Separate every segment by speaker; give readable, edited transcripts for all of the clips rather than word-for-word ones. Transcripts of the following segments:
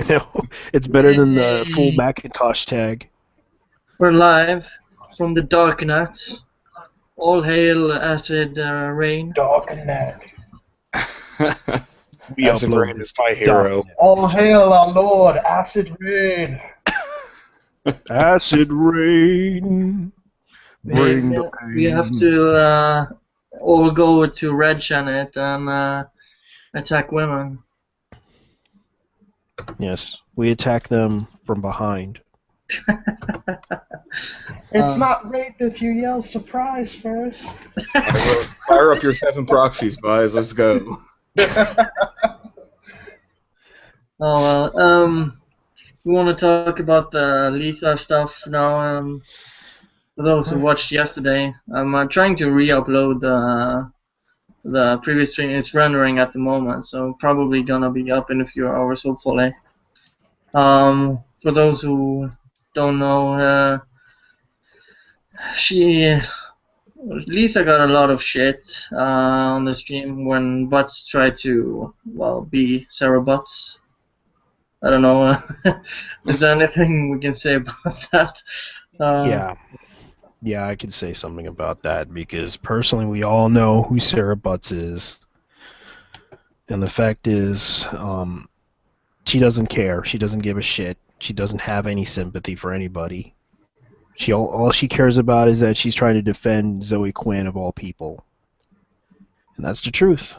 Speaker 1: know, it's better than the full
Speaker 2: Yay.
Speaker 1: Macintosh tag.
Speaker 2: We're live from the darknet. All hail acid rain.
Speaker 3: Darknet.
Speaker 1: We
Speaker 4: Acid
Speaker 1: upload
Speaker 4: Rain
Speaker 1: this
Speaker 4: is my
Speaker 1: to
Speaker 4: hero.
Speaker 1: Darknet.
Speaker 3: All hail our Lord, Acid Rain.
Speaker 1: Acid rain, bring the pain.
Speaker 2: We have to all go to Red Channel and attack women.
Speaker 1: Yes, we attack them from behind.
Speaker 3: It's not rape if you yell surprise first.
Speaker 4: Fire up your 7 proxies, guys. Let's go.
Speaker 2: Oh well. We want to talk about the Lisa stuff now. For those who watched yesterday, I'm trying to re-upload the previous stream. It's rendering at the moment, so probably gonna be up in a few hours, hopefully. For those who don't know, Lisa got a lot of shit on the stream when Butts tried to, well, be Sarah Butts. I don't know. Is there anything we can say about that?
Speaker 1: Yeah, I can say something about that because personally, we all know who Sarah Butts is, and the fact is, she doesn't care. She doesn't give a shit. She doesn't have any sympathy for anybody. All she cares about is that she's trying to defend Zoe Quinn of all people, and that's the truth.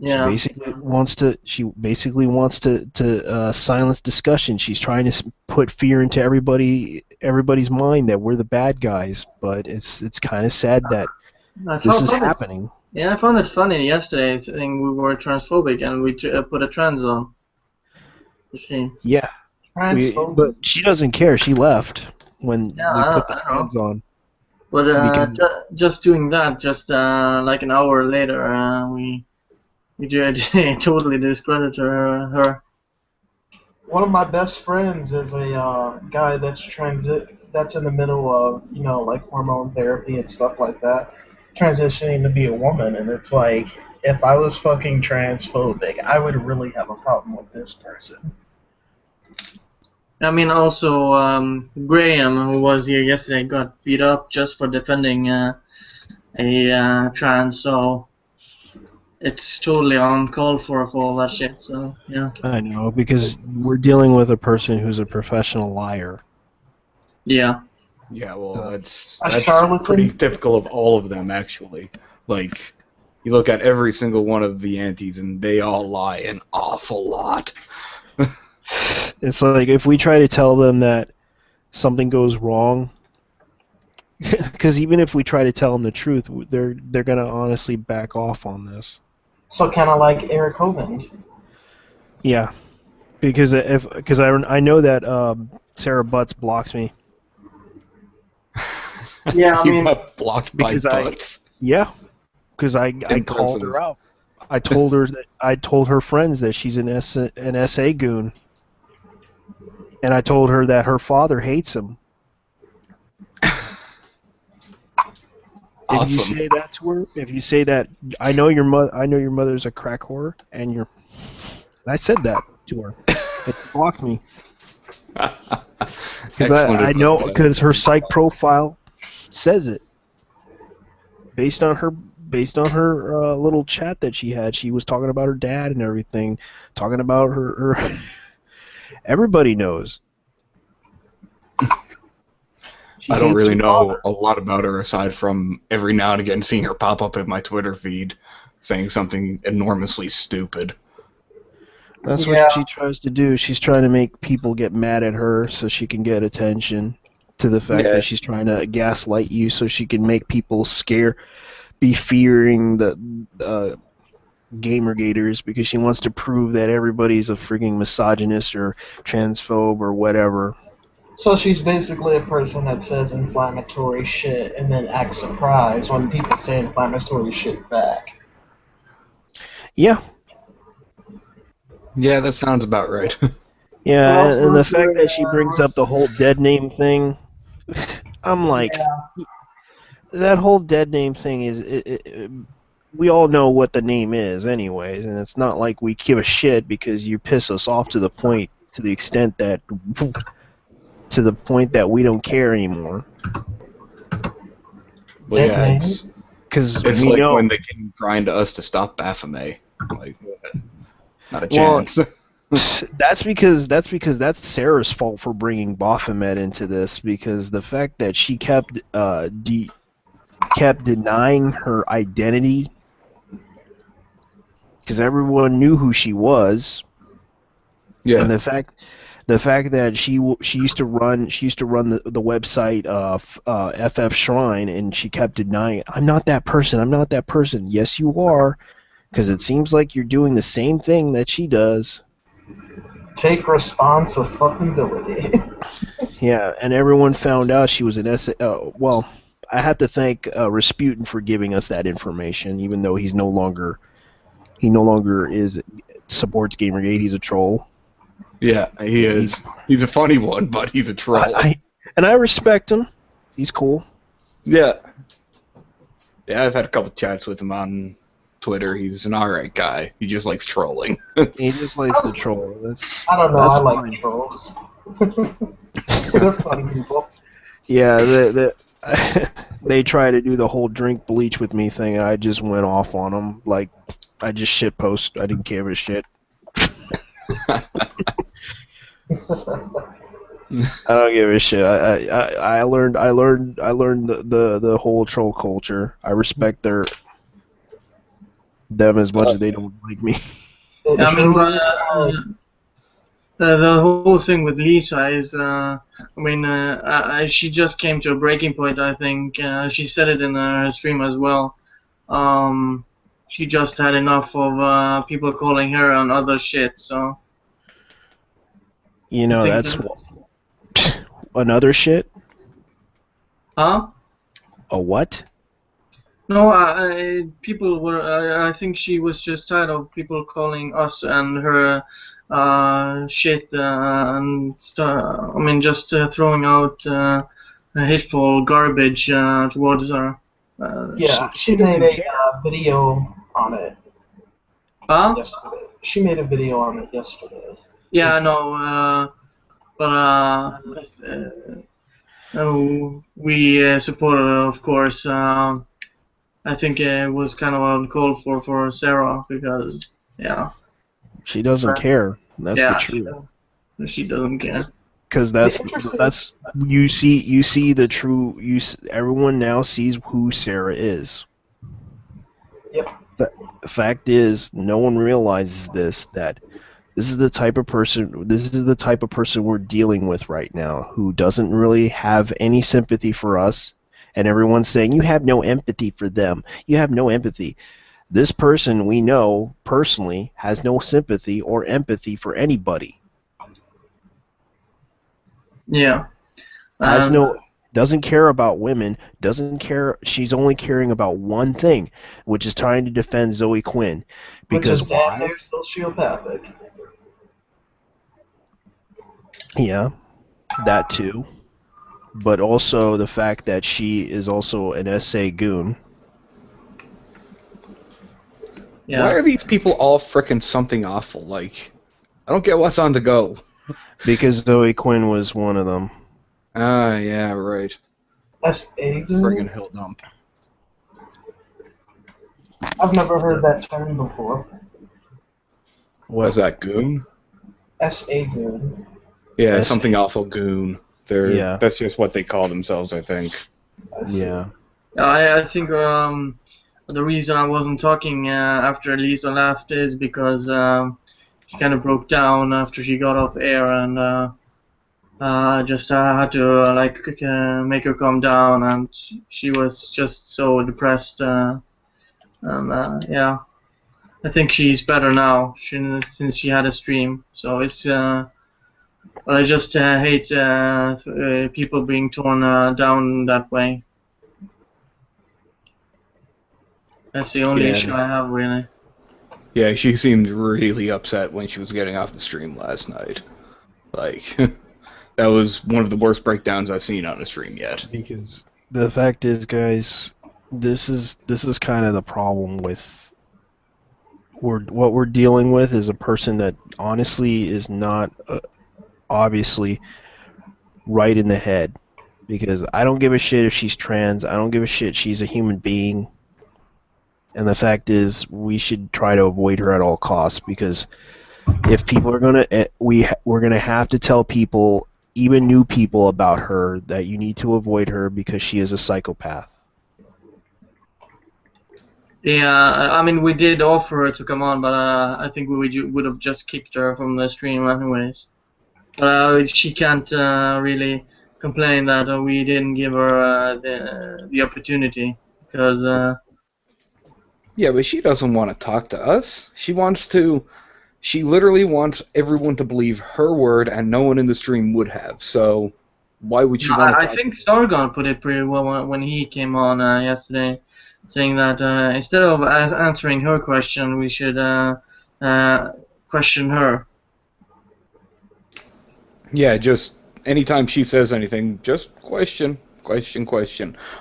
Speaker 2: Yeah.
Speaker 1: She basically wants to silence discussion. She's trying to put fear into everybody's mind that we're the bad guys. But it's kind of sad that this is happening.
Speaker 2: Yeah, I found it funny yesterday saying we were transphobic and we put a trans on.
Speaker 1: Yeah, but she doesn't care. She left when we put the trans on.
Speaker 2: But just doing that, just like an hour later, we totally discredited her.
Speaker 3: One of my best friends is a guy that's that's in the middle of, like hormone therapy and stuff like that, transitioning to be a woman, and it's like, if I was fucking transphobic, I would really have a problem with this person.
Speaker 2: I mean, also, Graham, who was here yesterday, got beat up just for defending a trans, so it's totally uncalled for all that shit, so, yeah.
Speaker 1: I know, because we're dealing with a person who's a professional liar.
Speaker 2: Yeah.
Speaker 4: Yeah, well, that's
Speaker 3: charlatan?
Speaker 4: pretty typical of all of them, actually. Like, you look at every single one of the antis, and they all lie an awful lot.
Speaker 1: It's like if we try to tell them that something goes wrong, because even if we try to tell them the truth, they're gonna honestly back off on this.
Speaker 3: So kind of like Eric Hovind.
Speaker 1: Yeah, because I know that Sarah Butts blocks me.
Speaker 2: Yeah, I
Speaker 4: You
Speaker 2: mean,
Speaker 4: got blocked by Butts.
Speaker 1: Yeah, because I called her out. I told her friends that she's an SA goon, and I told her that her father hates him.
Speaker 4: Awesome.
Speaker 1: If you say that to her, if you say that, I know your mother's a crack whore, and I said that to her. It blocked me. Because I know, because her psych profile says it. Based on her little chat that she had, she was talking about her dad and everything, talking about her everybody knows.
Speaker 4: I don't really know a lot about her aside from every now and again seeing her pop up in my Twitter feed saying something enormously stupid.
Speaker 1: That's what she tries to do. She's trying to make people get mad at her so she can get attention to the fact that she's trying to gaslight you so she can make people be fearing the Gamergaters because she wants to prove that everybody's a freaking misogynist or transphobe or whatever.
Speaker 3: So she's basically a person that says inflammatory shit and then acts surprised when people say inflammatory shit back.
Speaker 1: Yeah.
Speaker 4: Yeah, that sounds about right.
Speaker 1: Yeah, and the fact that she brings up the whole dead name thing, I'm like, that whole dead name thing is we all know what the name is, anyways, and it's not like we give a shit because you piss us off to the extent that we don't care anymore.
Speaker 4: Well, yeah, it's
Speaker 1: Because we
Speaker 4: like
Speaker 1: know
Speaker 4: when they came crying to us to stop Baphomet. Like, not a
Speaker 1: Well,
Speaker 4: chance.
Speaker 1: that's because that's Sarah's fault for bringing Baphomet into this, because the fact that she kept denying her identity, because everyone knew who she was,
Speaker 4: Yeah.
Speaker 1: and the fact that she used to run the website FF Shrine, and she kept denying, I'm not that person. Yes, you are, because it seems like you're doing the same thing that she does.
Speaker 3: Take responsibility.
Speaker 1: Yeah, and everyone found out she was an SA. Well, I have to thank Rasputin for giving us that information, even though he no longer supports Gamergate. He's a troll.
Speaker 4: Yeah, he is. He's a funny one, but he's a troll.
Speaker 1: I respect him. He's cool.
Speaker 4: Yeah. Yeah, I've had a couple chats with him on Twitter. He's an alright guy. He just likes trolling.
Speaker 1: He just likes to troll.
Speaker 3: I don't know. I
Speaker 1: fine.
Speaker 3: like trolls. They're funny people.
Speaker 1: Yeah, they try to do the whole drink bleach with me thing, and I just went off on them. Like, I just shitpost. I didn't give a shit. I don't give a shit. I learned the whole troll culture. I respect them as much as they don't like me.
Speaker 2: I mean, the whole thing with Lisa is, she just came to a breaking point. I think she said it in her stream as well. She just had enough of people calling her on other shit. So.
Speaker 1: You know, that's another shit.
Speaker 2: Huh?
Speaker 1: A what?
Speaker 2: No, people were. I think she was just tired of people calling us and her shit and stuff. I mean, just throwing out hateful garbage towards her.
Speaker 3: Yeah, she made a video on it.
Speaker 2: Huh?
Speaker 3: Yesterday. She made a video on it yesterday.
Speaker 2: Yeah, I know. We support her, of course. I think it was kind of uncalled for Sarah because, yeah.
Speaker 1: She doesn't care. That's the truth.
Speaker 2: She doesn't care.
Speaker 1: Because that's you see the true. Everyone now sees who Sarah is.
Speaker 3: Yep.
Speaker 1: The fact is, no one realizes that this is the type of person we're dealing with right now, who doesn't really have any sympathy for us, and everyone's saying you have no empathy for them. You have no empathy. This person we know personally has no sympathy or empathy for anybody.
Speaker 2: Yeah.
Speaker 1: Doesn't care about women, doesn't care. She's only caring about one thing, which is trying to defend Zoe Quinn. Because
Speaker 3: which is damn near sociopathic.
Speaker 1: Yeah, that too. But also the fact that she is also an SA goon.
Speaker 2: Yeah.
Speaker 4: Why are these people all frickin' something awful? Like, I don't get what's on the go.
Speaker 1: Because Zoe Quinn was one of them.
Speaker 4: Ah, yeah, right.
Speaker 3: SA goon?
Speaker 4: Friggin' hill dump.
Speaker 3: I've never heard that term before.
Speaker 4: What is that, goon?
Speaker 3: SA goon.
Speaker 4: Yeah, something awful goon.
Speaker 1: Yeah.
Speaker 4: That's just what they call themselves, I think.
Speaker 1: Yeah.
Speaker 2: I think the reason I wasn't talking after Lisa left is because she kind of broke down after she got off air, and just had to make her calm down, and she was just so depressed, and yeah, I think she's better now since she had a stream. So it's but I just hate people being torn down that way. That's the only issue I have, really.
Speaker 4: Yeah, she seemed really upset when she was getting off the stream last night. Like, that was one of the worst breakdowns I've seen on a stream yet.
Speaker 1: Because the fact is, guys, this is kind of the problem with what we're dealing with is a person that honestly is not obviously right in the head. Because I don't give a shit if she's trans. I don't give a shit. She's a human being. And the fact is, we should try to avoid her at all costs. Because if people are gonna, we're gonna have to tell people, even new people, about her that you need to avoid her because she is a psychopath.
Speaker 2: Yeah, I mean, we did offer her to come on, but I think we would have just kicked her from the stream anyways. She can't really complain that we didn't give her the opportunity, because
Speaker 4: Yeah, but she doesn't want to talk to us. She literally wants everyone to believe her word, and no one in the stream would have. So why would she want to
Speaker 2: I
Speaker 4: talk?
Speaker 2: think Sargon put it pretty well when he came on yesterday, saying that instead of answering her question, we should question her.
Speaker 4: Yeah, just anytime she says anything, just question.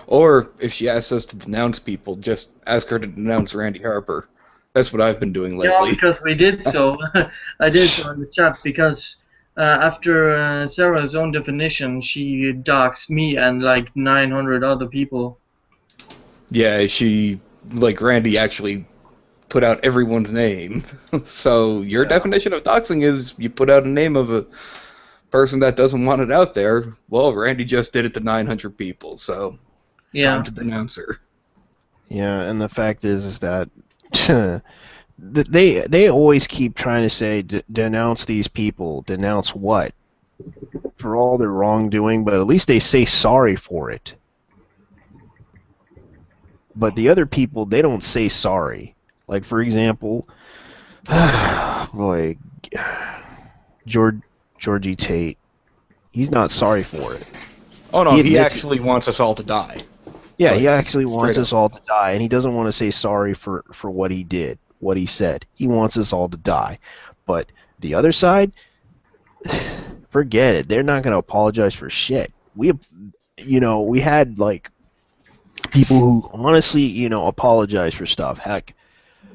Speaker 4: Or if she asks us to denounce people, just ask her to denounce Randy Harper. That's what I've been doing
Speaker 2: Yeah,
Speaker 4: lately.
Speaker 2: because we did so. I did so in the chat because after Sarah's own definition, she doxed me and like 900 other people.
Speaker 4: Yeah, Randy actually put out everyone's name. So your definition of doxing is you put out a name of a person that doesn't want it out there. Well, Randy just did it to 900 people, so time to denounce her.
Speaker 1: Yeah, and the fact is that they always keep trying to say denounce these people. Denounce what? For all their wrongdoing, but at least they say sorry for it. But the other people, they don't say sorry. Like, for example, boy, Georgie Tate, he's not sorry for it.
Speaker 4: Oh no, he actually wants us all to die.
Speaker 1: Yeah, he actually wants us all to die, and he doesn't want to say sorry for what he did, what he said. He wants us all to die. But the other side, forget it. They're not going to apologize for shit. We had, like, people who honestly, apologize for stuff. Heck,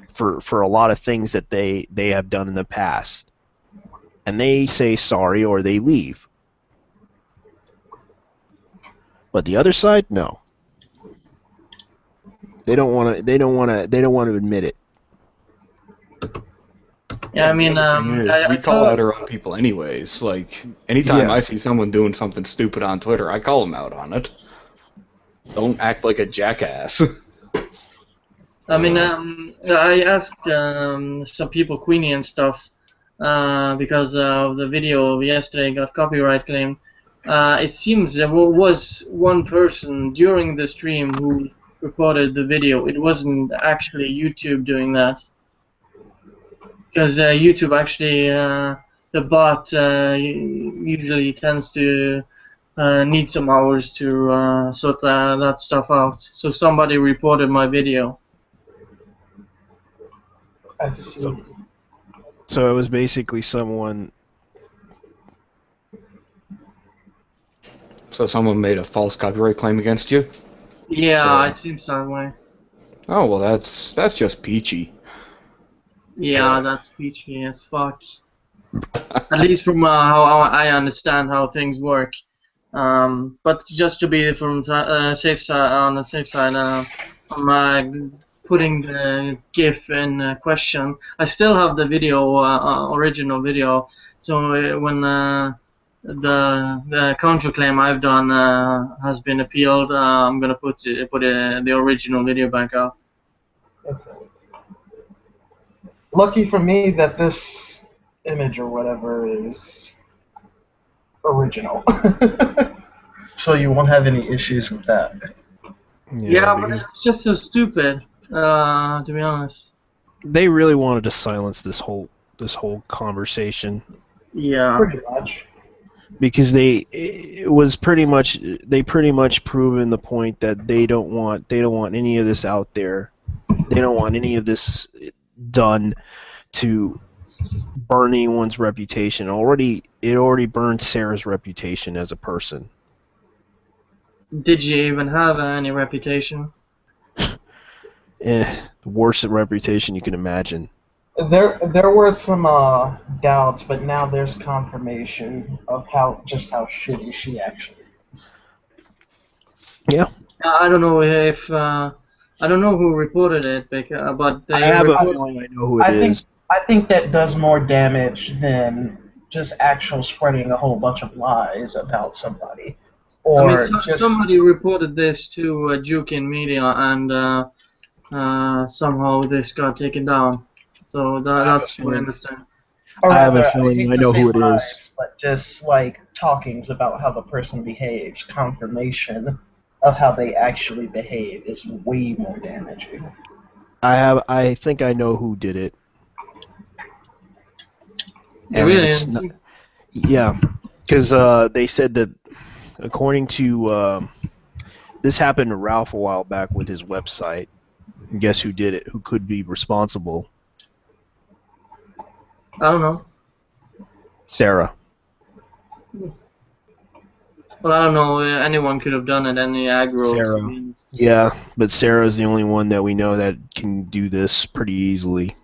Speaker 1: for a lot of things that they have done in the past. And they say sorry or they leave. But the other side, no. They don't want to admit it.
Speaker 2: Yeah, I mean,
Speaker 4: we call out our own people anyways. Like, anytime I see someone doing something stupid on Twitter, I call them out on it. Don't act like a jackass.
Speaker 2: I mean, I asked some people, Queenie and stuff, because of the video yesterday got copyright claim. It seems there was one person during the stream who reported the video. It wasn't actually YouTube doing that. Because YouTube actually, the bot usually tends to need some hours to sort that stuff out. So somebody reported my video.
Speaker 3: I see.
Speaker 1: So it was basically someone.
Speaker 4: So someone made a false copyright claim against you?
Speaker 2: Yeah, it seems that way.
Speaker 4: Oh well, that's just peachy.
Speaker 2: Yeah, that's peachy as fuck. At least from how I understand how things work. But just to be from safe side, on the safe side, I'm putting the GIF in question. I still have the video, original video. So when the counterclaim I've done has been appealed, I'm gonna put the original video back up.
Speaker 3: Okay. Lucky for me that this image or whatever is original. So you won't have any issues with that.
Speaker 2: Yeah, but it's just so stupid, to be honest.
Speaker 1: They really wanted to silence this whole conversation.
Speaker 2: Yeah.
Speaker 3: Pretty much.
Speaker 1: Because they pretty much proven the point that they don't want any of this out there. They don't want any of this done to burn anyone's reputation. It already burned Sarah's reputation as a person.
Speaker 2: Did you even have any reputation?
Speaker 1: the worst reputation you can imagine.
Speaker 3: There were some doubts, but now there's confirmation of how shitty she actually is.
Speaker 1: Yeah.
Speaker 2: I don't know if I don't know who reported it, but
Speaker 1: I
Speaker 2: they
Speaker 1: have a
Speaker 2: report.
Speaker 1: feeling I know who it is.
Speaker 3: I think that does more damage than just actual spreading a whole bunch of lies about somebody,
Speaker 2: I
Speaker 3: or
Speaker 2: mean,
Speaker 3: just
Speaker 2: somebody reported this to Jukin Media, and somehow this got taken down. So that's what I understand.
Speaker 3: or
Speaker 1: I have a
Speaker 3: rather,
Speaker 1: feeling
Speaker 3: hate
Speaker 1: I
Speaker 3: to
Speaker 1: know
Speaker 3: say
Speaker 1: who it
Speaker 3: lies,
Speaker 1: is.
Speaker 3: but just like talkings about how the person behaves, confirmation of how they actually behave is way more damaging.
Speaker 1: I think I know who did it. And
Speaker 2: Really?
Speaker 1: it's not, yeah, because they said that according to this happened to Ralph a while back with his website. And guess who did it? Who could be responsible?
Speaker 2: I don't know.
Speaker 1: Sarah.
Speaker 2: Well, I don't know. Anyone could have done it. Any aggro.
Speaker 1: Sarah.
Speaker 2: To be honest.
Speaker 1: Yeah, but Sarah's the only one that we know that can do this pretty easily.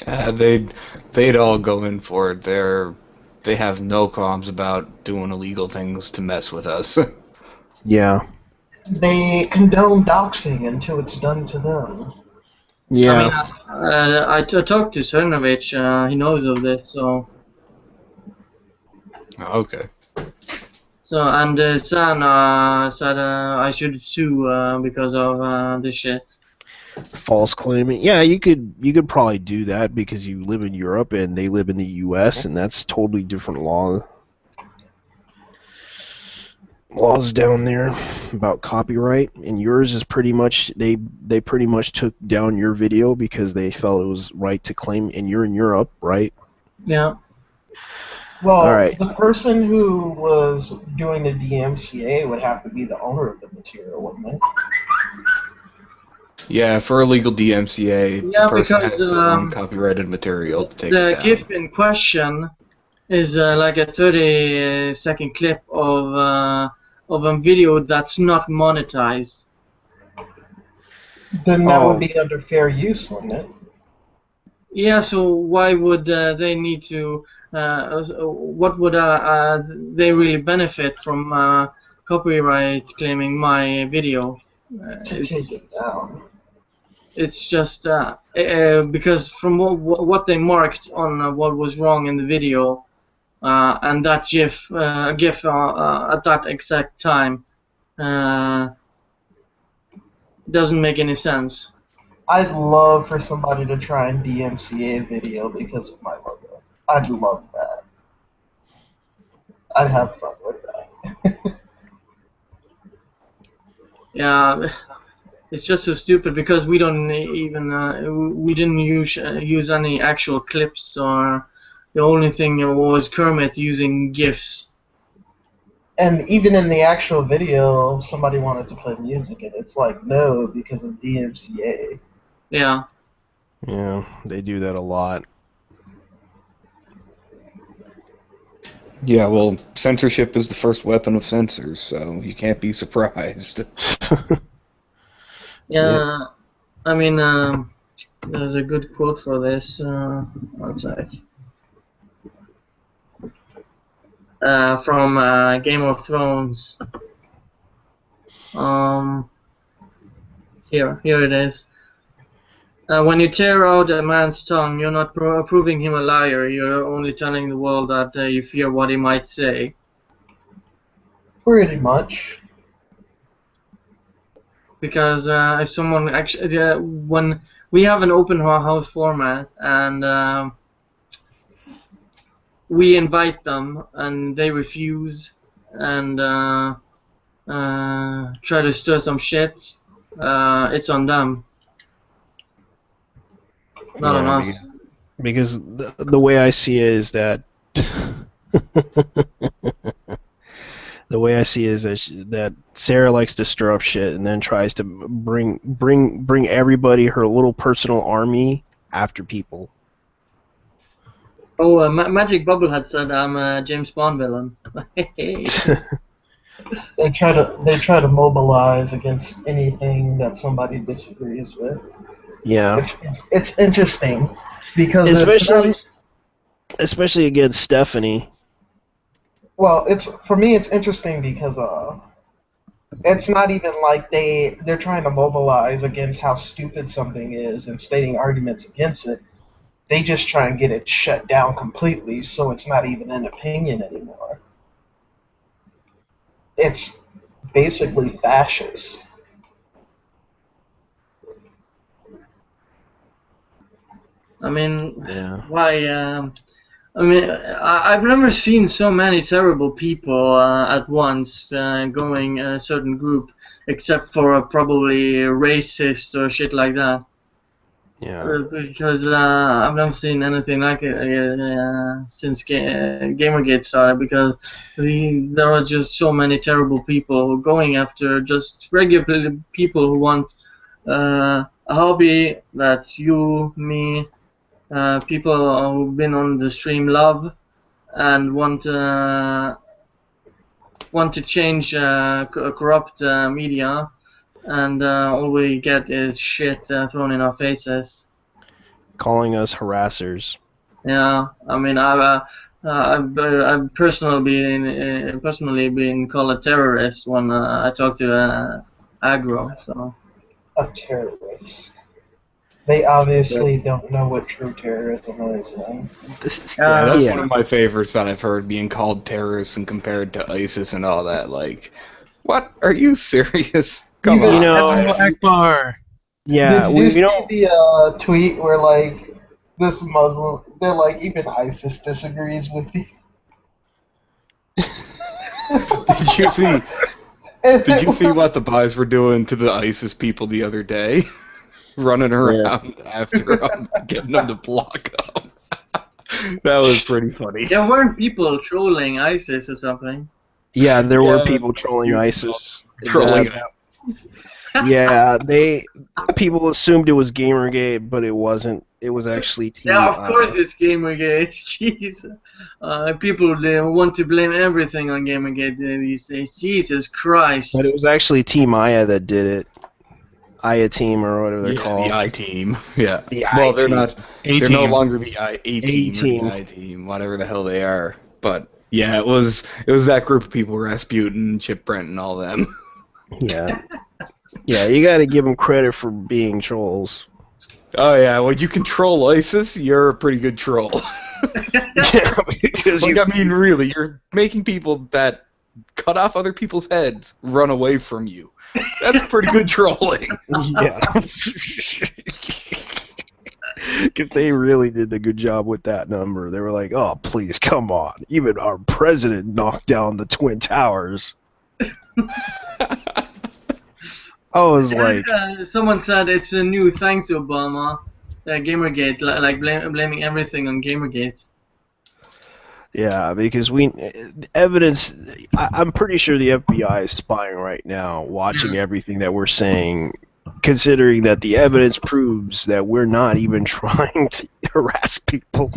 Speaker 4: They'd all go in for it. They have no qualms about doing illegal things to mess with us.
Speaker 1: Yeah.
Speaker 3: They condone doxing until it's done to them.
Speaker 1: Yeah.
Speaker 2: I mean, I talked to Cernovich. He knows of this. So
Speaker 4: Okay.
Speaker 2: and San said I should sue because of this shit.
Speaker 1: False claiming. Yeah, you could probably do that because you live in Europe and they live in the U.S. and that's totally different laws down there about copyright. And yours is pretty much they pretty much took down your video because they felt it was right to claim. And you're in Europe, right?
Speaker 2: Yeah.
Speaker 3: Well,
Speaker 1: All right.
Speaker 3: the person who was doing the DMCA would have to be the owner of the material, wouldn't they?
Speaker 4: Yeah, for illegal DMCA,
Speaker 2: Yeah,
Speaker 4: the person
Speaker 2: because,
Speaker 4: has to own copyrighted material to take it
Speaker 2: The
Speaker 4: down.
Speaker 2: GIF in question is like a 30-second clip of a video that's not monetized.
Speaker 3: Then that
Speaker 1: Oh.
Speaker 3: would be under fair use, wouldn't it?
Speaker 2: Yeah, so why would they need to? What would they really benefit from copyright claiming my video?
Speaker 3: To take it down.
Speaker 2: It's just because from what they marked on what was wrong in the video, and that GIF at that exact time doesn't make any sense.
Speaker 3: I'd love for somebody to try and DMCA a video because of my logo. I'd love that. I'd have fun with that.
Speaker 2: Yeah, it's just so stupid because we don't even we didn't use any actual clips, or the only thing was Kermit using GIFs.
Speaker 3: And even in the actual video, somebody wanted to play music, and it's like, no, because of DMCA.
Speaker 2: Yeah.
Speaker 1: Yeah, they do that a lot.
Speaker 4: Yeah, well, censorship is the first weapon of censors, so you can't be surprised.
Speaker 2: Yeah. I mean, there's a good quote for this. One sec. From Game of Thrones. Here it is. When you tear out a man's tongue, you're not proving him a liar. You're only telling the world that you fear what he might say.
Speaker 3: Pretty much.
Speaker 2: Because if someone actually, when we have an open house format and we invite them and they refuse and try to stir some shit, it's on them. Not on us.
Speaker 1: Because the way I see it is that the way I see it is that Sarah likes to stir up shit and then tries to bring everybody, her little personal army, after people.
Speaker 2: Oh, Magic Bubble had said I'm a James Bond villain.
Speaker 3: They try to mobilize against anything that somebody disagrees with.
Speaker 1: Yeah,
Speaker 3: It's interesting because
Speaker 1: especially
Speaker 3: it's
Speaker 1: especially against Stephanie.
Speaker 3: well, it's for me it's interesting because it's not even like they're trying to mobilize against how stupid something is and stating arguments against it. They just try and get it shut down completely, so it's not even an opinion anymore. It's basically fascist.
Speaker 2: I mean,
Speaker 1: Yeah.
Speaker 2: why? I mean, I've never seen so many terrible people at once going a certain group, except for probably racist or shit like that.
Speaker 1: Yeah.
Speaker 2: Because I've never seen anything like it since Gamergate started. Because there are just so many terrible people going after just regular people who want a hobby that you, me, people who've been on the stream love and want to change corrupt media, and all we get is shit thrown in our faces.
Speaker 1: Calling us harassers.
Speaker 2: Yeah, I mean, I've personally been called a terrorist when I talked to Agro. So
Speaker 3: A terrorist. They obviously don't know what true terrorism is, man.
Speaker 4: Yeah, that's
Speaker 1: Yeah.
Speaker 4: one of my favorites that I've heard, being called terrorists and compared to ISIS and all that. Like, what? Are you serious? Come
Speaker 3: Even-
Speaker 4: on.
Speaker 1: You know,
Speaker 5: Allahu Akbar.
Speaker 1: yeah,
Speaker 3: Did you see
Speaker 1: don't.
Speaker 3: the tweet where like this Muslim? They're like even ISIS disagrees with you.
Speaker 4: Did you see?
Speaker 3: And
Speaker 4: Did you see what the boys were doing to the ISIS people the other day? Running around after them, getting them to block them. That was pretty funny.
Speaker 2: there weren't people trolling ISIS or something.
Speaker 1: Yeah, there were
Speaker 4: Yeah,
Speaker 1: people trolling
Speaker 4: you-
Speaker 1: ISIS.
Speaker 4: Trolling
Speaker 1: Yeah, people assumed it was Gamergate, but it wasn't. It was actually Team.
Speaker 2: Yeah, of course it's Gamergate. Jeez, people they want to blame everything on Gamergate these days. Jesus Christ.
Speaker 1: But it was actually Team Aya that did it. Aya Team or whatever they're
Speaker 4: Yeah,
Speaker 1: called.
Speaker 4: the I team. Yeah.
Speaker 1: The
Speaker 4: Well, they're
Speaker 1: I-Team.
Speaker 4: not.
Speaker 5: A
Speaker 4: They're no
Speaker 5: team.
Speaker 4: longer the A team or
Speaker 1: A-Team.
Speaker 4: the I team, whatever the hell they are. But yeah, it was that group of people: Rasputin, Chip Brent, and all them.
Speaker 1: Yeah. Yeah, you got to give them credit for being trolls.
Speaker 4: Oh yeah, when you control ISIS, you're a pretty good troll.
Speaker 1: Yeah, because
Speaker 4: Like, I mean, really, you're making people that cut off other people's heads run away from you. That's pretty good trolling.
Speaker 1: yeah. Because they really did a good job with that number. They were like, "Oh, please, come on! Even our president knocked down the Twin Towers." I was like,
Speaker 2: someone said it's a new thanks to Obama. Gamergate, like blaming everything on Gamergate.
Speaker 1: yeah, because evidence. I'm pretty sure the FBI is spying right now, watching everything that we're saying, considering that the evidence proves that we're not even trying to harass people,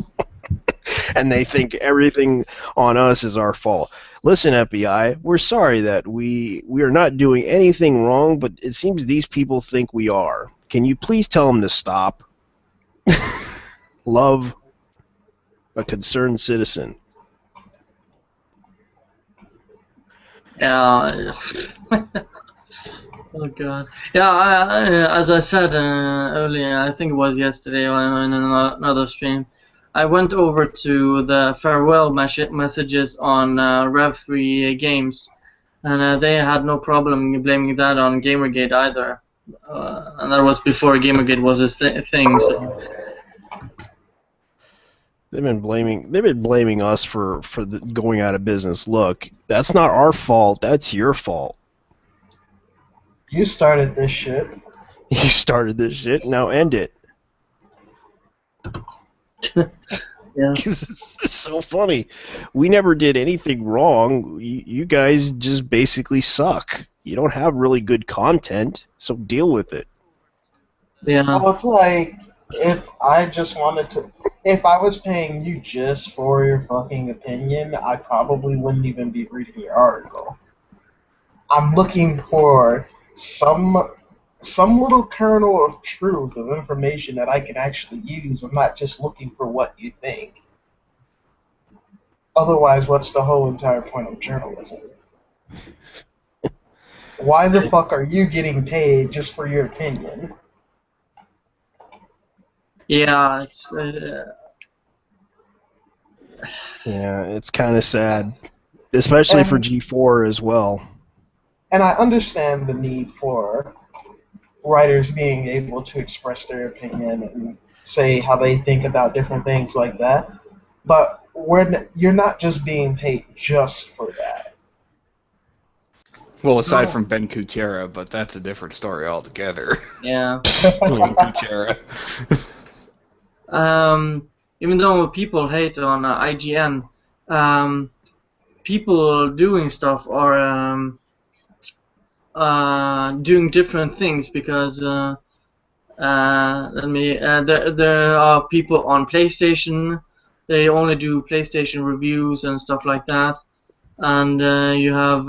Speaker 1: and they think everything on us is our fault. Listen, FBI, we're sorry that we are not doing anything wrong, but it seems these people think we are. Can you please tell them to stop? Love, a concerned citizen.
Speaker 2: Yeah. Oh god. Yeah, as I said earlier, I think it was yesterday or in another stream, I went over to the farewell messages on Rev3 Games, and they had no problem blaming that on Gamergate either. And that was before Gamergate was a thing. So.
Speaker 1: They've been blaming us for going out of business. Look, that's not our fault. That's your fault.
Speaker 3: you started this shit.
Speaker 1: You started this shit. Now end it.
Speaker 2: Yeah.
Speaker 1: 'Cause it's so funny. We never did anything wrong. You guys just basically suck. You don't have really good content, so deal with it.
Speaker 2: Yeah.
Speaker 3: Well, it's like if I just wanted to. If I was paying you just for your fucking opinion, I probably wouldn't even be reading your article. I'm looking for some little kernel of truth of information that I can actually use. I'm not just looking for what you think. Otherwise, what's the whole entire point of journalism? Why the fuck are you getting paid just for your opinion?
Speaker 2: Yeah, it's
Speaker 1: Yeah, it's kind of sad, especially for
Speaker 3: And-
Speaker 1: G4 as well.
Speaker 3: And I understand the need for writers being able to express their opinion and say how they think about different things like that. But you're not just being paid just for that.
Speaker 4: Well, aside
Speaker 2: No.
Speaker 4: from Ben Kuchera, but that's a different story altogether.
Speaker 2: yeah.
Speaker 4: Ben Kuchera.
Speaker 2: Even though people hate on IGN, people doing stuff are doing different things because there are people on PlayStation. They only do PlayStation reviews and stuff like that, and you have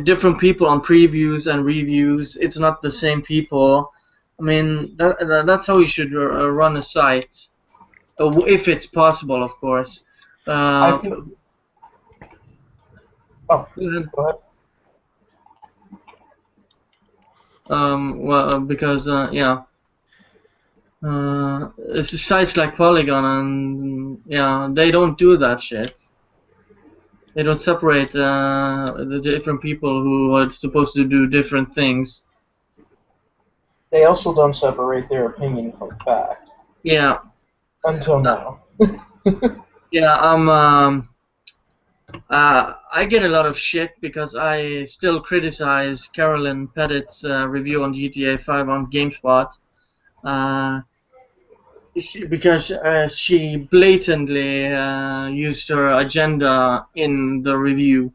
Speaker 2: different people on previews and reviews. It's not the same people. I mean, that's how you should run a site, if it's possible, of course.
Speaker 3: I think. Oh, go ahead.
Speaker 2: Well, because it's sites like Polygon, and they don't do that shit. They don't separate the different people who are supposed to do different things.
Speaker 3: They also don't separate their opinion from fact.
Speaker 2: Yeah.
Speaker 3: Until now.
Speaker 2: Yeah, I get a lot of shit because I still criticize Carolyn Pettit's review on GTA 5 on GameSpot. Because she blatantly used her agenda in the review,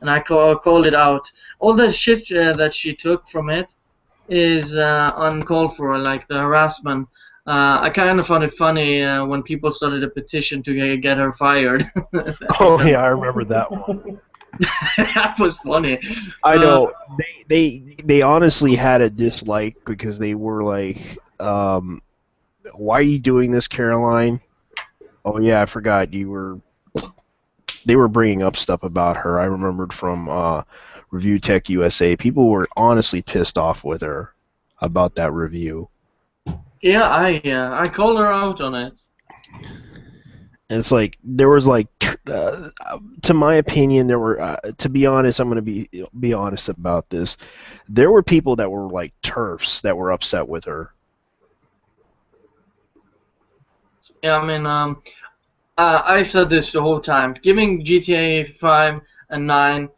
Speaker 2: and I called it out. All the shit that she took from it is uncalled for, like the harassment. I kind of found it funny when people started a petition to get her fired.
Speaker 1: Oh yeah, I remember that one.
Speaker 2: That was funny.
Speaker 1: I know they honestly had a dislike because they were like, "Why are you doing this, Caroline?" Oh yeah, I forgot you were. They were bringing up stuff about her. I remembered from Review Tech USA. People were honestly pissed off with her about that review.
Speaker 2: Yeah, I called her out on it.
Speaker 1: It's like there was like, to my opinion, there were. To be honest, I'm going to be honest about this. There were people that were like TERFs that were upset with her.
Speaker 2: Yeah, I mean, I said this the whole time. Giving GTA 5 and 9,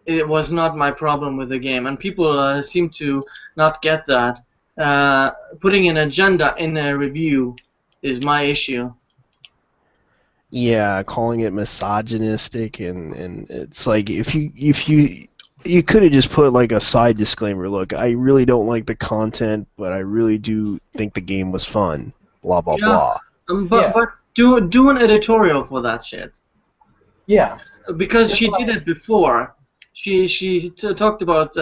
Speaker 2: it was not my problem with the game, and people seem to not get that. Putting an agenda in a review is my issue.
Speaker 1: Yeah, calling it misogynistic, and it's like if you could have just put like a side disclaimer. Look, I really don't like the content, but I really do think the game was fun. Blah blah
Speaker 2: Yeah.
Speaker 1: blah.
Speaker 2: But do an editorial for that shit.
Speaker 3: Yeah.
Speaker 2: Because
Speaker 3: It's
Speaker 2: she
Speaker 3: like-
Speaker 2: did it before. She talked about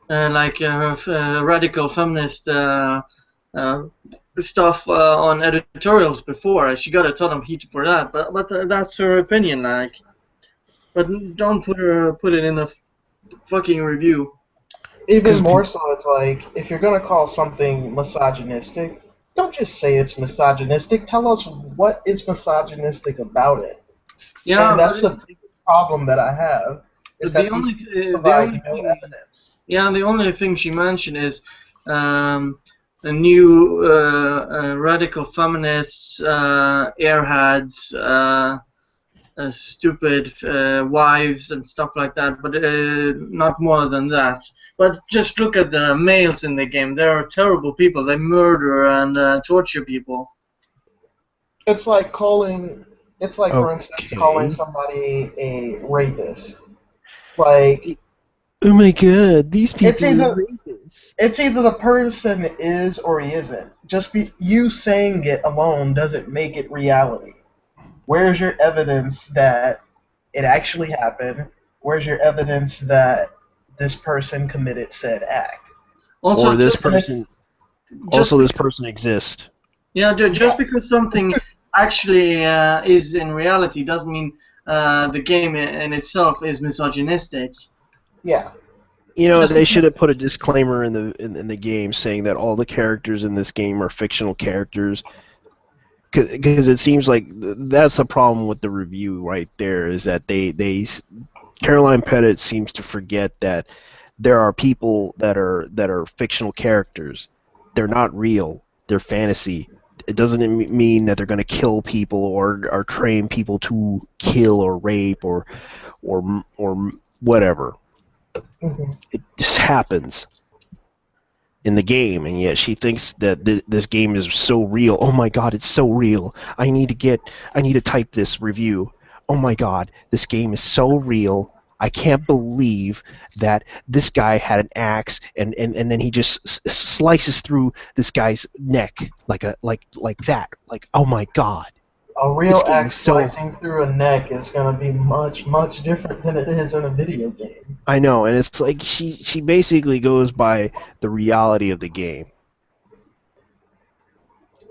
Speaker 2: radical feminist stuff on editorials before. She got a ton of heat for that, but that's her opinion, like. But don't put it in a fucking review.
Speaker 3: Even more so, it's like, if you're going to call something misogynistic, don't just say it's misogynistic. Tell us what is misogynistic about it.
Speaker 2: Yeah,
Speaker 3: And that's the biggest problem that I have, is
Speaker 2: the
Speaker 3: that
Speaker 2: only
Speaker 3: these
Speaker 2: the
Speaker 3: provide
Speaker 2: only
Speaker 3: no
Speaker 2: thing,
Speaker 3: evidence.
Speaker 2: yeah, the only thing she mentioned is a new radical feminists, airheads, stupid wives and stuff like that, but not more than that. But just look at the males in the game. They are terrible people. They murder and torture people.
Speaker 3: It's like calling, for instance,
Speaker 1: Okay.
Speaker 3: calling somebody a rapist. Like,
Speaker 1: Oh my god, these people
Speaker 3: It's either-
Speaker 1: are rapists.
Speaker 3: it's either the person is or he isn't. Just you saying it alone doesn't make it reality. Where's your evidence that it actually happened? Where's your evidence that this person committed said act?
Speaker 2: Also,
Speaker 1: Or this
Speaker 2: just,
Speaker 1: person.
Speaker 2: just
Speaker 1: Also, this person exists.
Speaker 2: yeah, just
Speaker 3: Yes.
Speaker 2: because something actually is in reality doesn't mean the game in itself is misogynistic.
Speaker 3: Yeah.
Speaker 1: You know,
Speaker 2: Just
Speaker 1: they should have put a disclaimer in the game saying that all the characters in this game are fictional characters. Because it seems like that's the problem with the review right there, is that Caroline Pettit seems to forget that there are people that are fictional characters. They're not real. They're fantasy. It doesn't mean that they're going to kill people or train people to kill or rape or whatever.
Speaker 3: Mhm.
Speaker 1: It just happens in the game, and yet she thinks that this game is so real. Oh my god, it's so real. I need to type this review. Oh my god, this game is so real. I can't believe that this guy had an axe and then he just slices through this guy's neck like that. Like, oh my god.
Speaker 3: A real
Speaker 1: This game
Speaker 3: axe
Speaker 1: is so-
Speaker 3: slicing through a neck is going to be much, much different than it is in a video game.
Speaker 1: I know, and it's like she basically goes by the reality of the game.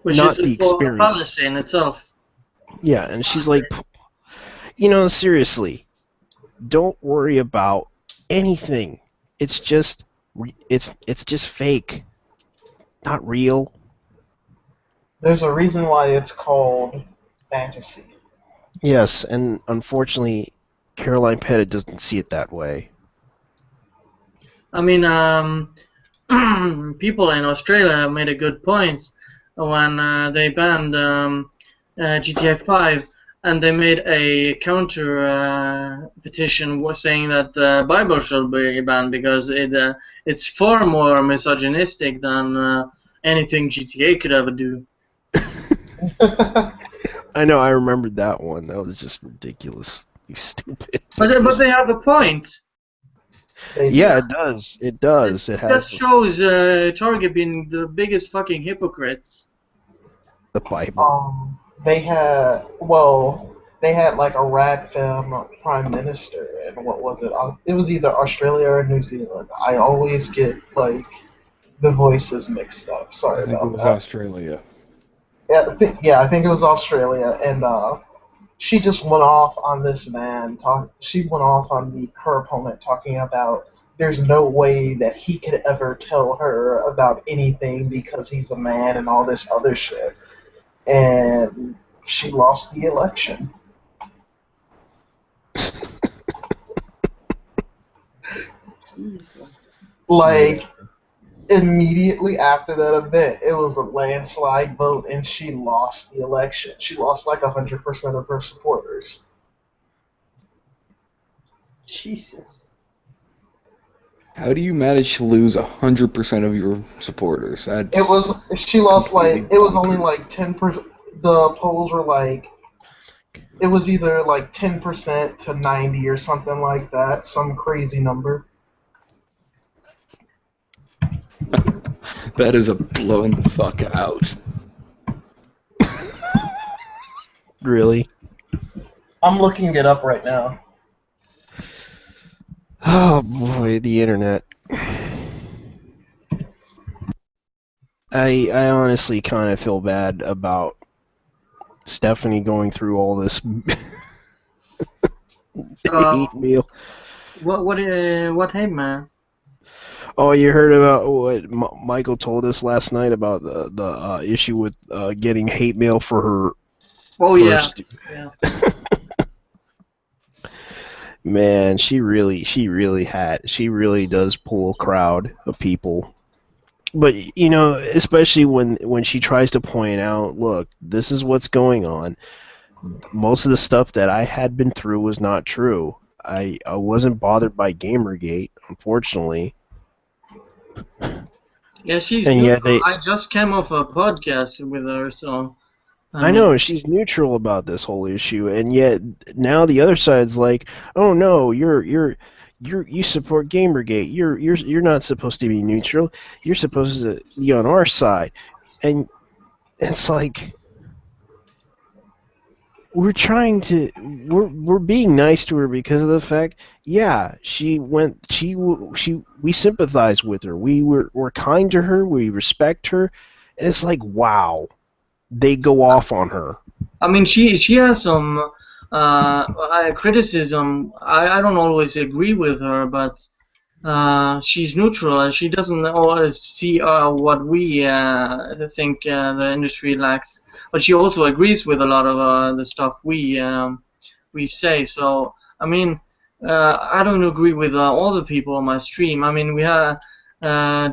Speaker 2: Which
Speaker 1: Not
Speaker 2: is
Speaker 1: the
Speaker 2: a full
Speaker 1: experience.
Speaker 2: fallacy in itself.
Speaker 1: Yeah, and she's like, seriously, don't worry about anything. It's just it's just fake, not real.
Speaker 3: There's a reason why it's called fantasy.
Speaker 1: Yes, and unfortunately, Caroline Pettit doesn't see it that way.
Speaker 2: I mean, people in Australia made a good point when they banned GTA 5, and they made a counter petition saying that the Bible should be banned because it's far more misogynistic than anything GTA could ever do.
Speaker 1: I know, I remembered that one. That was just ridiculous. You stupid.
Speaker 2: But they have a point.
Speaker 1: Yeah, it does. It does. It
Speaker 2: That
Speaker 1: has
Speaker 2: shows Target being the biggest fucking hypocrites.
Speaker 1: the Bible.
Speaker 3: They had like a rat film prime minister, and what was it? It was either Australia or New Zealand. I always get like the voices mixed up. Sorry
Speaker 4: I think it
Speaker 3: about
Speaker 4: was
Speaker 3: that.
Speaker 4: Australia.
Speaker 3: Yeah, I think it was Australia, and she just went off on this man. She went off on her opponent talking about there's no way that he could ever tell her about anything because he's a man and all this other shit. And she lost the election.
Speaker 2: Jesus.
Speaker 3: Like, immediately after that event, it was a landslide vote, and she lost the election. She lost like 100% of her supporters.
Speaker 2: Jesus.
Speaker 4: How do you manage to lose 100% of your supporters?
Speaker 3: She lost like,
Speaker 4: completely
Speaker 3: it was only
Speaker 4: bonkers.
Speaker 3: like 10%. The polls were like, it was either like 10% to 90 or something like that, some crazy number.
Speaker 4: That is a blowing the fuck out.
Speaker 1: Really?
Speaker 3: I'm looking it up right now.
Speaker 1: Oh boy, the internet. I honestly kind of feel bad about Stephanie going through all this hate mail.
Speaker 2: What hate, man?
Speaker 1: Oh, you heard about what Michael told us last night about the issue with getting hate mail for her
Speaker 2: Oh
Speaker 1: first.
Speaker 2: yeah.
Speaker 1: Man, she really does pull a crowd of people. But especially when she tries to point out, look, this is what's going on. Most of the stuff that I had been through was not true. I wasn't bothered by Gamergate, unfortunately.
Speaker 2: Yeah, she's
Speaker 1: And yet
Speaker 2: neutral. I just came off a podcast with her, so
Speaker 1: I know she's neutral about this whole issue, and yet now the other side's like, "Oh no, you support Gamergate. You're not supposed to be neutral. You're supposed to be on our side." And it's like, we're trying to we're being nice to her because of the fact, yeah, we sympathize with her. We're kind to her. We respect her, and it's like, wow, they go off on her.
Speaker 2: I mean, she has some criticism. I don't always agree with her, but she's neutral and she doesn't always see what we think the industry lacks. But she also agrees with a lot of the stuff we say. So I mean, I don't agree with all the people on my stream. I mean, we have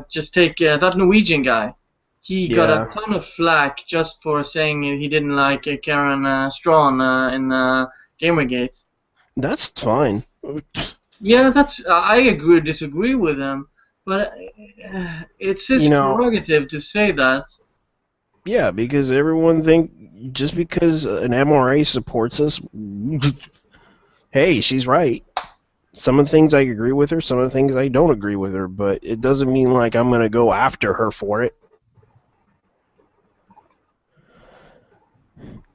Speaker 2: just take that Norwegian guy. He got
Speaker 1: Yeah.
Speaker 2: a ton of flack just for saying he didn't like Karen Strawn in Gamergate.
Speaker 1: That's fine.
Speaker 2: Yeah, that's I agree disagree with him, but it's his
Speaker 1: You know-
Speaker 2: prerogative to say that.
Speaker 1: Yeah, because everyone think just because an MRA supports us, hey, she's right. Some of the things I agree with her, some of the things I don't agree with her, but it doesn't mean like I'm gonna go after her for it.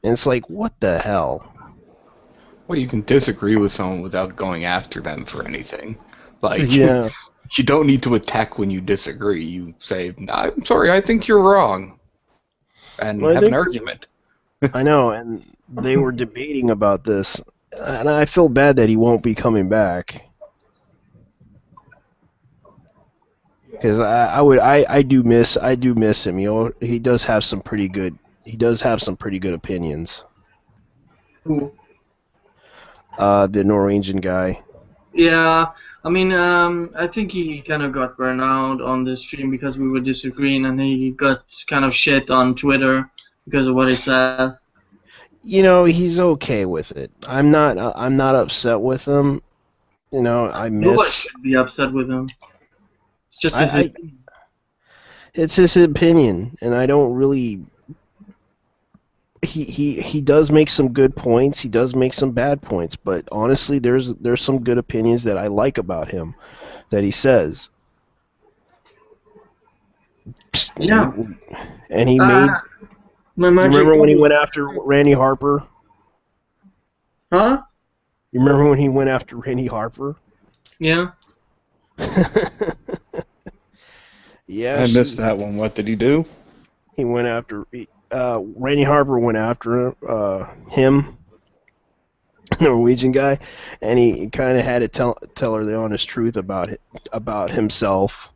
Speaker 1: And it's like, what the hell?
Speaker 4: Well, you can disagree with someone without going after them for anything. Like,
Speaker 1: Yeah.
Speaker 4: you don't need to attack when you disagree. You say, I'm sorry, I think you're wrong. And
Speaker 1: Well, I
Speaker 4: have an
Speaker 1: think-
Speaker 4: argument.
Speaker 1: I know, and they were debating about this, and I feel bad that he won't be coming back. Because I do miss him. You know, he does have some pretty good opinions.
Speaker 2: Who?
Speaker 1: The Norwegian guy.
Speaker 2: Yeah, I mean, I think he kind of got burned out on the stream because we were disagreeing, and he got kind of shit on Twitter because of what he said.
Speaker 1: You know, he's okay with it. I'm not upset with him. You know,
Speaker 2: Nobody should be upset with him. It's just his
Speaker 1: it's his opinion, and I don't really. He does make some good points. He does make some bad points, but honestly, there's some good opinions that I like about him, that he says.
Speaker 2: Yeah.
Speaker 1: And he made.
Speaker 2: My
Speaker 1: You
Speaker 2: magic
Speaker 1: remember when he
Speaker 2: bubble-
Speaker 1: went after Randy Harper?
Speaker 2: Huh?
Speaker 1: You remember when he went after Randy Harper?
Speaker 2: Yeah.
Speaker 1: Yeah.
Speaker 4: I missed that one. What did he do?
Speaker 1: He went after Randy Harper went after him, Norwegian guy, and he kind of had to tell her the honest truth about himself,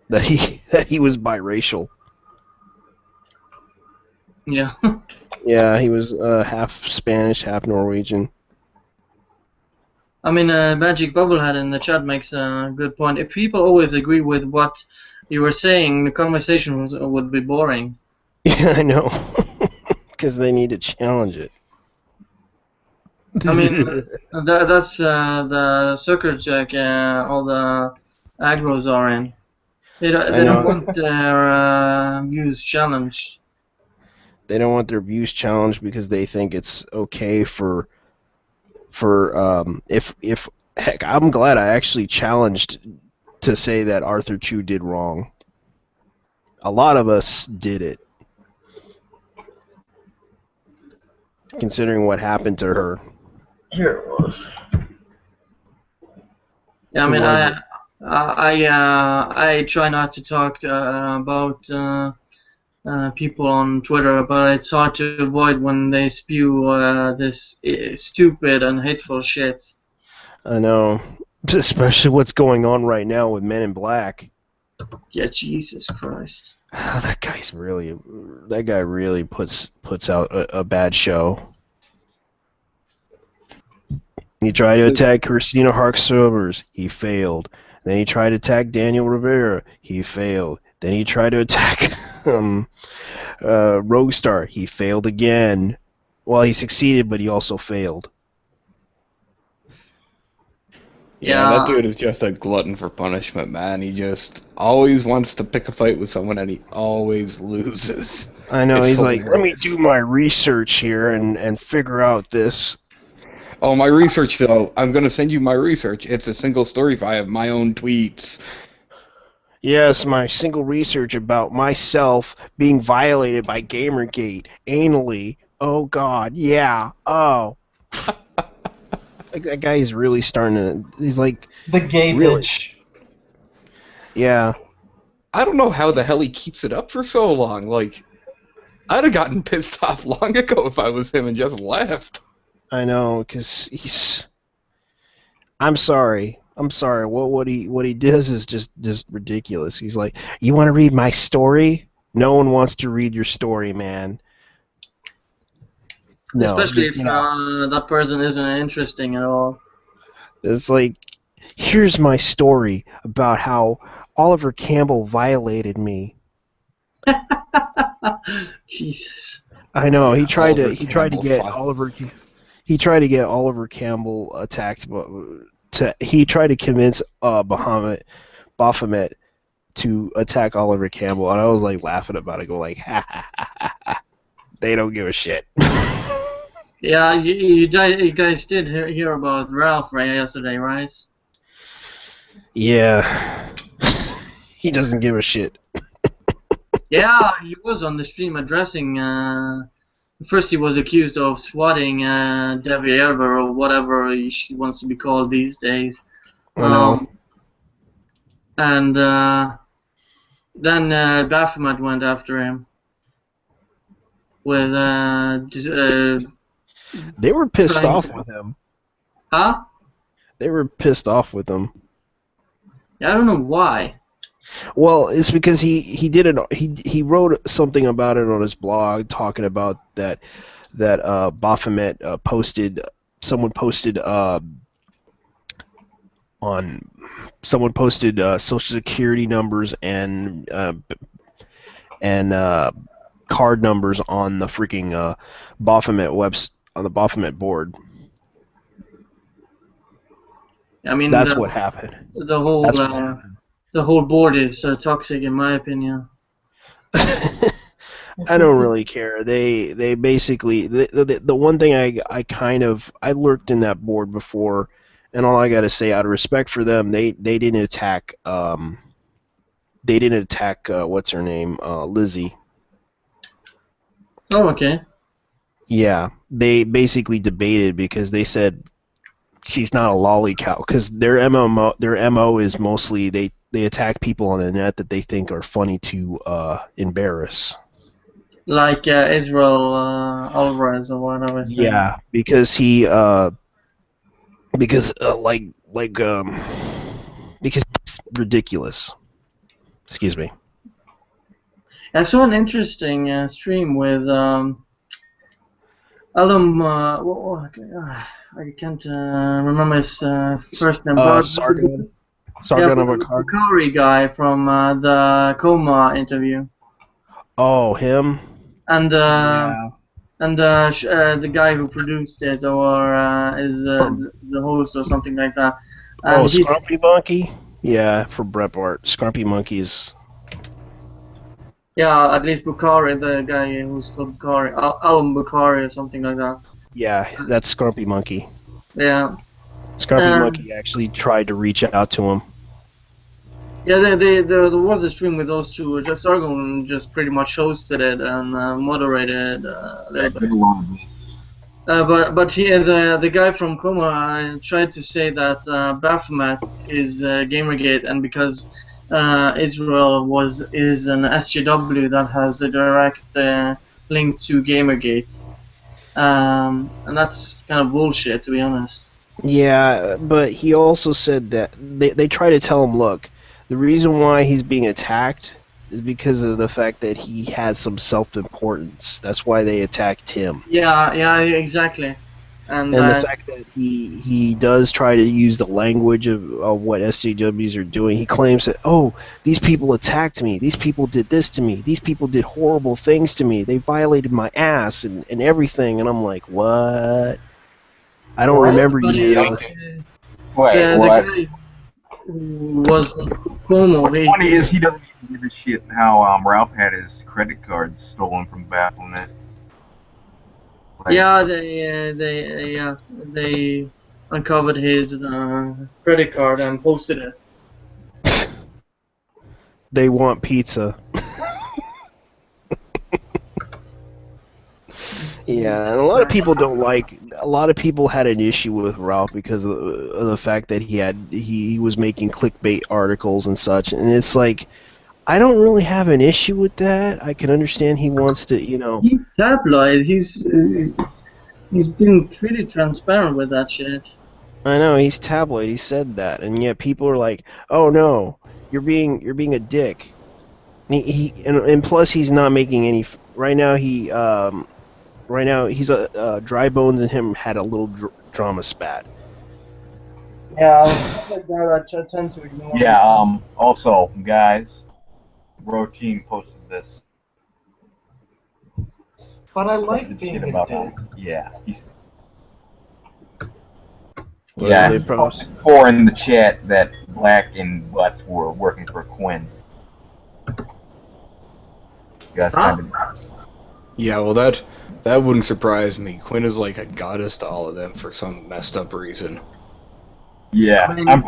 Speaker 1: that he was biracial.
Speaker 2: Yeah.
Speaker 1: Yeah, he was half Spanish, half Norwegian.
Speaker 2: I mean, Magic Bubblehead in the chat makes a good point. If people always agree with what you were saying, the conversation would be boring.
Speaker 1: Yeah, I know, because they need to challenge it.
Speaker 2: I mean, that's the circuit check all the aggros are in. They don't
Speaker 1: know.
Speaker 2: want their views challenged.
Speaker 1: They don't want their views challenged because they think it's okay for if heck, I'm glad I actually challenged to say that Arthur Chu did wrong. A lot of us did it, considering what happened to her.
Speaker 3: Here it was.
Speaker 2: Yeah, I
Speaker 1: Who
Speaker 2: mean,
Speaker 1: was
Speaker 2: I try not to talk about people on Twitter, but it's hard to avoid when they spew this stupid and hateful shit.
Speaker 1: I know, especially what's going on right now with Men in Black.
Speaker 2: Yeah, Jesus Christ.
Speaker 1: That guy really puts out a bad show. He tried to attack Christina Hark Sobers. He failed. Then he tried to attack Daniel Rivera. He failed. Then he tried to attack Roguestar. He failed again. Well, he succeeded, but he also failed.
Speaker 2: Yeah.
Speaker 4: That dude is just a glutton for punishment, man. He just always wants to pick a fight with someone, and he always loses.
Speaker 1: I know.
Speaker 4: It's
Speaker 1: He's like, let me
Speaker 4: hilarious.
Speaker 1: do my research here and figure out this.
Speaker 4: Oh, my research, though. I'm going to send you my research. It's a single story of my own tweets.
Speaker 1: Yes, my single research about myself being violated by Gamergate anally Oh God, yeah. Oh, like that guy is really starting to. He's like,
Speaker 3: The gay
Speaker 1: Really?
Speaker 3: bitch.
Speaker 1: yeah.
Speaker 4: I don't know how the hell he keeps it up for so long. Like, I'd have gotten pissed off long ago if I was him and just left.
Speaker 1: I know, because he's. I'm sorry. I'm sorry. What he does is just ridiculous. He's like, you want to read my story? No one wants to read your story, man. No,
Speaker 2: Especially
Speaker 1: just
Speaker 2: if
Speaker 1: get out.
Speaker 2: that person isn't interesting at all.
Speaker 1: It's like, here's my story about how Oliver Campbell violated me.
Speaker 2: Jesus.
Speaker 1: I know he tried
Speaker 4: Oliver
Speaker 1: to he tried to
Speaker 4: Campbell
Speaker 1: get
Speaker 4: fought.
Speaker 1: he tried to get Oliver Campbell attacked, but he tried to convince Baphomet to attack Oliver Campbell, and I was like laughing about it, go like, ha ha ha ha ha. They don't give a shit.
Speaker 2: Yeah, you guys did hear about Ralph right yesterday, right?
Speaker 1: Yeah, he doesn't give a shit.
Speaker 2: Yeah, he was on the stream addressing. First, he was accused of swatting Debbie Elver or whatever she wants to be called these days.
Speaker 1: I know.
Speaker 2: And then Baphomet went after him with
Speaker 1: They were pissed
Speaker 2: trying-
Speaker 1: off with him.
Speaker 2: huh?
Speaker 1: They were pissed off with him.
Speaker 2: Yeah, I don't know why.
Speaker 1: Well, it's because he did it. He wrote something about it on his blog, talking about that Baphomet posted. Someone posted social security numbers and card numbers on the freaking Baphomet on the Baphomet board.
Speaker 2: I mean,
Speaker 1: That's what happened.
Speaker 2: the whole
Speaker 1: That's what happened.
Speaker 2: the whole board is toxic, in my opinion.
Speaker 1: I don't really care. They basically the one thing I kind of I lurked in that board before, and all I gotta say out of respect for them, they didn't attack what's her name, Lizzie.
Speaker 2: Oh, okay.
Speaker 1: Yeah, they basically debated because they said she's not a lollycow, because their MO is mostly they attack people on the net that they think are funny to embarrass.
Speaker 2: Like Israel Alvarez or whatever. his name.
Speaker 1: Yeah, because because it's ridiculous. Excuse me.
Speaker 2: I saw an interesting stream with Alam. I can't remember his first name.
Speaker 1: Sargon Abakar.
Speaker 2: Bakari guy from the Coma interview,
Speaker 1: Oh, him.
Speaker 2: and
Speaker 1: Yeah.
Speaker 2: and the guy who produced it or is the host or something like that. And
Speaker 1: Oh,
Speaker 2: he's-
Speaker 1: Scrumpy Monkey. Yeah, for Bret Bart. Scrumpy Monkey's.
Speaker 2: yeah, at least Bukhari, the guy who's called Bukhari, Alam Bukhari or something like that.
Speaker 1: Yeah, that's Scrumpy Monkey.
Speaker 2: Yeah.
Speaker 1: Scrumpy Monkey actually tried to reach out to him.
Speaker 2: Yeah, there was a stream with those two. Just Sargon just pretty much hosted it and moderated a little bit. But the guy from Coma tried to say that Baphomet is Gamergate, and because Israel is an SJW that has a direct link to Gamergate, and that's kind of bullshit, to be honest.
Speaker 1: Yeah, but he also said that they try to tell him, look, the reason why he's being attacked is because of the fact that he has some self-importance. That's why they attacked him.
Speaker 2: Yeah, exactly. And
Speaker 1: the fact that he does try to use the language of what SJWs are doing. He claims that, oh, these people attacked me. These people did this to me. These people did horrible things to me. They violated my ass and everything. And I'm like, what? I don't remember you.
Speaker 5: Wait,
Speaker 2: the
Speaker 5: what?
Speaker 2: guy who was Cuomo,
Speaker 5: The point is, he doesn't even give a shit how Ralph had his credit card stolen from Baphomet. Like,
Speaker 2: yeah, they uncovered his credit card and posted it.
Speaker 1: They want pizza. Yeah, and a lot of people don't like. A lot of people had an issue with Ralph because of the fact that he was making clickbait articles and such, and it's like I don't really have an issue with that. I can understand he wants to,
Speaker 2: He's tabloid. He's been pretty transparent with that shit.
Speaker 1: I know he's tabloid. He said that, and yet people are like, "Oh no, you're being a dick." And plus he's not making any. Right now he's a Dry Bones and him had a little drama spat.
Speaker 3: Yeah, stuff like that I tend to ignore.
Speaker 5: Yeah. Also, guys, Bro Team posted this.
Speaker 3: But I
Speaker 5: Posted
Speaker 3: like being
Speaker 5: shit
Speaker 3: a
Speaker 5: about
Speaker 3: dick.
Speaker 5: him. Yeah.
Speaker 1: What
Speaker 5: Yeah.
Speaker 1: did
Speaker 5: He
Speaker 1: they post?
Speaker 5: posted for in the chat that Black and Butts were working for Quinn. You guys
Speaker 2: Huh?
Speaker 5: kind of.
Speaker 4: Yeah, well, that wouldn't surprise me. Quinn is like a goddess to all of them for some messed up reason.
Speaker 5: Yeah,
Speaker 2: I mean-
Speaker 5: I'm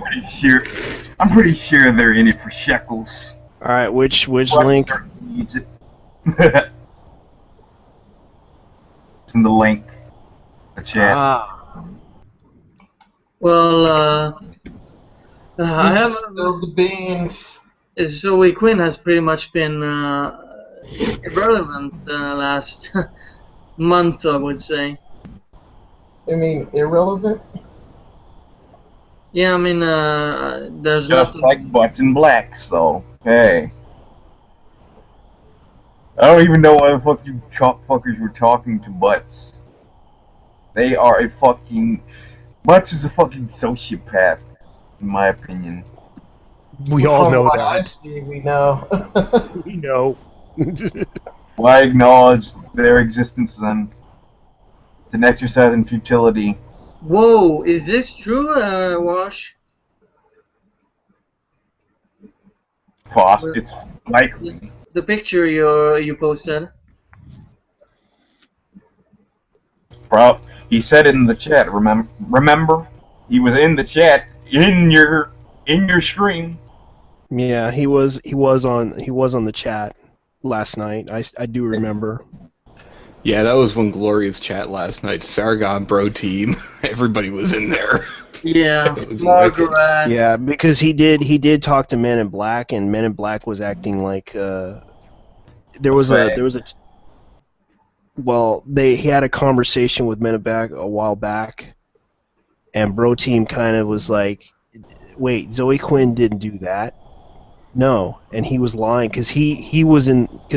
Speaker 5: pretty sure they're in it for shekels.
Speaker 1: All right, which
Speaker 5: Butts
Speaker 1: link?
Speaker 5: needs it. It's in the link. The chat.
Speaker 1: Ah,
Speaker 2: Well, I have.
Speaker 3: Spill the beans.
Speaker 2: Zoe Quinn has pretty much been irrelevant the last month, I would say.
Speaker 3: I mean, irrelevant?
Speaker 2: Yeah, I mean, there's
Speaker 5: Just
Speaker 2: nothing.
Speaker 5: like Butts and Blacks, though. Hey. I don't even know why the fuck you fuckers were talking to Butts. They are a fucking... Butts is a fucking sociopath, in my opinion.
Speaker 1: we all
Speaker 3: From
Speaker 1: know
Speaker 3: what I
Speaker 1: that.
Speaker 3: see, we know.
Speaker 1: We know.
Speaker 5: Why acknowledge their existence then? It's an exercise in futility.
Speaker 2: Whoa, is this true, Wash?
Speaker 5: Cost. It's likely.
Speaker 2: The picture you posted.
Speaker 5: Bro, he said it in the chat. Remember? He was in the chat in your stream.
Speaker 1: Yeah, he was on the chat last night. I do remember.
Speaker 4: Yeah, that was when Gloria's chat last night. Sargon Bro Team. Everybody was in there.
Speaker 2: Yeah,
Speaker 4: It was
Speaker 2: Margaret.
Speaker 1: Yeah, because he did talk to Men in Black, and Men in Black was acting like there was
Speaker 5: Right.
Speaker 1: a well, he had a conversation with Men in Black a while back, and Bro Team kind of was like, "Wait, Zoe Quinn didn't do that." No, and he was lying because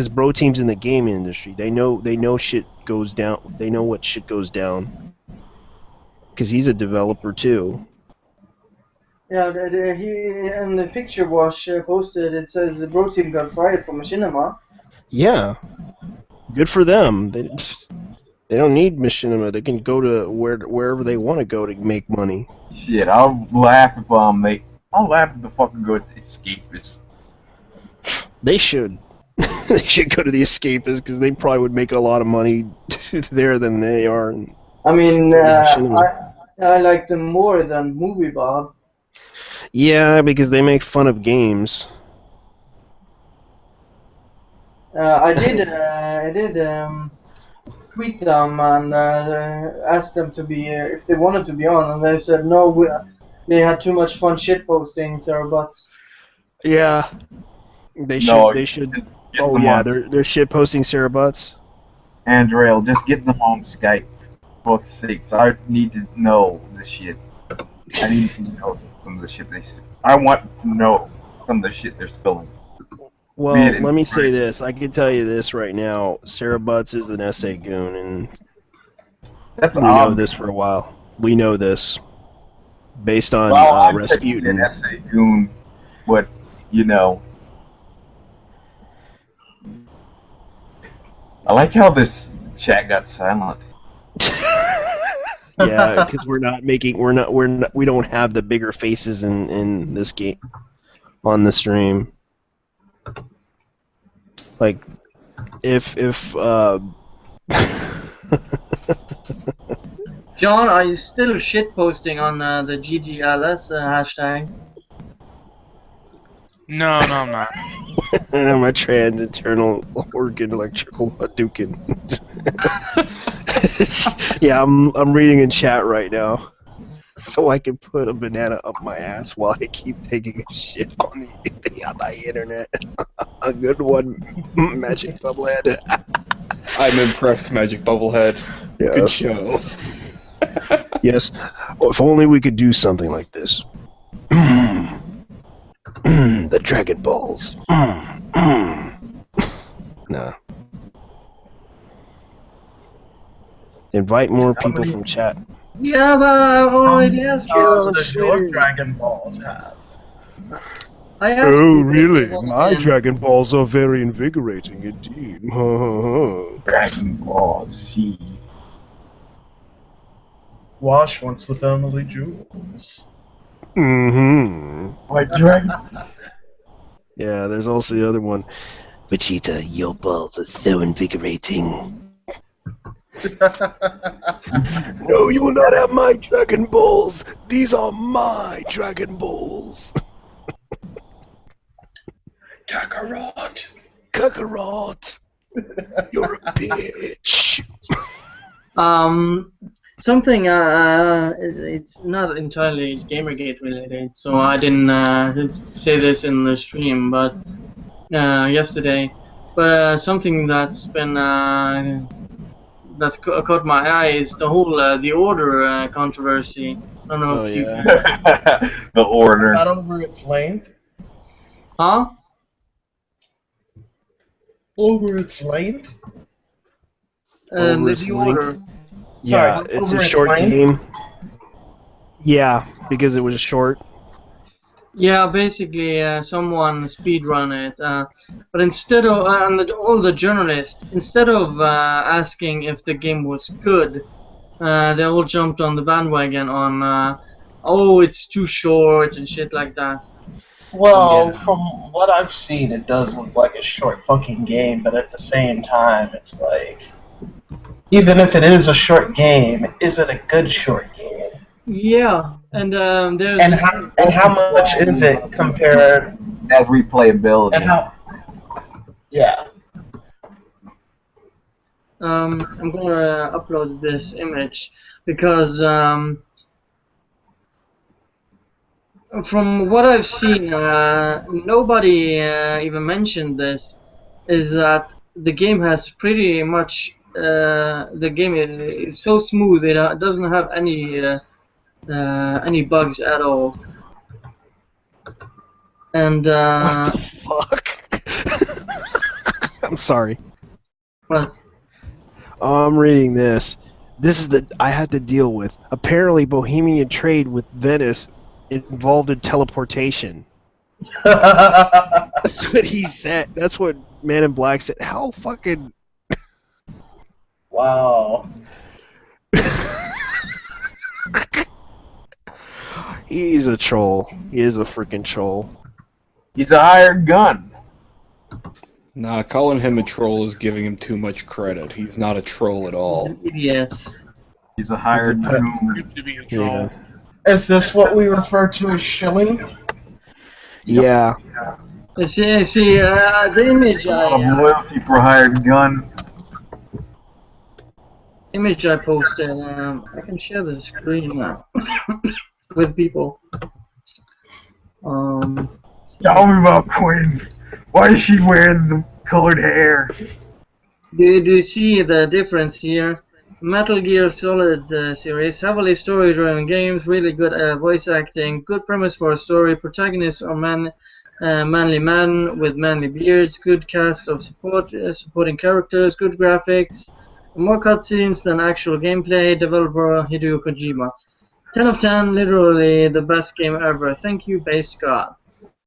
Speaker 1: Bro Team's in the game industry. They know shit goes down. They know what shit goes down. Because he's a developer too.
Speaker 2: Yeah, he and the picture was posted. It says the Bro Team got fired from Machinima.
Speaker 1: Yeah, good for them. They don't need Machinima. They can go to wherever they want to go to make money.
Speaker 5: Shit, I'll laugh if I'll laugh if the fucking goes escapist.
Speaker 1: They should. They should go to the Escapists because they probably would make a lot of money there than they are.
Speaker 2: I mean,
Speaker 1: Machinima.
Speaker 2: I like them more than Movie Bob.
Speaker 1: Yeah, because they make fun of games.
Speaker 2: I did tweet them and asked them to be if they wanted to be on, and they said no. They had too much fun shit posting Sarah Butts.
Speaker 1: Yeah, they should.
Speaker 5: No,
Speaker 1: They should.
Speaker 5: Get
Speaker 1: Oh
Speaker 5: them
Speaker 1: yeah,
Speaker 5: on.
Speaker 1: they're shit posting Sarah Butts.
Speaker 5: Andrel, just get them on Skype. For fuck's sakes, I need to know this shit. I need to know some of the shit I want to know some of the shit they're spilling.
Speaker 1: Well,
Speaker 5: Be it
Speaker 1: let me say
Speaker 5: in-
Speaker 1: this. I can tell you this right now. Sarah Butts is an SA goon, and
Speaker 5: That's
Speaker 1: we know
Speaker 5: obvious.
Speaker 1: this for a while. We know this. Based on
Speaker 5: Well, I'm
Speaker 1: Rasputin.
Speaker 5: technically an SA goon, but you know. I like how this chat got silent.
Speaker 1: Yeah, because we don't have the bigger faces in this game on the stream. Like, if
Speaker 2: John, are you still shit posting on the GGLS hashtag?
Speaker 6: No, I'm not.
Speaker 1: I'm a trans internal organ electrical Hadouken. Yeah, I'm reading in chat right now, so I can put a banana up my ass while I keep taking a shit on the internet. A good one, Magic Bubblehead.
Speaker 4: I'm impressed, Magic Bubblehead. Good
Speaker 1: Yes.
Speaker 4: show.
Speaker 1: Yes. Oh, if only we could do something like this. The Dragon Balls. Nah. Invite more people from chat.
Speaker 2: Yeah, but I already asked you.
Speaker 1: on
Speaker 3: Does your
Speaker 1: Twitter.
Speaker 3: Dragon Balls have?
Speaker 2: I asked
Speaker 1: Oh,
Speaker 2: you.
Speaker 1: really?
Speaker 2: Well,
Speaker 1: My
Speaker 2: again.
Speaker 1: Dragon Balls are very invigorating indeed.
Speaker 5: Dragon Ball Z.
Speaker 3: Wash wants the family jewels.
Speaker 1: Mm-hmm.
Speaker 5: My Dragon.
Speaker 1: Yeah, there's also the other one. Vegeta, your balls are so invigorating. No, you will not have my Dragon Balls. These are my Dragon Balls.
Speaker 3: Kakarot.
Speaker 1: Kakarot, you're a bitch.
Speaker 2: Something. It's not entirely Gamergate related, so I didn't say this in the stream, but yesterday. But something that's been that's caught my eye is the whole the order controversy. I don't know
Speaker 1: Oh,
Speaker 2: if you
Speaker 1: yeah.
Speaker 2: guys.
Speaker 5: The order.
Speaker 3: Not over its length.
Speaker 2: Huh?
Speaker 3: Over its length.
Speaker 1: Over its
Speaker 2: The
Speaker 1: length?
Speaker 2: order.
Speaker 1: Yeah,
Speaker 3: Sorry,
Speaker 1: it's
Speaker 3: over
Speaker 1: a
Speaker 3: its
Speaker 1: short
Speaker 3: length?
Speaker 1: game. Yeah, because it was short.
Speaker 2: Yeah, basically, someone speedrun it, but instead of and all the journalists, instead of asking if the game was good, they all jumped on the bandwagon on, oh, it's too short and shit like that.
Speaker 3: Well,
Speaker 1: Yeah.
Speaker 3: from what I've seen, it does look like a short fucking game, but at the same time, it's like, even if it is a short game, is it a good short game?
Speaker 2: Yeah, and there's
Speaker 3: And how much is it compared?
Speaker 5: As replayability.
Speaker 3: And how? Yeah.
Speaker 2: I'm gonna upload this image because from what I've seen, nobody even mentioned this, is that the game has pretty much the game is so smooth it doesn't have any bugs at all. And
Speaker 1: What the fuck? I'm sorry.
Speaker 2: what?
Speaker 1: I'm reading this. This is the I had to deal with. Apparently, Bohemian trade with Venice involved in teleportation. That's what he said. That's what Man in Black said. How fucking.
Speaker 3: Wow.
Speaker 1: He's a troll. He is a freaking troll.
Speaker 5: He's a hired gun.
Speaker 4: Nah, calling him a troll is giving him too much credit. He's not a troll at all.
Speaker 2: Yes.
Speaker 5: He's a hired
Speaker 1: He's a pet.
Speaker 5: goon.
Speaker 1: Yeah.
Speaker 3: Is this what we refer to as shilling?
Speaker 1: Yeah.
Speaker 2: See, the image
Speaker 5: A lot of
Speaker 2: I
Speaker 5: loyalty for a hired gun.
Speaker 2: posted. I can share the screen now with people.
Speaker 5: Tell me about Quinn. Why is she wearing the colored hair?
Speaker 2: Do you see the difference here? Metal Gear Solid series, heavily story-driven games, really good voice acting, good premise for a story, protagonists are manly men with manly beards, good cast of supporting characters, good graphics, more cutscenes than actual gameplay, developer Hideo Kojima. 10 of 10, literally the best game ever. Thank you, Base God.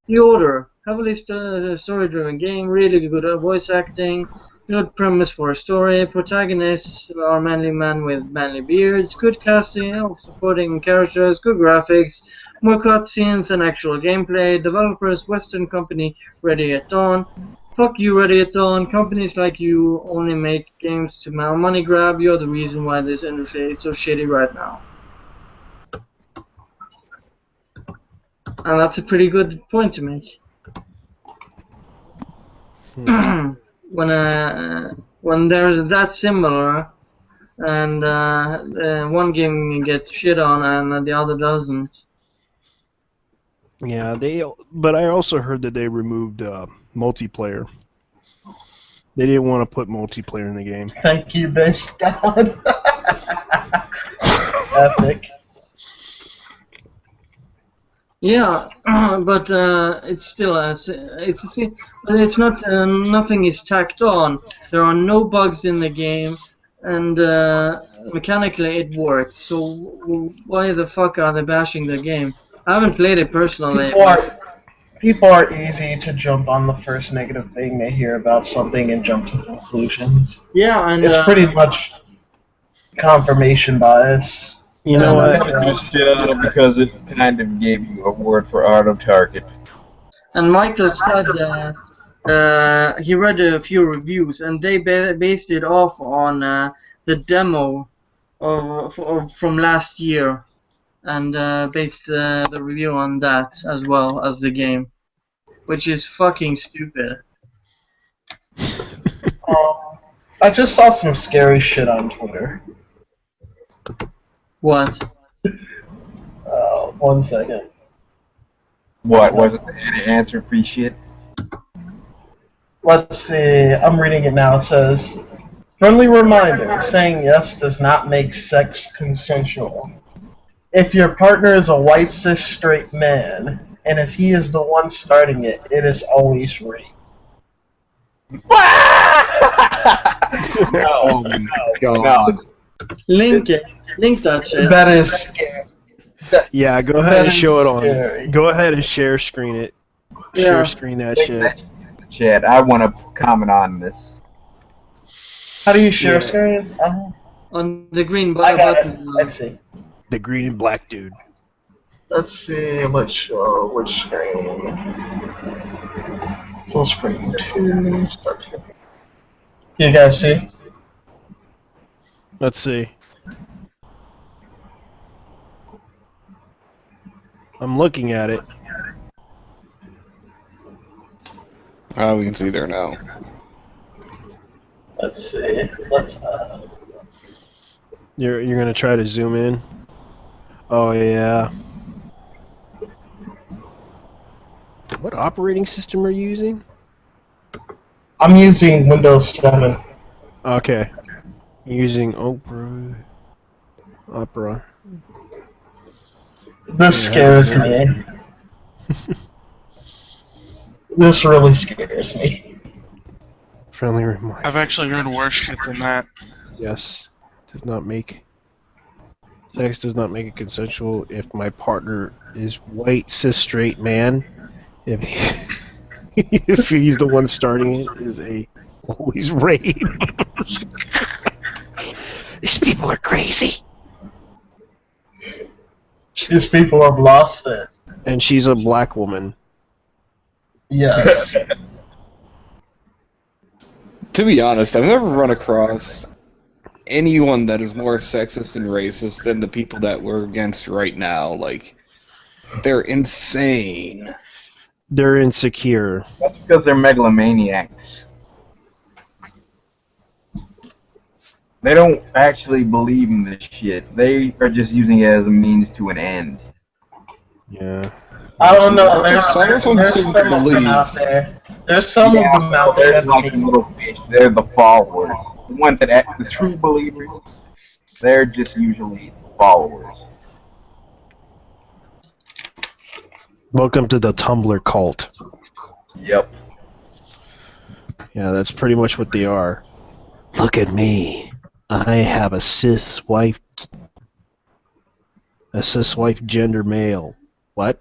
Speaker 2: The Order, heavily story-driven game, really good voice acting, good premise for a story, protagonists are manly men with manly beards, good casting of supporting characters, good graphics, more cutscenes than actual gameplay, developers Western company Ready at Dawn. Fuck you, Ready at Dawn. Companies like you only make games to money grab. You're the reason why this industry is so shitty right now. And that's a pretty good point to make. When they're that similar, and one game gets shit on and the other doesn't.
Speaker 1: Yeah, but I also heard that they removed multiplayer. They didn't want to put multiplayer in the game.
Speaker 3: Thank you, best God. Epic.
Speaker 2: Yeah, but it's still it's not nothing is tacked on. There are no bugs in the game, and mechanically it works. So why the fuck are they bashing the game? I haven't played it personally.
Speaker 3: People are easy to jump on the first negative thing they hear about something and jump to conclusions.
Speaker 2: Yeah, and
Speaker 3: It's pretty much confirmation bias.
Speaker 1: You know what?
Speaker 5: Because it kind of gave you a word for auto target.
Speaker 2: And Michael said he read a few reviews, and they based it off on the demo of from last year, and based the review on that as well as the game, which is fucking stupid.
Speaker 3: I just saw some scary shit on Twitter.
Speaker 2: What?
Speaker 3: 1 second.
Speaker 5: What was it? The answer free shit?
Speaker 3: Let's see. I'm reading it now. It says, friendly reminder, saying yes does not make sex consensual. If your partner is a white cis straight man, and if he is the one starting it, it is always rape.
Speaker 4: Oh my god.
Speaker 2: Link that shit.
Speaker 3: That is scary.
Speaker 1: Yeah, go ahead
Speaker 3: That
Speaker 1: and
Speaker 3: is
Speaker 1: show it on.
Speaker 3: scary.
Speaker 1: Go ahead and share screen it.
Speaker 2: Yeah.
Speaker 1: Share screen that shit.
Speaker 5: Chad, I want to comment on this.
Speaker 3: How do you share
Speaker 1: Yeah.
Speaker 3: screen?
Speaker 2: On the green
Speaker 3: I got it.
Speaker 2: button.
Speaker 3: Let's see.
Speaker 1: The green and black dude.
Speaker 3: Let's see. Let's show which screen. Full screen 2. Start to. You guys see?
Speaker 1: Let's see. I'm looking at it.
Speaker 4: We can see there now.
Speaker 3: Let's see. Let's.
Speaker 1: You're gonna try to zoom in. Oh yeah. What operating system are you using?
Speaker 3: I'm using Windows 7.
Speaker 1: Okay. You're using Opera.
Speaker 3: This scares me. This really scares me.
Speaker 1: Friendly reminder.
Speaker 6: I've actually heard worse shit than that.
Speaker 1: Yes. Sex does not make it consensual if my partner is white, cis, straight man. If if he's the one starting it, is always rape. These people are crazy.
Speaker 3: These people have lost it.
Speaker 1: And she's a black woman.
Speaker 3: Yes.
Speaker 4: To be honest, I've never run across anyone that is more sexist and racist than the people that we're against right now. Like, they're insane.
Speaker 1: They're insecure.
Speaker 5: That's because they're megalomaniacs. They don't actually believe in this shit. They are just using it as a means to an end.
Speaker 1: Yeah.
Speaker 3: I don't know.
Speaker 4: Some of them
Speaker 3: There's
Speaker 4: seem
Speaker 3: some
Speaker 4: to
Speaker 3: of them
Speaker 4: believe.
Speaker 3: out there. There's some of them out there
Speaker 5: They're
Speaker 3: that
Speaker 5: like
Speaker 3: think
Speaker 5: little fish. They're the followers. The ones that act, the true believers, they're just usually followers.
Speaker 1: Welcome to the Tumblr cult.
Speaker 5: Yep.
Speaker 1: Yeah, that's pretty much what they are. Look at me. I have a cis wife gender male. What?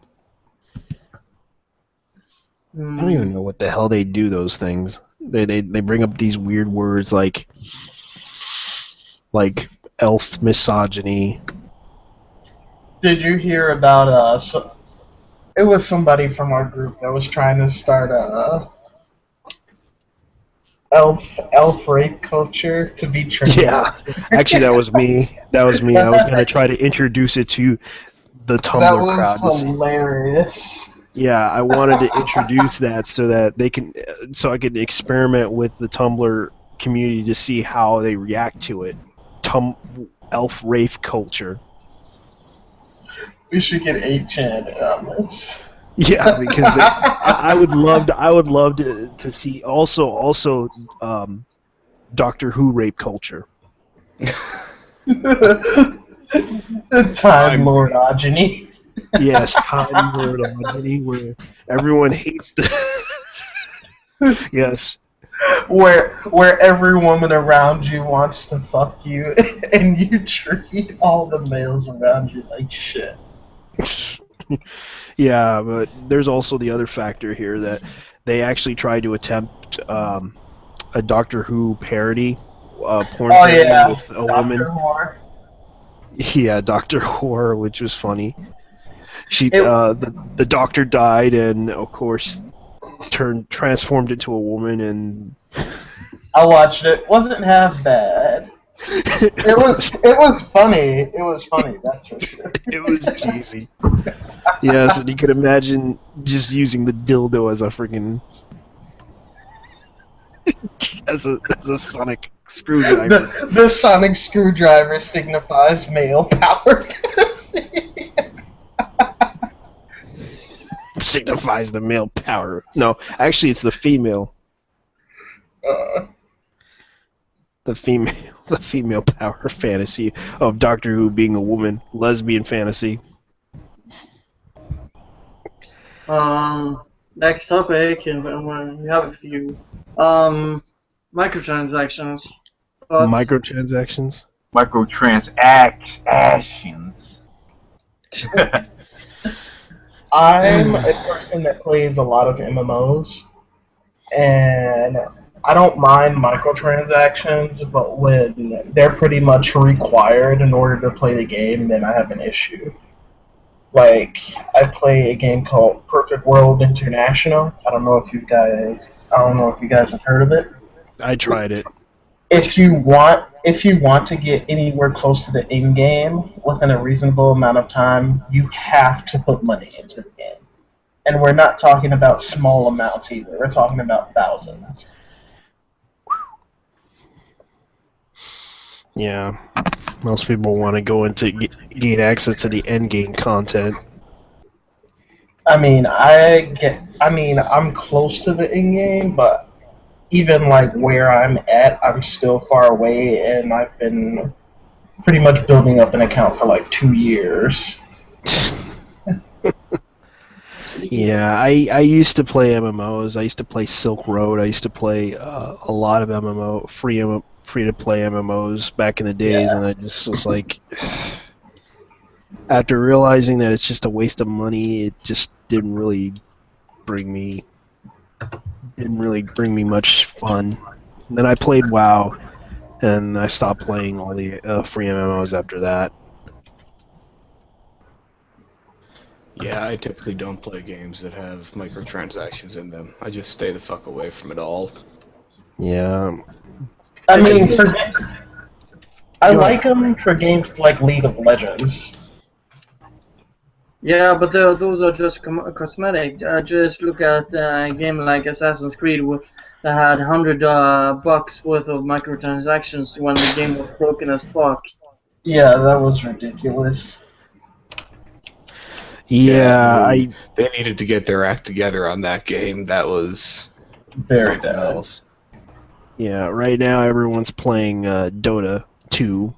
Speaker 1: I don't even know what the hell they do those things. They bring up these weird words like elf misogyny.
Speaker 3: Did you hear about it was somebody from our group that was trying to start a elf rape culture to be trendy.
Speaker 1: Yeah, actually that was me. I was gonna try to introduce it to the Tumblr
Speaker 3: That
Speaker 1: crowd.
Speaker 3: was hilarious.
Speaker 1: Yeah, I wanted to introduce that so that I could experiment with the Tumblr community to see how they react to it. elf wraith culture.
Speaker 3: We should get 8chan on this.
Speaker 1: Yeah, because I would love to see also Doctor Who rape culture.
Speaker 3: The Time Lord Ogeny.
Speaker 1: Yes, Time Lord Ogeny, where everyone hates the. Yes.
Speaker 3: Where every woman around you wants to fuck you, and you treat all the males around you like shit.
Speaker 1: Yeah, but there's also the other factor here that they actually tried to attempt a Doctor Who parody, porn parody with a woman.
Speaker 3: Whore.
Speaker 1: Yeah, Doctor Whore, which was funny. The doctor died, and of course, transformed into a woman, and
Speaker 3: I watched it. Wasn't half bad. It was funny. It was funny. That's for sure.
Speaker 1: It was cheesy. Yes, and you could imagine just using the dildo as a freaking as a sonic screwdriver.
Speaker 3: The sonic screwdriver signifies male power.
Speaker 1: Signifies the male power. No, actually, it's the female. The female power fantasy of Doctor Who being a woman, lesbian fantasy.
Speaker 2: Next topic, and we have a few. Microtransactions. Thoughts?
Speaker 1: Microtransactions.
Speaker 5: Microtransactions.
Speaker 3: I'm a person that plays a lot of MMOs, and I don't mind microtransactions, but when they're pretty much required in order to play the game, then I have an issue. Like, I play a game called Perfect World International. I don't know if you guys have heard of it.
Speaker 1: I tried it.
Speaker 3: If you want to get anywhere close to the end game within a reasonable amount of time, you have to put money into the game. And we're not talking about small amounts either. We're talking about thousands.
Speaker 1: Yeah. Most people want to go into gain access to the end game content.
Speaker 3: I'm close to the end game, but even like where I'm at, I'm still far away, and I've been pretty much building up an account for like 2 years.
Speaker 1: Yeah, I used to play MMOs. I used to play Silk Road. I used to play a lot of free to play MMOs back in the days, and I just was like, after realizing that it's just a waste of money, it just didn't really bring me much fun. And then I played WoW, and I stopped playing all the free MMOs after that.
Speaker 4: Yeah, I typically don't play games that have microtransactions in them. I just stay the fuck away from it all.
Speaker 1: Yeah.
Speaker 3: I mean, I like them for games like League of Legends.
Speaker 2: Yeah, but those are just cosmetic. Just look at a game like Assassin's Creed that had $100 worth of microtransactions when the game was broken as fuck.
Speaker 3: Yeah, that was ridiculous.
Speaker 1: Yeah,
Speaker 4: they needed to get their act together on that game. That was
Speaker 3: very
Speaker 4: something
Speaker 3: bad.
Speaker 4: else.
Speaker 1: Yeah, right now everyone's playing Dota 2.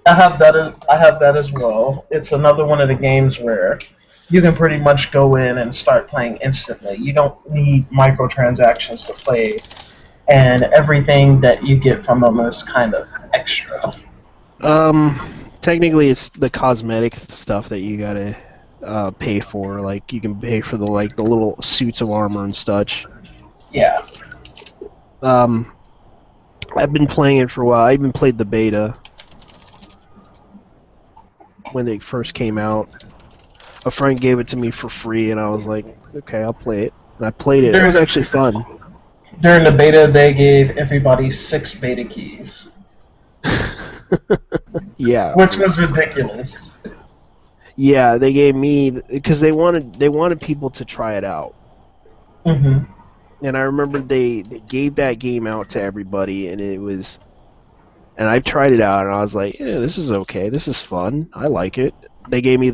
Speaker 3: I have that as well. It's another one of the games where you can pretty much go in and start playing instantly. You don't need microtransactions to play, and everything that you get from them is kind of extra.
Speaker 1: Technically, it's the cosmetic stuff that you gotta pay for. Like, you can pay for the little suits of armor and such.
Speaker 3: Yeah.
Speaker 1: I've been playing it for a while. I even played the beta when they first came out. A friend gave it to me for free, and I was like, okay, I'll play it. And I played it. It was actually fun.
Speaker 3: During the beta, they gave everybody 6 beta keys.
Speaker 1: Yeah.
Speaker 3: Which was ridiculous.
Speaker 1: Yeah, they gave me because they wanted people to try it out.
Speaker 3: Mm-hmm.
Speaker 1: And I remember they gave that game out to everybody, and it was and I tried it out, and I was like, yeah, this is okay. This is fun. I like it. They gave me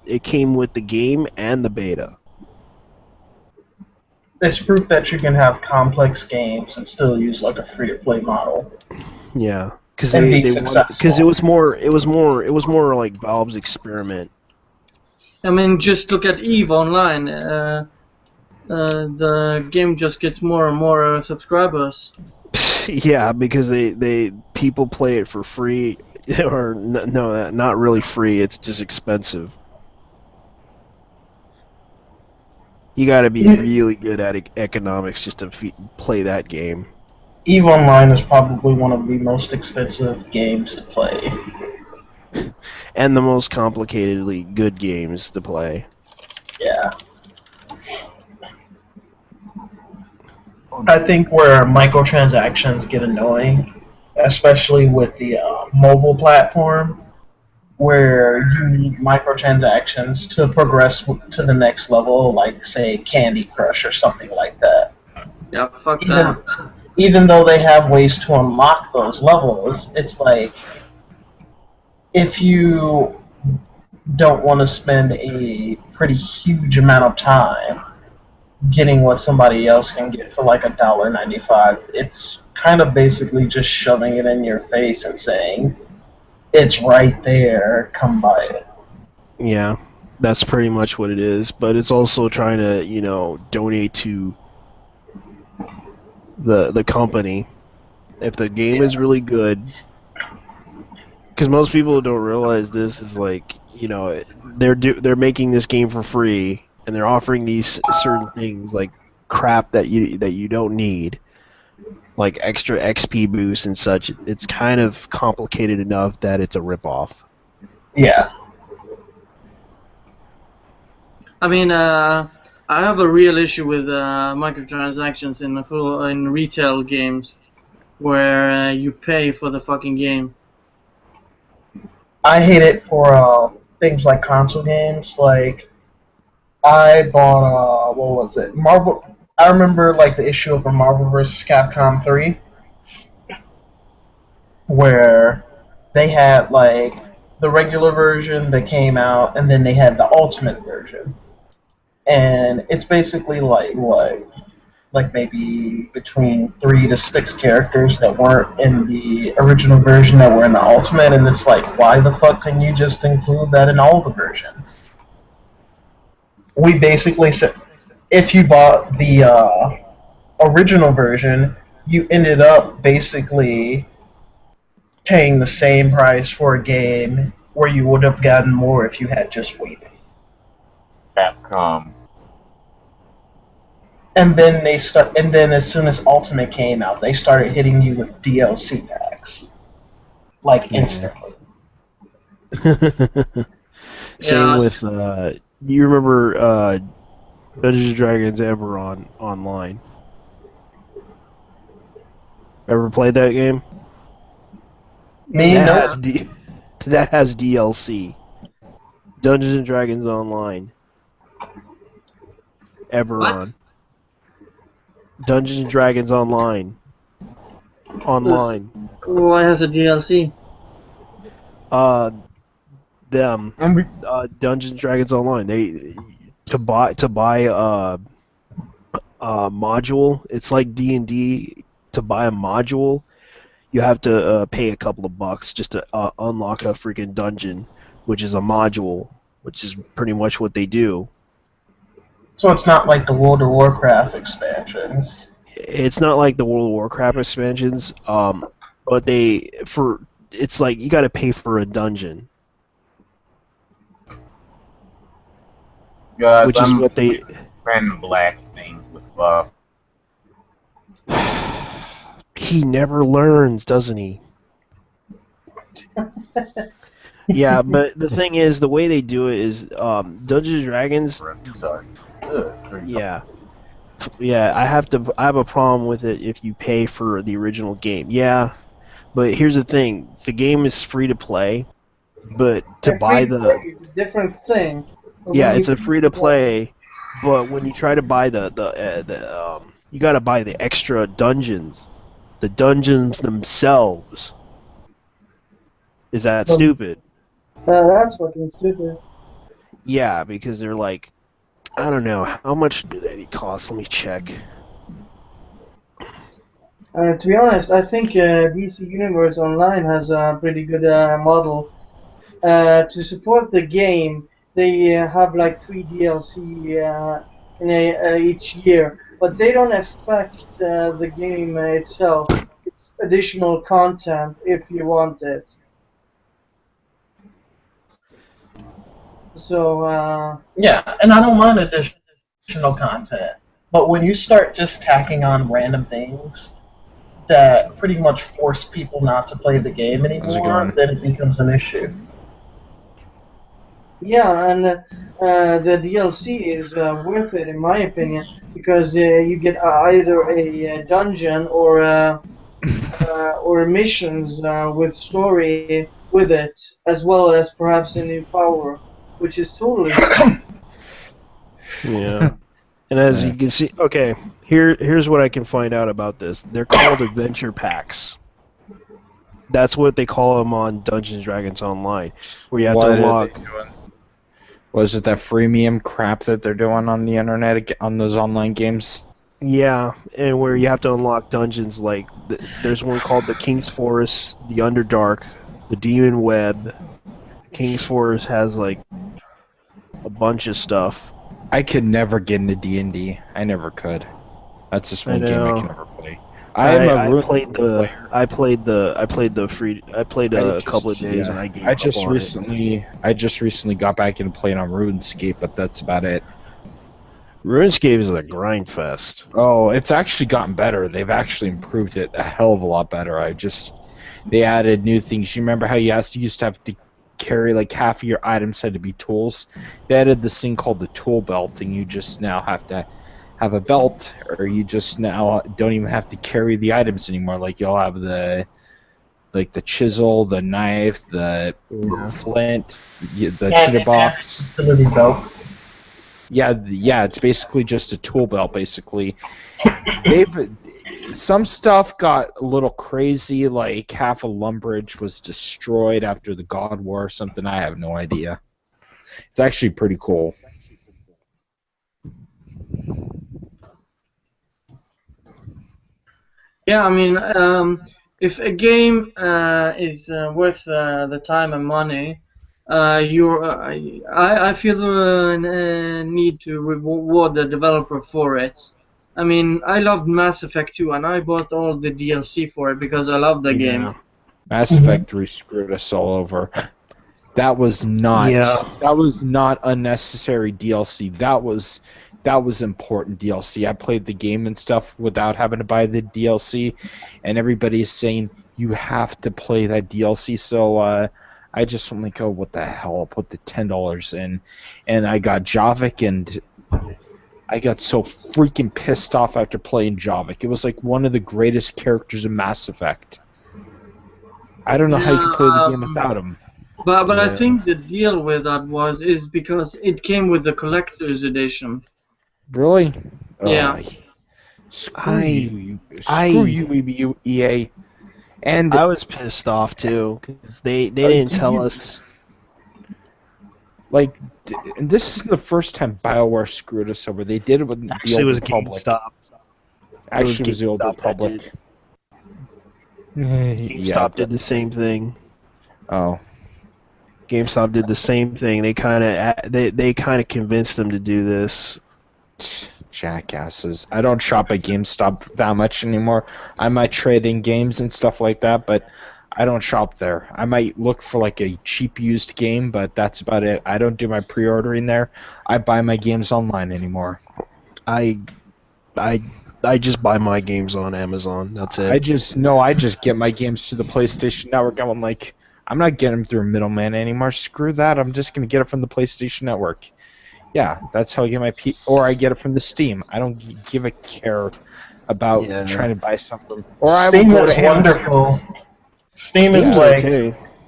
Speaker 1: it came with the game and the beta.
Speaker 3: It's proof that you can have complex games and still use like a free-to-play model.
Speaker 1: Yeah, because
Speaker 3: And be
Speaker 1: because
Speaker 3: successful.
Speaker 1: it was more like Valve's experiment.
Speaker 2: I mean, just look at EVE Online. The game just gets more and more subscribers.
Speaker 1: Yeah, because they people play it for free, or no, not really free. It's just expensive. You got to be
Speaker 3: Yeah.
Speaker 1: really good at economics just to play that game.
Speaker 3: EVE Online is probably one of the most expensive games to play.
Speaker 1: And the most complicatedly good games to play.
Speaker 3: Yeah. I think where microtransactions get annoying, especially with the mobile platform, where you need microtransactions to progress to the next level, like, say, Candy Crush or something like that.
Speaker 2: Yeah, fuck
Speaker 3: Even,
Speaker 2: that.
Speaker 3: even though they have ways to unlock those levels, it's like, if you don't want to spend a pretty huge amount of time getting what somebody else can get for like $1.95, it's kind of basically just shoving it in your face and saying, it's right there, come buy it.
Speaker 1: Yeah, that's pretty much what it is. But it's also trying to, donate to the company. If the game is really good, because most people don't realize this is like, they're making this game for free, and they're offering these certain things like crap that you don't need, like extra XP boosts and such. It's kind of complicated enough that it's a ripoff.
Speaker 3: Yeah.
Speaker 2: I mean, I have a real issue with microtransactions in retail games, where you pay for the fucking game.
Speaker 3: I hate it for things like console games. Like, I bought, what was it? Marvel. I remember, like, the issue of a Marvel vs. Capcom 3, where they had, like, the regular version that came out, and then they had the ultimate version. And it's basically like, what? Like maybe between 3 to 6 characters that weren't in the original version that were in the ultimate, and it's like, why the fuck can you just include that in all the versions? We basically said, if you bought the original version, you ended up basically paying the same price for a game where you would have gotten more if you had just waited.
Speaker 5: Capcom.
Speaker 3: And then and then as soon as Ultimate came out, they started hitting you with DLC packs, like instantly.
Speaker 1: Same
Speaker 2: Yeah.
Speaker 1: with you remember Dungeons and Dragons Eberron Online? Ever played that game?
Speaker 3: Me,
Speaker 1: That
Speaker 3: no.
Speaker 1: has that has DLC. Dungeons and Dragons Online. Eberron. Dungeons and Dragons Online. Online.
Speaker 2: Why has a DLC?
Speaker 1: Dungeons and Dragons Online. They to buy a module. It's like D&D. To buy a module, you have to pay a couple of bucks just to unlock a freaking dungeon, which is a module, which is pretty much what they do.
Speaker 3: So it's not like the World of Warcraft expansions.
Speaker 1: It's not like the World of Warcraft expansions, but it's like you got to pay for a dungeon,
Speaker 5: Guys,
Speaker 1: which is what they.
Speaker 5: random black things with buff.
Speaker 1: He never learns, doesn't he? Yeah, but the thing is, the way they do it is Dungeons and Dragons.
Speaker 5: Sorry.
Speaker 1: Yeah, I have a problem with it if you pay for the original game. Yeah, but here's the thing: the game is free to play, but to buy the
Speaker 2: different thing.
Speaker 1: yeah, it's a free to play, but when you try to buy you got to buy the extra dungeons, the dungeons themselves. Is that
Speaker 3: Um,
Speaker 1: stupid?
Speaker 2: That's fucking stupid.
Speaker 1: Yeah, because they're like, I don't know, how much do they cost? Let me check.
Speaker 2: To be honest, I think DC Universe Online has a pretty good model. To support the game, they have like 3 DLC each year, but they don't affect the game itself. It's additional content if you want it. So,
Speaker 3: Yeah, and I don't mind additional content, but when you start just tacking on random things that pretty much force people not to play the game
Speaker 4: How's it
Speaker 3: anymore,
Speaker 4: going?
Speaker 3: then it becomes an issue.
Speaker 2: yeah, and the DLC is worth it in my opinion because you get either a dungeon or missions with story with it, as well as perhaps a new power, which is totally
Speaker 1: Yeah. And as you can see, okay, here's what I can find out about this. They're called adventure packs. That's what they call them on Dungeons and Dragons Online, where you have to unlock.
Speaker 7: Was it that freemium crap that they're doing on the internet on those online games?
Speaker 1: Yeah, and where you have to unlock dungeons like there's one called the King's Forest, the Underdark, the Demon Web. King's Forest has like a bunch of stuff.
Speaker 7: I could never get into D&D. I never could. That's just one game I can never play.
Speaker 1: I played a couple of days and I gave up on it.
Speaker 7: I just recently got back into playing on RuneScape, but that's about it.
Speaker 1: RuneScape is a grind fest.
Speaker 7: Oh, it's actually gotten better. They've actually improved it a hell of a lot better. They added new things. You remember how you used to have to carry like half of your items had to be tools? They added this thing called the tool belt, and you just now have to have a belt, or you just now don't even have to carry the items anymore. Like you'll have the chisel, the knife, the flint, the tinderbox.
Speaker 3: Utility belt.
Speaker 7: Yeah, it's basically just a tool belt. Basically, some stuff got a little crazy. Like half of Lumbridge was destroyed after the God War or something. I have no idea. It's actually pretty cool.
Speaker 2: Yeah, I mean, if a game is worth the time and money, I feel the need to reward the developer for it. I mean, I loved Mass Effect 2, and I bought all the DLC for it because I love the game.
Speaker 7: Mass Effect 3 screwed us all over. That was not unnecessary DLC. That was important DLC. I played the game and stuff without having to buy the DLC, and everybody is saying you have to play that DLC. So I just went like, oh, what the hell? I'll put the $10 in, and I got Javik, and I got so freaking pissed off after playing Javik. It was like one of the greatest characters in Mass Effect. I don't know how you could play the game without him.
Speaker 2: But I think the deal with that is because it came with the collector's edition.
Speaker 7: Really?
Speaker 2: Yeah.
Speaker 7: Screw you, EA. And
Speaker 1: I was pissed off too because they didn't tell us.
Speaker 7: Like, and this is the first time BioWare screwed us over. They did it with the Old Republic. Actually, it was the Old Republic.
Speaker 1: GameStop did the same thing.
Speaker 7: Oh.
Speaker 1: GameStop did the same thing. They kind of convinced them to do this.
Speaker 7: Jackasses. I don't shop at GameStop that much anymore. I might trade in games and stuff like that, but I don't shop there. I might look for like a cheap used game, but that's about it. I don't do my pre-ordering there. I buy my games online anymore.
Speaker 1: I just buy my games on Amazon. That's it.
Speaker 7: I just get my games to the PlayStation Network. I'm like, I'm not getting them through a middleman anymore. Screw that. I'm just gonna get it from the PlayStation Network. Yeah, that's how I get my or I get it from the Steam. I don't give a care about trying to buy something. Or
Speaker 3: Steam is wonderful.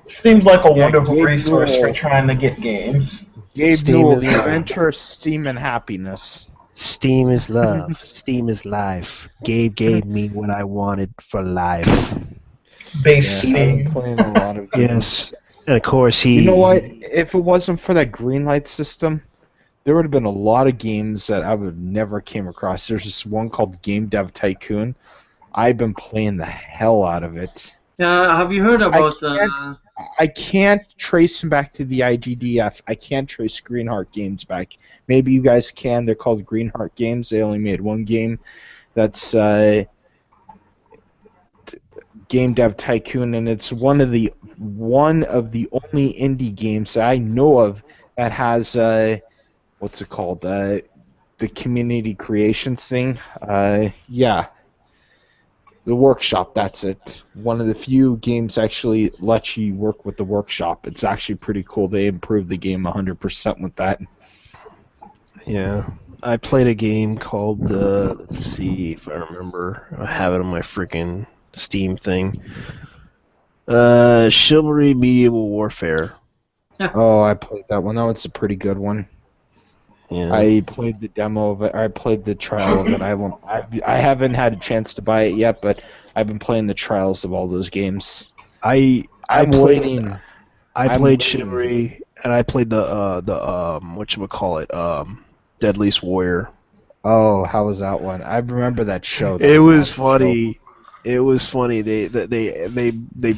Speaker 3: Steam's like a wonderful resource for trying to get games.
Speaker 7: Gabe Newell, the inventor of Steam and happiness.
Speaker 1: Steam is love. Steam is life. Gabe gave me what I wanted for life.
Speaker 3: Base
Speaker 7: Yeah, I've been
Speaker 3: Steam.
Speaker 7: playing a lot of games.
Speaker 1: Yes, and of course he.
Speaker 7: You know what? If it wasn't for that green light system, there would have been a lot of games that I would have never came across. There's this one called Game Dev Tycoon. I've been playing the hell out of it.
Speaker 2: Yeah, have you heard about
Speaker 7: I can't trace them back to the IGDF. I can't trace Greenheart Games back. Maybe you guys can. They're called Greenheart Games. They only made one game. That's Game Dev Tycoon, and it's one of the only indie games that I know of that has what's it called? The community creations thing. Yeah. The workshop, that's it. One of the few games actually lets you work with the workshop. It's actually pretty cool. They improved the game 100% with that.
Speaker 1: Yeah, I played a game called. Let's see if I remember. I have it on my freaking Steam thing. Chivalry Medieval Warfare.
Speaker 7: Oh, I played that one. That was a pretty good one.
Speaker 1: Yeah.
Speaker 7: I played the demo of it. I played the trial of it. I haven't had a chance to buy it yet, but I've been playing the trials of all those games.
Speaker 1: I
Speaker 7: I'm
Speaker 1: played.
Speaker 7: waiting.
Speaker 1: I
Speaker 7: I'm
Speaker 1: played
Speaker 7: waiting.
Speaker 1: Chivalry, and I played the whatchamacallit, Deadliest Warrior.
Speaker 7: Oh, how was that one? I remember that show. That
Speaker 1: It was
Speaker 7: awesome show.
Speaker 1: funny. It was funny. They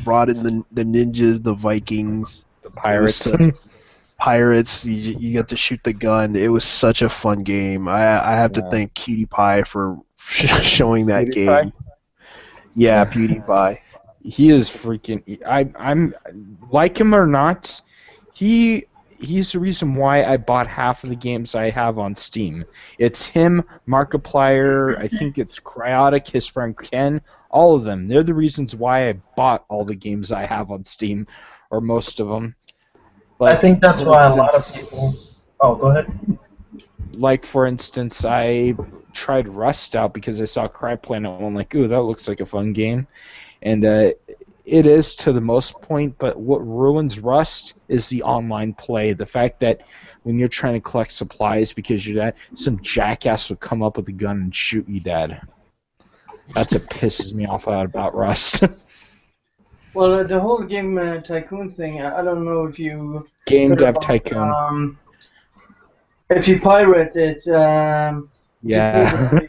Speaker 1: brought in the ninjas, the Vikings,
Speaker 7: The Pirates.
Speaker 1: pirates. You got to shoot the gun. It was such a fun game. I have to
Speaker 7: Yeah.
Speaker 1: thank PewDiePie for showing that
Speaker 7: PewDiePie?
Speaker 1: game. Yeah, PewDiePie.
Speaker 7: He is freaking. I'm like him or not. He's the reason why I bought half of the games I have on Steam. It's him, Markiplier. I think it's Cryotic, his friend Ken. All of them. They're the reasons why I bought all the games I have on Steam, or most of them.
Speaker 3: I think that's
Speaker 7: for
Speaker 3: why a lot of
Speaker 7: instance-
Speaker 3: people. Oh, go ahead.
Speaker 7: Like, for instance, I tried Rust out because I saw Cryplanet and I'm like, ooh, that looks like a fun game. And it is to the most point, but what ruins Rust is the online play. The fact that when you're trying to collect supplies because you're dead, some jackass will come up with a gun and shoot you dead. That's what pisses me off about Rust.
Speaker 2: Well, the whole game tycoon thing. I don't know if you
Speaker 7: Game
Speaker 2: heard
Speaker 7: Dev
Speaker 2: about,
Speaker 7: Tycoon.
Speaker 2: If you pirate it,
Speaker 7: Yeah.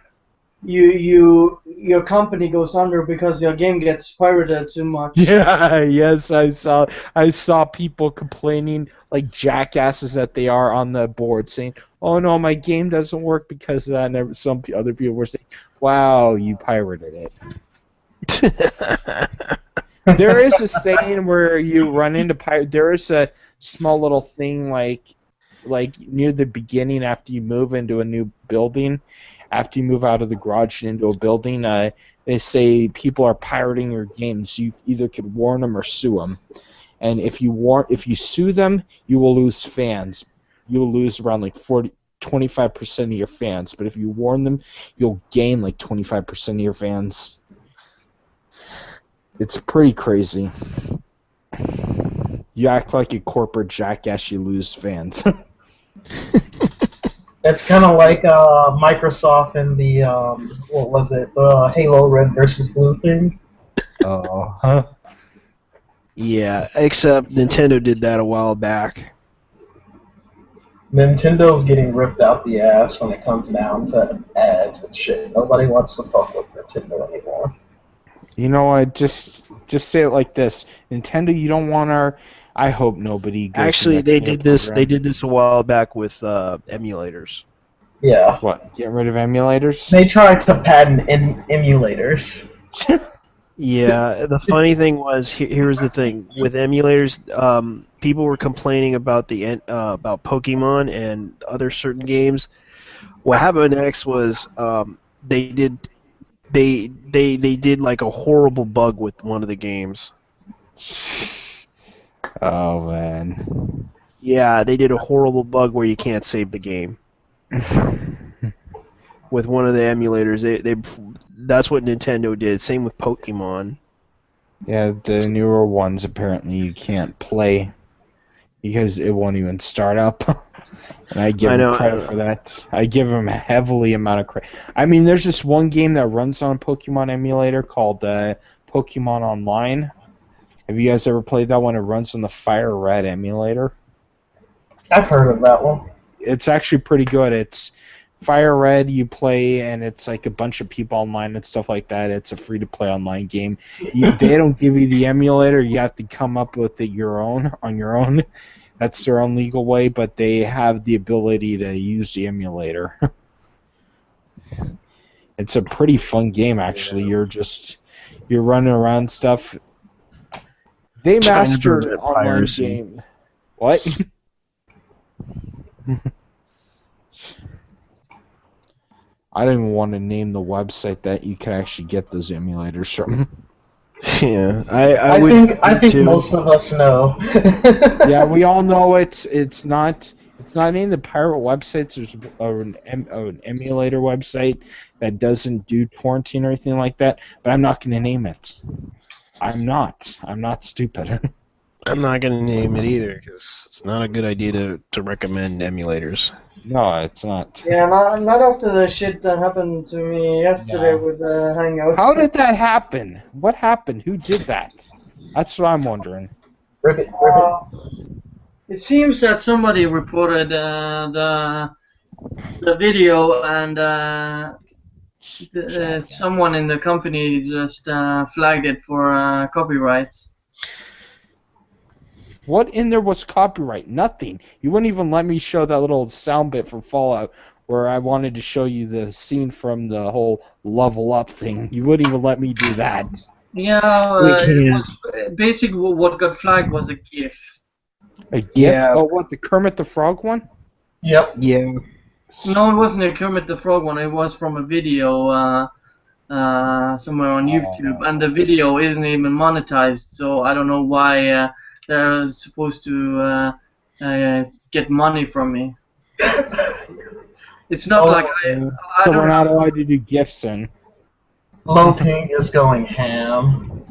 Speaker 2: your company goes under because your game gets pirated too much.
Speaker 7: Yeah, yes, I saw people complaining like jackasses that they are on the board saying, "Oh no, my game doesn't work because of that." And some other people were saying, "Wow, you pirated it." There is a saying where you run into there is a small little thing like near the beginning after you move into a new building, after you move out of the garage and into a building, they say people are pirating your games. You either could warn them or sue them. And if you sue them, you will lose fans. You will lose around like 25% of your fans. But if you warn them, you'll gain like 25% of your fans. It's pretty crazy. You act like a corporate jackass, you lose fans.
Speaker 3: It's kind of like Microsoft and the what was it? The Halo Red versus Blue thing.
Speaker 7: Oh, huh?
Speaker 1: Yeah, except Nintendo did that a while back.
Speaker 3: Nintendo's getting ripped out the ass when it comes down to ads and shit. Nobody wants to fuck with Nintendo anymore.
Speaker 7: You know what? Just say it like this: Nintendo, you don't want our. I hope nobody. Goes
Speaker 1: Actually,
Speaker 7: to that
Speaker 1: they
Speaker 7: kind of
Speaker 1: did this.
Speaker 7: program.
Speaker 1: They did this a while back with emulators.
Speaker 3: Yeah.
Speaker 7: What? Get rid of emulators?
Speaker 3: They tried to patent emulators.
Speaker 1: Yeah, the funny thing was, here's the thing with emulators. People were complaining about about Pokemon and other certain games. What happened next was they did like a horrible bug with one of the games.
Speaker 7: Oh man.
Speaker 1: Yeah, they did a horrible bug where you can't save the game. With one of the emulators, that's what Nintendo did. Same with Pokemon.
Speaker 7: Yeah, the newer ones apparently you can't play because it won't even start up. And I give them credit for that. I give them a heavily amount of credit. I mean, there's just one game that runs on a Pokemon emulator called Pokemon Online. Have you guys ever played that one? It runs on the Fire Red emulator.
Speaker 3: I've heard of that one.
Speaker 7: It's actually pretty good. It's Fire Red, you play, and it's like a bunch of people online and stuff like that. It's a free-to-play online game. They don't give you the emulator. You have to come up with it on your own. That's their own legal way, but they have the ability to use the emulator. It's a pretty fun game, actually. You're running around stuff. They mastered online
Speaker 1: piracy.
Speaker 7: game. What? I don't even want to name the website that you can actually get those emulators from.
Speaker 1: Yeah,
Speaker 3: I think most of us know.
Speaker 7: Yeah, we all know it's not any of the pirate websites. There's an emulator website that doesn't do torrenting or anything like that, but I'm not going to name it. I'm not stupid.
Speaker 1: I'm not going to name it either because it's not a good idea to recommend emulators.
Speaker 7: No, it's not.
Speaker 2: Yeah, not after the shit that happened to me yesterday with the Hangouts.
Speaker 7: How did that happen? What happened? Who did that? That's what I'm wondering.
Speaker 3: Rip it.
Speaker 2: It seems that somebody reported the video and someone in the company just flagged it for copyrights.
Speaker 7: What in there was copyright? Nothing. You wouldn't even let me show that little sound bit from Fallout where I wanted to show you the scene from the whole level up thing. You wouldn't even let me do that.
Speaker 2: Yeah, it was, basically what got flagged was a GIF.
Speaker 7: A GIF?
Speaker 1: Yeah.
Speaker 7: Oh, what, the Kermit the Frog one?
Speaker 3: Yep.
Speaker 1: Yeah.
Speaker 2: No, it wasn't a Kermit the Frog one. It was from a video somewhere on YouTube, and the video isn't even monetized. So I don't know why they're supposed to get money from me. It's not like I
Speaker 7: So
Speaker 2: don't
Speaker 7: we're not
Speaker 2: know.
Speaker 7: allowed to do GIFs in.
Speaker 3: Loping is going ham.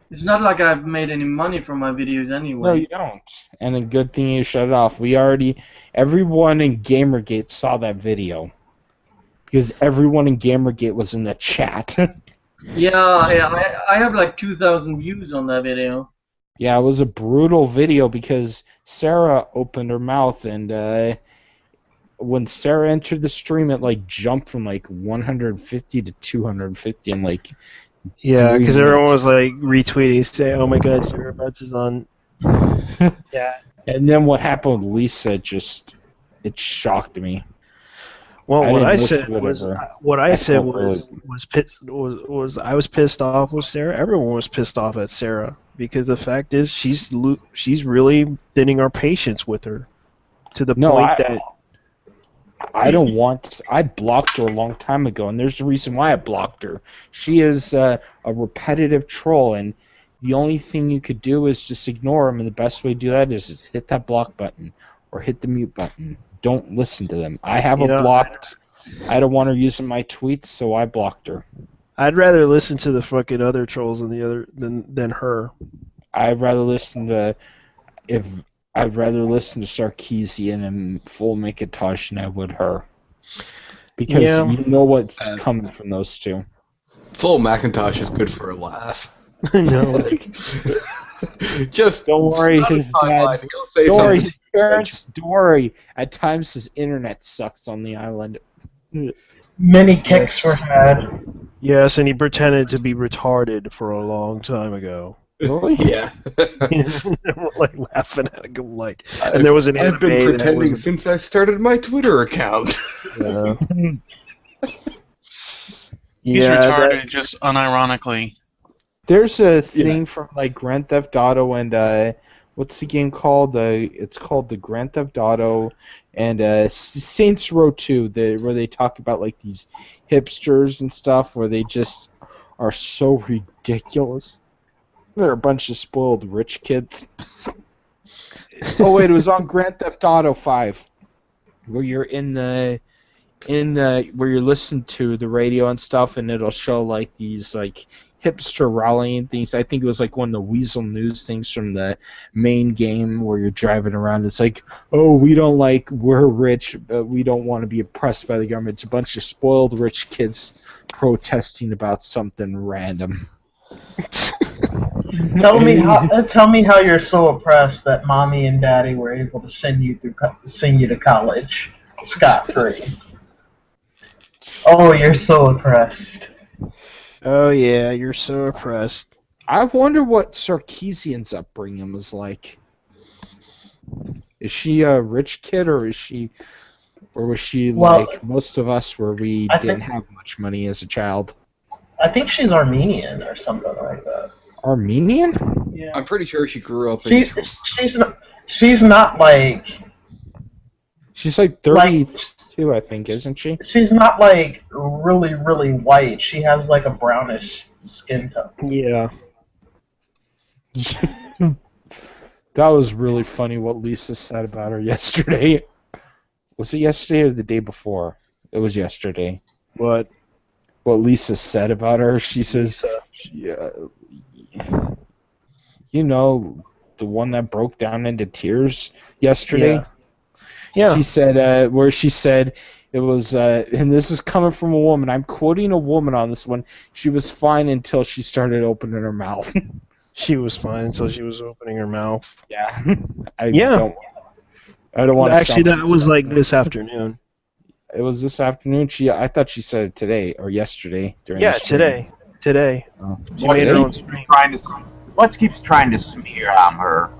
Speaker 2: It's not like I've made any money from my videos
Speaker 7: No,
Speaker 2: anyway.
Speaker 7: you don't. And a good thing you shut it off. Everyone in Gamergate saw that video. Because everyone in Gamergate was in the chat.
Speaker 2: Yeah, I have like 2,000 views on that video.
Speaker 7: Yeah, it was a brutal video because Sarah opened her mouth and when Sarah entered the stream, it like jumped from like 150 to 250 and like.
Speaker 1: Yeah, because
Speaker 7: 3
Speaker 1: everyone
Speaker 7: minutes.
Speaker 1: was like retweeting, saying, "Oh my God, Sarah Butts is on." Yeah.
Speaker 7: And then what happened with Lisa it shocked me.
Speaker 1: Well,
Speaker 7: I
Speaker 1: what
Speaker 7: didn't
Speaker 1: I
Speaker 7: listen
Speaker 1: said
Speaker 7: to it
Speaker 1: was
Speaker 7: ever.
Speaker 1: what I said
Speaker 7: felt
Speaker 1: was I was pissed off with Sarah. Everyone was pissed off at Sarah because the fact is she's really thinning our patience with her to the point that.
Speaker 7: I don't want. I blocked her a long time ago, and there's a reason why I blocked her. She is a repetitive troll, and the only thing you could do is just ignore them. And the best way to do that is hit that block button or hit the mute button. Don't listen to them. I have her blocked. I don't want her using my tweets, so I blocked her.
Speaker 1: I'd rather listen to the fucking other trolls than her.
Speaker 7: I'd rather listen to Sarkeesian and Full Macintosh than I would her. Because you know what's coming from those two.
Speaker 4: Full Macintosh is good for a laugh.
Speaker 1: No.
Speaker 4: Just
Speaker 7: don't worry, his dad. Don't worry, his parents. Don't worry. At times, his internet sucks on the island.
Speaker 3: Many kicks were had.
Speaker 1: Yes, and he pretended to be retarded for a long time ago.
Speaker 7: Really?
Speaker 4: Yeah.
Speaker 1: Like laughing at him, like, and there was an
Speaker 4: I've been
Speaker 1: anime that
Speaker 4: pretending
Speaker 1: was-
Speaker 4: since I started my Twitter account.
Speaker 1: Yeah.
Speaker 6: He's
Speaker 1: Yeah,
Speaker 6: retarded, just unironically.
Speaker 7: There's a thing from like Grand Theft Auto and what's the game called? It's called the Grand Theft Auto and Saints Row 2, where they talk about like these hipsters and stuff, where they just are so ridiculous. They're a bunch of spoiled rich kids. Oh wait, it was on Grand Theft Auto 5, where you're in the where you're listening to the radio and stuff, and it'll show like these like hipster rallying things. I think it was like one of the Weasel News things from the main game where you're driving around. It's like, oh, we're rich, but we don't want to be oppressed by the government. It's a bunch of spoiled rich kids protesting about something random.
Speaker 3: Tell me how you're so oppressed that mommy and daddy were able to send you to college scot free. Oh, you're so oppressed.
Speaker 1: Oh yeah, you're so oppressed.
Speaker 7: I wonder what Sarkeesian's upbringing was like. Is she a rich kid, or was she like most of us, where we didn't have much money as a child?
Speaker 3: I think she's Armenian or something like that.
Speaker 7: Armenian?
Speaker 3: Yeah.
Speaker 4: I'm pretty sure she grew up in.
Speaker 3: She's not like.
Speaker 7: She's like 32, I think, isn't she?
Speaker 3: She's not like really, really white. She has like a brownish skin tone.
Speaker 1: Yeah.
Speaker 7: That was really funny what Lisa said about her yesterday. Was it yesterday or the day before? It was yesterday.
Speaker 1: What
Speaker 7: Lisa said about her? She says, you know, the one that broke down into tears yesterday?
Speaker 1: Yeah.
Speaker 7: She said, where she said, it was, and this is coming from a woman, I'm quoting a woman on this one, she was fine until she started opening her mouth.
Speaker 1: She was fine until she was opening her mouth.
Speaker 7: Yeah. I don't want to.
Speaker 1: Actually, that was like this afternoon.
Speaker 7: It was this afternoon. I thought she said it today or yesterday during.
Speaker 1: Yeah,
Speaker 7: the stream.
Speaker 1: today.
Speaker 7: Oh.
Speaker 1: She made her own stream.
Speaker 5: Let's keep trying to smear on her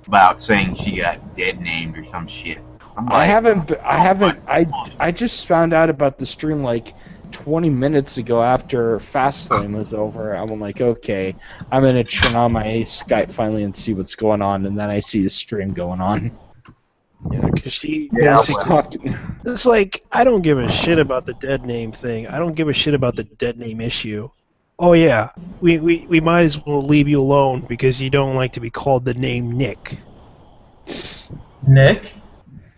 Speaker 5: about saying she got dead named or some shit.
Speaker 7: I just found out about the stream like 20 minutes ago after Fastlane was over. I'm like, okay, I'm gonna turn on my Skype finally and see what's going on, and then I see the stream going on.
Speaker 1: Yeah, because she
Speaker 7: talked.
Speaker 1: It's like, I don't give a shit about the dead name thing. I don't give a shit about the dead name issue. Oh yeah, we might as well leave you alone because you don't like to be called the name Nick.
Speaker 3: Nick?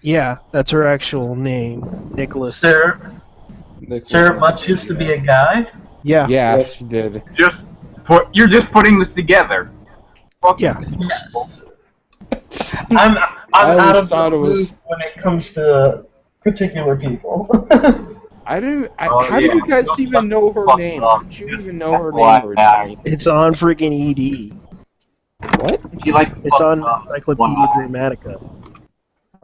Speaker 1: Yeah, that's her actual name, Nicholas.
Speaker 3: Sarah Butch used to be a guy?
Speaker 1: Yeah.
Speaker 7: Yeah, she did.
Speaker 5: You're just putting this together.
Speaker 1: Yeah.
Speaker 3: Yes. I'm out of the loop when it comes to particular people.
Speaker 7: How do you guys even know her name? Did you even know her name originally?
Speaker 1: It's on freaking ED.
Speaker 7: What?
Speaker 5: It's
Speaker 1: on Encyclopedia Dramatica.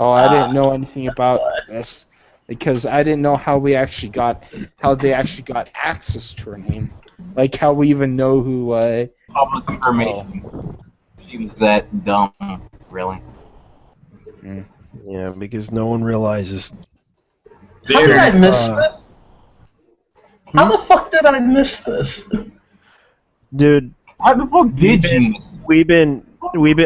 Speaker 7: Oh, I didn't know anything about this because I didn't know how they actually got access to her name. Like how we even know who.
Speaker 5: Public information. She was that dumb, really.
Speaker 1: Yeah, because no one realizes.
Speaker 3: How did I miss this? How the fuck did I miss this?
Speaker 1: Dude,
Speaker 5: how the fuck did you?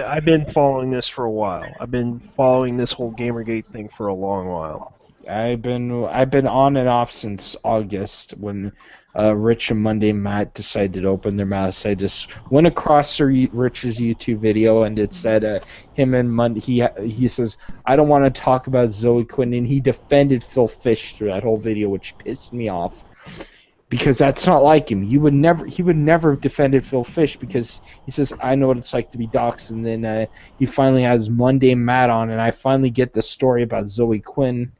Speaker 1: I've been following this for a while. I've been following this whole Gamergate thing for a long while.
Speaker 7: I've been on and off since August when Rich and Monday Matt decided to open their mouths. I just went across Rich's YouTube video and it said him and Monday. He says I don't want to talk about Zoe Quinn, and he defended Phil Fish through that whole video, which pissed me off. Because that's not like him. He would never have defended Phil Fish because he says, I know what it's like to be doxxed, and then he finally has Monday Matt on, and I finally get the story about Zoe Quinn,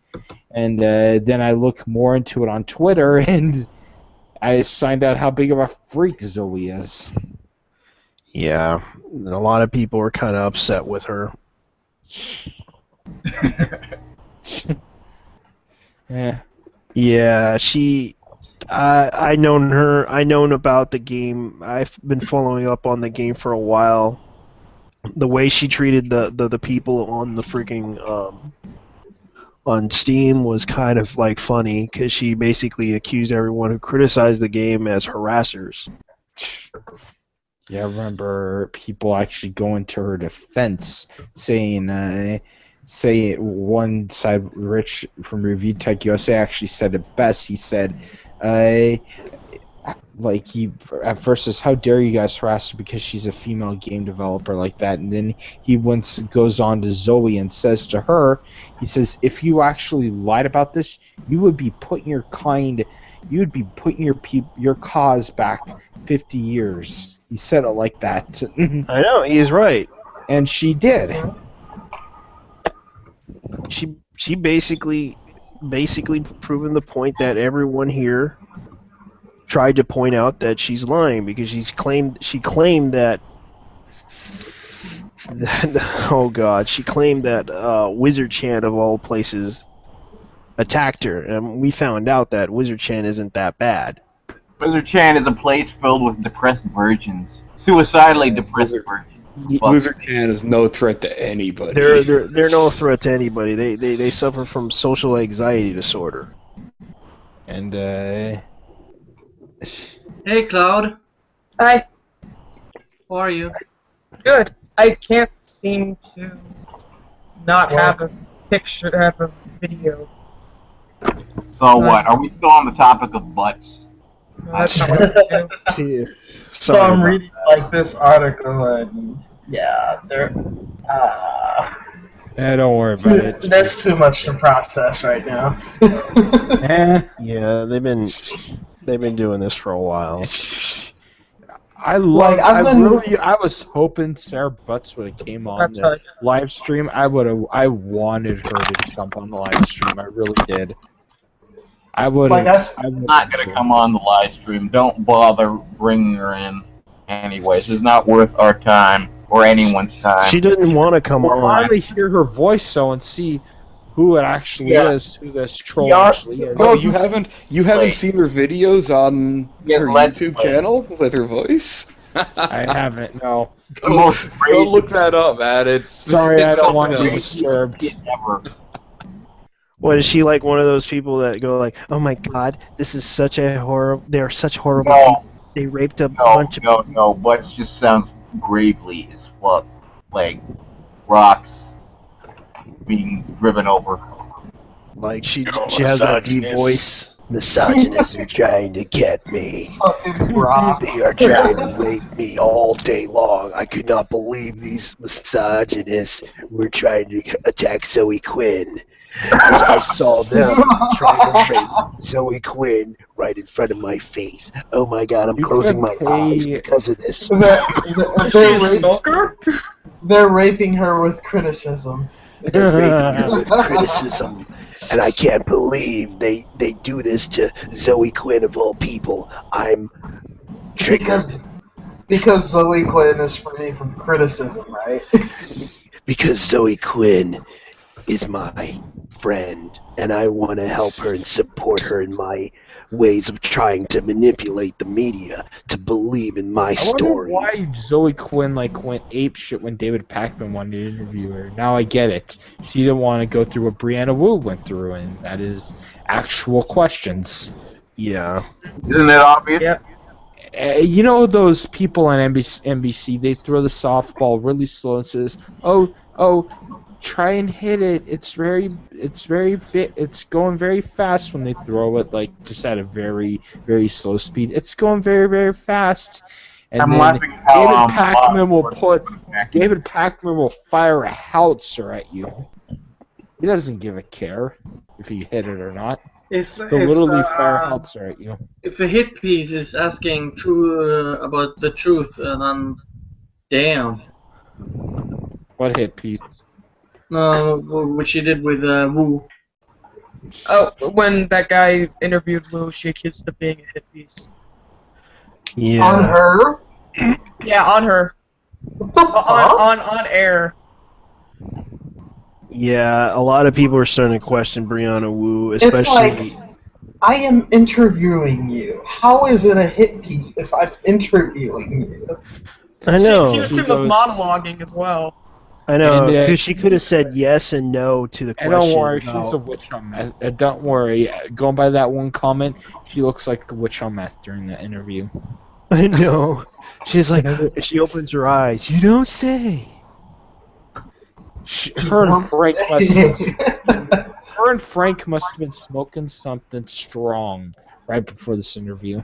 Speaker 7: and then I look more into it on Twitter, and I find out how big of a freak Zoe is.
Speaker 1: Yeah, a lot of people were kind of upset with her.
Speaker 7: Yeah.
Speaker 1: Yeah, I known about the game. I've been following up on the game for a while. The way she treated the people on the freaking on Steam was kind of like funny because she basically accused everyone who criticized the game as harassers.
Speaker 7: Yeah, I remember people actually going to her defense, saying, say one side, Rich from Review Tech USA actually said it best. He said, like he at first says, "How dare you guys harass her because she's a female game developer like that?" And then he once goes on to Zoe and says to her, he says, "If you actually lied about this, you would be putting your cause back 50 years." He said it like that.
Speaker 1: I know, he's right.
Speaker 7: And she did.
Speaker 1: She basically proven the point that everyone here tried to point out that she's lying because she claimed that oh god, she claimed that Wizard Chan of all places attacked her, and we found out that Wizard Chan isn't that bad.
Speaker 5: Wizard Chan is a place filled with depressed virgins. Suicidally depressed virgins.
Speaker 4: Wizard Chan is no threat to anybody.
Speaker 1: They're no threat to anybody. They suffer from social anxiety disorder.
Speaker 7: And
Speaker 2: Hey, Cloud.
Speaker 8: Hi.
Speaker 2: How are you?
Speaker 8: Good. I can't seem to not have a picture, have a video.
Speaker 5: So what? Are we still on the topic of butts?
Speaker 8: No, that's not what I do.
Speaker 3: So I'm reading like this article, and yeah, they're.
Speaker 7: don't worry about it.
Speaker 3: That's too much to process right now.
Speaker 1: Yeah, they've been doing this for a while.
Speaker 7: I love.
Speaker 3: Like,
Speaker 7: I was hoping Sarah Butts would have came on
Speaker 8: That's
Speaker 7: the live stream. I wanted her to jump on the live stream. I really did. I would.
Speaker 3: Like,
Speaker 5: I'm not gonna come on the live stream. Don't bother bringing her in. Anyways, it's not worth our time or anyone's time.
Speaker 1: She didn't want to come
Speaker 7: We'll
Speaker 1: on.
Speaker 7: finally hear her voice, so, and see who it actually is, who this troll
Speaker 3: Yeah.
Speaker 7: actually is.
Speaker 4: Oh, you haven't seen her videos on
Speaker 5: Yeah,
Speaker 4: her
Speaker 5: let's
Speaker 4: YouTube
Speaker 5: play.
Speaker 4: channel with her voice?
Speaker 7: I haven't. No.
Speaker 5: The most
Speaker 4: Go look that up, man. It's
Speaker 7: Sorry, I
Speaker 4: it's
Speaker 7: don't want to be
Speaker 4: something else.
Speaker 7: disturbed.
Speaker 5: ever.
Speaker 1: What is she like? One of those people that go like, "Oh my God, this is such a horrible. They're such horrible.
Speaker 5: No,
Speaker 1: people. They raped a bunch of."
Speaker 5: no. Butts just sounds gravely as fuck. Like rocks being driven over.
Speaker 1: Like she has that deep voice. Misogynists are trying to get me.
Speaker 3: fucking rock.
Speaker 1: They are trying to rape me all day long. I could not believe these misogynists were trying to attack Zoe Quinn. As I saw them trying to rape Zoe Quinn right in front of my face. Oh my God, I'm
Speaker 7: You
Speaker 1: closing my
Speaker 7: could
Speaker 1: eyes
Speaker 7: pay-
Speaker 1: because of this.
Speaker 3: They're raping her with criticism.
Speaker 1: They're raping her with criticism. And I can't believe they do this to Zoe Quinn of all people. I'm triggered
Speaker 3: Because Zoe Quinn is free from criticism, right?
Speaker 1: because Zoe Quinn is my friend, and I want to help her and support her in my ways of trying to manipulate the media to believe in my
Speaker 7: I wonder
Speaker 1: story.
Speaker 7: why Zoe Quinn went apeshit when David Pakman wanted to interview her. Now I get it. She didn't want to go through what Brianna Wu went through, and that is actual questions.
Speaker 1: Yeah.
Speaker 5: Isn't it obvious?
Speaker 8: Yeah.
Speaker 7: You know those people on NBC, they throw the softball really slow and says, "Oh, try and hit it. It's going very fast when they throw it, like just at a very, very slow speed. It's going very, very fast." And
Speaker 5: I'm
Speaker 7: then
Speaker 5: laughing how
Speaker 7: David Pakman will fire a howitzer at you. He doesn't give a care if you hit it or not. He'll literally fire a howitzer at you.
Speaker 2: If a hit piece is asking about the truth, then damn.
Speaker 7: What hit piece?
Speaker 2: No, what she did with Wu.
Speaker 8: Oh, when that guy interviewed Wu, she accused of being a hit piece.
Speaker 1: Yeah.
Speaker 3: On her?
Speaker 8: Yeah, on her.
Speaker 3: What the fuck?
Speaker 8: On air.
Speaker 1: Yeah, a lot of people are starting to question Brianna Wu,
Speaker 3: It's
Speaker 1: especially.
Speaker 3: like, I am interviewing you. How is it a hit piece if I'm interviewing you?
Speaker 1: I know.
Speaker 8: She was doing the monologuing as well.
Speaker 1: I know,
Speaker 7: And,
Speaker 1: because she could have said yes and no to the
Speaker 7: And
Speaker 1: question.
Speaker 7: don't worry,
Speaker 1: about-
Speaker 7: she's a witch on meth. Don't worry, going by that one comment, she looks like a witch on meth during the interview.
Speaker 1: I know. She's like, she opens her eyes. You don't say.
Speaker 7: Her and Frank must have been smoking something strong right before this interview.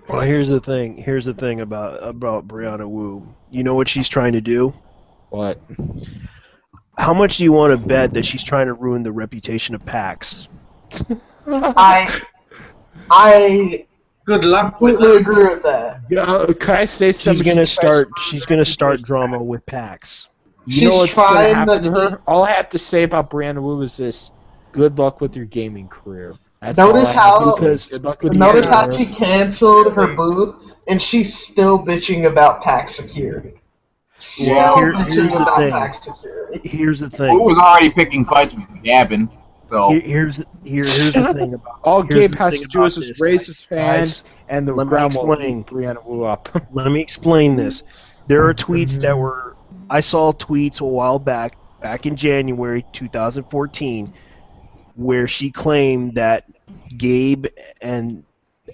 Speaker 1: Well, here's the thing. Here's the thing about Brianna Wu. You know what she's trying to do?
Speaker 7: What?
Speaker 1: How much do you want to bet that she's trying to ruin the reputation of PAX?
Speaker 3: I
Speaker 2: Good luck with
Speaker 3: completely
Speaker 2: that.
Speaker 3: agree with that.
Speaker 7: Can I say something?
Speaker 1: She's gonna start drama with PAX.
Speaker 7: You know
Speaker 3: She's
Speaker 7: what's gonna
Speaker 3: trying
Speaker 7: happen to
Speaker 3: to-
Speaker 7: her? All I have to say about Brianna Wu is this: good luck with your gaming career. That's all
Speaker 3: Notice
Speaker 7: I have
Speaker 3: how-
Speaker 7: to say. Good luck with
Speaker 3: Notice
Speaker 7: the
Speaker 3: how
Speaker 7: year.
Speaker 3: she canceled her booth, and she's still bitching about PAX security. Still
Speaker 1: Well,
Speaker 3: bitching
Speaker 1: here's the
Speaker 3: about
Speaker 1: thing.
Speaker 3: PAX security.
Speaker 1: Here's the
Speaker 5: Who
Speaker 1: thing.
Speaker 5: was already picking fights with Gavin? So
Speaker 1: Here's the thing about.
Speaker 7: All
Speaker 1: here's
Speaker 7: Gabe
Speaker 1: the
Speaker 7: has
Speaker 1: thing
Speaker 7: to do
Speaker 1: about
Speaker 7: is just
Speaker 1: this,
Speaker 7: raise
Speaker 1: guys.
Speaker 7: his hand,
Speaker 1: Guys,
Speaker 7: and the
Speaker 1: let me
Speaker 7: ground will
Speaker 1: explain.
Speaker 7: beat Brianna Wu up.
Speaker 1: Let me explain this. There are tweets that were. I saw tweets a while back in January 2014, where she claimed that Gabe and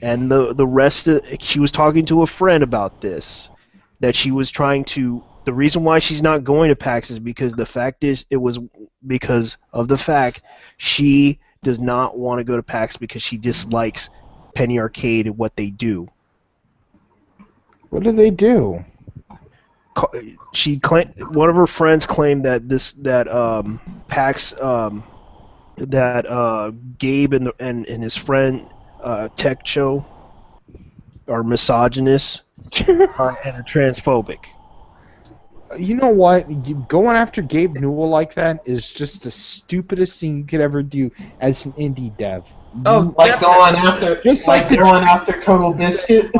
Speaker 1: the rest of, she was talking to a friend about this, that she was trying to. The reason why she's not going to PAX is because the fact is it was because of the fact she does not want to go to PAX because she dislikes Penny Arcade and what they do.
Speaker 7: What do they do?
Speaker 1: She claimed, one of her friends claimed that PAX Gabe and his friend Tech Show are misogynist and are transphobic.
Speaker 7: You know what? Going after Gabe Newell like that is just the stupidest thing you could ever do as an indie dev.
Speaker 8: Oh,
Speaker 3: Like
Speaker 8: definitely.
Speaker 3: going after,
Speaker 7: Just
Speaker 3: like
Speaker 7: like the
Speaker 3: going after Total Biscuit.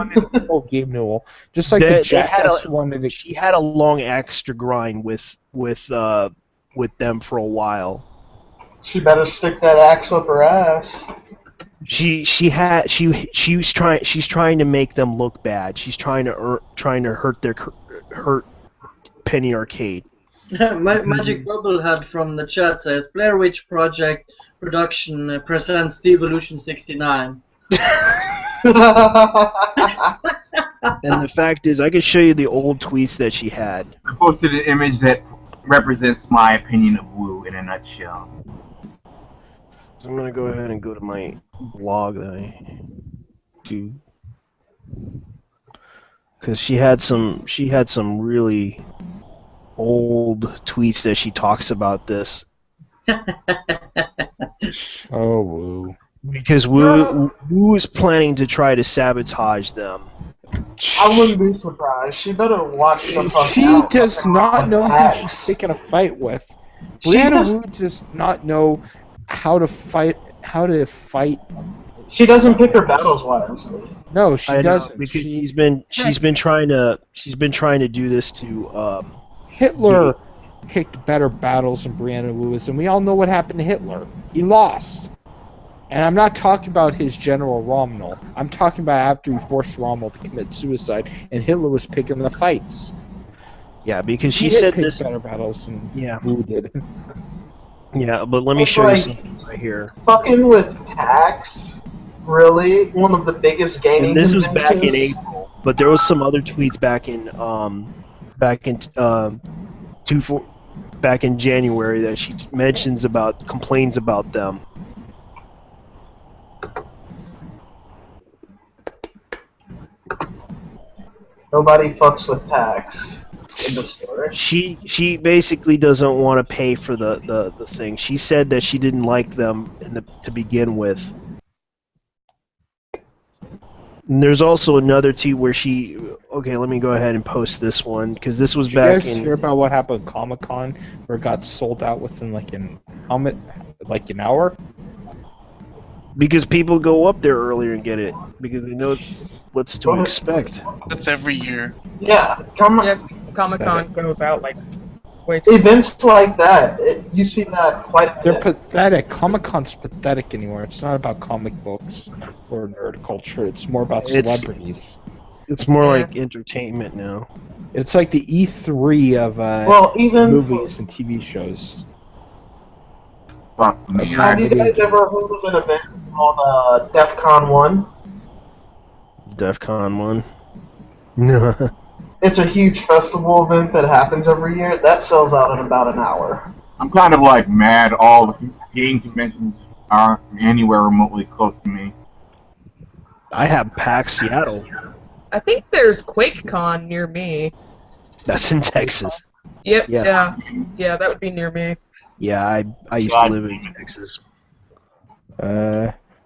Speaker 7: Oh, Gabe Newell. Just like
Speaker 1: They
Speaker 7: the
Speaker 1: had
Speaker 7: Jackass
Speaker 1: a-
Speaker 7: wanted to.
Speaker 1: She had a long extra grind with them for a while.
Speaker 3: She better stick that axe up her ass.
Speaker 1: She's trying to make them look bad. She's trying to hurt Penny Arcade.
Speaker 2: Magic Bubblehead from the chat says Blair Witch Project production presents Devolution 69.
Speaker 1: And the fact is, I can show you the old tweets that she had.
Speaker 5: I posted an image that represents my opinion of Wu in a nutshell.
Speaker 1: So I'm gonna go ahead and go to my blog that I do, because she had some really old tweets that she talks about this.
Speaker 7: Oh, woo.
Speaker 1: Because Wu is planning to try to sabotage them.
Speaker 3: I wouldn't be surprised. She better watch the fuck
Speaker 7: She
Speaker 3: out.
Speaker 7: does not know who
Speaker 3: PAX.
Speaker 7: she's picking a fight with.
Speaker 3: She
Speaker 7: Brianna
Speaker 3: does-
Speaker 7: Wu does not know how to fight.
Speaker 3: She doesn't pick her battles wisely.
Speaker 7: No, she
Speaker 1: I know,
Speaker 7: doesn't.
Speaker 1: because she's been trying to do this to
Speaker 7: Hitler picked better battles than Brianna Lewis, and we all know what happened to Hitler. He lost. And I'm not talking about his General Rommel. I'm talking about after he forced Rommel to commit suicide, and Hitler was picking the fights.
Speaker 1: yeah, because she
Speaker 7: He did
Speaker 1: said
Speaker 7: pick
Speaker 1: this.
Speaker 7: better battles than
Speaker 1: Yeah,
Speaker 7: Wu did.
Speaker 1: yeah, but let me
Speaker 3: It's
Speaker 1: show you
Speaker 3: like-
Speaker 1: something right here.
Speaker 3: Fucking with PAX, really, one of the biggest gaming
Speaker 1: And this was back in
Speaker 3: conventions.
Speaker 1: April, but there was some other tweets back in January that she complains about them.
Speaker 3: Nobody fucks with PAX. End of story.
Speaker 1: She basically doesn't want to pay for the thing. She said that she didn't like them to begin with. And there's also another tweet where she. Okay, let me go ahead and post this one because this was
Speaker 7: Did you
Speaker 1: back
Speaker 7: guys
Speaker 1: in.
Speaker 7: hear about what happened at Comic-Con, where it got sold out within like an hour?
Speaker 1: Because people go up there earlier and get it because they know what's to expect.
Speaker 6: That's every year.
Speaker 3: Yeah, come on.
Speaker 8: Yeah, Comic Con goes out like way too.
Speaker 3: Events like that, you see that quite a
Speaker 7: They're
Speaker 3: bit.
Speaker 7: pathetic. Comic-Con's pathetic anymore. It's not about comic books or nerd culture. It's more about
Speaker 1: It's-
Speaker 7: celebrities.
Speaker 1: It's more
Speaker 8: Yeah.
Speaker 1: like entertainment now.
Speaker 7: It's like the E3 of
Speaker 3: Well, even
Speaker 7: movies and TV shows.
Speaker 5: Fuck me.
Speaker 3: have you guys ever heard of an event called DEF CON 1?
Speaker 1: DEF CON 1. No.
Speaker 3: It's a huge festival event that happens every year. That sells out in about an hour.
Speaker 5: I'm kind of like mad all the game conventions aren't anywhere remotely close to me.
Speaker 1: I have PAX Seattle.
Speaker 8: I think there's QuakeCon near me.
Speaker 1: That's in Texas.
Speaker 8: Yep.
Speaker 1: Yeah.
Speaker 8: Yeah, that would be near me.
Speaker 1: Yeah, I used to live in Texas.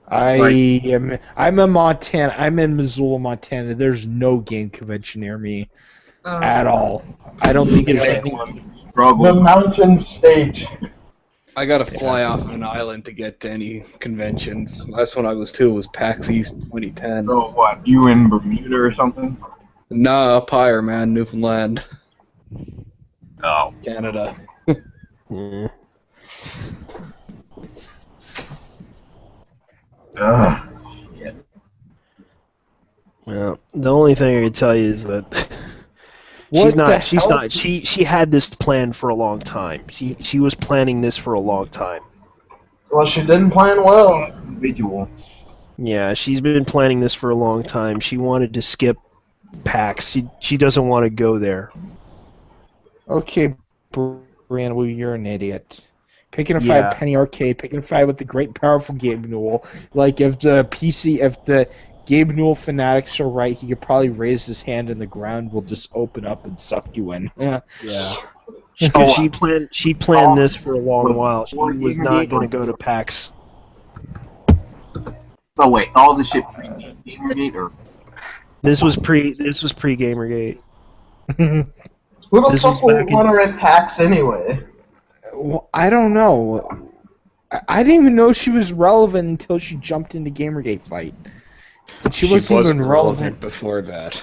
Speaker 7: I'm in Montana. I'm in Missoula, Montana. There's no game convention near me at all. I don't think there's any.
Speaker 3: The
Speaker 5: Struggle.
Speaker 3: Mountain State.
Speaker 4: I gotta fly off an island to get to any conventions. Last one I was to was PAX East 2010.
Speaker 5: So what? You in Bermuda or something?
Speaker 4: Nah, up higher, man. Newfoundland,
Speaker 5: Oh.
Speaker 4: Canada.
Speaker 1: Yeah.
Speaker 5: Ugh.
Speaker 1: Well, the only thing I can tell you is that
Speaker 7: What the hell?
Speaker 1: she had this plan for a long time. She was planning this for a long time.
Speaker 3: Well, she didn't plan well.
Speaker 5: Individual.
Speaker 1: Yeah, she's been planning this for a long time. She wanted to skip PAX. She doesn't want to go there.
Speaker 7: Okay, Brian, well, you're an idiot. Picking a
Speaker 1: Yeah.
Speaker 7: fight Penny Arcade, picking a fight with the great, powerful Gabe Newell. Like, if the Gabe Newell fanatics are right, he could probably raise his hand and the ground will just open up and suck you in. Yeah.
Speaker 1: Because she planned this for a long while. She was not going to go to PAX.
Speaker 5: So wait, all this shit pre-Gamergate or?
Speaker 1: This was pre Gamergate.
Speaker 3: Who the
Speaker 1: This
Speaker 3: fuck
Speaker 1: was
Speaker 3: would
Speaker 1: back in-
Speaker 3: want her at PAX anyway?
Speaker 7: Well, I don't know. I didn't even know she was relevant until she jumped into Gamergate fight. And she wasn't even relevant.
Speaker 4: before that.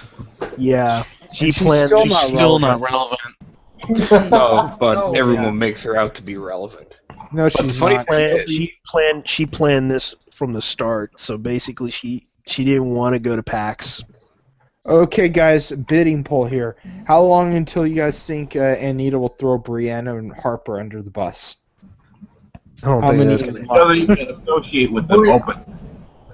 Speaker 1: Yeah, she
Speaker 7: And she's
Speaker 1: planned.
Speaker 7: still
Speaker 6: She's
Speaker 7: not
Speaker 6: still
Speaker 7: relevant.
Speaker 6: not relevant.
Speaker 4: No, but
Speaker 8: No,
Speaker 4: everyone
Speaker 7: yeah.
Speaker 4: makes her out to be relevant.
Speaker 7: No, she's
Speaker 4: funny
Speaker 7: not.
Speaker 4: part-
Speaker 1: She planned this from the start. So basically, she didn't want to go to PAX.
Speaker 7: Okay, guys, bidding poll here. How long until you guys think Anita will throw Brianna and Harper under the bus?
Speaker 1: I don't
Speaker 7: How
Speaker 1: think
Speaker 7: many
Speaker 1: that's gonna.
Speaker 7: months?
Speaker 5: Doesn't even associate with them open.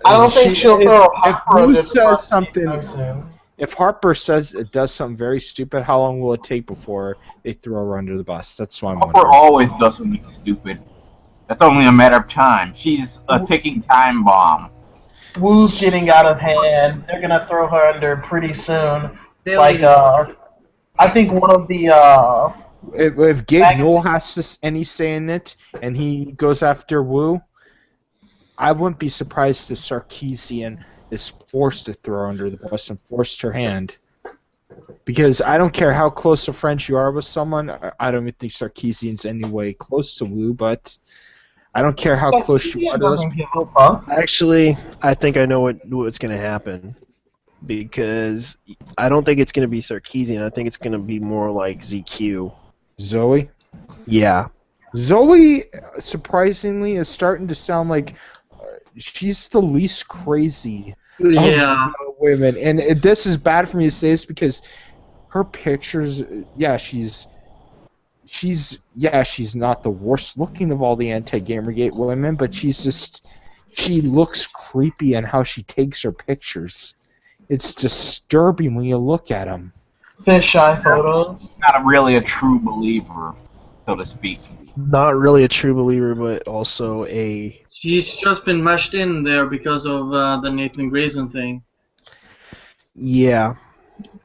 Speaker 3: I don't think she'll throw
Speaker 7: If
Speaker 3: Harper
Speaker 7: Wu
Speaker 3: under the
Speaker 7: says
Speaker 3: bus
Speaker 7: something,
Speaker 3: anytime soon.
Speaker 7: if Harper says it does something very stupid, how long will it take before they throw her under the bus? That's what I'm
Speaker 5: Harper
Speaker 7: wondering.
Speaker 5: always does something stupid. That's only a matter of time. She's a ticking time bomb.
Speaker 3: Wu's getting out of hand. They're gonna throw her under pretty soon.
Speaker 8: They'll
Speaker 3: Like,
Speaker 8: even-
Speaker 3: I think one of the
Speaker 7: If Gabe
Speaker 3: Magazine-
Speaker 7: Newell has any say in it, and he goes after Wu, I wouldn't be surprised if Sarkeesian is forced to throw her under the bus and forced her hand. Because I don't care how close a friend you are with someone, I don't even think Sarkeesian's any way close to Wu, but I don't care how close you are to those
Speaker 3: doesn't give a fuck.
Speaker 1: Actually, I think I know what's going to happen. Because I don't think it's going to be Sarkeesian. I think it's going to be more like ZQ.
Speaker 7: Zoe.
Speaker 1: Yeah.
Speaker 7: Zoe, surprisingly, is starting to sound like she's the least crazy
Speaker 2: Yeah.
Speaker 7: of women. And this is bad for me to say this because her pictures, yeah, she's not the worst looking of all the anti-Gamergate women, but she looks creepy in how she takes her pictures. It's disturbing when you look at them.
Speaker 3: Fisheye photos.
Speaker 5: Not really a true believer, so to speak.
Speaker 1: Not really a true believer, but also a.
Speaker 2: She's just been mashed in there because of the Nathan Grayson thing.
Speaker 1: Yeah.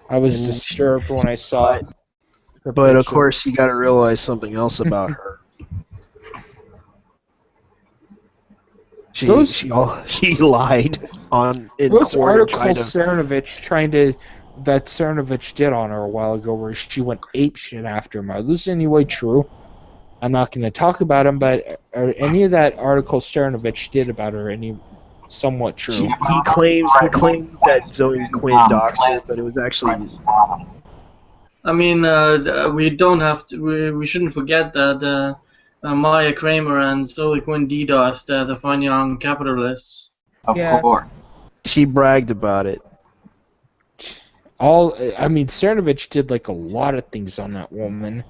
Speaker 7: I was
Speaker 1: And-
Speaker 7: disturbed when I saw it.
Speaker 1: But of course, you got to realize something else about her. She lied in
Speaker 7: Those
Speaker 1: court and
Speaker 7: articles that Cernovich did on her a while ago where she went apeshit after him, are those anyway true? I'm not going to talk about them, but are any of that article Cernovich did about her any somewhat true?
Speaker 1: He claims that Zoe Quinn doxed her, but it was actually.
Speaker 2: I mean, we don't have to. We shouldn't forget that Maya Kramer and Zoe Quinn DDoSed the Fun Young capitalists.
Speaker 5: Of
Speaker 8: Yeah.
Speaker 5: course.
Speaker 1: She bragged about it.
Speaker 7: Cernovich did like a lot of things on that woman.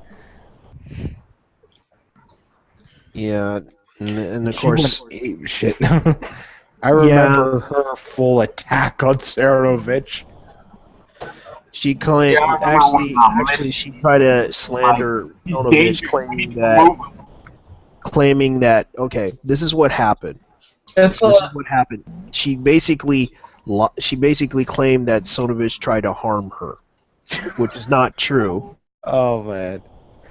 Speaker 1: Yeah, and of
Speaker 7: She
Speaker 1: course,
Speaker 7: went apeshit. I remember her full attack on Cernovich.
Speaker 1: she claimed.
Speaker 5: Yeah, I remember
Speaker 1: Actually, she tried to slander Donovich, claiming that. Okay, this is what happened.
Speaker 3: It's
Speaker 1: This is what happened. She basically claimed that Sonovich tried to harm her, which is not true.
Speaker 7: Oh man.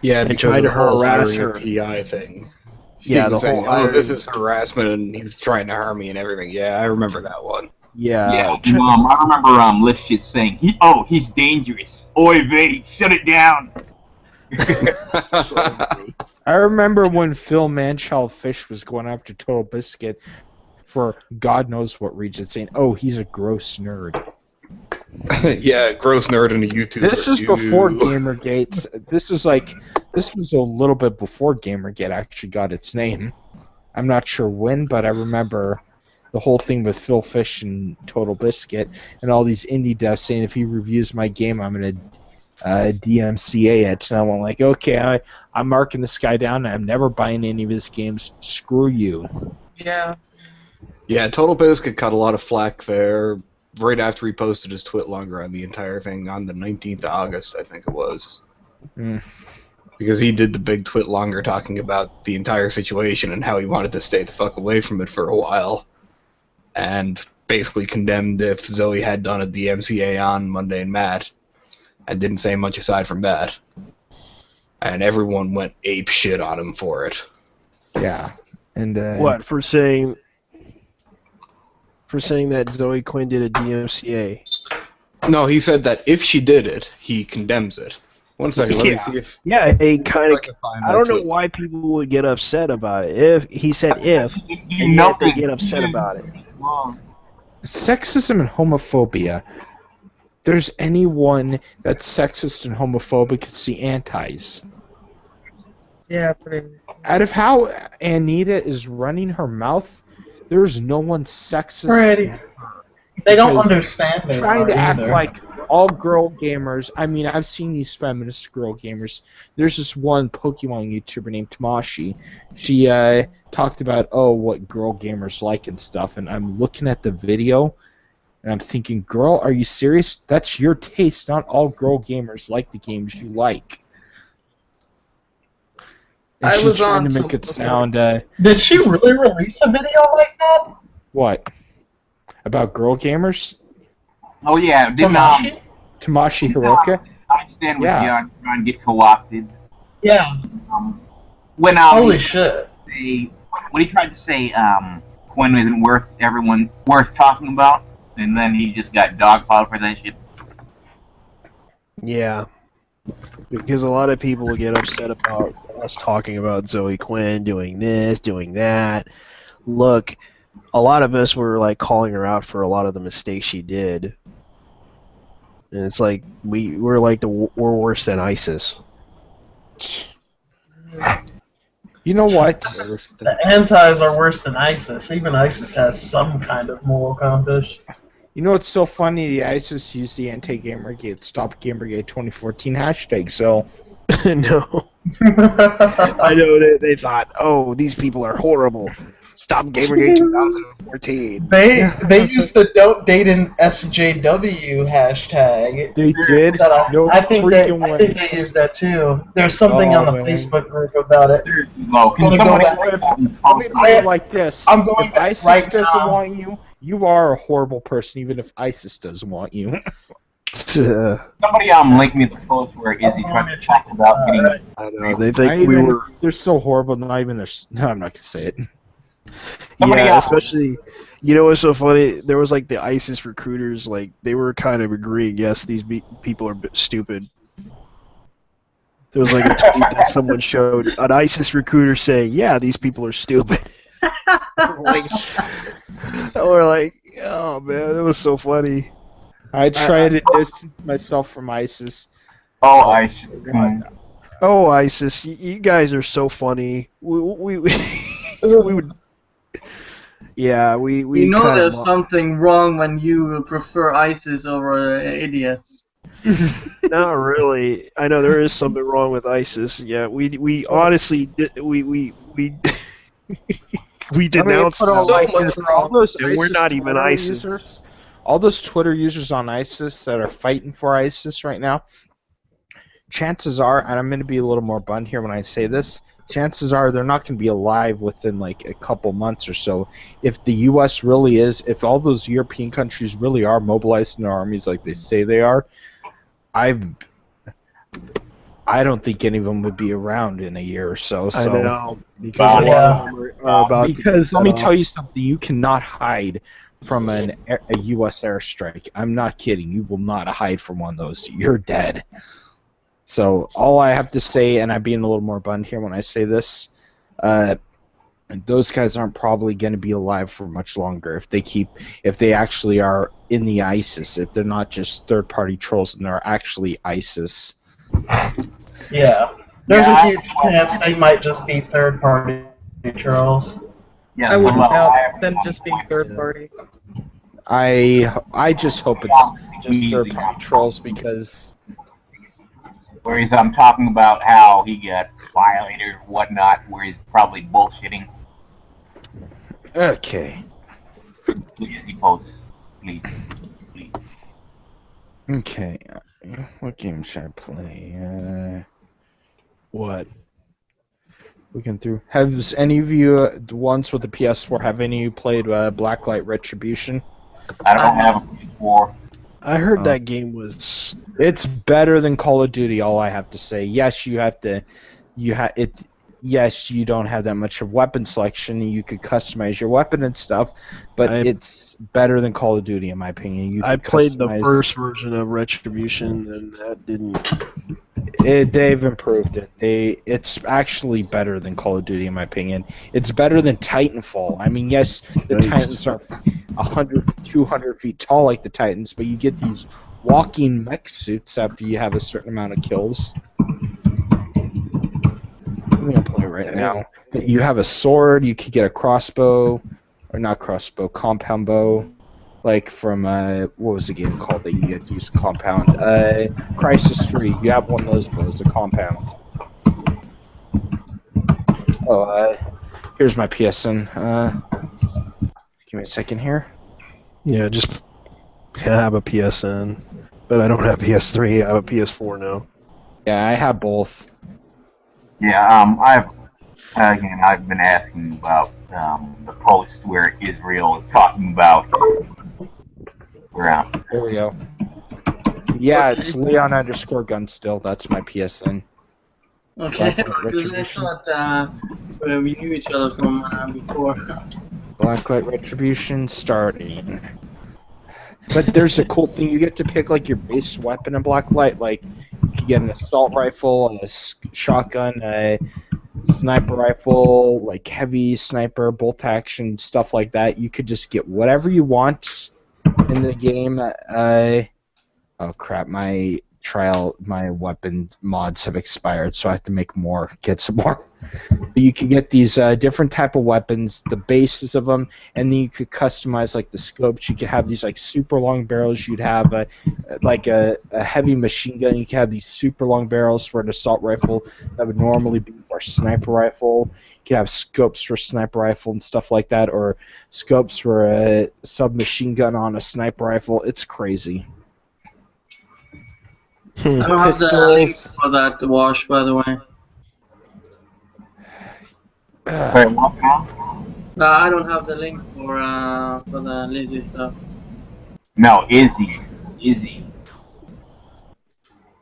Speaker 4: Yeah,
Speaker 1: And
Speaker 4: because
Speaker 1: tried
Speaker 4: of
Speaker 1: to
Speaker 4: the whole
Speaker 1: harass
Speaker 4: hiring
Speaker 1: her.
Speaker 4: a PI thing.
Speaker 1: Yeah,
Speaker 4: He was
Speaker 1: the whole
Speaker 4: saying, oh, this
Speaker 1: hiring-
Speaker 4: is harassment, and he's trying to harm me and everything. Yeah, I remember that one.
Speaker 1: Yeah.
Speaker 5: Yeah, I remember Lift Shit saying, he's dangerous. Oy vey, shut it down.
Speaker 7: I remember when Phil Manchild Fish was going after Total Biscuit for God knows what reason, saying, "Oh, he's a gross nerd."
Speaker 4: Yeah, gross nerd and a YouTuber.
Speaker 7: This is before Gamergate. This was a little bit before Gamergate actually got its name. I'm not sure when, but I remember the whole thing with Phil Fish and Total Biscuit and all these indie devs saying if he reviews my game, I'm gonna DMCA it. And I'm like, okay, I'm marking this guy down. I'm never buying any of his games. Screw you.
Speaker 8: Yeah.
Speaker 4: Yeah, Total Biscuit got a lot of flack there right after he posted his twit longer on the entire thing on the 19th of August, I think it was.
Speaker 7: Mm.
Speaker 4: Because he did the big twit longer talking about the entire situation and how he wanted to stay the fuck away from it for a while. And basically condemned if Zoe had done a DMCA on Monday and Matt. And didn't say much aside from that. And everyone went ape shit on him for it.
Speaker 7: Yeah. And
Speaker 1: What, for saying that Zoe Quinn did a DMCA?
Speaker 4: No, he said that if she did it, he condemns it. One second, let me see if...
Speaker 1: Yeah, he kind of...
Speaker 4: I can find
Speaker 1: I
Speaker 4: that
Speaker 1: don't know
Speaker 4: tweet.
Speaker 1: why people would get upset about it. If he said if, and yet they get upset about it.
Speaker 7: sexism and homophobia. There's anyone that's sexist and homophobic, it's the antis.
Speaker 8: Yeah, pretty.
Speaker 7: Out of how Anita is running her mouth, there's no one sexist.
Speaker 3: Pretty. They don't
Speaker 7: Because
Speaker 3: understand it.
Speaker 7: Trying to act
Speaker 3: either.
Speaker 7: like all girl gamers. I mean, I've seen these feminist girl gamers. There's this one Pokemon YouTuber named Tamashi. She talked about what girl gamers like and stuff, and I'm looking at the video, and I'm thinking, girl, are you serious? That's your taste. Not all girl gamers like the games you like. And
Speaker 2: I
Speaker 7: she's
Speaker 2: was
Speaker 7: trying
Speaker 2: on
Speaker 7: to make
Speaker 2: some-
Speaker 7: it sound
Speaker 3: Did she really release a video like that?
Speaker 7: what about girl gamers?
Speaker 5: Oh yeah, didn't
Speaker 3: Tamashi?
Speaker 7: Tamashi Hiroka.
Speaker 5: I stand with
Speaker 7: Yeah.
Speaker 5: you on trying to get co-opted.
Speaker 3: Yeah.
Speaker 5: When
Speaker 3: Holy shit.
Speaker 5: when he tried to say Quinn isn't worth talking about, and then he just got dogpiled for that shit.
Speaker 1: Yeah. Because a lot of people would get upset about us talking about Zoe Quinn doing this, doing that. Look, a lot of us were like calling her out for a lot of the mistakes she did. And it's like we're worse than ISIS.
Speaker 7: You know what?
Speaker 3: The antis are worse than ISIS. Even ISIS has some kind of moral compass.
Speaker 7: You know what's so funny? The ISIS used the anti-Gamergate, Stop Gamergate 2014 hashtag, so...
Speaker 1: No. I know they thought, oh, these people are horrible. Stop Gamergate 2014.
Speaker 3: They used the Don't Date an SJW hashtag.
Speaker 7: They did? No
Speaker 3: I think
Speaker 7: freaking way.
Speaker 3: they used that too. There's something
Speaker 7: Oh,
Speaker 3: on the
Speaker 7: man.
Speaker 3: Facebook group about it.
Speaker 5: Low. Can
Speaker 3: Let me go
Speaker 5: somebody
Speaker 3: back.
Speaker 7: Let me put it like this.
Speaker 3: I'm going
Speaker 7: if
Speaker 3: back
Speaker 7: ISIS
Speaker 3: right
Speaker 7: doesn't
Speaker 3: now.
Speaker 7: want you, you are a horrible person, even if ISIS doesn't want you.
Speaker 5: Somebody link me the post where Izzy tried to talk about getting.
Speaker 1: I know, they
Speaker 7: Not
Speaker 1: think we
Speaker 7: even-
Speaker 1: were...
Speaker 7: They're so horrible, not even their... No, I'm not going to say it.
Speaker 5: Somebody
Speaker 1: Yeah,
Speaker 5: else.
Speaker 1: especially, you know what's so funny? There was like the ISIS recruiters, like they were kind of agreeing, yes, these people are stupid. There was like a tweet that someone showed an ISIS recruiter saying, yeah, these people are stupid. Like, we're like, oh man, that was so funny.
Speaker 7: I try to distance myself from ISIS.
Speaker 5: Oh, I see.
Speaker 1: Oh, ISIS, you guys are so funny. We would. Yeah, we
Speaker 2: You know
Speaker 1: kinda
Speaker 2: there's something wrong when you prefer ISIS over idiots.
Speaker 1: Not really. I know there is something wrong with ISIS. Yeah, we honestly we denounced
Speaker 7: put all
Speaker 1: them.
Speaker 7: like
Speaker 2: much
Speaker 7: this, all those
Speaker 1: And we're
Speaker 7: ISIS
Speaker 1: not even
Speaker 7: Twitter
Speaker 1: ISIS.
Speaker 7: users, all those Twitter users on ISIS that are fighting for ISIS right now. Chances are, and I'm going to be a little more blunt here when I say this, chances are they're not going to be alive within like a couple months or so. If the U.S. really is, if all those European countries really are mobilizing their armies like they say they are, I don't think any of them would be around in a year or so.
Speaker 1: I
Speaker 7: So
Speaker 1: know because a lot of them are about
Speaker 7: because
Speaker 1: to
Speaker 7: let me
Speaker 1: get
Speaker 7: tell you something, you cannot hide from a U.S. airstrike. I'm not kidding. You will not hide from one of those. You're dead. So all I have to say, and I'm being a little more blunt here when I say this, those guys aren't probably going to be alive for much longer if they actually are in the ISIS, if they're not just third-party trolls and they're actually ISIS.
Speaker 3: Yeah. There's
Speaker 5: Yeah,
Speaker 3: a huge chance they might just be third-party trolls.
Speaker 5: Yeah,
Speaker 8: I wouldn't
Speaker 5: well,
Speaker 8: doubt
Speaker 5: I have
Speaker 8: them just being third party.
Speaker 7: I just hope it's just third-party trolls because
Speaker 5: Whereas I'm talking about how he got violated or whatnot, where he's probably bullshitting.
Speaker 7: okay.
Speaker 5: Please, he posts. Please.
Speaker 7: Okay. What game should I play?
Speaker 1: What?
Speaker 7: Looking through. Has any of you once with the PS4 have any of you played Blacklight Retribution?
Speaker 5: I don't have a PS4.
Speaker 1: I heard
Speaker 7: Oh.
Speaker 1: that game was.
Speaker 7: It's better than Call of Duty. All I have to say. Yes, you have to. Yes, you don't have that much of weapon selection. You could customize your weapon and stuff, but it's better than Call of Duty in my opinion.
Speaker 1: I played the first version of Retribution, and that didn't.
Speaker 7: They've improved it. It's actually better than Call of Duty in my opinion. It's better than Titanfall. I mean, yes, the
Speaker 1: Right.
Speaker 7: Titans are 100, 200 feet tall like the Titans, but you get these walking mech suits after you have a certain amount of kills. I'm gonna play right now. You have a sword. You could get a crossbow, or not crossbow, compound bow, like from what was the game called that you had to use compound? Crisis 3. You have one of those bows, a compound. Oh, here's my PSN. Give me a second here.
Speaker 1: Yeah, just have a PSN, but I don't have PS3. I have a PS4 now.
Speaker 7: Yeah, I have both.
Speaker 5: Yeah, I've been asking about the post where Israel is talking about where
Speaker 7: There we go. Yeah, it's Leon _ gun still. That's my PSN.
Speaker 2: Okay,
Speaker 7: Blacklight
Speaker 2: because I
Speaker 7: Retribution.
Speaker 2: thought we knew each other from before.
Speaker 7: Blacklight Retribution starting. But there's a cool thing. You get to pick like your base weapon in Blacklight. Like you can get an assault rifle, a shotgun, a sniper rifle, like heavy sniper, bolt action, stuff like that. You could just get whatever you want in the game. Oh crap! My weapon mods have expired, so I have to get some more. But you can get these different type of weapons, the bases of them, and then you could customize like the scopes. You could have these like super long barrels. You'd have a heavy machine gun. You could have these super long barrels for an assault rifle that would normally be for a sniper rifle. You could have scopes for sniper rifle and stuff like that, or scopes for a submachine gun on a sniper rifle. It's crazy.
Speaker 2: I don't have the link for that wash, by the way.
Speaker 5: Sorry, what now?
Speaker 2: No, I don't have the link for the Lizzie stuff.
Speaker 5: No, Izzy,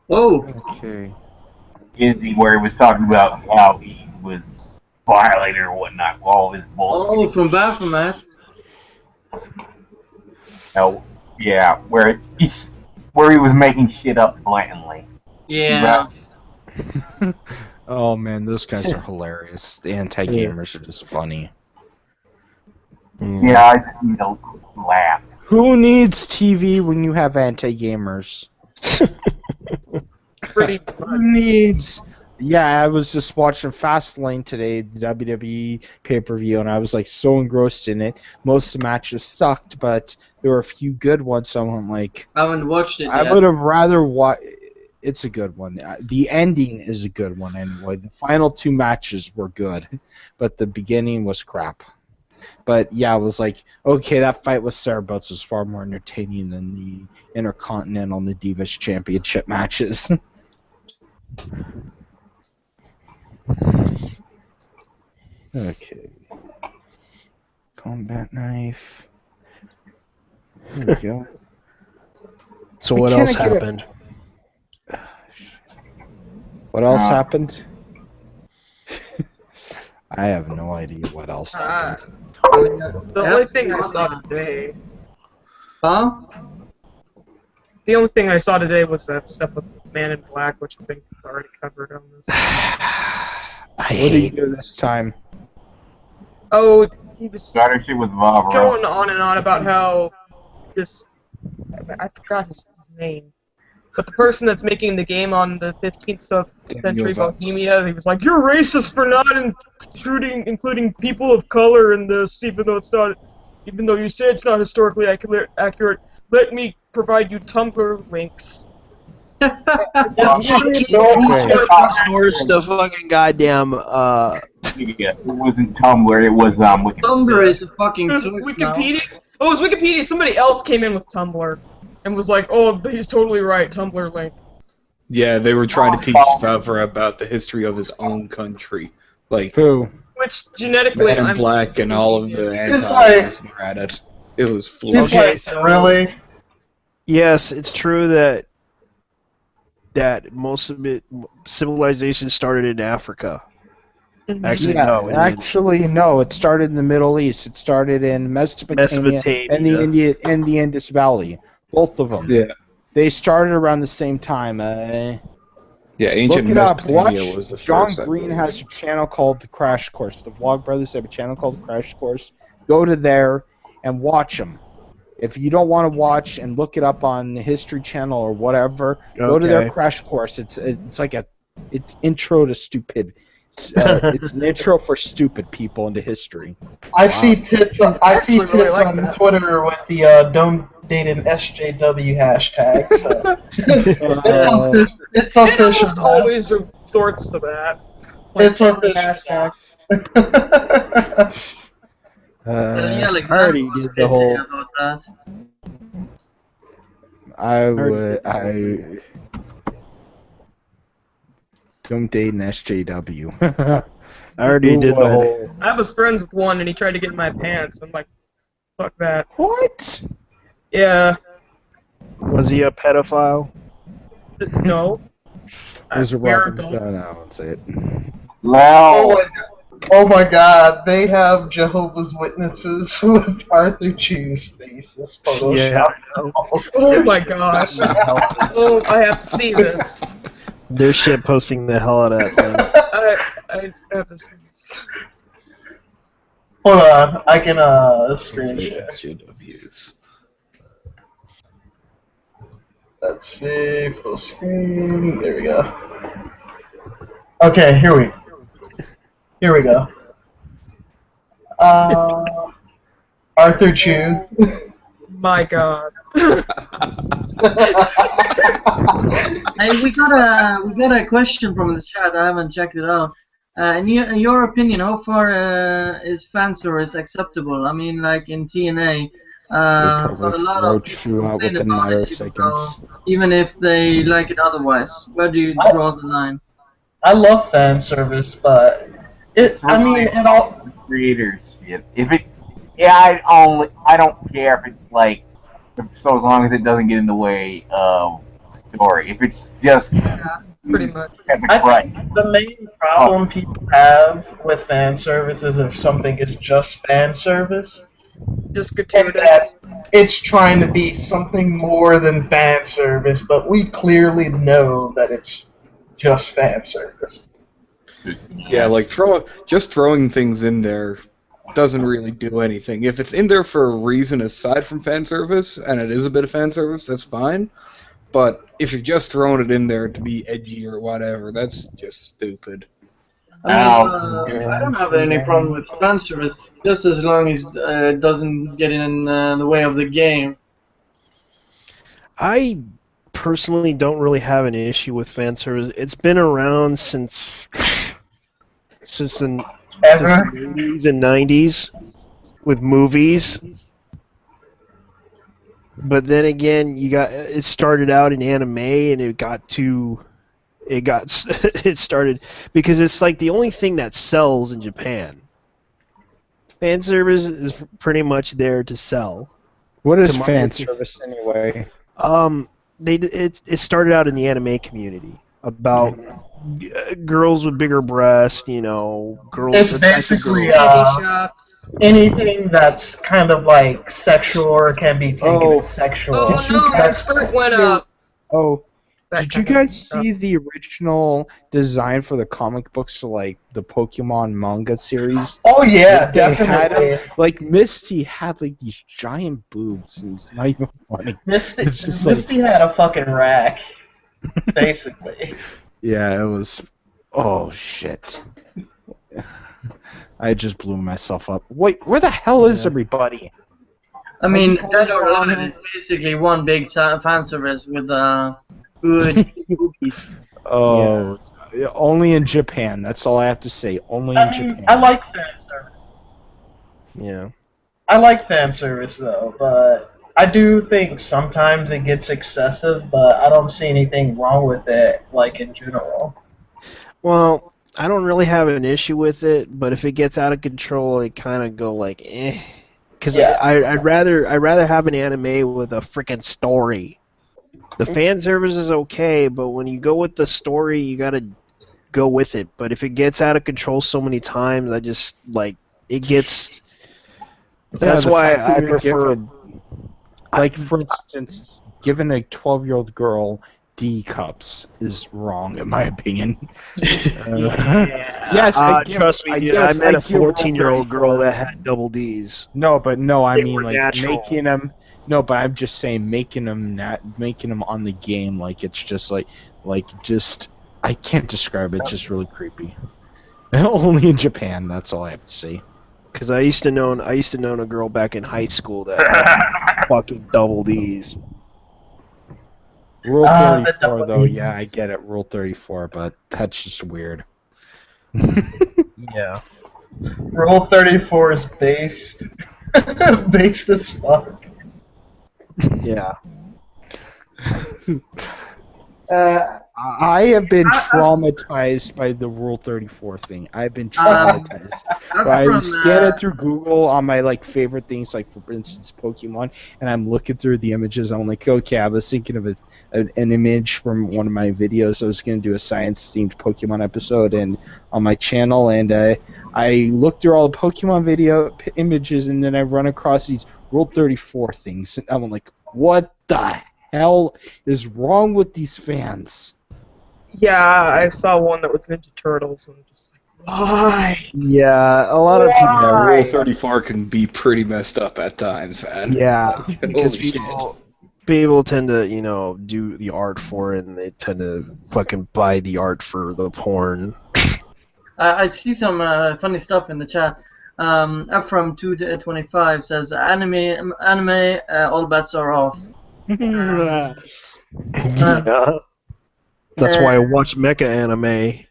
Speaker 2: Oh,
Speaker 7: Okay.
Speaker 5: where he was talking about how he was violated or whatnot, all his bullshit.
Speaker 2: oh, from Baphomet.
Speaker 5: No, yeah, where he was making shit up blatantly.
Speaker 2: Yeah.
Speaker 7: Oh man, those guys are hilarious. The anti-gamers are just funny.
Speaker 5: Yeah, I just need to laugh.
Speaker 7: Who needs TV when you have anti-gamers?
Speaker 8: Pretty
Speaker 7: Who needs? Yeah, I was just watching Fastlane today, the WWE pay-per-view, and I was like so engrossed in it. Most of the matches sucked, but there were a few good ones. So I'm like,
Speaker 2: I haven't watched it
Speaker 7: I
Speaker 2: yet.
Speaker 7: would have rather watched. It's a good one. The ending is a good one anyway. The final two matches were good, but the beginning was crap. But yeah, I was like, okay, that fight with Sarah Butts was far more entertaining than the Intercontinental and the Divas Championship matches. Okay. Combat knife. There we go.
Speaker 1: So
Speaker 7: Why
Speaker 1: what
Speaker 7: can't
Speaker 1: else
Speaker 7: I get a-
Speaker 1: happened?
Speaker 7: What else happened? I have no idea what else happened.
Speaker 8: The only thing I saw today.
Speaker 2: Huh?
Speaker 8: The only thing I saw today was that stuff with Man in Black, which I think is already covered on this.
Speaker 1: I
Speaker 7: What did you
Speaker 1: hate.
Speaker 7: do this time?
Speaker 8: Oh, he was
Speaker 5: Started shit with Bob
Speaker 8: going on and on about how this. I forgot his name. But the person that's making the game on the 15th century Bohemia, he was like, "You're racist for not including people of color in this, even though you say it's not historically accurate. Let me provide you Tumblr links."
Speaker 1: Source the fucking goddamn.
Speaker 5: Yeah, it wasn't Tumblr, it was Wikipedia.
Speaker 2: Tumblr is a fucking source now.
Speaker 8: Wikipedia? Oh, it was Wikipedia. Somebody else came in with Tumblr and was like, "Oh, he's totally right. Tumblr link."
Speaker 4: Yeah, they were trying to teach Favre about the history of his own country. Like,
Speaker 7: Who?
Speaker 8: Which genetically,
Speaker 4: Man in
Speaker 8: I'm
Speaker 4: Black and all of the
Speaker 3: It's
Speaker 4: anti-racism Reddit. It was full
Speaker 3: It's
Speaker 4: of
Speaker 1: Okay,
Speaker 3: like,
Speaker 1: so-
Speaker 3: really?
Speaker 1: Yes, it's true that most of civilization started in Africa. Actually,
Speaker 7: Yeah,
Speaker 1: no.
Speaker 7: actually, no. It started in the Middle East. It started in Mesopotamia, and the Indus Valley. Both of them.
Speaker 4: Yeah.
Speaker 7: They started around the same time.
Speaker 4: Yeah,
Speaker 7: Look
Speaker 4: ancient
Speaker 7: it up.
Speaker 4: Mesopotamia
Speaker 7: Watch.
Speaker 4: was the
Speaker 7: John
Speaker 4: first. I
Speaker 7: Green
Speaker 4: believe.
Speaker 7: has a channel called The Crash Course. The Vlogbrothers have a channel called The Crash Course. Go to there and watch them. If you don't want to watch and look it up on the History Channel or whatever, go to their
Speaker 1: Okay.
Speaker 7: Crash Course. It's like it's intro to stupid. It's an intro for stupid people into history.
Speaker 3: I see tits on
Speaker 8: actually really like
Speaker 3: on
Speaker 8: that.
Speaker 3: Twitter with the don't date an SJW hashtag. So. It's
Speaker 8: it
Speaker 3: official.
Speaker 8: almost always resorts to that.
Speaker 3: It's official.
Speaker 8: Hashtag.
Speaker 2: Yeah, like
Speaker 1: I already did the whole.
Speaker 2: about that.
Speaker 7: I don't date an SJW.
Speaker 1: I already did the whole.
Speaker 8: I was friends with one, and he tried to get in my pants. I'm like, fuck that.
Speaker 7: What?
Speaker 8: Yeah.
Speaker 1: Was he a pedophile?
Speaker 8: No.
Speaker 7: There's a
Speaker 8: We're
Speaker 7: rubber. No,
Speaker 8: adults.
Speaker 7: no, I won't say it.
Speaker 5: Wow.
Speaker 3: Oh my God! They have Jehovah's Witnesses with Arthur Chu's face as Photoshop.
Speaker 8: Oh my gosh. Oh, I have to see this.
Speaker 1: They're shit posting the hell out of that thing.
Speaker 8: I have to see this.
Speaker 3: Hold on, I can screen share.
Speaker 4: SJWs.
Speaker 3: Let's see, full screen. There we go. Okay, here we go. Arthur Chu.
Speaker 8: My god.
Speaker 2: Hey, we got a question from the chat. I haven't checked it out. In your opinion, how far is fan service acceptable? I mean, like in TNA,
Speaker 7: They'll
Speaker 2: got a lot
Speaker 7: probably
Speaker 2: of
Speaker 7: throw
Speaker 2: people
Speaker 7: you out
Speaker 2: complain
Speaker 7: within a
Speaker 2: about
Speaker 7: matter
Speaker 2: it,
Speaker 7: of seconds.
Speaker 2: even if they like it otherwise. Where do you draw the line?
Speaker 3: I love fan service, but I mean, it all.
Speaker 5: Creators, if it, I don't care if it's like, so as long as it doesn't get in the way of story. If it's just
Speaker 8: Pretty much.
Speaker 5: right.
Speaker 3: The main problem people have with fan service is if something is just fan service,
Speaker 8: Just
Speaker 3: and
Speaker 8: gratuitous.
Speaker 3: that it's trying to be something more than fan service, but we clearly know that it's just fan service.
Speaker 4: Yeah, like throwing things in there doesn't really do anything. If it's in there for a reason aside from fan service, and it is a bit of fan service, that's fine. But if you're just throwing it in there to be edgy or whatever, that's just stupid.
Speaker 2: I don't have any problem with fan service, just as long as it doesn't get in the way of the game.
Speaker 1: I personally don't really have an issue with fan service. It's been around since the
Speaker 3: Ever?
Speaker 1: 80s and 90s with movies. But then again, it started out in anime and it started because it's like the only thing that sells in Japan. Fan service is pretty much there to sell.
Speaker 7: What is
Speaker 1: To
Speaker 7: fan
Speaker 1: market-
Speaker 7: service anyway?
Speaker 1: It started out in the anime community about girls with bigger breasts, girls.
Speaker 3: It's
Speaker 1: attractive
Speaker 3: basically
Speaker 1: girls.
Speaker 8: Candy shop.
Speaker 3: anything that's kind of like sexual or can be taken
Speaker 7: Oh.
Speaker 3: as sexual.
Speaker 8: Oh no, my skirt went up.
Speaker 7: Oh,
Speaker 8: that
Speaker 7: Did you
Speaker 8: kind of
Speaker 7: guys
Speaker 8: stuff.
Speaker 7: see the original design for the comic books for like the Pokemon manga series?
Speaker 3: Oh yeah,
Speaker 7: They had
Speaker 3: definitely.
Speaker 7: Like Misty had like these giant boobs, and it's not even funny.
Speaker 3: Misty,
Speaker 7: It's just like-
Speaker 3: Misty had a fucking rack, basically.
Speaker 7: Yeah, it was. Oh shit! I just blew myself up. Wait, where the hell is everybody?
Speaker 2: I mean,
Speaker 7: Are you
Speaker 2: Dead or
Speaker 7: calling
Speaker 2: Alive is basically one big fan service with good movies.
Speaker 7: Oh, only in Japan. That's all I have to say. Only in
Speaker 3: I
Speaker 7: Japan.
Speaker 3: mean, I like fan service.
Speaker 1: Yeah.
Speaker 3: I like fan service though, but I do think sometimes it gets excessive. But I don't see anything wrong with it, like in general.
Speaker 1: Well, I don't really have an issue with it, but if it gets out of control, it kind of go like, eh. Because
Speaker 3: Yeah.
Speaker 1: I'd rather have an anime with a freaking story. The fan service is okay, but when you go with the story, you gotta go with it. But if it gets out of control so many times, I just like it gets. That's
Speaker 7: the
Speaker 1: why
Speaker 7: fact that
Speaker 1: I
Speaker 7: you're
Speaker 1: prefer.
Speaker 7: giving- Like, for instance, giving a 12-year-old girl D cups is wrong, in my opinion. Yes,
Speaker 1: Trust me, dude. I met a 14-year-old girl that had double Ds.
Speaker 7: No, but no, I
Speaker 1: They
Speaker 7: mean
Speaker 1: were
Speaker 7: like
Speaker 1: natural.
Speaker 7: making them. No, but I'm just saying making them on the game like it's just like just I can't describe it. It's just really creepy. Only in Japan. That's all I have to say.
Speaker 1: Because I used to know a girl back in high school that had fucking double Ds.
Speaker 7: Rule
Speaker 3: the
Speaker 7: 34
Speaker 3: double
Speaker 7: though,
Speaker 3: Ds.
Speaker 7: yeah, I get it. Rule 34, but that's just weird.
Speaker 1: Yeah.
Speaker 3: Rule 34 is based, based as fuck.
Speaker 1: Yeah.
Speaker 7: I have been traumatized by the Rule 34 thing. I've been traumatized. I scan it through Google on my like favorite things, like for instance Pokemon, and I'm looking through the images. I'm like, okay, I was thinking of an image from one of my videos. I was going to do a science-themed Pokemon episode and on my channel, and I looked through all the Pokemon video images, and then I run across these Rule 34 things, and I'm like, what the hell is wrong with these fans?
Speaker 8: Yeah, I saw one that was Ninja Turtles, and I'm just like, why?
Speaker 1: Yeah, a lot of people.
Speaker 4: Yeah,
Speaker 8: Why?
Speaker 4: Rule 34 can be pretty messed up at times, man.
Speaker 1: Yeah,
Speaker 4: Like,
Speaker 1: because
Speaker 4: holy shit.
Speaker 1: people tend to, do the art for it, and they tend to fucking buy the art for the porn.
Speaker 2: I see some funny stuff in the chat. From 225 says anime, all bets are off.
Speaker 1: Yeah. That's why I watch mecha anime.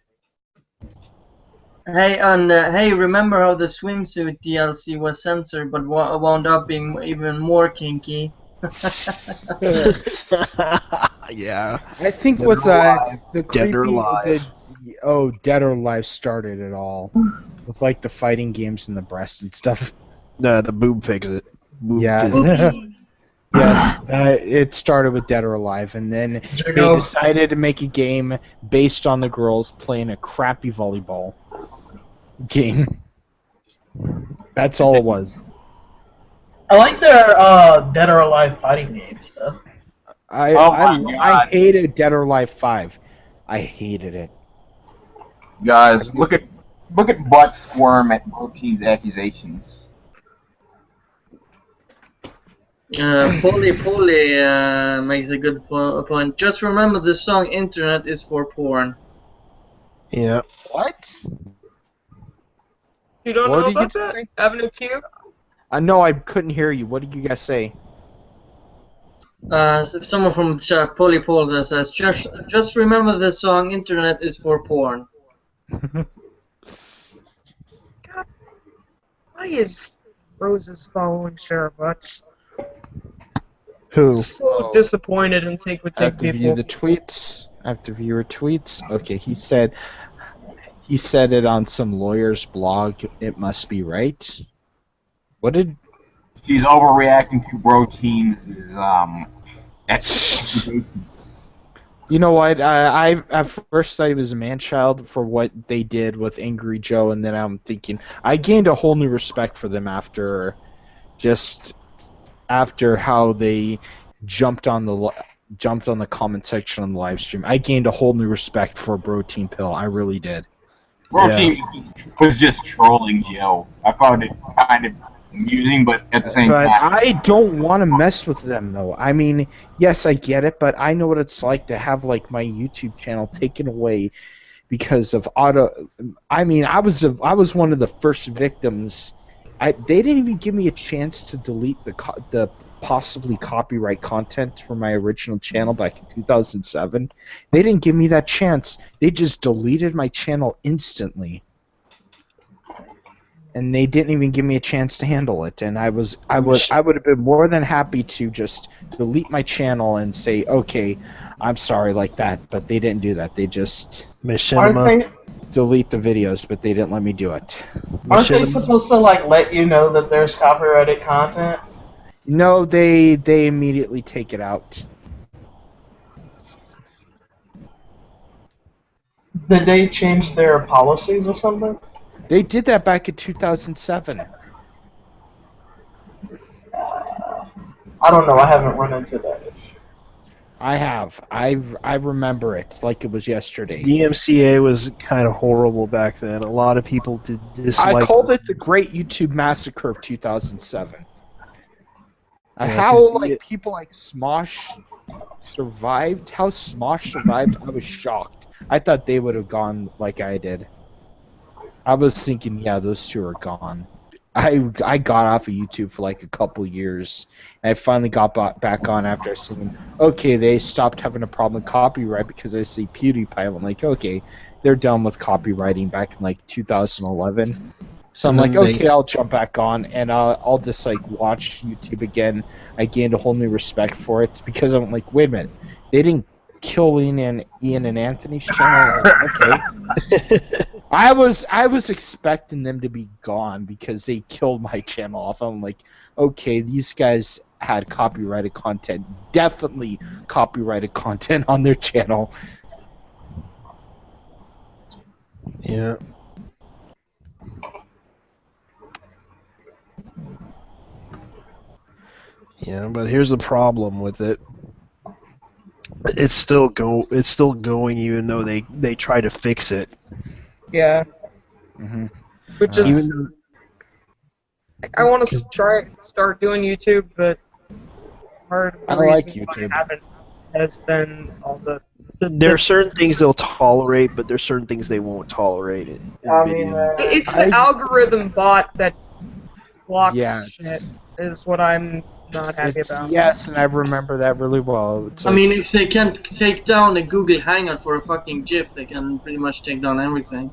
Speaker 2: Hey, remember how the swimsuit DLC was censored but wound up being even more kinky?
Speaker 1: Yeah.
Speaker 7: I think
Speaker 1: Dead
Speaker 7: with
Speaker 1: or
Speaker 7: the
Speaker 1: Dead or
Speaker 7: creepy,
Speaker 1: Alive.
Speaker 7: Dead or Alive started it all with like the fighting games and the breasts and stuff.
Speaker 1: No, the boob fix it. Boob
Speaker 7: Yeah.
Speaker 1: fix-
Speaker 7: Yes, it started with Dead or Alive, and then they
Speaker 3: Jago.
Speaker 7: decided to make a game based on the girls playing a crappy volleyball game. That's all it was.
Speaker 3: I like their Dead or Alive fighting games, though.
Speaker 7: I
Speaker 5: my God.
Speaker 7: hated Dead or Alive 5. I hated it.
Speaker 5: Guys, look at Butt squirm at Brooklyn's accusations.
Speaker 2: Polly makes a good point. Just remember the song "Internet is for porn."
Speaker 1: Yeah.
Speaker 7: What?
Speaker 8: You don't
Speaker 7: What
Speaker 8: know
Speaker 7: did you
Speaker 8: about that?
Speaker 7: say?
Speaker 8: Avenue Q?
Speaker 7: No, I couldn't hear you. What did you guys say?
Speaker 2: Someone from the chat, Polly Paul, that says, just remember the song "Internet is for porn."
Speaker 8: Why is Roses following Sarah Butts?
Speaker 1: Who?
Speaker 8: So disappointed in Take Would
Speaker 7: I have
Speaker 8: Take
Speaker 7: to view
Speaker 8: People.
Speaker 7: the tweets. I have to view her tweets. Okay, he said it on some lawyer's blog. It must be right. What did?
Speaker 5: She's overreacting to Bro Team's accusations.
Speaker 7: You know what? I at first thought he was a man-child for what they did with Angry Joe, and then I'm thinking I gained a whole new respect for them after how they jumped on jumped on the comment section on the live stream. I gained a whole new respect for Protein Pill. I really did.
Speaker 5: Rocky was just trolling Joe. I found it kind of amusing, but at the same
Speaker 7: But
Speaker 5: time,
Speaker 7: I don't want to mess with them, though. I mean, yes, I get it, but I know what it's like to have like my YouTube channel taken away because of auto. I mean, I was one of the first victims. They didn't even give me a chance to delete the possibly copyright content from my original channel back in 2007. They didn't give me that chance. They just deleted my channel instantly. And they didn't even give me a chance to handle it. And I would have been more than happy to just delete my channel and say, okay, I'm sorry like that. But they didn't do that. They just delete the videos, but they didn't let me do it.
Speaker 3: Aren't they supposed to like let you know that there's copyrighted content?
Speaker 7: No, they immediately take it out.
Speaker 3: Did they change their policies or something?
Speaker 7: They did that back in 2007.
Speaker 3: I don't know. I haven't run into that issue.
Speaker 7: I have. I remember it like it was yesterday.
Speaker 1: DMCA was kind of horrible back then. A lot of people did dislike.
Speaker 7: I called it the Great YouTube Massacre of 2007.
Speaker 1: Yeah,
Speaker 7: how like people like Smosh survived? How Smosh survived? I was shocked. I thought they would have gone like I did. I was thinking, yeah, those two are gone. I got off of YouTube for like a couple years, and I finally got back on after seeing, okay, they stopped having a problem with copyright because I see PewDiePie. I'm like, okay, they're done with copywriting back in like 2011. So I'm like, okay, I'll jump back on, and I'll just like watch YouTube again. I gained a whole new respect for it because I'm like, wait a minute, they didn't kill Ian and Anthony's channel. Like, okay. I was expecting them to be gone because they killed my channel off. I'm like, okay, these guys had copyrighted content, definitely copyrighted content on their channel.
Speaker 1: Yeah. Yeah, but here's the problem with it. It's still going even though they try to fix it.
Speaker 8: Yeah.
Speaker 7: Mm-hmm.
Speaker 8: Which is, I want to start doing YouTube, but part of the
Speaker 7: I like
Speaker 8: reason
Speaker 7: YouTube.
Speaker 8: why I haven't has been all the.
Speaker 1: There are certain things they'll tolerate, but there's certain things they won't tolerate in video.
Speaker 8: It's the algorithm bot that blocks
Speaker 7: Yeah.
Speaker 8: shit is what I'm not happy about.
Speaker 7: Yes, and I remember that really well. It's
Speaker 2: I
Speaker 7: like,
Speaker 2: mean, if they can't take down a Google Hangout for a fucking GIF, they can pretty much take down everything.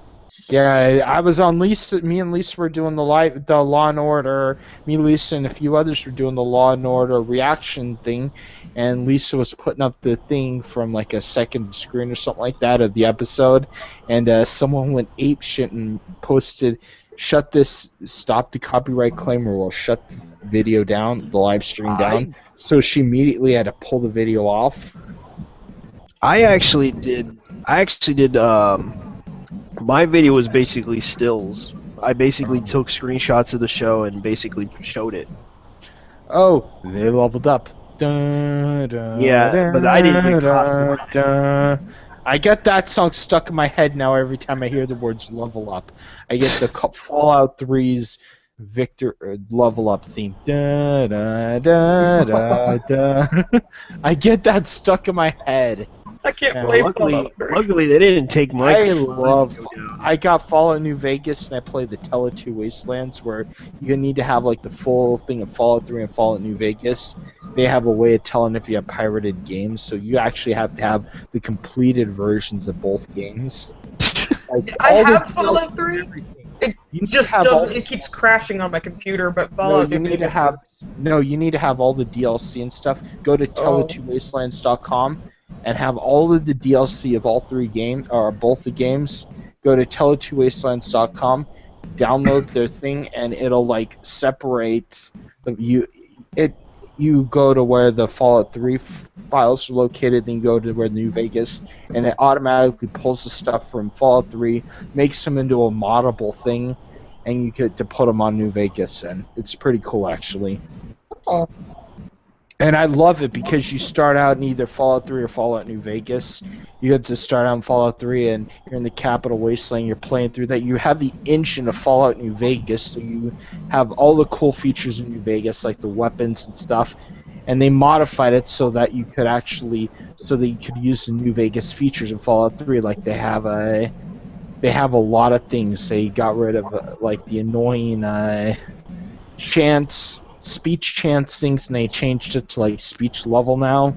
Speaker 7: yeah, I was on Lisa. Me and Lisa were doing the Law and Order. Me, Lisa, and a few others were doing the Law and Order reaction thing, and Lisa was putting up the thing from like a second screen or something like that of the episode, and someone went apeshit and posted, stop the copyright claim, or we'll shut the video down, the live stream down. So she immediately had to pull the video off.
Speaker 1: I actually did. My video was basically stills. I basically took screenshots of the show and basically showed it.
Speaker 7: Oh, they leveled up. Dun, dun,
Speaker 1: Yeah, but I didn't get caught for it.
Speaker 7: I get that song stuck in my head now every time I hear the words level up. I get the Fallout 3's Victor level up theme. Da, da, da, da, da. I get that stuck in my head.
Speaker 8: I can't
Speaker 7: Yeah,
Speaker 8: play
Speaker 1: Luckily,
Speaker 8: Fallout 3.
Speaker 1: luckily they didn't take my.
Speaker 7: I got Fallout New Vegas and I played the Tele2 Wastelands where you need to have like the full thing of Fallout 3 and Fallout New Vegas. They have a way of telling if you have pirated games, so you actually have to have the completed versions of both games. Like,
Speaker 8: I
Speaker 7: all the
Speaker 8: have Fallout 3. It
Speaker 7: You
Speaker 8: just
Speaker 7: have
Speaker 8: doesn't.
Speaker 7: all-
Speaker 8: It keeps crashing on my computer, but
Speaker 7: No,
Speaker 8: Fallout.
Speaker 7: you need to have you need to have all the DLC and stuff. Go to tele2wastelands.com and have all of the DLC of all three games or both the games. Go to tele2wastelands.com, download their thing, and it'll like separate you go to where the Fallout 3 files are located, then you go to where New Vegas, and it automatically pulls the stuff from Fallout 3, makes them into a moddable thing, and you get to put them on New Vegas, and it's pretty cool actually.
Speaker 8: Oh.
Speaker 7: And I love it because you start out in either Fallout 3 or Fallout New Vegas. You get to start out in Fallout 3 and you're in the Capital Wasteland, you're playing through that. You have the engine of Fallout New Vegas, so you have all the cool features in New Vegas, like the weapons and stuff. And they modified it so that you could use the New Vegas features in Fallout 3, like they have a lot of things. They got rid of like the annoying speech chance things, and they changed it to like speech level now.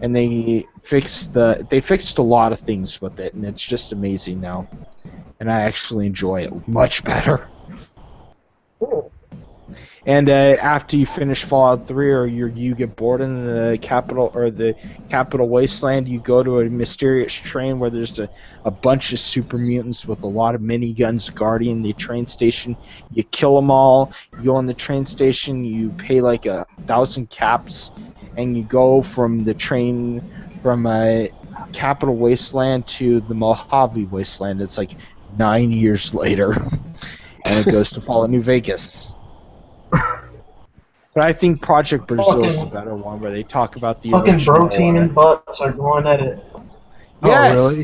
Speaker 7: And they fixed a lot of things with it, and it's just amazing now. And I actually enjoy it much better.
Speaker 8: Cool.
Speaker 7: And after you finish Fallout 3 or you get bored in the Capital Wasteland, you go to a mysterious train where there's a bunch of super mutants with a lot of miniguns guarding the train station. You kill them all. You go on the train station. You pay like 1,000 caps, and you go from the train from Capital Wasteland to the Mojave Wasteland. It's like 9 years later, and it goes to Fallout New Vegas. But I think Project Brazil is the better one, where they talk about the
Speaker 3: Fucking
Speaker 7: original,
Speaker 3: bro team and butts are going at it.
Speaker 7: Yes!
Speaker 1: Oh, really?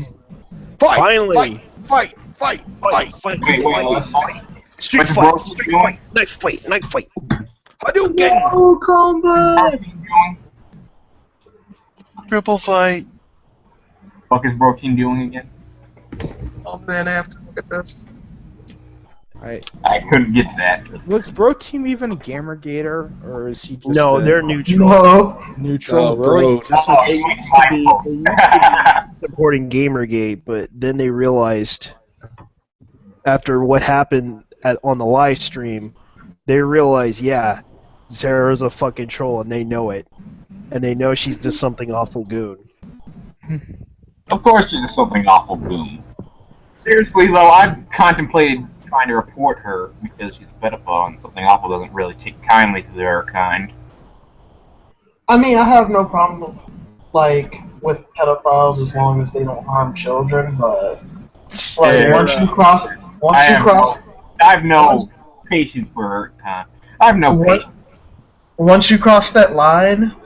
Speaker 7: Fight!
Speaker 1: Finally!
Speaker 7: Fight!
Speaker 1: Fight! Street
Speaker 5: What's
Speaker 1: fight!
Speaker 5: Bro
Speaker 1: Street
Speaker 5: doing?
Speaker 1: fight! Knife fight! Knife fight!
Speaker 7: Hadouken!
Speaker 3: Oh, combat!
Speaker 6: Triple fight.
Speaker 5: Fuck is Bro Team doing again?
Speaker 8: Oh man, I have to look at this.
Speaker 5: I couldn't get that.
Speaker 7: Was Bro Team even a Gamergator, or is he just
Speaker 1: No, they're neutral.
Speaker 3: No.
Speaker 7: neutral?
Speaker 4: Oh,
Speaker 7: Really?
Speaker 4: bro.
Speaker 1: That's what they used to be. They used to be supporting Gamergate, but then they realized after what happened on the live stream, they realized, yeah, Sarah's a fucking troll, and they know it, and they know she's just something awful goon.
Speaker 5: Of course she's just something awful goon. Seriously though, I've contemplated trying to report her because she's a pedophile and something awful doesn't really take kindly to their kind.
Speaker 3: I mean, I have no problem, like, with pedophiles as long as they don't harm children, but, like,
Speaker 5: Yeah. I have no patience for her. I have no patience.
Speaker 3: Once you cross that line,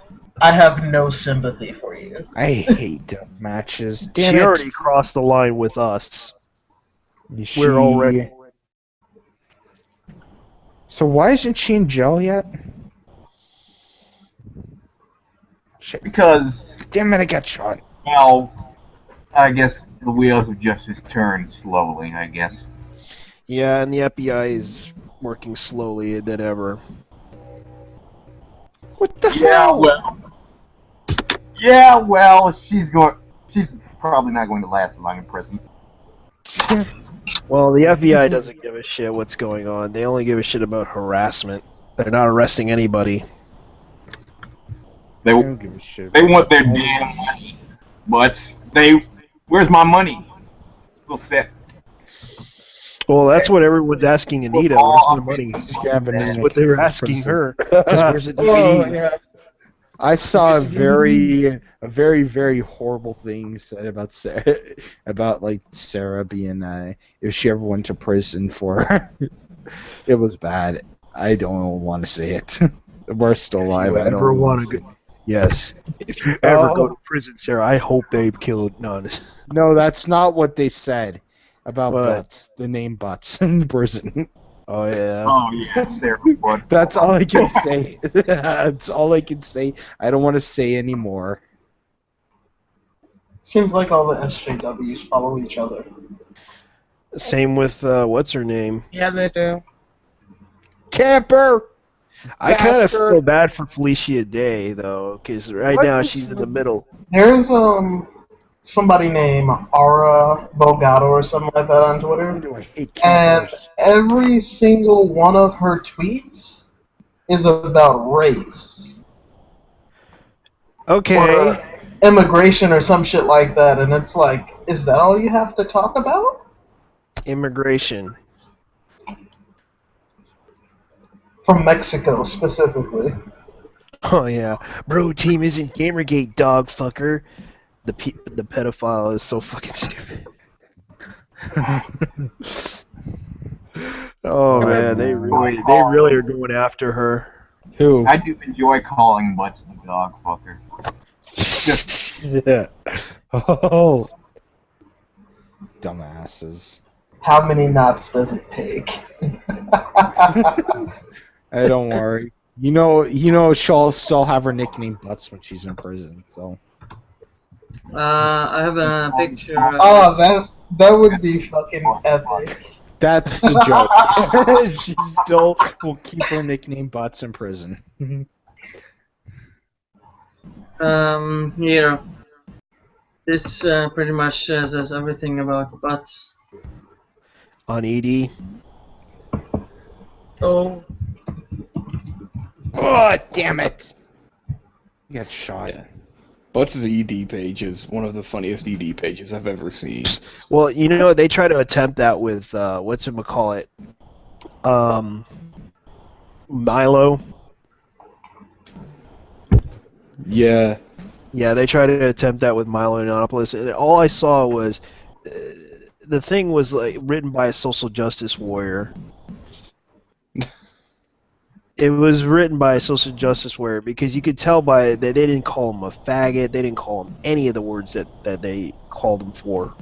Speaker 3: I have no sympathy for you.
Speaker 7: I hate death matches. Damn
Speaker 1: She
Speaker 7: it!
Speaker 1: already crossed the line with us.
Speaker 7: She-
Speaker 1: We're already.
Speaker 7: So why isn't she in jail yet? Shit.
Speaker 5: Because,
Speaker 7: Damn it! I got shot.
Speaker 5: well, I guess the wheels of justice turn slowly, I guess.
Speaker 1: Yeah, and the FBI is working slowly than ever.
Speaker 7: What the
Speaker 5: Yeah,
Speaker 7: hell?
Speaker 5: well, she's probably not going to last long in prison.
Speaker 1: Well, the FBI doesn't give a shit what's going on. They only give a shit about harassment. They're not arresting anybody.
Speaker 5: They
Speaker 7: I don't give a shit.
Speaker 5: They want their damn money, but where's my money? We'll set.
Speaker 1: Well, that's what everyone's asking Anita. Where's my money? That's what they were asking her. Where's the DVDs?
Speaker 7: I saw a very, very horrible thing said about Sarah, about like Sarah being if she ever went to prison for. It was bad. I don't want to say it. We're still alive. I don't
Speaker 1: want to go. Yes. If you ever go to prison, Sarah, I hope they've killed none.
Speaker 7: No, that's not what they said about
Speaker 1: What?
Speaker 7: Butts. The name Butts in prison.
Speaker 1: Oh yeah.
Speaker 5: Oh yes, there was.
Speaker 7: That's all I can say. That's all I can say. I don't want to say anymore.
Speaker 3: Seems like all the SJWs follow each other.
Speaker 1: Same with what's her name?
Speaker 8: Yeah, they do.
Speaker 7: Camper!
Speaker 1: I kind of
Speaker 7: Bastard.
Speaker 1: feel bad for Felicia Day though, because right
Speaker 7: What
Speaker 1: now
Speaker 7: is
Speaker 1: she's in
Speaker 7: with-
Speaker 1: the middle.
Speaker 3: There's somebody named Aura Bogado or something like that on Twitter,
Speaker 7: Do I hate
Speaker 3: and
Speaker 7: campers?
Speaker 3: every single one of her tweets is about race
Speaker 1: Okay.
Speaker 3: or immigration or some shit like that, and it's like, is that all you have to talk about?
Speaker 1: Immigration.
Speaker 3: From Mexico specifically.
Speaker 1: Oh yeah, bro. Team isn't Gamergate, dog fucker. The pedophile is so fucking stupid. Oh man, they really are going after her.
Speaker 7: Who?
Speaker 5: I do enjoy calling butts the dog fucker.
Speaker 7: Yeah. Oh. Dumbasses.
Speaker 3: How many knots does it take?
Speaker 7: Hey, don't worry. You know, she'll still have her nickname Butts when she's in prison. So.
Speaker 2: I have a picture.
Speaker 3: Oh, that would be fucking epic.
Speaker 7: That's the joke. She still will keep her nickname Butts in prison.
Speaker 2: Here. This pretty much says everything about butts.
Speaker 1: On ED.
Speaker 8: Oh.
Speaker 7: Oh, damn it! You got shot.
Speaker 4: Yeah. Butts' ED page is one of the funniest ED pages I've ever seen.
Speaker 1: Well, you know, they try to attempt that with, whatchamacallit, Milo.
Speaker 4: Yeah.
Speaker 1: Yeah, they tried to attempt that with Milo Yiannopoulos, and all I saw was, the thing was like written by a social justice warrior. It was written by a social justice warrior because you could tell by that they didn't call him a faggot, they didn't call him any of the words that they called him for.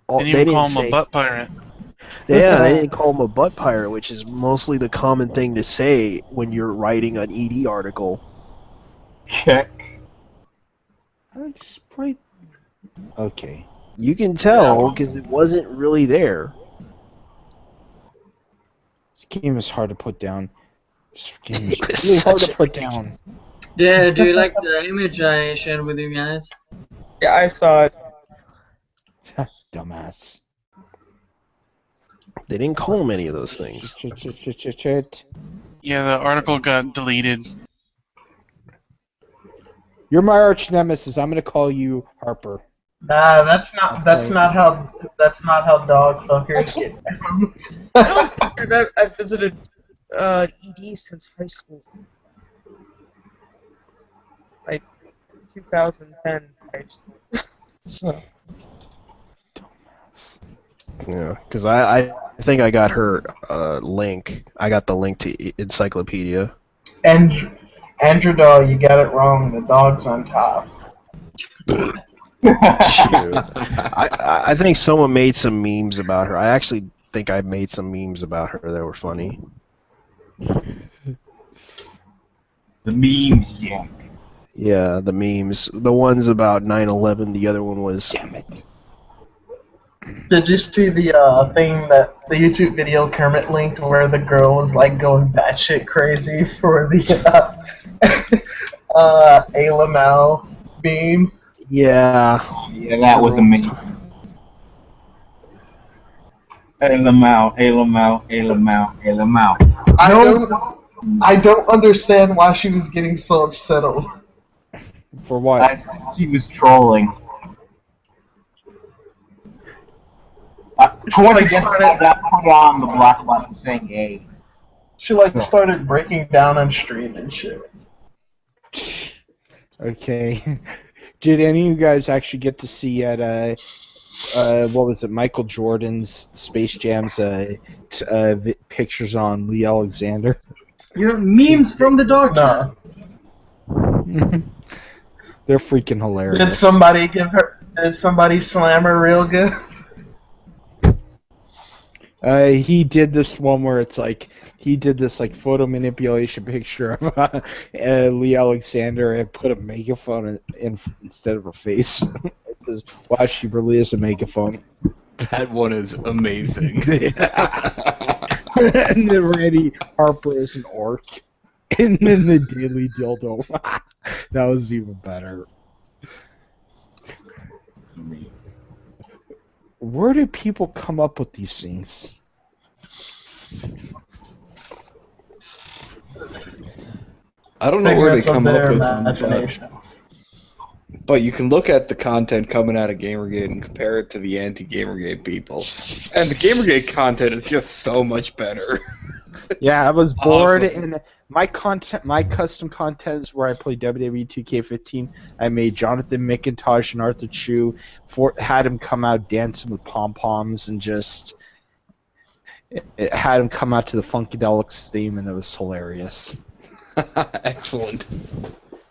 Speaker 6: Didn't even call him a butt pirate.
Speaker 1: Yeah, they didn't call him a butt pirate, which is mostly the common thing to say when you're writing an ED article.
Speaker 5: Check.
Speaker 7: Okay.
Speaker 1: You can tell because it wasn't really there.
Speaker 7: This game is hard to put down. This game is really hard to put down.
Speaker 2: Yeah, do you like the image I shared with you guys?
Speaker 8: Yeah, I saw it.
Speaker 7: Dumbass.
Speaker 1: They didn't call him any of those things.
Speaker 6: Yeah, the article got deleted.
Speaker 7: You're my arch nemesis. I'm gonna call you Harper.
Speaker 3: Nah, that's not how dog fuckers get down.
Speaker 8: I've visited ED since high school. Like 2010 high school. So.
Speaker 1: Yeah, because I think I got her link. I got the link to Encyclopedia.
Speaker 3: Andrew Dog, you got it wrong. The dog's on top.
Speaker 1: I think someone made some memes about her. I actually think I made some memes about her that were funny.
Speaker 5: The memes, yeah.
Speaker 1: Yeah, the memes. The ones about 9/11. The other one was.
Speaker 7: Damn it.
Speaker 3: Did you see the thing that the YouTube video Kermit linked where the girl was like going batshit crazy for the Ayla Mal meme?
Speaker 1: Yeah.
Speaker 5: Yeah, that was amazing. Ayla Mal.
Speaker 3: I don't understand why she was getting so upset over.
Speaker 7: For what?
Speaker 5: She was trolling. Towards the end, I got put on the black button saying gay.
Speaker 3: She like started breaking down on stream and shit.
Speaker 7: Okay. Did any of you guys actually get to see at what was it, Michael Jordan's Space Jam's pictures on Lee Alexander?
Speaker 2: You have memes from the dog.
Speaker 3: No.
Speaker 7: They're freaking hilarious.
Speaker 3: Did somebody slam her real good?
Speaker 7: He did this one where it's like he did this like photo manipulation picture of Lee Alexander and put a megaphone in instead of her face. Wow, she really is a megaphone.
Speaker 4: That one is amazing.
Speaker 7: And then Randy Harper is an orc, and then the Daily Dildo. That was even better. Where do people come up with these things?
Speaker 4: I don't know where they
Speaker 3: Figments of
Speaker 4: come up
Speaker 3: their
Speaker 4: with them,
Speaker 3: imaginations.
Speaker 4: but you can look at the content coming out of Gamergate and compare it to the anti-Gamergate people. And the Gamergate content is just so much better.
Speaker 7: Yeah, I was bored,
Speaker 4: awesome.
Speaker 7: and my custom content is where I play WWE 2K15. I made Jonathan McIntosh and Arthur Chu, had him come out dancing with pom poms and just it had him come out to the Funkadelics theme, and it was hilarious.
Speaker 4: Excellent.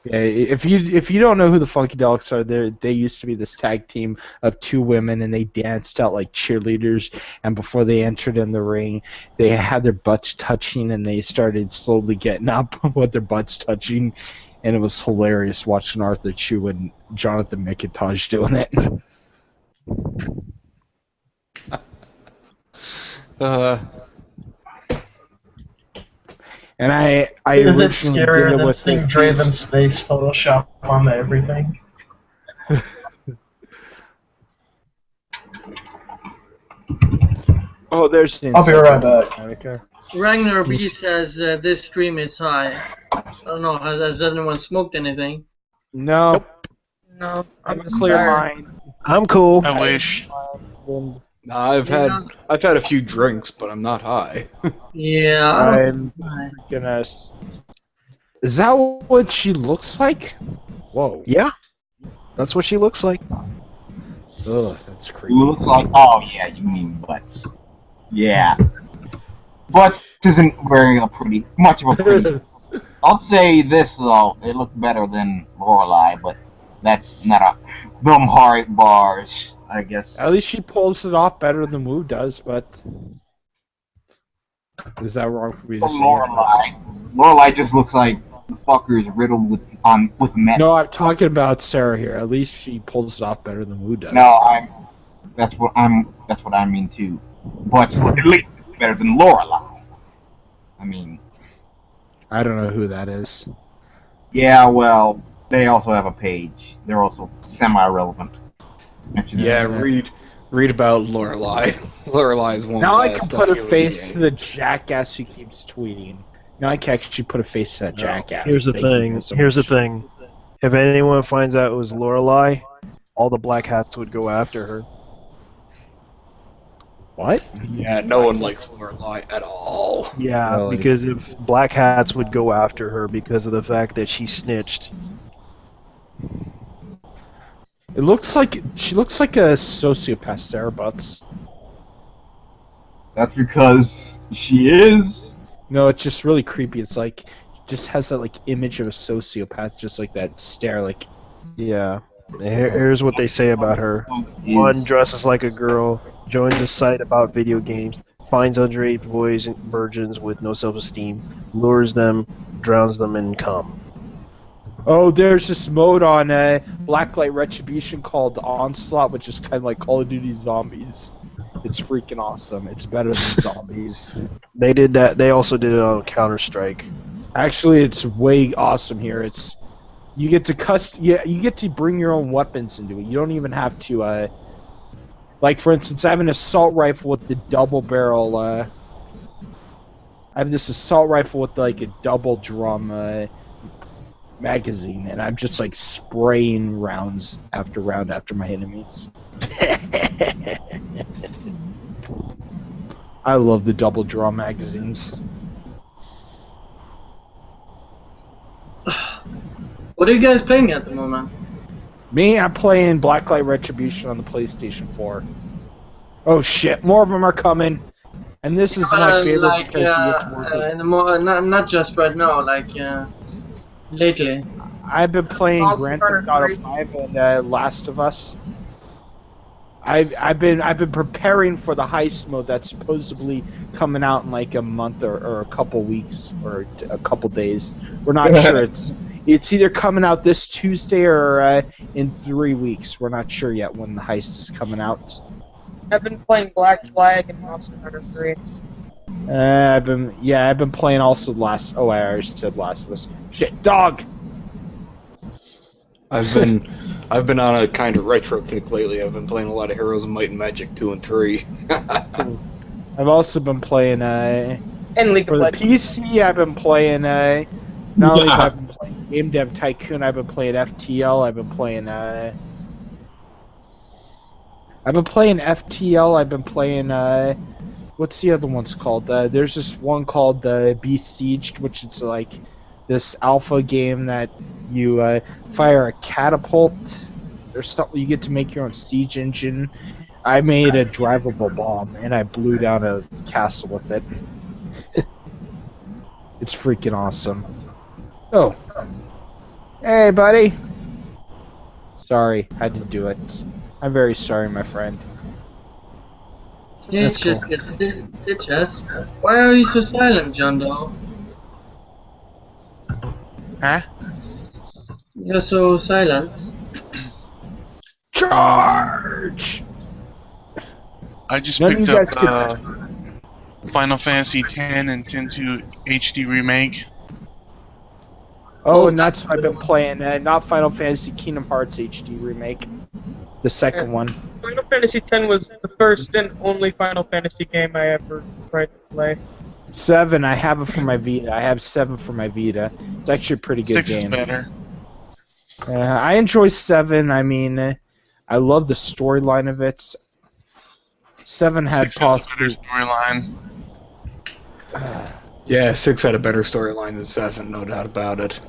Speaker 7: Yeah, if you don't know who the Funkadelics are, they used to be this tag team of 2 women, and they danced out like cheerleaders. And before they entered in the ring, they had their butts touching, and they started slowly getting up with their butts touching, and it was hilarious watching Arthur Chu and Jonathan McIntosh doing it. And I
Speaker 3: Is it
Speaker 7: originally
Speaker 3: scarier
Speaker 7: did it
Speaker 3: than
Speaker 7: with
Speaker 3: seeing Draven Space Photoshop on everything?
Speaker 7: Oh, there's the
Speaker 3: I'll be right back.
Speaker 7: Okay.
Speaker 2: Ragnar B says this stream is high. I don't know, has anyone smoked anything?
Speaker 7: No.
Speaker 8: No, I'm just
Speaker 7: Clear
Speaker 8: tired.
Speaker 7: mind.
Speaker 1: I'm cool.
Speaker 6: I wish.
Speaker 4: I've had a few drinks, but I'm not high.
Speaker 2: Yeah.
Speaker 7: I'm gonna. Is that what she looks like? Whoa.
Speaker 1: Yeah, that's what she looks like.
Speaker 7: Ugh, that's creepy.
Speaker 5: You look like, oh yeah, you mean Butts. Yeah. Butts isn't very much of a pretty. I'll say this though, it looked better than Lorelei, but that's not a them hard bars, I guess.
Speaker 7: At least she pulls it off better than Wu does, but is that wrong for me to say?
Speaker 5: Lorelei just looks like the fucker is riddled with metal.
Speaker 7: No, I'm talking about Sarah here. At least she pulls it off better than Wu does.
Speaker 5: No, that's what I mean too. But at least better than Lorelei. I mean,
Speaker 7: I don't know who that is.
Speaker 5: yeah, well, they also have a page. They're also semi-relevant.
Speaker 4: Yeah, read about Lorelei. Lorelei is one.
Speaker 7: Now
Speaker 4: of
Speaker 7: I
Speaker 4: the
Speaker 7: can
Speaker 4: stuff
Speaker 7: put a
Speaker 4: you really
Speaker 7: face
Speaker 4: get.
Speaker 7: to the jackass who keeps tweeting. Now I can actually put a face to that jackass.
Speaker 1: Here's the
Speaker 7: Thank you
Speaker 1: thing.
Speaker 7: so
Speaker 1: Here's the
Speaker 7: much.
Speaker 1: thing. If anyone finds out it was Lorelei, all the black hats would go after her.
Speaker 7: What?
Speaker 4: Yeah, no one likes Lorelei at all.
Speaker 1: Yeah,
Speaker 7: Really?
Speaker 1: because if black hats would go after her because of the fact that she snitched.
Speaker 7: It looks like she looks like a sociopath, Sarah Butts.
Speaker 5: That's because she is.
Speaker 7: No, it's just really creepy. It's like just has that like image of a sociopath, just like that stare, like.
Speaker 1: Yeah. Here's what they say about her. One dresses like a girl, joins a site about video games, finds underage boys and virgins with no self-esteem, lures them, drowns them in cum.
Speaker 7: Oh, there's this mode on Blacklight Retribution called Onslaught, which is kind of like Call of Duty Zombies. It's freaking awesome. It's better than Zombies.
Speaker 1: They did that. They also did it on Counter-Strike.
Speaker 7: Actually, it's way awesome here. It's you get to you get to bring your own weapons into it. You don't even have to like for instance, I have an assault rifle with the double barrel I have this assault rifle with like a double drum magazine, and I'm just like spraying rounds after round after my enemies. I love the double drum magazines.
Speaker 2: What are you guys playing at the moment?
Speaker 7: Me, I'm playing Blacklight Retribution on the PlayStation 4. Oh shit, more of them are coming. And this is my favorite
Speaker 2: like,
Speaker 7: because you get to work with.
Speaker 2: in the not just right now, like lately.
Speaker 7: I've been playing
Speaker 8: Monster
Speaker 7: Grand
Speaker 8: Hunter
Speaker 7: Theft Auto
Speaker 8: 3.
Speaker 7: 5 and Last of Us. I've been preparing for the heist mode that's supposedly coming out in like a month or a couple weeks or a couple days. We're not sure. It's either coming out this Tuesday or in 3 weeks. We're not sure yet when the heist is coming out.
Speaker 8: I've been playing Black Flag and Monster Hunter 3.
Speaker 7: I've been playing also I already said Last of Us. Shit, dog.
Speaker 4: I've been on a kind of retro kick lately. I've been playing a lot of Heroes of Might and Magic 2 and 3.
Speaker 7: I've also been playing
Speaker 8: And League
Speaker 7: for
Speaker 8: of
Speaker 7: the
Speaker 8: Legends.
Speaker 7: PC. I've been playing not only have I been playing Game Dev Tycoon, I've been playing FTL. I've been playing FTL. I've been playing what's the other one's called? There's this one called Besieged, which is like this alpha game that you fire a catapult or something. You get to make your own siege engine. I made a drivable bomb, and I blew down a castle with it. It's freaking awesome. Oh. Hey, buddy. Sorry, had to do it. I'm very sorry, my friend.
Speaker 2: Stitches. Why are you so silent, John Doe?
Speaker 6: Huh?
Speaker 2: You're so silent.
Speaker 7: Charge!
Speaker 6: I just
Speaker 7: None of
Speaker 6: picked
Speaker 7: you
Speaker 6: up
Speaker 7: guys
Speaker 6: Final Fantasy X and 10-2 HD remake.
Speaker 7: Oh, and that's what I've been playing. Not Final Fantasy Kingdom Hearts HD remake. The second one.
Speaker 8: Final Fantasy X was the first and only Final Fantasy game I ever tried to play.
Speaker 7: 7, I have it for my Vita. I have 7 for my Vita. It's actually a pretty good
Speaker 6: 6
Speaker 7: game.
Speaker 6: is better.
Speaker 7: I enjoy 7. I mean, I love the storyline of it. 7 had
Speaker 6: 6 has a better
Speaker 7: possibly.
Speaker 6: storyline.
Speaker 4: Yeah, 6 had a better storyline than 7, no doubt about it.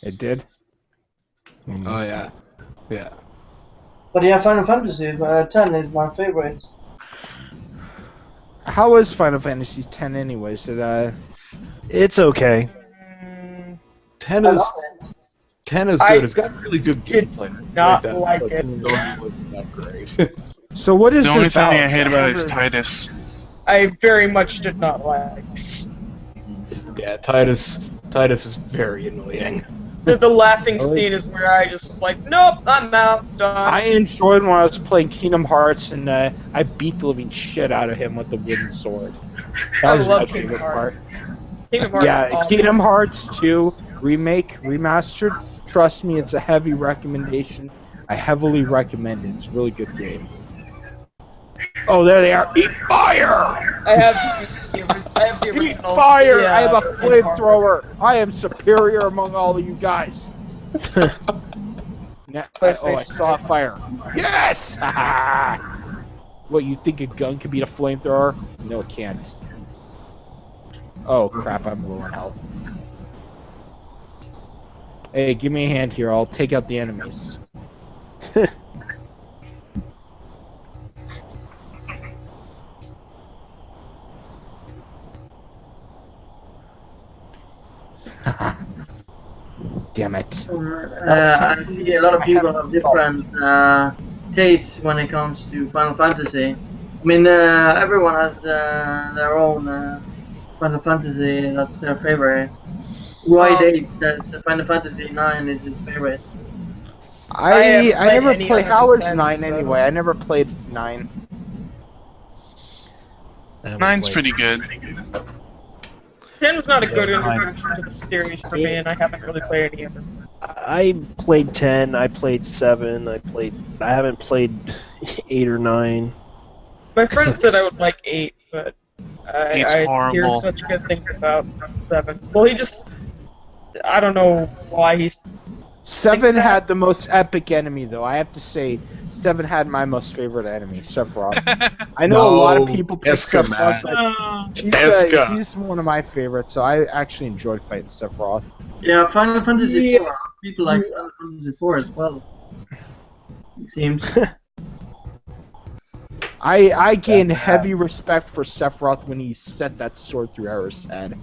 Speaker 7: It did.
Speaker 4: Oh yeah, yeah.
Speaker 2: But yeah, Final Fantasy X is my favorite.
Speaker 7: How is Final Fantasy X anyways?
Speaker 1: It's okay.
Speaker 4: 10 is 10 is good. It's got really good
Speaker 8: did
Speaker 4: gameplay.
Speaker 8: not
Speaker 4: that,
Speaker 8: like
Speaker 4: but
Speaker 8: it.
Speaker 4: the story wasn't that great.
Speaker 7: So what is
Speaker 6: The only
Speaker 7: it
Speaker 6: thing
Speaker 7: about?
Speaker 6: I hate about it is Titus.
Speaker 8: I very much did not like.
Speaker 4: Yeah, Titus is very annoying.
Speaker 8: The laughing scene is where I just was like, nope, I'm out, done.
Speaker 7: I enjoyed when I was playing Kingdom Hearts and I beat the living shit out of him with the wooden sword. That was my
Speaker 8: love Kingdom
Speaker 7: favorite
Speaker 8: Hearts.
Speaker 7: part.
Speaker 8: Kingdom Hearts
Speaker 7: Yeah,
Speaker 8: is awesome.
Speaker 7: Kingdom Hearts 2 remake, remastered. Trust me, it's a heavy recommendation. I heavily recommend it. It's a really good game. Oh, there they are. Eat fire!
Speaker 8: I have the
Speaker 7: Eat
Speaker 8: original.
Speaker 7: fire!
Speaker 8: yeah,
Speaker 7: I have a
Speaker 8: Kingdom Hearts.
Speaker 7: flamethrower. I am superior among all of you guys. I saw a fire. Yes! What, you think a gun could beat a flamethrower? No, it can't. Oh crap, I'm low on health. Hey, give me a hand here. I'll take out the enemies. Damn it.
Speaker 2: I see a lot of people have different tastes when it comes to Final Fantasy. I mean, everyone has their own Final Fantasy that's their favorite. Roy says Final Fantasy 9 is his favorite.
Speaker 7: I never
Speaker 8: any
Speaker 7: played.
Speaker 8: other
Speaker 7: How is
Speaker 8: Nintendo,
Speaker 7: 9
Speaker 8: so-
Speaker 7: anyway? I never played 9.
Speaker 6: 9's pretty good.
Speaker 8: 10 was not a good introduction to the series for me, and I haven't really played any of them.
Speaker 1: I played 10. I played 7. I haven't played 8 or 9.
Speaker 8: My friend said I would like 8, but
Speaker 6: It's
Speaker 8: I hear
Speaker 6: horrible.
Speaker 8: such good things about 7. Well, he just... I don't know why he's...
Speaker 7: 7 had the most epic enemy, though. I have to say, 7 had my most favorite enemy, Sephiroth. I know a lot of people pick
Speaker 4: Kefka,
Speaker 7: Sephiroth,
Speaker 4: man.
Speaker 7: but he's one of my favorites, so I actually enjoyed fighting Sephiroth.
Speaker 2: Yeah, Final Fantasy 4. People like Final Fantasy 4 as well. It seems.
Speaker 7: I gained heavy respect for Sephiroth when he set that sword through Aerith's head.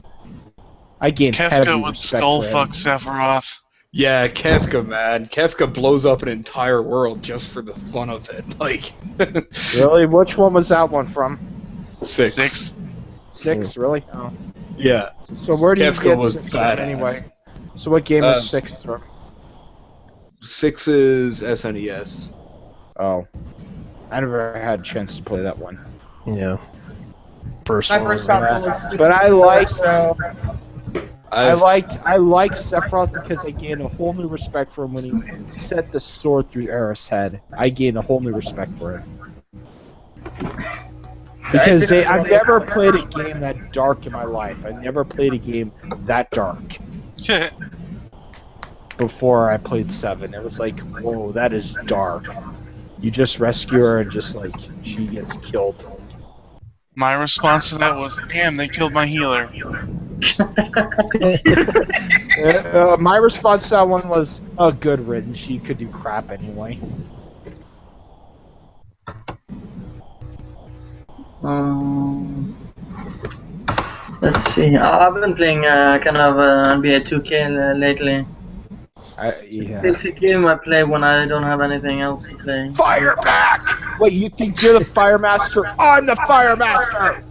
Speaker 7: I gained heavy
Speaker 6: Kefka would
Speaker 7: respect
Speaker 6: skull
Speaker 7: for him.
Speaker 6: fuck Sephiroth.
Speaker 4: Yeah, Kefka, man. Kefka blows up an entire world just for the fun of it. Like,
Speaker 7: Really? Which one was that one from?
Speaker 4: 6.
Speaker 6: 6.
Speaker 7: 6, really? Oh.
Speaker 4: Yeah.
Speaker 7: So where do you
Speaker 4: Kefka
Speaker 7: get
Speaker 4: was
Speaker 7: 6 from
Speaker 4: badass.
Speaker 7: anyway? So what game is 6 from?
Speaker 4: 6 is SNES.
Speaker 7: Oh. I never had a chance to play that one.
Speaker 1: Yeah. First
Speaker 8: My
Speaker 1: one
Speaker 8: first
Speaker 1: was-
Speaker 8: console was 64,
Speaker 7: But I liked
Speaker 8: so...
Speaker 7: I liked Sephiroth because I gained a whole new respect for him when he set the sword through Aerith's head. I gained a whole new respect for him. Because I've never played a game that dark in my life. I never played a game that dark before I played 7. It was like, whoa, that is dark. You just rescue her and just like she gets killed.
Speaker 6: My response to that was, damn, they killed my healer.
Speaker 7: My response to that one was, "Oh, good riddance. She could do crap anyway."
Speaker 2: Let's see. I've been playing kind of NBA 2K lately.
Speaker 7: Yeah.
Speaker 2: It's a game I play when I don't have anything else to play.
Speaker 7: Fire back! Wait, you think you're the Fire Master? I'm the Fire Master!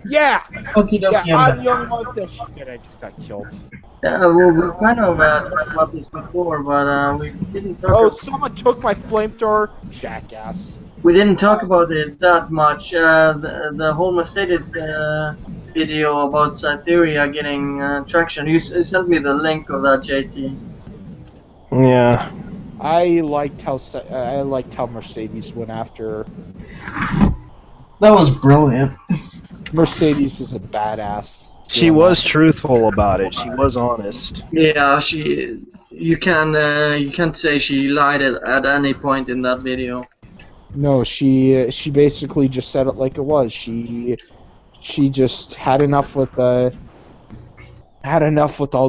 Speaker 7: Yeah!
Speaker 3: Okie dokie,
Speaker 7: Yeah,
Speaker 3: I'm
Speaker 7: I'm the only one with this shit. I just got killed.
Speaker 2: Yeah, well, we kind of talked about this before, but we didn't talk.
Speaker 7: Oh, someone took my flamethrower? Jackass.
Speaker 2: We didn't talk about it that much. The whole Mercedes video about Cytheria getting traction. You sent me the link of that, JT.
Speaker 1: Yeah.
Speaker 7: I liked how Mercedes went after.
Speaker 3: That was brilliant.
Speaker 7: Mercedes was a badass.
Speaker 1: She was truthful about it. She was honest.
Speaker 2: Yeah, you can't say she lied at any point in that video.
Speaker 7: No, she basically just said it like it was. She just had enough with all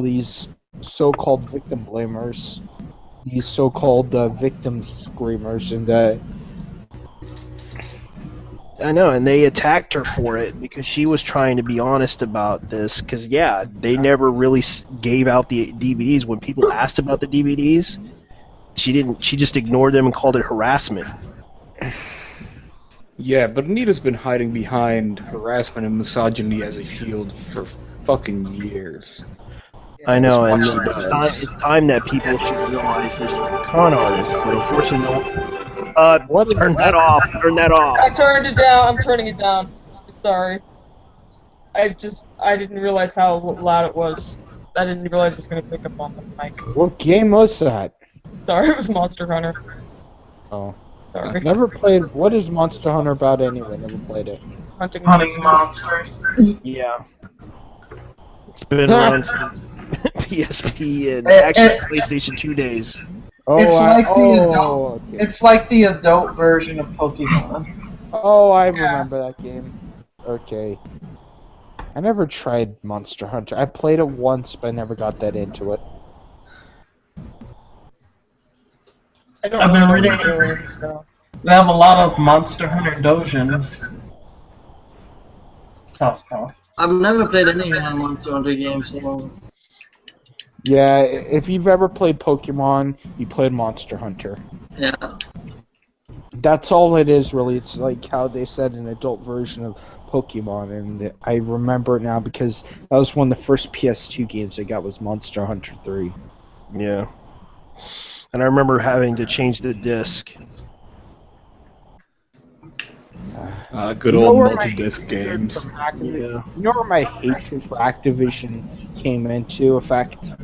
Speaker 7: these so-called victim blamers, these so-called victim screamers, and
Speaker 1: I know, and they attacked her for it because she was trying to be honest about this. Because yeah, they never really gave out the DVDs when people asked about the DVDs. She didn't. She just ignored them and called it harassment.
Speaker 4: Yeah, but Anita's been hiding behind harassment and misogyny as a shield for fucking years.
Speaker 1: I know, and
Speaker 4: That's what she
Speaker 1: it's time that people should realize there's a con artist, but unfortunately, turn that off. Turn that off.
Speaker 8: I turned it down. I'm turning it down. Sorry. I didn't realize how loud it was. I didn't realize it was going to pick up on the mic.
Speaker 7: what game was that?
Speaker 8: Sorry, it was Monster Hunter.
Speaker 7: Oh,
Speaker 8: Sorry.
Speaker 7: never played. What is Monster Hunter about anyway? Never played it.
Speaker 8: Hunting
Speaker 3: Monsters.
Speaker 1: Yeah. It's been around since PSP and
Speaker 3: Eh,
Speaker 1: actually
Speaker 3: eh.
Speaker 1: PlayStation 2 days.
Speaker 7: Oh,
Speaker 3: It's like the adult.
Speaker 7: okay.
Speaker 3: It's like the adult version of Pokemon.
Speaker 7: Oh, I remember that game. Okay. I never tried Monster Hunter. I played it once, but I never got that into it.
Speaker 8: I don't
Speaker 3: I've been
Speaker 8: know what
Speaker 3: reading-
Speaker 8: I'm doing, so.
Speaker 3: They have a lot of Monster Hunter dojins. Tough.
Speaker 2: I've never played any Monster Hunter games, so
Speaker 7: Yeah, if you've ever played Pokemon, you played Monster Hunter.
Speaker 2: yeah.
Speaker 7: That's all it is, really. It's like how they said an adult version of Pokemon, and I remember it now because that was one of the first PS2 games I got was Monster Hunter 3.
Speaker 1: Yeah. And I remember having to change the disc.
Speaker 4: Good
Speaker 7: You know
Speaker 4: old
Speaker 7: where my
Speaker 4: multi-disc
Speaker 7: hatred
Speaker 4: games.
Speaker 7: for Activision-
Speaker 1: Yeah.
Speaker 7: You know where my hatred for Activision came into effect?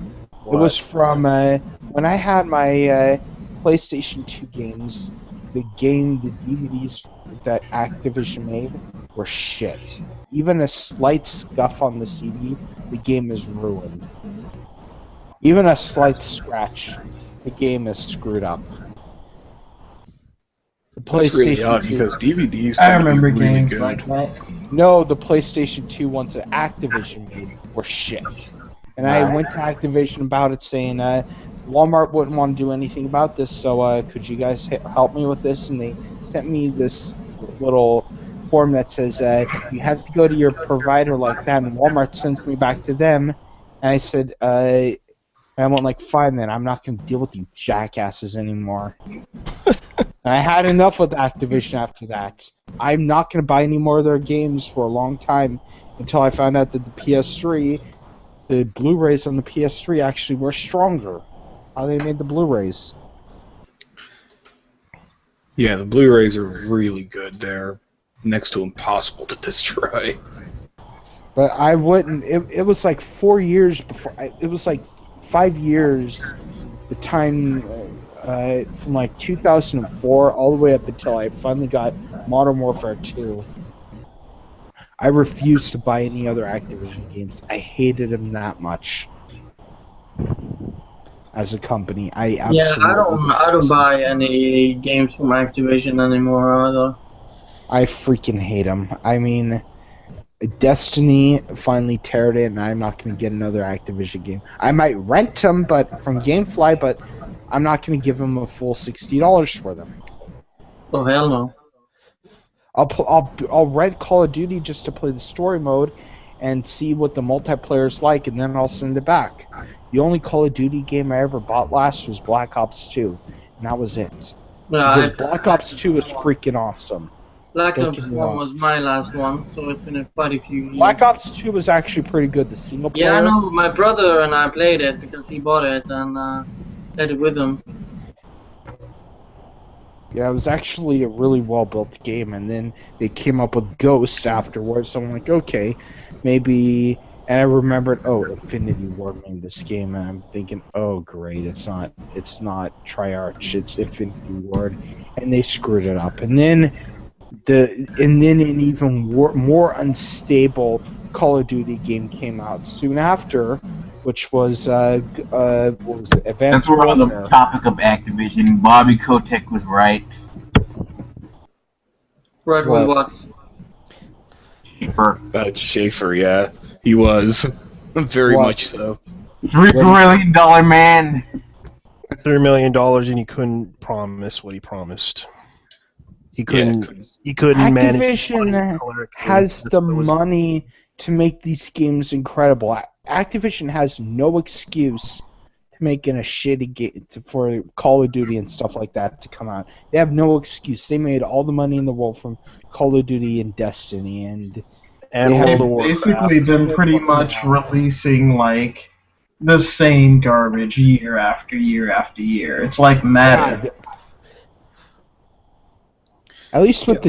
Speaker 7: It was from when I had my PlayStation 2 games. The DVDs that Activision made were shit. Even a slight scuff on the CD, the game is ruined. Even a slight scratch, the game is screwed up. The
Speaker 4: That's really
Speaker 7: PlayStation
Speaker 4: odd
Speaker 7: 2
Speaker 4: because DVDs
Speaker 3: I
Speaker 4: tend to be
Speaker 3: remember
Speaker 4: really
Speaker 3: games
Speaker 4: good.
Speaker 3: like that.
Speaker 7: No, the PlayStation 2 ones that Activision made were shit. And I went to Activision about it saying, Walmart wouldn't want to do anything about this, so could you guys help me with this? And they sent me this little form that says you have to go to your provider like that, and Walmart sends me back to them. And I said, and I went like, fine then, I'm not going to deal with you jackasses anymore. And I had enough with Activision after that. I'm not going to buy any more of their games for a long time until I found out that the PS3, the Blu-rays on the PS3 actually were stronger. How they made the Blu-rays.
Speaker 4: Yeah, the Blu-rays are really good. They're next to impossible to destroy.
Speaker 7: But I wouldn't. It was like 4 years before. It was like 5 years. The time from like 2004 all the way up until I finally got Modern Warfare 2. I refused to buy any other Activision games. I hated them that much. As a company, I absolutely.
Speaker 2: Yeah, I don't buy any games from Activision anymore either.
Speaker 7: I freaking hate them. I mean, Destiny finally teared it, and I'm not going to get another Activision game. I might rent them, but from GameFly, but I'm not going to give them a full $60 for them.
Speaker 2: Oh hell no.
Speaker 7: I'll rent Call of Duty just to play the story mode and see what the multiplayer's like, and then I'll send it back. The only Call of Duty game I ever bought last was Black Ops 2, and that was it. Because Black Ops 2 is freaking awesome.
Speaker 2: Black Ops 1 was my last one, so it's been quite a few years.
Speaker 7: Black Ops 2 was actually pretty good. The single player.
Speaker 2: Yeah, I know. My brother and I played it because he bought it and played it with him.
Speaker 7: Yeah, it was actually a really well-built game, and then they came up with Ghost afterwards, so I'm like, okay, maybe... And I remembered, oh, Infinity Ward made this game, and I'm thinking, oh, great, it's not Treyarch, it's Infinity Ward, and they screwed it up. And then an even more unstable Call of Duty game came out soon after, which was what was it? Advanced
Speaker 5: Since we're on
Speaker 7: Warfare.
Speaker 5: the topic of Activision, Bobby Kotick was right.
Speaker 2: Right with what?
Speaker 4: Schaefer, yeah. He was. Very
Speaker 7: What?
Speaker 4: much so.
Speaker 5: $3 billion man.
Speaker 1: $3 million, and he couldn't promise what he promised. He couldn't. He couldn't manage.
Speaker 7: Activision has the money to make these games incredible. Activision has no excuse to making a shitty game for Call of Duty and stuff like that to come out. They have no excuse. They made all the money in the world from Call of Duty and Destiny and
Speaker 3: They've basically been pretty much releasing like the same garbage year after year after year. It's like Madden.
Speaker 7: At least with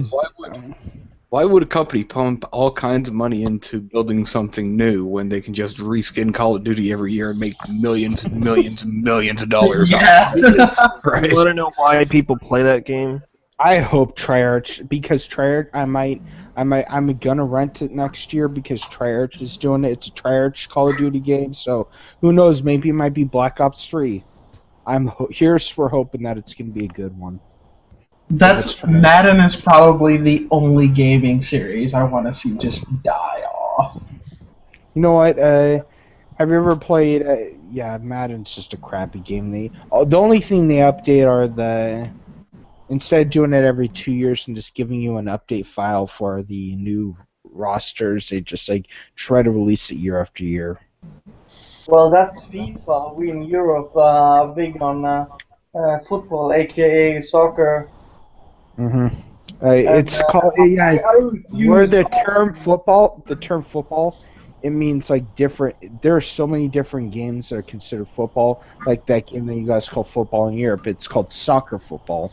Speaker 4: Why would a company pump all kinds of money into building something new when they can just reskin Call of Duty every year and make millions and millions and millions of dollars
Speaker 3: Yeah.
Speaker 4: off of it? Right?
Speaker 1: You want to know why people play that game?
Speaker 7: I hope Treyarch, because Treyarch, I'm gonna rent it next year because Treyarch is doing it. It's a Treyarch Call of Duty game, so who knows? Maybe it might be Black Ops 3. We're hoping that it's gonna be a good one.
Speaker 3: Madden is probably the only gaming series I want to see just die off.
Speaker 7: You know what? Have you ever played? Yeah, Madden's just a crappy game. The only thing they update are instead of doing it every 2 years and just giving you an update file for the new rosters, they just like try to release it year after year.
Speaker 2: Well, that's FIFA. We in Europe are big on football, aka soccer.
Speaker 7: It's called where the term football, it means like different. There are so many different games that are considered football. Like that game that you guys call football in Europe, it's called soccer football.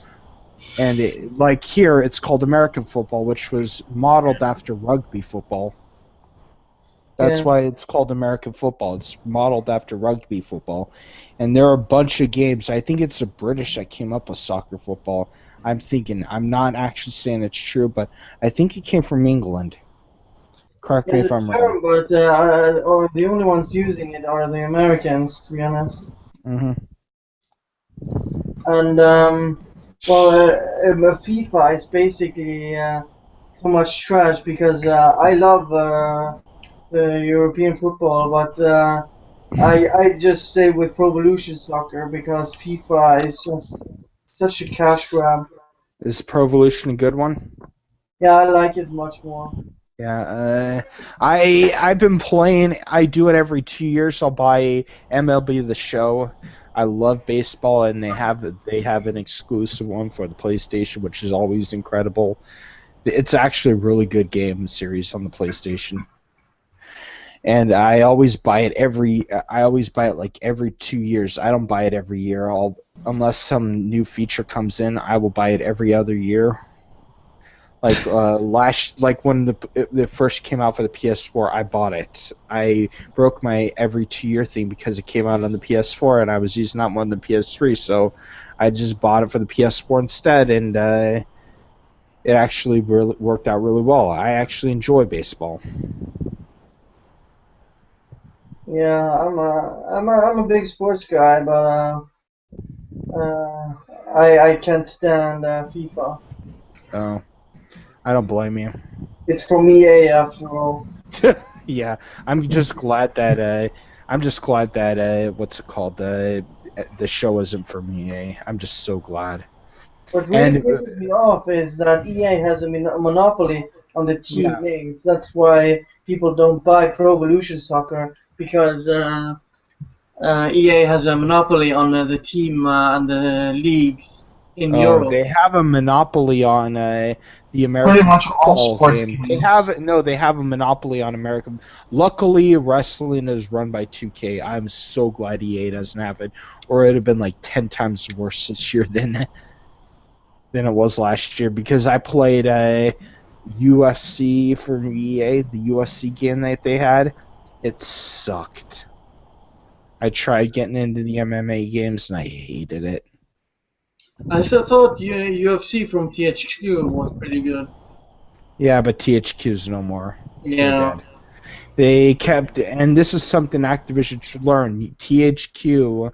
Speaker 7: And like here, it's called American football, which was modeled after rugby football. That's why it's called American football. It's modeled after rugby football. And there are a bunch of games. I think it's the British that came up with soccer football. I'm not actually saying it's true, but I think it came from England. Correct me if I'm wrong.
Speaker 2: But the only ones using it are the Americans, to be honest. And FIFA is basically so much trash because I love the European football, but I just stay with Pro Evolution Soccer because FIFA is just such a cash grab.
Speaker 7: Is Pro Evolution a good one?
Speaker 2: Yeah, I like it much more.
Speaker 7: Yeah, I've been playing. I do it every 2 years. I'll buy MLB The Show. I love baseball, and they have an exclusive one for the PlayStation, which is always incredible. It's actually a really good game series on the PlayStation. And I always buy it like every 2 years. I don't buy it every year. Unless some new feature comes in, I will buy it every other year. Like when it first came out for the PS4, I bought it. I broke my every 2 year thing because it came out on the PS4 and I was using that one on the PS3, so I just bought it for the PS4 instead, and it actually really worked out really well. I actually enjoy baseball.
Speaker 2: Yeah, I'm a big sports guy, but I can't stand FIFA.
Speaker 7: Oh. I don't blame you.
Speaker 2: It's from EA after all.
Speaker 7: Yeah, I'm just glad that what's it called, the show isn't for me. I'm just so glad.
Speaker 2: What really
Speaker 7: And
Speaker 2: pisses me off is that EA has a monopoly on the team
Speaker 7: Yeah.
Speaker 2: games. That's why people don't buy Pro Evolution Soccer, because EA has a monopoly on the team and the leagues in Europe.
Speaker 7: They have a monopoly on the American
Speaker 3: Pretty much all
Speaker 7: football
Speaker 3: sports
Speaker 7: game.
Speaker 3: games.
Speaker 7: They have a monopoly on American. Luckily, wrestling is run by 2K. I'm so glad EA doesn't have it, or it'd have been like 10 times worse this year than it was last year. Because I played UFC for EA, the UFC game that they had. It sucked. I tried getting into the MMA games and I hated it.
Speaker 2: I thought UFC from THQ was pretty good.
Speaker 7: Yeah, but THQ's no more. They're
Speaker 2: Yeah.
Speaker 7: dead. They kept, and this is something Activision should learn. THQ,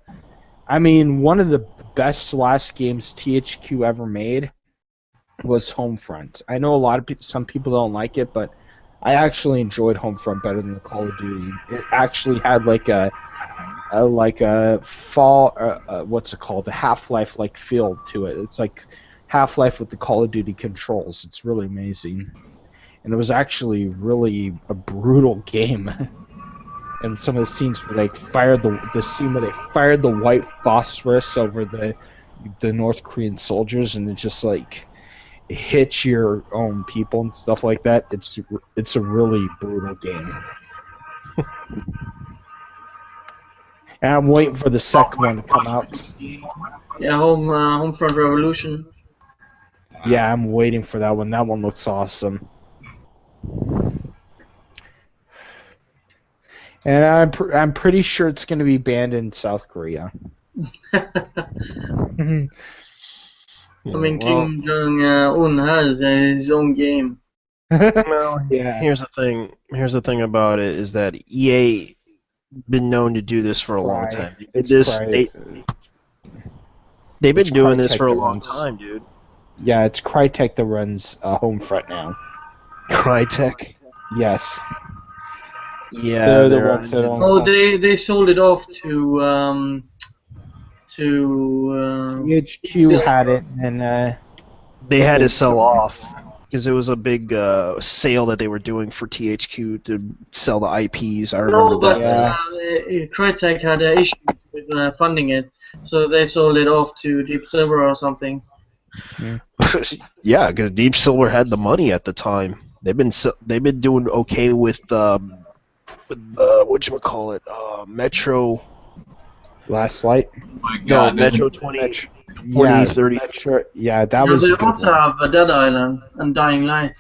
Speaker 7: I mean, one of the best last games THQ ever made was Homefront. I know some people don't like it, but I actually enjoyed Homefront better than the Call of Duty. It actually had like a what's it called? A Half-Life like feel to it. It's like Half-Life with the Call of Duty controls. It's really amazing. And it was actually really a brutal game. And some of the scenes where they fired the scene where they fired the white phosphorus over the North Korean soldiers, and it just like it hits your own people and stuff like that. It's a really brutal game. And I'm waiting for the second one to come out.
Speaker 2: Yeah, Homefront Revolution.
Speaker 7: Yeah, I'm waiting for that one. That one looks awesome. And I'm pretty sure it's going to be banned in South Korea.
Speaker 2: I mean, Kim Jong-un has his own game.
Speaker 1: Well,
Speaker 7: Yeah.
Speaker 1: Here's the thing. Here's the thing about it is that EA been known to do this for a long time. They've been doing this for a long time, dude.
Speaker 7: Yeah, it's Crytek that runs Homefront now.
Speaker 1: Crytek.
Speaker 7: Yes.
Speaker 1: Yeah,
Speaker 7: They're the ones that own.
Speaker 2: Oh, they sold it off to
Speaker 7: THQ had it, and
Speaker 1: they had to sell off because it was a big sale that they were doing for THQ to sell the IPs. I remember
Speaker 2: no, but
Speaker 1: that.
Speaker 2: Crytek had an issue with funding it, so they sold it off to Deep Silver or something.
Speaker 1: Yeah, because Deep Silver had the money at the time. They've been doing okay with whatchamacallit, Metro.
Speaker 7: Last Light.
Speaker 5: Oh my
Speaker 1: No,
Speaker 5: God,
Speaker 1: Metro 20, 30.
Speaker 7: Yeah, that was
Speaker 2: they
Speaker 7: a good
Speaker 2: also
Speaker 7: one.
Speaker 2: have Dead Island and Dying Light.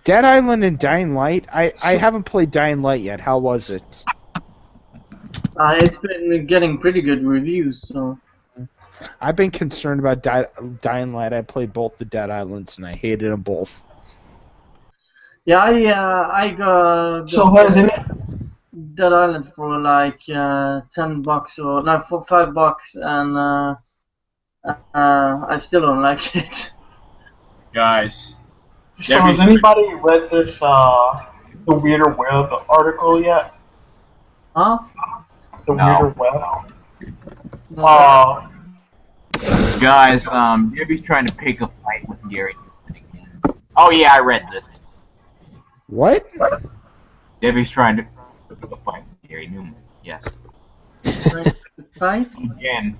Speaker 7: Dead Island and Dying Light. I haven't played Dying Light yet. How was it?
Speaker 2: It's been getting pretty good reviews, so.
Speaker 7: I've been concerned about Dying Light. I played both the Dead Islands and I hated them both.
Speaker 2: Yeah, I got
Speaker 3: So has any
Speaker 2: Dead Island for like $10 or no, for $5, and I still don't like it.
Speaker 5: guys.
Speaker 3: so has anybody read this the Weirder Web article yet?
Speaker 2: Huh?
Speaker 3: The
Speaker 5: No.
Speaker 3: Weirder Web.
Speaker 5: Guys, Debbie's trying to pick a fight with Gary again. Oh yeah, I read this.
Speaker 7: What?
Speaker 5: Debbie's trying to pick a fight with Gary Newman. Yes.
Speaker 2: Right?
Speaker 5: Again.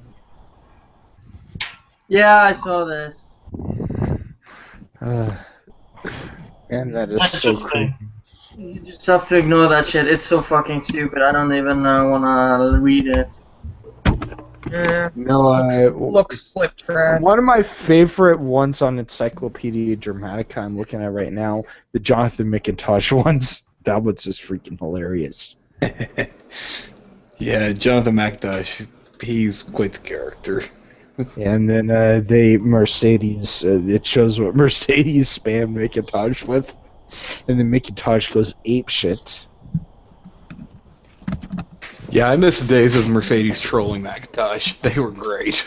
Speaker 2: Yeah, I saw this.
Speaker 7: And that is so
Speaker 3: Interesting.
Speaker 7: cool.
Speaker 2: You just have to ignore that shit. It's so fucking stupid. I don't even wanna read it.
Speaker 8: Yeah.
Speaker 7: No,
Speaker 8: Looks like trash.
Speaker 7: one of my favorite ones on Encyclopedia Dramatica I'm looking at right now, the Jonathan McIntosh ones. That was just freaking hilarious.
Speaker 4: Yeah, Jonathan McIntosh, he's quite the character.
Speaker 7: And then Mercedes, it shows what Mercedes spammed McIntosh with. And then McIntosh goes apeshit.
Speaker 4: Yeah, I miss the days of Mercedes trolling McIntosh. They were great.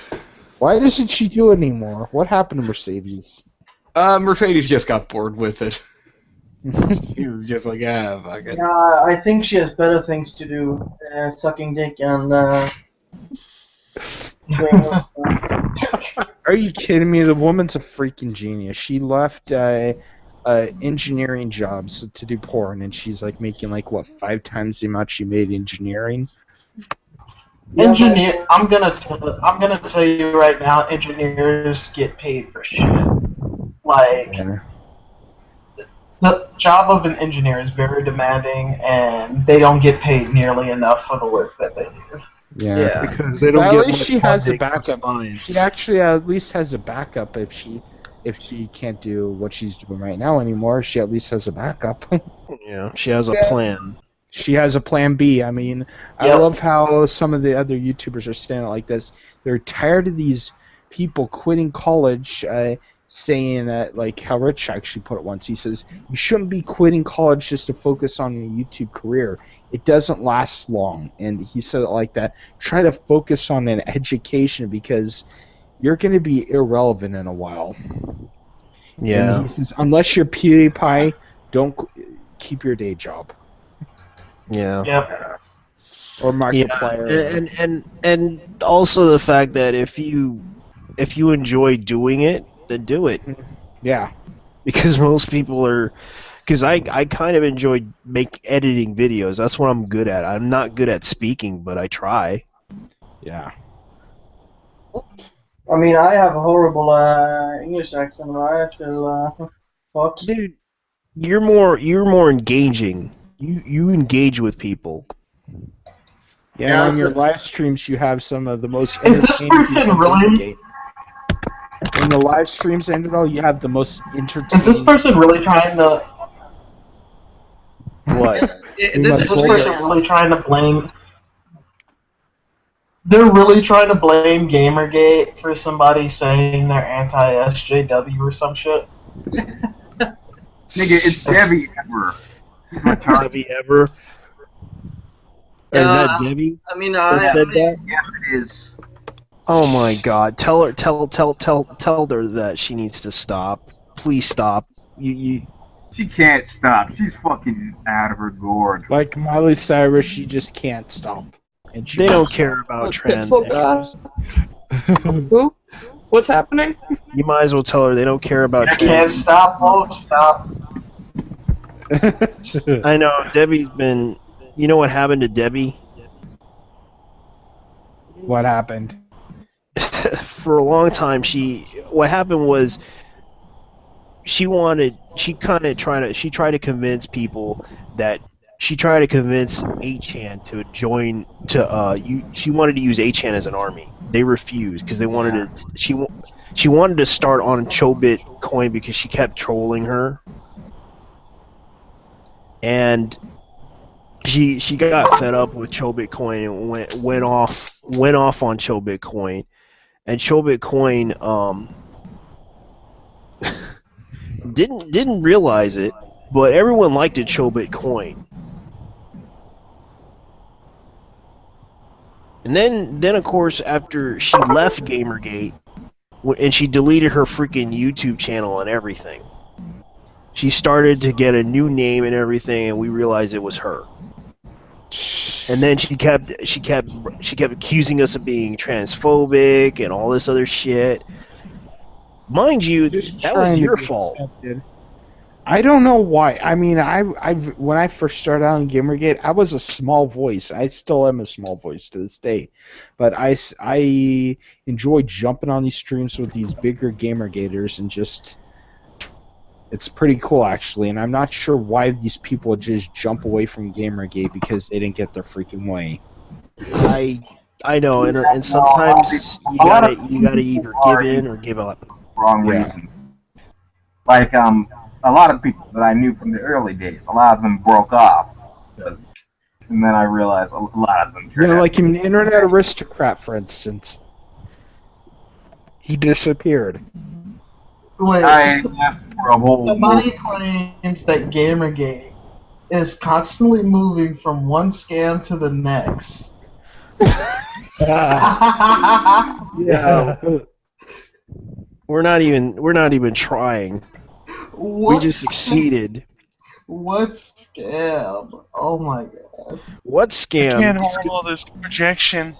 Speaker 7: Why doesn't she do it anymore? What happened to Mercedes?
Speaker 4: Mercedes just got bored with it. He was just like, fuck it.
Speaker 2: Yeah, I think she has better things to do, sucking dick and doing
Speaker 7: Are you kidding me? The woman's a freaking genius. She left engineering jobs to do porn, and she's like making like what 5 times the amount she made engineering.
Speaker 3: Engineer, I'm gonna tell you right now, engineers get paid for shit. Like, the job of an engineer is very demanding, and they don't get paid nearly enough for the work that they do.
Speaker 7: Yeah.
Speaker 1: Because they don't
Speaker 7: But
Speaker 1: get
Speaker 7: at least
Speaker 1: much
Speaker 7: she has a
Speaker 1: funding for
Speaker 7: backup.
Speaker 1: spines.
Speaker 7: She actually at least has a backup if she can't do what she's doing right now anymore. She at least has a backup.
Speaker 1: Yeah, she has a plan.
Speaker 7: She has a plan B. I mean, I
Speaker 3: Yep.
Speaker 7: love how some of the other YouTubers are saying it like this. They're tired of these people quitting college, saying that, like how Rich actually put it once. He says, you shouldn't be quitting college just to focus on your YouTube career. It doesn't last long. And he said it like that. Try to focus on an education because you're going to be irrelevant in a while.
Speaker 1: Yeah.
Speaker 7: And he says, unless you're PewDiePie, don't keep your day job.
Speaker 1: Yeah.
Speaker 3: Yep.
Speaker 7: Or Markiplier.
Speaker 1: And also the fact that if you enjoy doing it, then do it.
Speaker 7: Yeah.
Speaker 1: Because most people are, because I kind of enjoy editing videos. That's what I'm good at. I'm not good at speaking, but I try.
Speaker 7: Yeah.
Speaker 2: I mean, I have a horrible English accent, but I still talk.
Speaker 1: Dude, you're more engaging. You engage with people.
Speaker 7: Yeah, on your live streams, you have some of the most.
Speaker 3: Is this person really?
Speaker 7: In the live streams, Andrew, you have the most entertaining.
Speaker 3: Is this person really trying to?
Speaker 1: What?
Speaker 3: Is this person really trying to blame? They're really trying to blame Gamergate for somebody saying they're anti-SJW or some shit.
Speaker 5: Nigga, it's Debbie Ever.
Speaker 1: Debbie Ever?
Speaker 2: Yeah,
Speaker 1: Is that Debbie?
Speaker 2: I mean,
Speaker 1: that said that?
Speaker 5: Yes, it is.
Speaker 1: Oh my God! Tell her that she needs to stop. Please stop. You.
Speaker 5: She can't stop. She's fucking out of her gourd.
Speaker 7: Like Miley Cyrus, she just can't stop. And
Speaker 1: They don't care about trans.
Speaker 8: Who? What's happening?
Speaker 1: You might as well tell her they don't care about
Speaker 3: I can't stop, won't stop.
Speaker 1: I know Debbie's been. You know what happened to Debbie?
Speaker 7: What happened?
Speaker 1: For a long time, what happened was she tried to convince people that she tried to convince 8chan to join she wanted to use 8chan as an army. They refused because they wanted to. She wanted to start on Chobit Coin because she kept trolling her, and she got fed up with Chobit Coin and went off on Chobit Coin, and Chobit Coin didn't realize it, but everyone liked it Chobit Coin. And then of course after she left Gamergate and she deleted her freaking YouTube channel and everything, she started to get a new name and everything, and we realized it was her. And then she kept accusing us of being transphobic and all this other shit. Mind you, that was your fault.
Speaker 7: Accepted. I don't know why. I mean, when I first started out in Gamergate, I was a small voice. I still am a small voice to this day, but I enjoy jumping on these streams with these bigger Gamergaters and just. It's pretty cool, actually, and I'm not sure why these people just jump away from Gamergate because they didn't get their freaking way.
Speaker 1: I know, and sometimes you gotta either give in or give up.
Speaker 5: Wrong reason. Like a lot of people that I knew from the early days, a lot of them broke off, and then I realized a lot of them.
Speaker 7: You know, like an internet aristocrat, for instance, he disappeared.
Speaker 3: Wait,
Speaker 5: somebody
Speaker 3: claims that Gamergate is constantly moving from one scam to the next.
Speaker 1: Yeah. We're not even trying.
Speaker 3: What?
Speaker 1: We just succeeded.
Speaker 3: What scam? Oh my god.
Speaker 1: What
Speaker 6: I
Speaker 1: scam?
Speaker 6: can't hold all this projection.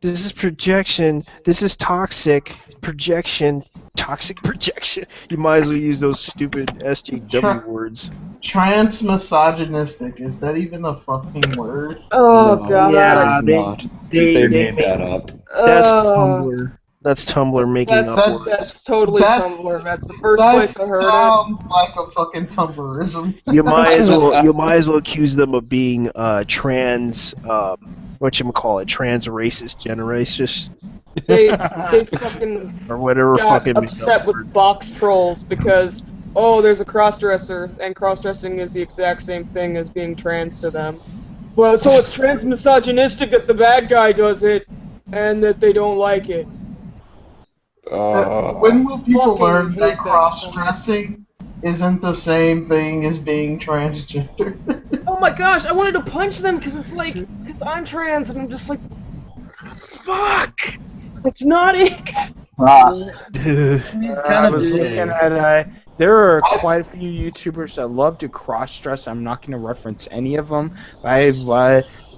Speaker 1: This is projection. This is toxic projection. Toxic projection. You might as well use those stupid SJW words.
Speaker 3: Transmisogynistic, is that even a fucking word?
Speaker 8: Oh
Speaker 4: No,
Speaker 8: god.
Speaker 1: Yeah,
Speaker 4: it's
Speaker 1: they-
Speaker 4: not.
Speaker 1: they
Speaker 4: They
Speaker 1: made
Speaker 4: made that up.
Speaker 1: That's Tumblr. That's Tumblr making
Speaker 8: That's,
Speaker 1: up words.
Speaker 8: that's totally
Speaker 3: That's-
Speaker 8: Tumblr. That's the first
Speaker 3: That
Speaker 8: place I heard it.
Speaker 3: sounds like a fucking Tumblrism.
Speaker 1: You might as well accuse them of being trans whatchamacallit, trans racist generators
Speaker 8: They fucking
Speaker 1: or whatever
Speaker 8: got
Speaker 1: fucking
Speaker 8: upset with box trolls because, oh, there's a cross-dresser, and cross-dressing is the exact same thing as being trans to them. Well, so it's trans-misogynistic that the bad guy does it, and that they don't like it.
Speaker 3: When will people
Speaker 8: Fucking
Speaker 3: learn
Speaker 8: hate
Speaker 3: that
Speaker 8: that
Speaker 3: cross-dressing isn't the same thing as being transgender?
Speaker 8: Oh my gosh, I wanted to punch them because I'm trans, and I'm just like, fuck! It's not it!
Speaker 7: I was looking at there are quite a few YouTubers that love to cross-dress. I'm not going to reference any of them. I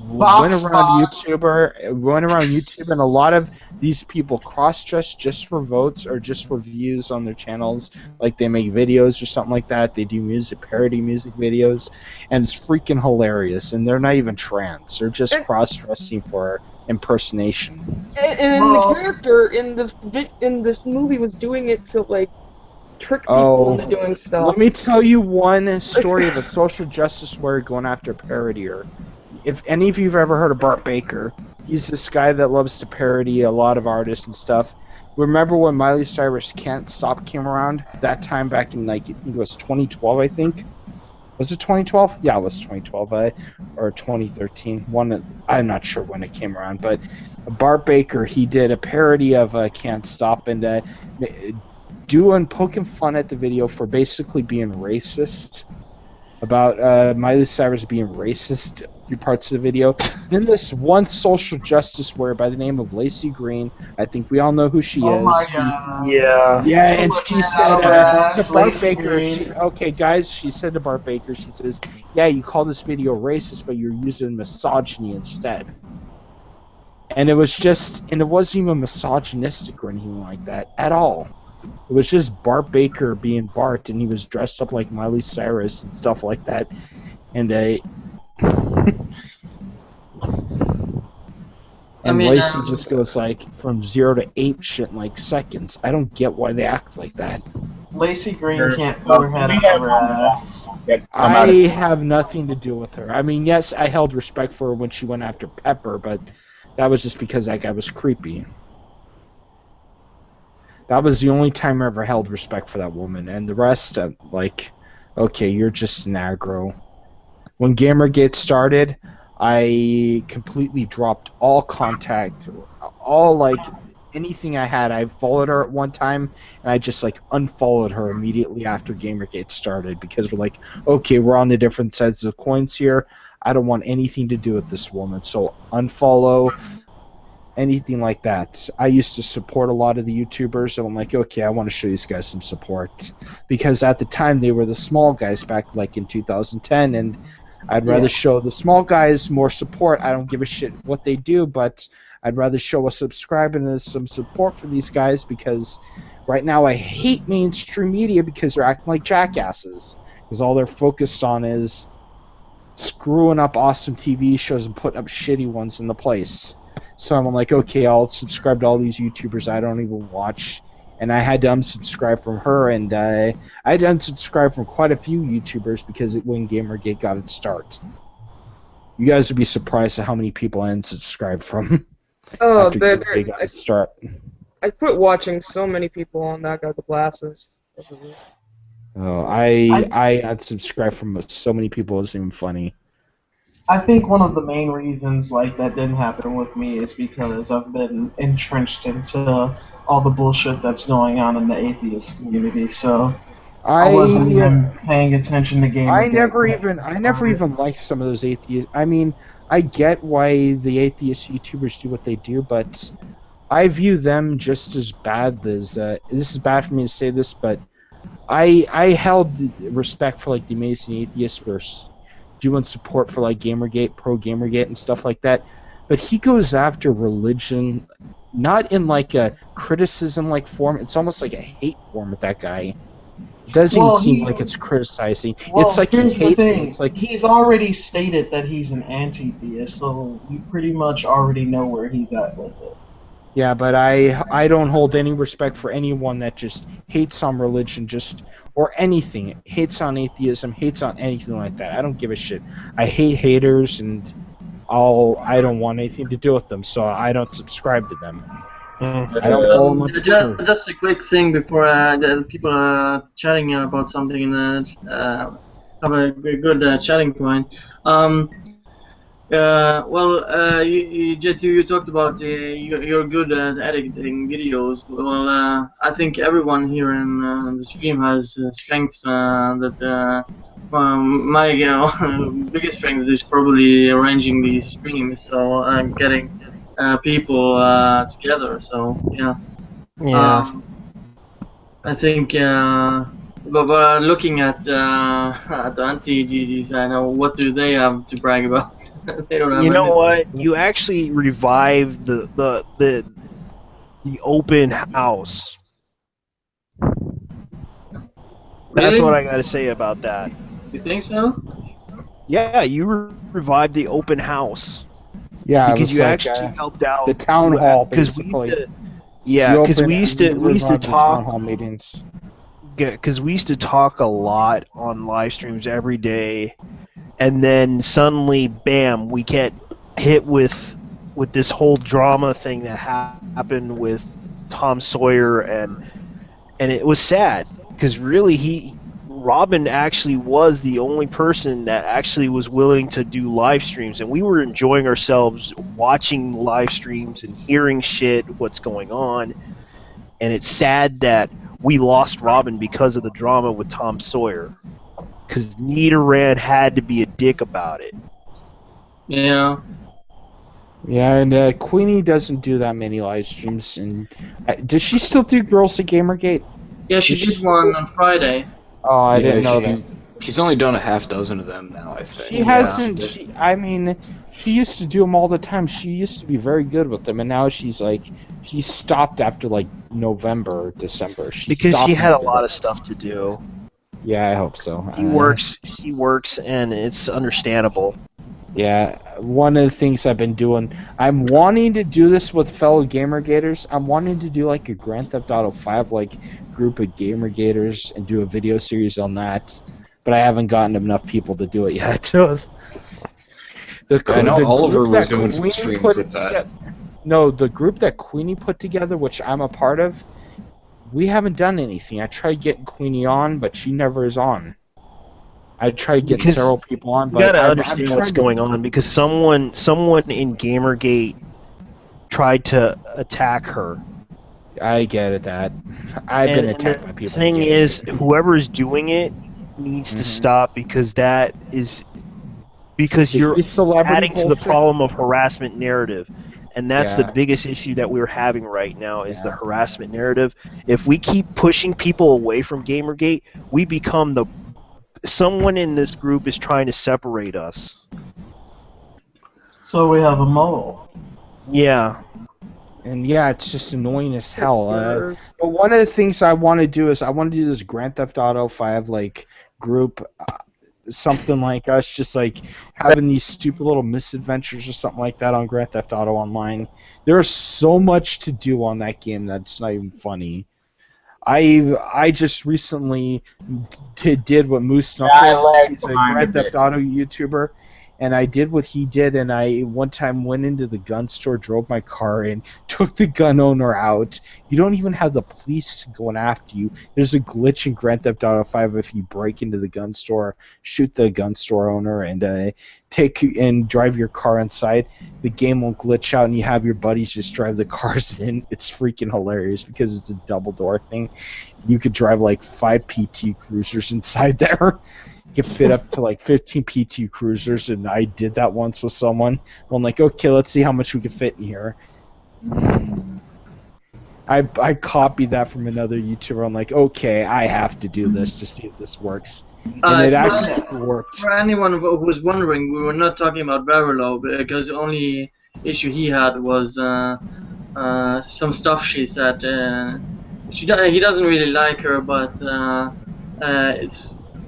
Speaker 7: went around YouTube, and a lot of these people cross-dress just for votes or just for views on their channels. Like they make videos or something like that. They do parody music videos, and it's freaking hilarious. And they're not even trans. They're just cross-dressing for impersonation.
Speaker 8: And the character in the movie was doing it to like trick people into doing stuff.
Speaker 7: Let me tell you one story of a social justice warrior going after a parodier. If any of you have ever heard of Bart Baker, he's this guy that loves to parody a lot of artists and stuff. Remember when Miley Cyrus Can't Stop came around? That time back in, like, I think it was 2012, I think. Was it 2012? Yeah, it was 2012, or 2013. I'm not sure when it came around, but Bart Baker, he did a parody of Can't Stop, and poking fun at the video for basically being racist, about Miley Cyrus being racist through parts of the video. Then this one social justice warrior by the name of Lacey Green, I think we all know who she
Speaker 3: Oh
Speaker 7: is.
Speaker 3: my god.
Speaker 1: Yeah.
Speaker 7: And she said to Bart
Speaker 3: Lacey
Speaker 7: Baker,
Speaker 3: Green.
Speaker 7: okay guys, she said to Bart Baker, she says, yeah, you call this video racist, but you're using misogyny instead. And it wasn't even misogynistic or anything like that at all. It was just Bart Baker being Bart, and he was dressed up like Miley Cyrus and stuff like that. And Lacey just goes like from 0 to 8 shit in like seconds. I don't get why they act like that.
Speaker 3: Lacey Green can't put her head up her ass.
Speaker 7: I have nothing to do with her. I mean, yes, I held respect for her when she went after Pepper, but that was just because that guy was creepy. That was the only time I ever held respect for that woman, and the rest, okay, you're just an aggro. When Gamergate started, I completely dropped all contact, anything I had. I followed her at one time, and I just unfollowed her immediately after Gamergate started because we're like, okay, we're on the different sides of the coins here. I don't want anything to do with this woman, so unfollow. Anything like that. I used to support a lot of the YouTubers, and I'm like, okay, I want to show these guys some support. Because at the time, they were the small guys back in 2010, and I'd rather show the small guys more support. I don't give a shit what they do, but I'd rather show a subscribe and some support for these guys, because right now I hate mainstream media because they're acting like jackasses. Because all they're focused on is screwing up awesome TV shows and putting up shitty ones in the place. So I'm like, okay, I'll subscribe to all these YouTubers I don't even watch. And I had to unsubscribe from her, and I had to unsubscribe from quite a few YouTubers because when Gamergate got its start. You guys would be surprised at how many people I unsubscribed from.
Speaker 8: Oh,
Speaker 7: after Gamergate got its start.
Speaker 8: I quit watching so many people on that guy with the glasses.
Speaker 7: Oh, I unsubscribed from so many people, it wasn't even funny.
Speaker 3: I think one of the main reasons that didn't happen with me is because I've been entrenched into all the bullshit that's going on in the atheist community, so I wasn't even paying attention to games.
Speaker 7: I never even liked some of those atheists. I mean, I get why the atheist YouTubers do what they do, but I view them just as bad as this is bad for me to say this, but I held respect for like the Amazing Atheist for doing support for like Gamergate, pro Gamergate, and stuff like that. But he goes after religion, not in like a criticism like form. It's almost like a hate form with that guy. It doesn't even seem like it's criticizing.
Speaker 3: Well,
Speaker 7: it's like he
Speaker 3: here's the
Speaker 7: hates it.
Speaker 3: thing.
Speaker 7: It's like
Speaker 3: He's already stated that he's an anti-theist, so you pretty much already know where he's at with it.
Speaker 7: yeah, but I don't hold any respect for anyone that just hates on religion, or anything. Hates on atheism, hates on anything like that. I don't give a shit. I hate haters, and I don't want anything to do with them, so I don't subscribe to them. I don't follow them on Twitter.
Speaker 2: Just a quick thing before the people are chatting about something and have a good chatting point. You talked about you're good at editing videos. Well, I think everyone here in the stream has strengths that my biggest strength is probably arranging these streams, so getting people together. So yeah.
Speaker 1: Yeah.
Speaker 2: I think, but looking at the anti-GGs, I know what do they have to brag about? They don't have
Speaker 1: You know
Speaker 2: anything.
Speaker 1: what? You actually revived the open house. That's
Speaker 2: Really?
Speaker 1: what I gotta say about that.
Speaker 2: You think so?
Speaker 1: Yeah, you revived the open house
Speaker 7: Yeah, it
Speaker 1: because
Speaker 7: was
Speaker 1: you
Speaker 7: like,
Speaker 1: actually helped out
Speaker 7: the town hall,
Speaker 1: because
Speaker 7: basically.
Speaker 1: we used to
Speaker 7: town
Speaker 1: talk
Speaker 7: hall meetings.
Speaker 1: because we used to talk a lot on live streams every day, and then suddenly, bam, we get hit with this whole drama thing that happened with Tom Sawyer, and it was sad because really Robin actually was the only person that actually was willing to do live streams, and we were enjoying ourselves watching live streams and hearing what's going on, and it's sad that we lost Robin because of the drama with Tom Sawyer, because Nidoran had to be a dick about it.
Speaker 2: Yeah.
Speaker 7: Yeah, and Queenie doesn't do that many live streams. And does she still do Girls at Gamergate?
Speaker 2: Yeah, she did one on Friday.
Speaker 7: Oh, I didn't know that.
Speaker 4: She's only done a half dozen of them now, I think.
Speaker 7: She hasn't. She used to do them all the time. She used to be very good with them, and now she's stopped after like November or December.
Speaker 1: Because she had a lot of stuff to do.
Speaker 7: Yeah, I hope so.
Speaker 1: She works, and it's understandable.
Speaker 7: Yeah, one of the things I've been doing, I'm wanting to do this with fellow Gamergaters. I'm wanting to do like a Grand Theft Auto 5 group of Gamergaters and do a video series on that, but I haven't gotten enough people to do it yet.
Speaker 4: I know Oliver was doing some streams with that.
Speaker 7: No, the group that Queenie put together, which I'm a part of, we haven't done anything. I tried getting Queenie on, but she never is on. I tried getting several people on, but
Speaker 1: you gotta understand what's going on, because someone in Gamergate tried to attack her.
Speaker 7: I get it. That I've been attacked by people.
Speaker 1: The thing is, whoever's doing it needs to stop, because you're adding to the problem of harassment narrative. And that's the biggest issue that we're having right now is the harassment narrative. If we keep pushing people away from Gamergate, we become someone in this group is trying to separate us.
Speaker 3: So we have a mole.
Speaker 1: Yeah.
Speaker 7: And yeah, it's just annoying as hell. But one of the things I want to do is I want to do this Grand Theft Auto 5 group, something like us, just having these stupid little misadventures or something like that on Grand Theft Auto Online. There's so much to do on that game that's not even funny. I just recently did what Moose Knuckle, he's a Grand Theft Auto YouTuber, and I did what he did, and I one time went into the gun store, drove my car in, took the gun owner out. You don't even have the police going after you. There's a glitch in Grand Theft Auto 5 if you break into the gun store, shoot the gun store owner, and drive your car inside. The game won't glitch out, and you have your buddies just drive the cars in. It's freaking hilarious because it's a double door thing. You could drive 5 PT Cruisers inside there. You can fit up to 15 PT Cruisers, and I did that once with someone. I'm like, okay, let's see how much we can fit in here. I copied that from another YouTuber. I'm like, okay, I have to do this to see if this works, and it actually worked.
Speaker 2: For anyone who was wondering, we were not talking about Varelo because the only issue he had was some stuff she said. He doesn't really like her, but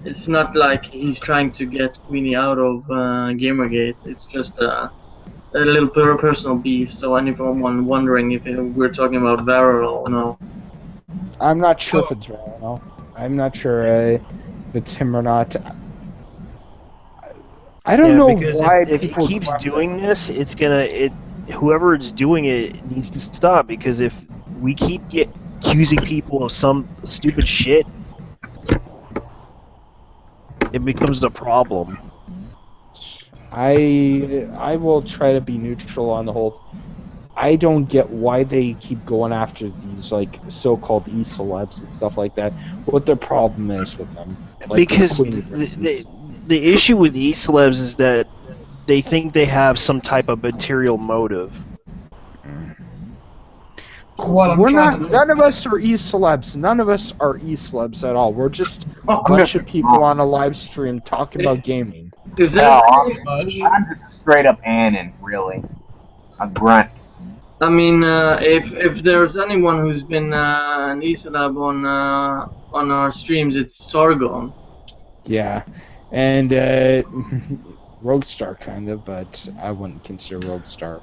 Speaker 2: it's not like he's trying to get Queenie out of Gamergate. It's just a little personal beef. So anyone wondering if we're talking about Varelo, no.
Speaker 7: I'm not sure if it's Varelo. I'm not sure if it's him or not. I don't know
Speaker 1: because
Speaker 7: why
Speaker 1: if he
Speaker 7: people
Speaker 1: keeps doing this, whoever is doing it needs to stop, because if we keep accusing people of some stupid shit, it becomes a problem.
Speaker 7: I will try to be neutral on the whole. I don't get why they keep going after these like so-called e-celebs and stuff like that. What the problem is with them? Like
Speaker 1: Because
Speaker 7: Queenie, for instance.
Speaker 1: the issue with e-celebs is that they think they have some type of material motive.
Speaker 7: We're not. None of us are e-celebs. None of us are e-celebs at all. We're just a bunch of people on a live stream talking about gaming.
Speaker 2: If
Speaker 5: No,
Speaker 2: there's
Speaker 5: I'm just a straight up Anon, really. A grunt.
Speaker 2: I mean, if there's anyone who's been an e-celeb on our streams, it's Sargon.
Speaker 7: Yeah, and Roguestar kind of, but I wouldn't consider Roguestar.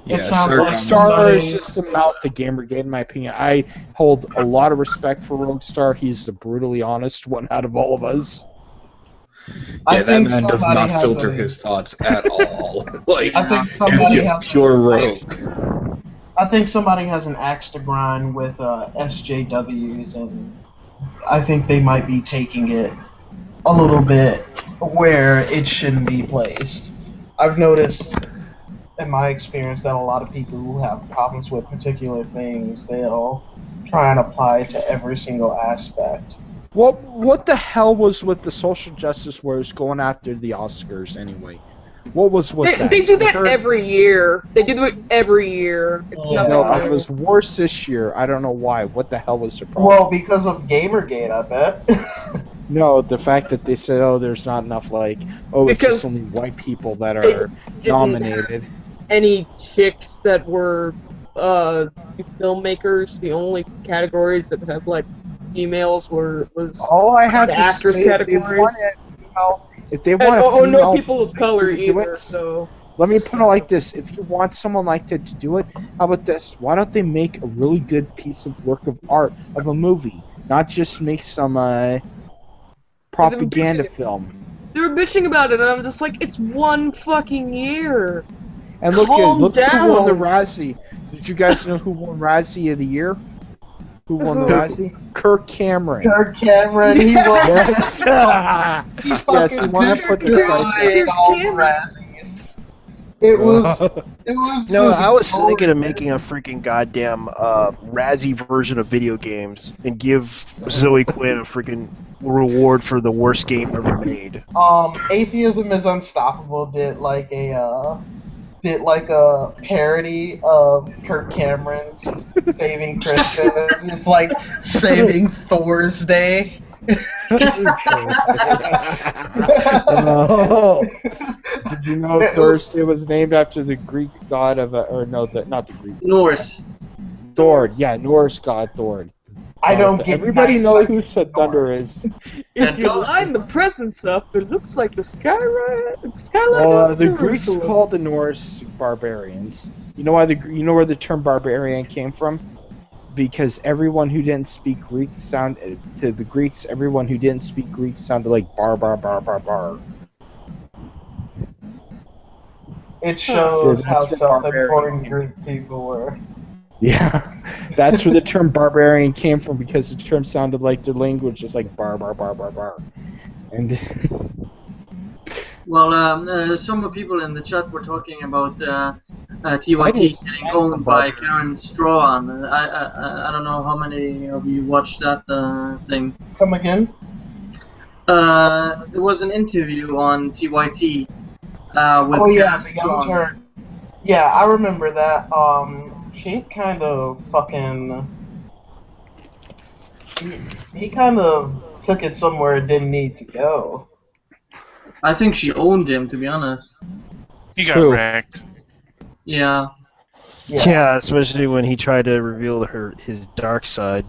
Speaker 3: It sounds like
Speaker 7: Roguestar
Speaker 3: somebody-
Speaker 7: is just a mouth to Gamergate, in my opinion. I hold a lot of respect for Roguestar. He's the brutally honest one out of all of us.
Speaker 4: Yeah, that
Speaker 3: think
Speaker 4: man does
Speaker 3: somebody
Speaker 4: not
Speaker 3: has
Speaker 4: filter
Speaker 3: a-
Speaker 4: his thoughts at all. Like,
Speaker 3: I think
Speaker 4: it's
Speaker 3: somebody
Speaker 4: just
Speaker 3: has
Speaker 4: pure rogue.
Speaker 3: I think somebody has an axe to grind with SJWs, and I think they might be taking it a little bit where it shouldn't be placed. I've noticed in my experience that a lot of people who have problems with particular things, they'll try and apply it to every single aspect.
Speaker 7: What the hell was with the social justice warriors going after the Oscars anyway? What was with that?
Speaker 8: They do that every year. They do it every year. It's nothing
Speaker 7: No,
Speaker 8: new.
Speaker 7: it was worse this year. I don't know why. What the hell was the problem?
Speaker 3: Well, because of Gamergate, I bet.
Speaker 7: No, the fact that they said, oh, there's not enough, like, oh, it's
Speaker 8: Because
Speaker 7: just only white people that
Speaker 8: they
Speaker 7: are
Speaker 8: didn't
Speaker 7: nominated.
Speaker 8: Any chicks that were filmmakers, the only categories that have like females was
Speaker 7: All I have
Speaker 8: the
Speaker 7: to
Speaker 8: actors
Speaker 7: say,
Speaker 8: categories.
Speaker 7: if they
Speaker 8: And,
Speaker 7: want a
Speaker 8: oh, no
Speaker 7: female
Speaker 8: people of color
Speaker 7: to do
Speaker 8: either.
Speaker 7: it,
Speaker 8: So
Speaker 7: let me put it like this: if you want someone like that to do it, how about this? Why don't they make a really good piece of work of art of a movie, not just make some propaganda film?
Speaker 8: they were bitching about it, and I'm just like, it's one fucking year.
Speaker 7: And look
Speaker 8: Calm
Speaker 7: who won the
Speaker 8: down.
Speaker 7: Razzie. Did you guys know who won Razzie of the year? Who won the
Speaker 8: Who?
Speaker 7: Razzie? Kirk Cameron.
Speaker 3: Kirk Cameron, he was.
Speaker 7: Yes. Yes, he won to put the price
Speaker 3: Kirk all the Razzies. It was. It was.
Speaker 1: No,
Speaker 3: just
Speaker 1: I was
Speaker 3: glorious.
Speaker 1: thinking of making a freaking goddamn Razzie version of video games and give Zoe Quinn a freaking reward for the worst game ever made.
Speaker 3: Atheism is Unstoppable did like a parody of Kirk Cameron's Saving Christmas. It's like Saving Thor's Day.
Speaker 7: Oh. Did you know Thursday was named after the Greek god of not the Greek.
Speaker 2: Norse.
Speaker 7: Thor, yeah, Norse god Thor.
Speaker 3: I don't get
Speaker 7: Everybody
Speaker 3: nice
Speaker 7: knows
Speaker 3: like
Speaker 7: who said Thunder is.
Speaker 8: If you line the presents up, it looks like the skyline
Speaker 7: Well,
Speaker 8: of
Speaker 7: the Greeks
Speaker 8: Jerusalem.
Speaker 7: called the Norse barbarians. You know why you know where the term barbarian came from? Because everyone who didn't speak Greek to the Greeks. Everyone who didn't speak Greek sounded like bar.
Speaker 3: It shows
Speaker 7: Yeah,
Speaker 3: how
Speaker 7: that's where
Speaker 3: self-important
Speaker 7: barbarian
Speaker 3: Greek people were.
Speaker 7: Yeah, that's where the term barbarian came from, because the term sounded like their language is like bar. And
Speaker 2: Well, some people in the chat were talking about TYT getting owned by Karen Strahan. I don't know how many of you watched that thing.
Speaker 3: Come again?
Speaker 2: There was an interview on TYT with
Speaker 3: Oh yeah,
Speaker 2: Karen
Speaker 3: the Young
Speaker 2: Strahan.
Speaker 3: Turk. Yeah, I remember that. She kind of fucking. He kind of took it somewhere it didn't need to go.
Speaker 2: I think she owned him, to be honest.
Speaker 6: He got
Speaker 7: Who?
Speaker 6: wrecked.
Speaker 2: Yeah.
Speaker 1: Yeah, especially when he tried to reveal his dark side.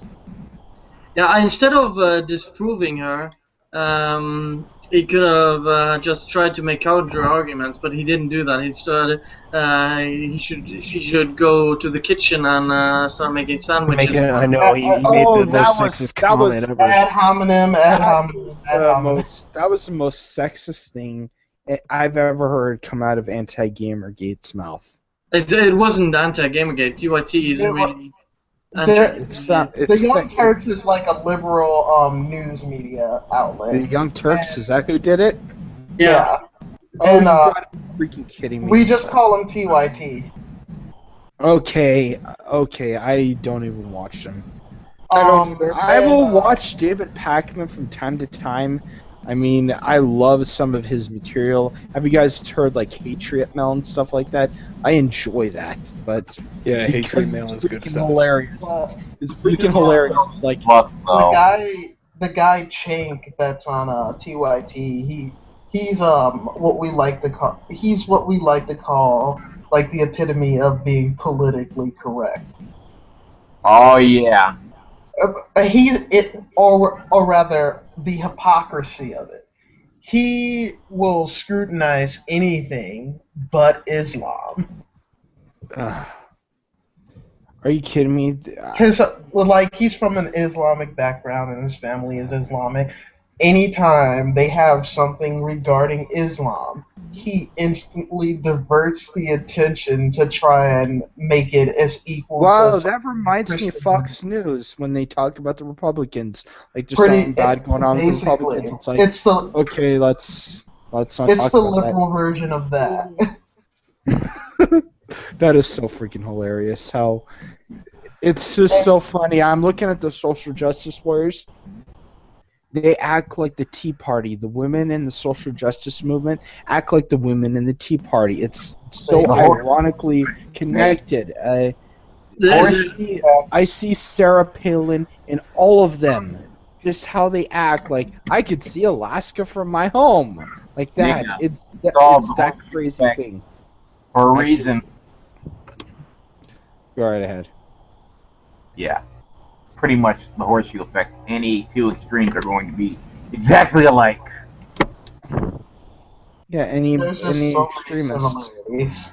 Speaker 2: Yeah, instead of disproving her, he could have just tried to make counter arguments, but he didn't do that. He started. She should go to the kitchen and start making sandwiches.
Speaker 1: I know he made
Speaker 7: Oh,
Speaker 1: the
Speaker 7: that
Speaker 1: most
Speaker 7: was-
Speaker 1: sexist
Speaker 7: that was
Speaker 1: comment ever.
Speaker 3: Ad hominem, ad hominem, ad hominem.
Speaker 7: That was the most sexist thing I've ever heard come out of Anti-Gamergate's mouth.
Speaker 2: It wasn't anti-Gamergate. TYT isn't really.
Speaker 3: The Young Turks is like a liberal news media outlet.
Speaker 7: The Young Turks, is that who did it?
Speaker 3: Yeah.
Speaker 7: Oh,
Speaker 3: And
Speaker 7: you gotta be freaking kidding me.
Speaker 3: we just call him TYT.
Speaker 7: Okay, I don't even watch them. I
Speaker 3: and,
Speaker 7: will watch David Pakman from time to time. I mean, I love some of his material. Have you guys heard like Patriot Mail and stuff like that? I enjoy that, but
Speaker 4: Yeah,
Speaker 7: because
Speaker 4: Hatred Mail is
Speaker 7: it's
Speaker 4: good
Speaker 7: freaking
Speaker 4: stuff.
Speaker 7: hilarious. It's freaking
Speaker 3: Yeah.
Speaker 7: hilarious. Like,
Speaker 5: But
Speaker 3: the guy Chink that's on TYT, he's what we like to call like the epitome of being politically correct.
Speaker 5: oh yeah.
Speaker 3: Or rather, the hypocrisy of it. He will scrutinize anything but Islam.
Speaker 7: are you kidding me?
Speaker 3: He's from an Islamic background and his family is Islamic. Anytime they have something regarding Islam, he instantly diverts the attention to try and make it as equal
Speaker 7: Wow,
Speaker 3: to
Speaker 7: that reminds me of
Speaker 3: Christian-
Speaker 7: Fox News when they talk about the Republicans. Like, there's
Speaker 3: Pretty-
Speaker 7: something bad going on with the
Speaker 3: basically,
Speaker 7: Republicans. It's like,
Speaker 3: it's the
Speaker 7: okay, let's not
Speaker 3: it's
Speaker 7: talk
Speaker 3: the
Speaker 7: about that.
Speaker 3: liberal version of that.
Speaker 7: That is so freaking hilarious. How it's just so funny. I'm looking at the social justice warriors. They act like the Tea Party. The women in the social justice movement act like the women in the Tea Party. It's so ironically connected. I see Sarah Palin in all of them. Just how they act. Like, I could see Alaska from my home. Like that.
Speaker 5: Yeah.
Speaker 7: It's
Speaker 5: all
Speaker 7: that
Speaker 5: the
Speaker 7: crazy
Speaker 5: back.
Speaker 7: thing.
Speaker 5: For a
Speaker 7: Actually-
Speaker 5: reason.
Speaker 7: Go right ahead.
Speaker 5: Yeah. Pretty much the horseshoe effect. Any two extremes are going to be exactly alike.
Speaker 7: Yeah, any
Speaker 3: There's just so many
Speaker 7: extremists.
Speaker 3: similarities.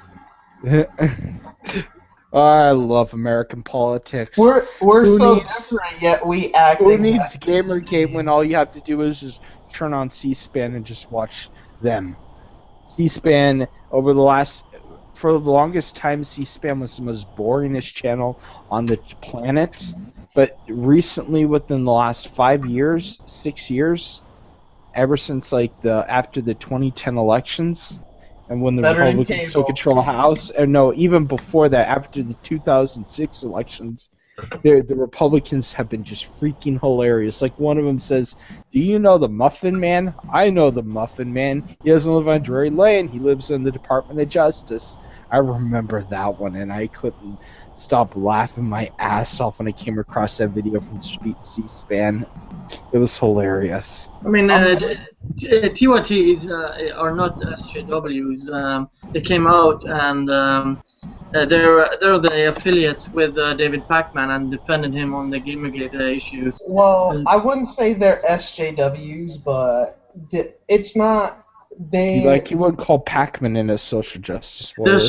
Speaker 7: I love American politics.
Speaker 3: We're
Speaker 7: Who
Speaker 3: so
Speaker 7: needs-
Speaker 3: different, yet we act.
Speaker 7: Who needs
Speaker 3: exactly the
Speaker 7: Gamergate
Speaker 3: same.
Speaker 7: when all you have to do is just turn on C-SPAN and just watch them? C-SPAN for the longest time, C-SPAN was the most boringest channel on the planet. But recently, within the last 6 years, ever since after the 2010 elections, and when the
Speaker 3: Better than
Speaker 7: Republicans took
Speaker 3: cable.
Speaker 7: control of the House, and no, even before that, after the 2006 elections, the Republicans have been just freaking hilarious. Like, one of them says, "Do you know the Muffin Man? I know the Muffin Man. He doesn't live on Drury Lane. He lives in the Department of Justice." I remember that one, and I couldn't stop laughing my ass off when I came across that video from C-SPAN. It was hilarious.
Speaker 2: I mean, TYTs are not SJWs. They came out and they're the affiliates with David Pakman and defended him on the Gamergate issues.
Speaker 3: Well, I wouldn't say they're SJWs, but it's not. They
Speaker 7: You wouldn't call Pac-Man in a social justice warrior.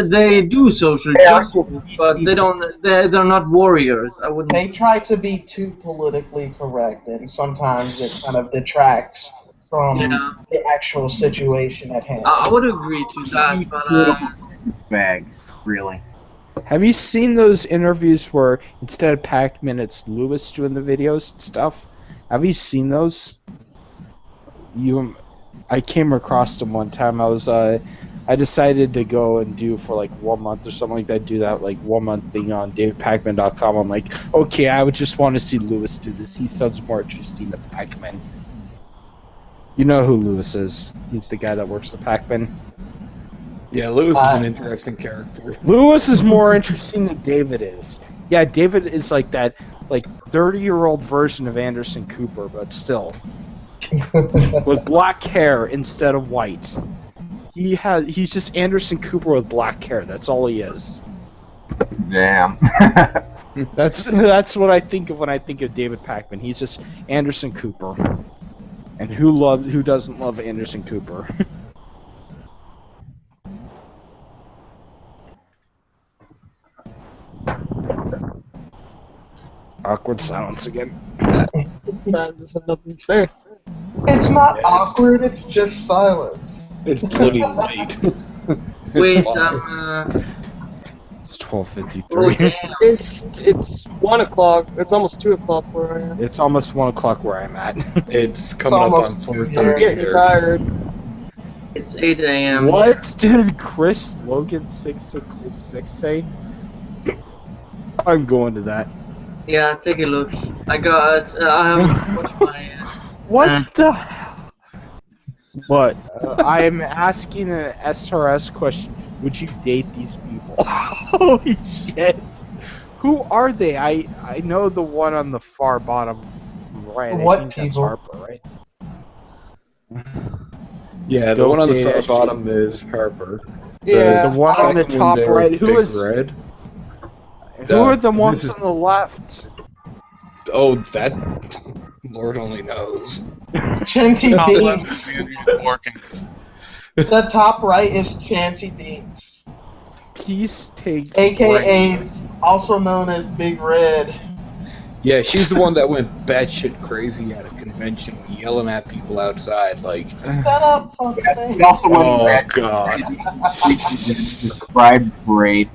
Speaker 2: They do social justice, but they don't. They're not warriors. I wouldn't.
Speaker 3: They try to be too politically correct, and sometimes it kind of detracts from the actual situation at hand.
Speaker 2: I would agree to that, but
Speaker 5: Bags, really.
Speaker 7: Have you seen those interviews where instead of Pac-Man, it's Lewis doing the videos and stuff? Have you seen those? I came across them one time. I decided to go and do for like 1 month or something like that. Do that like 1 month thing on DavePacman.com. I'm like, okay, I would just want to see Lewis do this. He sounds more interesting than Pac-Man. You know who Lewis is? He's the guy that works at Pac-Man.
Speaker 4: Yeah, Lewis is an interesting character.
Speaker 7: Lewis is more interesting than David is. Yeah, David is like that, 30-year-old version of Anderson Cooper, but still with black hair instead of white. He's just Anderson Cooper with black hair. That's all he is.
Speaker 5: Damn.
Speaker 7: That's what I think of when I think of David Pakman. He's just Anderson Cooper. And who doesn't love Anderson Cooper? Awkward silence again.
Speaker 8: Nothing's fair.
Speaker 3: It's not awkward, it's just silence.
Speaker 4: It's bloody late.
Speaker 2: Wait,
Speaker 7: It's
Speaker 2: oh
Speaker 7: 12:53.
Speaker 2: damn.
Speaker 8: It's 1 o'clock. It's almost 2 o'clock where I am.
Speaker 7: It's almost 1 o'clock where I'm at.
Speaker 4: It's coming up on
Speaker 3: almost
Speaker 4: 4:30.
Speaker 3: here.
Speaker 8: I'm getting tired.
Speaker 2: It's 8 a.m.
Speaker 7: What did Chris Logan 6666 say? I'm going to that.
Speaker 2: Yeah, take a look. I haven't watched my.
Speaker 7: What the hell? What? I'm asking an SRS question. Would you date these people? Holy shit! Who are they? I know the one on the far bottom right.
Speaker 3: What
Speaker 7: I think that's
Speaker 3: people?
Speaker 7: Harper, right?
Speaker 4: Yeah, the
Speaker 7: Don't
Speaker 4: one on the
Speaker 7: date
Speaker 4: far
Speaker 7: Ashley.
Speaker 4: bottom is Harper.
Speaker 8: Yeah.
Speaker 7: The one on the
Speaker 4: Second
Speaker 7: top
Speaker 4: there
Speaker 7: right.
Speaker 4: with
Speaker 7: Who
Speaker 4: Big
Speaker 7: is?
Speaker 4: Red?
Speaker 7: Who are the
Speaker 4: This
Speaker 7: ones
Speaker 4: is-
Speaker 7: on the left?
Speaker 4: Oh, that Lord only knows.
Speaker 3: Chanty
Speaker 6: Top left
Speaker 3: Binks.
Speaker 6: is Andrew Dworkin.
Speaker 3: The top right is Chanty Binks,
Speaker 7: Peace takes.
Speaker 3: aka
Speaker 7: right.
Speaker 3: also known as Big Red.
Speaker 4: Yeah, she's the one that went batshit crazy at a convention, yelling at people outside. Like,
Speaker 3: Shut up, fucker.
Speaker 5: He also went
Speaker 4: oh
Speaker 5: back
Speaker 4: god.
Speaker 5: the Pride Parade.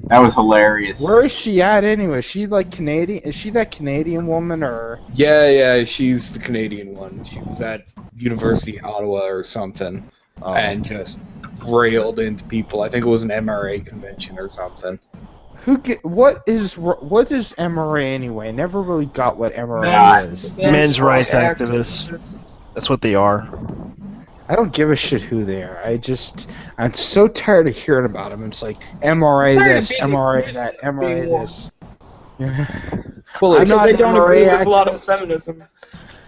Speaker 5: That was hilarious.
Speaker 7: Where is she at anyway? Is she like Canadian? Is she that Canadian woman or?
Speaker 4: Yeah, she's the Canadian one. She was at University of Ottawa or something, and just railed into people. I think it was an MRA convention or something.
Speaker 7: What is MRA anyway? I never really got what MRA
Speaker 5: Yeah.
Speaker 7: is.
Speaker 1: Men's rights
Speaker 8: Activists.
Speaker 1: activists. That's what they are.
Speaker 7: I don't give a shit who they are. I'm so tired of hearing about them. It's like MRA
Speaker 8: Tired of
Speaker 7: this,
Speaker 8: being
Speaker 7: MRA
Speaker 8: accused
Speaker 7: that,
Speaker 8: of
Speaker 7: MRA
Speaker 8: being woke.
Speaker 7: this.
Speaker 4: Well,
Speaker 7: I'm
Speaker 4: it's,
Speaker 7: not
Speaker 8: They
Speaker 7: an
Speaker 8: don't
Speaker 7: MRA
Speaker 8: agree with a lot of
Speaker 7: activist.
Speaker 8: feminism.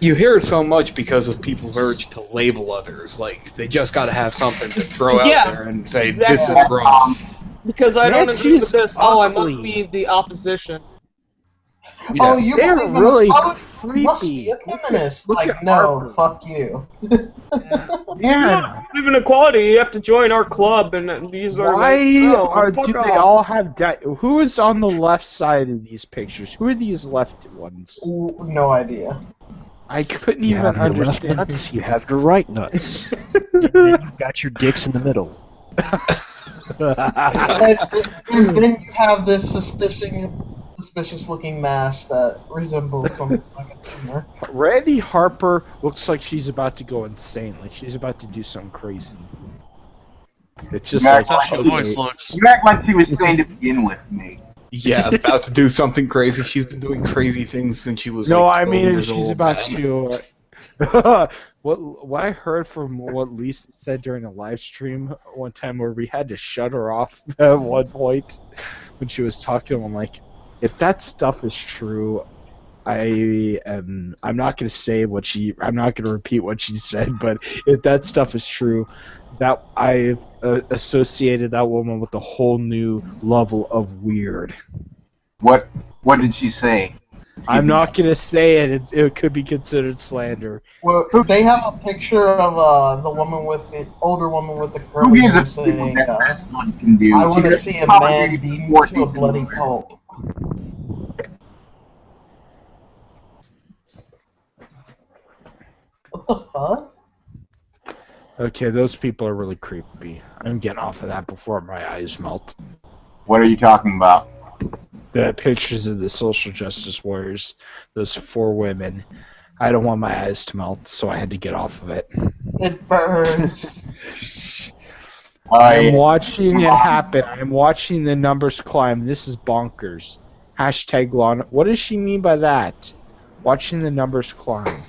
Speaker 4: you hear it so much because of people's urge to label others. Like, they just got to have something to throw out
Speaker 8: Yeah,
Speaker 4: there and say, this is
Speaker 8: exactly.
Speaker 4: wrong.
Speaker 8: Because I don't
Speaker 7: Nancy's
Speaker 8: agree with this. Oh, I must
Speaker 7: ugly.
Speaker 8: be the opposition.
Speaker 4: Yeah.
Speaker 3: Oh, you
Speaker 7: They're
Speaker 3: believe in
Speaker 7: really
Speaker 3: equality? You must be
Speaker 7: creepy.
Speaker 3: a feminist.
Speaker 7: Look
Speaker 3: Like,
Speaker 7: at
Speaker 3: no,
Speaker 7: Harper.
Speaker 3: fuck you.
Speaker 7: Yeah.
Speaker 8: Live in equality. You have to join our club, and these are
Speaker 7: Why
Speaker 8: like, no,
Speaker 7: do
Speaker 8: fuck
Speaker 7: they
Speaker 8: off.
Speaker 7: all have Who is on the left side of these pictures? Who are these left ones?
Speaker 3: Ooh, no idea.
Speaker 7: I couldn't
Speaker 1: You
Speaker 7: even
Speaker 1: have your left
Speaker 7: understand.
Speaker 1: nuts, you have your right nuts. And then you've got your dicks in the middle.
Speaker 3: And then you have this suspicious-looking mask that resembles something like a tumor.
Speaker 7: Randy Harper looks like she's about to go insane. Like she's about to do something crazy. It's just
Speaker 5: That's
Speaker 7: like
Speaker 6: That's how she
Speaker 7: okay.
Speaker 6: always looks.
Speaker 5: You act like she was saying to begin with, mate.
Speaker 4: Yeah, about to do something crazy. She's been doing crazy things since she was
Speaker 7: No,
Speaker 4: like
Speaker 7: I
Speaker 4: 12
Speaker 7: mean
Speaker 4: years
Speaker 7: she's
Speaker 4: old,
Speaker 7: about
Speaker 4: man.
Speaker 7: to. What I heard from what Lisa said during a live stream one time where we had to shut her off at one point when she was talking. I'm like, if that stuff is true, I'm not gonna say what she. I'm not gonna repeat what she said, but if that stuff is true, that I've associated that woman with a whole new level of weird.
Speaker 5: What did she say?
Speaker 7: I'm not gonna say it. It could be considered slander.
Speaker 3: Well, they have a picture of the woman with the older woman with the
Speaker 5: Who
Speaker 3: curly
Speaker 5: gives
Speaker 3: hair
Speaker 5: a shit what
Speaker 3: saying,
Speaker 5: that wrestling can do?
Speaker 3: "I want to
Speaker 5: She
Speaker 3: see a
Speaker 5: probably
Speaker 3: man
Speaker 5: did
Speaker 3: beaten
Speaker 5: more
Speaker 3: to a
Speaker 5: things
Speaker 3: bloody
Speaker 5: than her.
Speaker 3: pulp." What the fuck?
Speaker 7: Okay, those people are really creepy. I'm getting off of that before my eyes melt.
Speaker 5: What are you talking about?
Speaker 7: The pictures of the social justice warriors, those 4 women. I don't want my eyes to melt, so I had to get off of it.
Speaker 3: It burns.
Speaker 7: I'm watching it happen. I'm watching the numbers climb. This is bonkers. Hashtag law. What does she mean by that? Watching the numbers climb.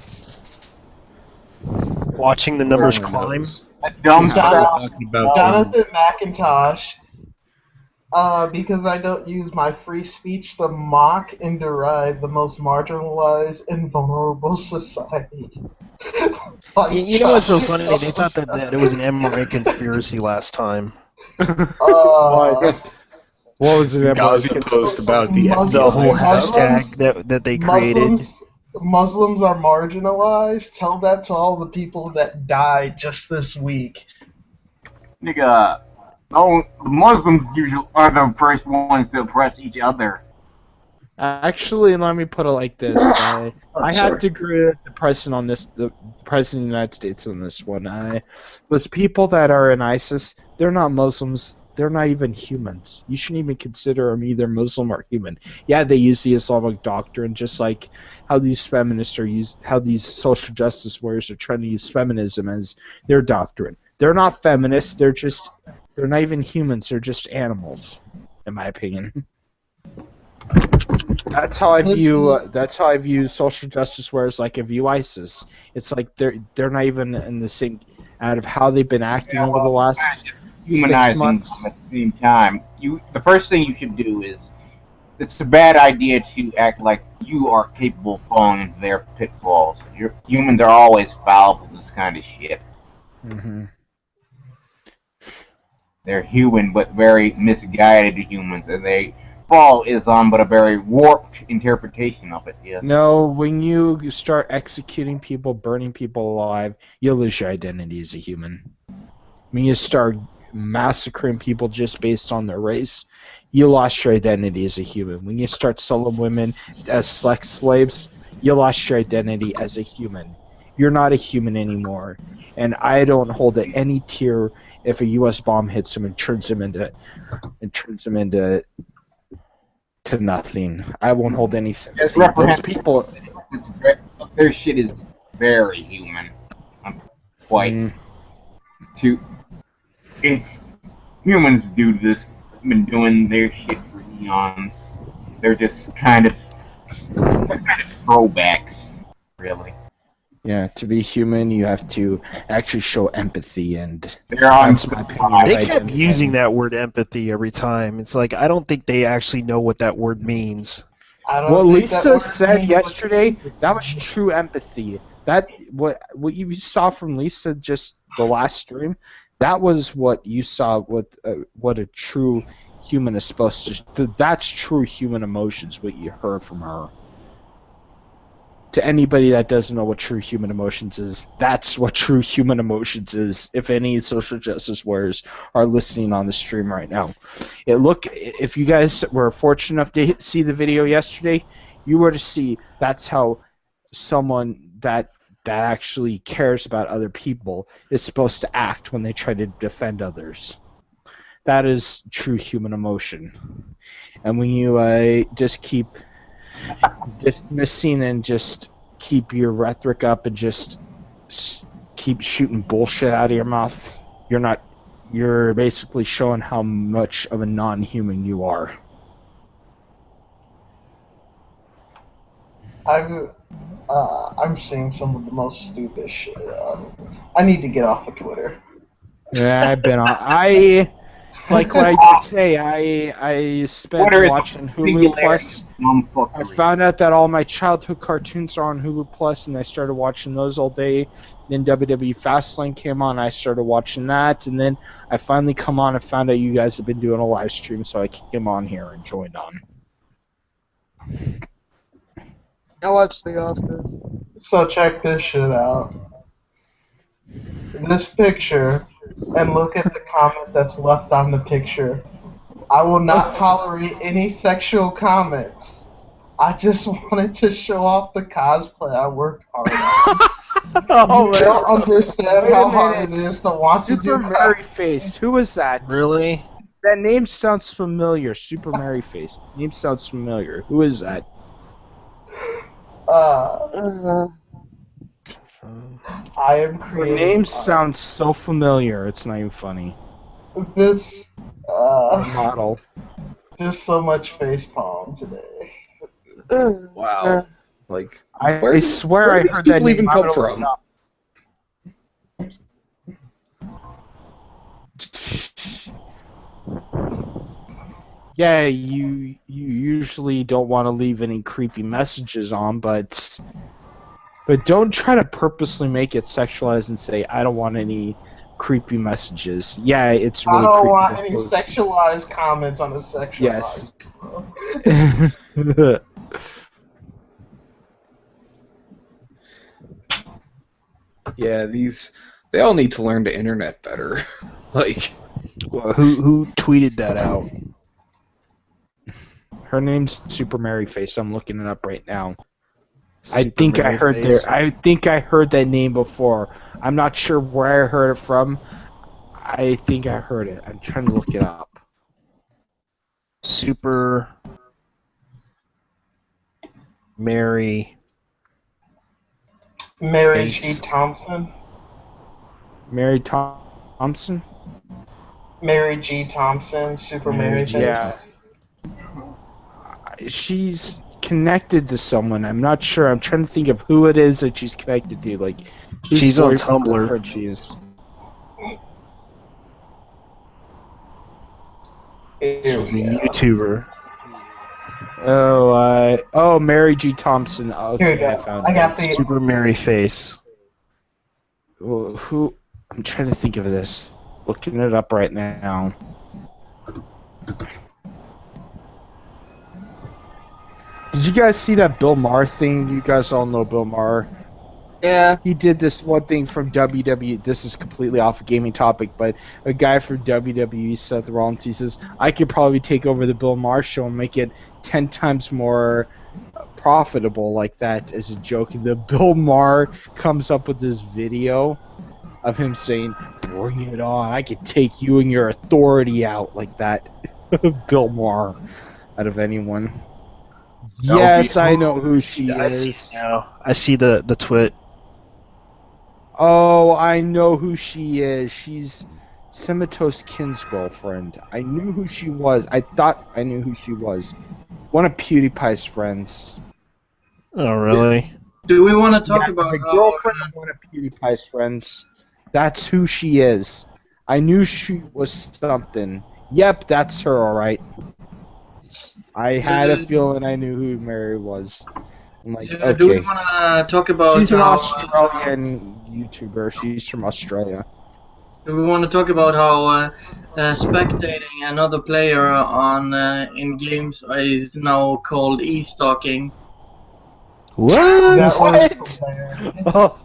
Speaker 1: Watching the numbers
Speaker 4: Lord
Speaker 1: climb.
Speaker 4: knows.
Speaker 5: That dumb
Speaker 4: Yeah,
Speaker 5: stuff.
Speaker 4: we're talking about
Speaker 3: Jonathan McIntosh, because I don't use my free speech to mock and deride the most marginalized and vulnerable society. Like,
Speaker 1: You know what's so funny? They thought that it was an MRA conspiracy last time.
Speaker 7: What was it?
Speaker 4: Ghazi post about the
Speaker 1: The whole
Speaker 3: Muslims-
Speaker 1: hashtag that they created.
Speaker 3: Muslims are marginalized. Tell that to all the people that died just this week.
Speaker 5: Nigga, no, Muslims usually are the first ones to oppress each other.
Speaker 7: Actually, let me put it like this. I have to agree with the president on this. The president of the United States on this one. Those people that are in ISIS, they're not Muslims. They're not even humans. You shouldn't even consider them either Muslim or human. Yeah, they use the Islamic doctrine, just like how these feminists are how these social justice warriors are trying to use feminism as their doctrine. They're not feminists. They're not even humans. They're just animals, in my opinion. That's how I view social justice warriors. Like I view ISIS. It's like they're not even in the same. Out of how they've been acting over the last 6
Speaker 5: Humanizing
Speaker 7: months.
Speaker 5: them at the same time. The first thing you should do is, it's a bad idea to act like you are capable of falling into their pitfalls. Humans are always fallible to this kind of shit.
Speaker 7: Mm-hmm.
Speaker 5: They're human, but very misguided humans, and they follow Islam, but a very warped interpretation of it. Yes.
Speaker 7: No, when you start executing people, burning people alive, you'll lose your identity as a human. When you start massacring people just based on their race, you lost your identity as a human. When you start selling women as sex slaves, you lost your identity as a human. You're not a human anymore. And I don't hold at any tier if a U.S. bomb hits him and turns him into to nothing. I won't hold any sympathy. Those people.
Speaker 5: Their shit is very human. Quite. It's humans do this. Been doing their shit for eons. They're just kind of throwbacks, really.
Speaker 7: Yeah, to be human, you have to actually show empathy, and
Speaker 5: that's
Speaker 7: my opinion.
Speaker 1: They kept using that word empathy every time. It's like, I don't think they actually know what that word means.
Speaker 7: What Lisa said yesterday, that was true empathy. That what you saw from Lisa just the last stream, that was what you saw. What a true human is supposed to. That's true human emotions. What you heard from her. To anybody that doesn't know what true human emotions is, that's what true human emotions is. If any social justice warriors are listening on the stream right now, if you guys were fortunate enough to see the video yesterday, you were to see that's how someone that actually cares about other people is supposed to act when they try to defend others. That is true human emotion. And when you just keep dismissing and just keep your rhetoric up and just keep shooting bullshit out of your mouth, you're basically showing how much of a non-human you are.
Speaker 3: I'm seeing some of the most stupid shit. I need to get off of Twitter.
Speaker 7: Yeah, I've been on. Like what I did say, I spent watching Hulu Plus. I found out that all my childhood cartoons are on Hulu Plus, and I started watching those all day. Then WWE Fastlane came on, I started watching that, and then I finally come on and found out you guys have been doing a live stream, so I came on here and joined on.
Speaker 8: I watched the Oscars.
Speaker 3: So check this shit out. This picture, and look at the comment that's left on the picture. I will not tolerate any sexual comments. I just wanted to show off the cosplay I worked hard on. You don't understand how hard it is to want to do
Speaker 7: Super Mary Face. Who is that?
Speaker 1: Really?
Speaker 7: That name sounds familiar. Super Mary Face. Name sounds familiar. Who is that?
Speaker 3: I am
Speaker 7: The
Speaker 3: creating.
Speaker 7: name sounds so familiar. It's not even funny.
Speaker 3: This
Speaker 7: Model.
Speaker 3: just so much facepalm today.
Speaker 4: Wow. Like,
Speaker 7: I swear
Speaker 4: where
Speaker 7: I
Speaker 4: do these
Speaker 7: heard that
Speaker 4: people
Speaker 7: name
Speaker 4: even
Speaker 7: out
Speaker 4: come
Speaker 7: of
Speaker 4: from?
Speaker 7: Yeah, you usually don't want to leave any creepy messages on, but don't try to purposely make it sexualized and say I don't want any creepy messages. Yeah, it's really
Speaker 3: I don't
Speaker 7: creepy.
Speaker 3: want any sexualized comments on a sexualized.
Speaker 7: Yes.
Speaker 4: Yeah, they all need to learn the internet better. Like,
Speaker 1: Well, who tweeted that out?
Speaker 7: Her name's Super Mary Face. I'm looking it up right now.
Speaker 1: Super
Speaker 7: I think I
Speaker 1: Mary
Speaker 7: heard
Speaker 1: Face?
Speaker 7: I think I heard that name before. I'm not sure where I heard it from. I think I heard it. I'm trying to look it up.
Speaker 1: Super Mary
Speaker 3: Mary
Speaker 1: Face.
Speaker 3: G. Thompson.
Speaker 7: Mary Thompson?
Speaker 3: Mary G. Thompson, Super Mary Face.
Speaker 7: Yeah. She's connected to someone. I'm not sure. I'm trying to think of who it is that she's connected to. Like, whose
Speaker 1: She's on
Speaker 7: boyfriend or
Speaker 1: Tumblr.
Speaker 7: girlfriend she is.
Speaker 3: Here
Speaker 1: She's a
Speaker 3: we go.
Speaker 1: YouTuber.
Speaker 7: Oh, Mary G. Thompson.
Speaker 3: Here
Speaker 7: Okay,
Speaker 3: we go.
Speaker 7: I found
Speaker 3: I got
Speaker 7: it.
Speaker 3: the.
Speaker 1: Super Mary Face.
Speaker 7: Who? I'm trying to think of this. Looking it up right now. Did you guys see that Bill Maher thing? You guys all know Bill Maher.
Speaker 2: Yeah.
Speaker 7: He did this one thing from WWE. This is completely off a gaming topic, but a guy from WWE, Seth Rollins, he says, I could probably take over the Bill Maher show and make it 10 times more profitable like that as a joke. And the Bill Maher comes up with this video of him saying, bring it on. I could take you and your authority out like that. Bill Maher out of anyone. Yes, I know who she
Speaker 1: I
Speaker 7: is.
Speaker 1: see now. I see the twit.
Speaker 7: Oh, I know who she is. She's Simito's Kin's girlfriend. I knew who she was. I thought I knew who she was. One of PewDiePie's friends.
Speaker 1: Oh, really?
Speaker 2: Do we want to talk about
Speaker 7: the
Speaker 2: how,
Speaker 7: girlfriend of one of PewDiePie's friends. That's who she is. I knew she was something. Yep, that's her, alright. I had a feeling I knew who Mary was. I'm like,
Speaker 2: do we
Speaker 7: okay.
Speaker 2: want to talk about
Speaker 7: She's an
Speaker 2: how,
Speaker 7: Australian YouTuber. She's from Australia.
Speaker 2: do we want to talk about how spectating another player on in games is now called e-stalking?
Speaker 1: What?
Speaker 3: That was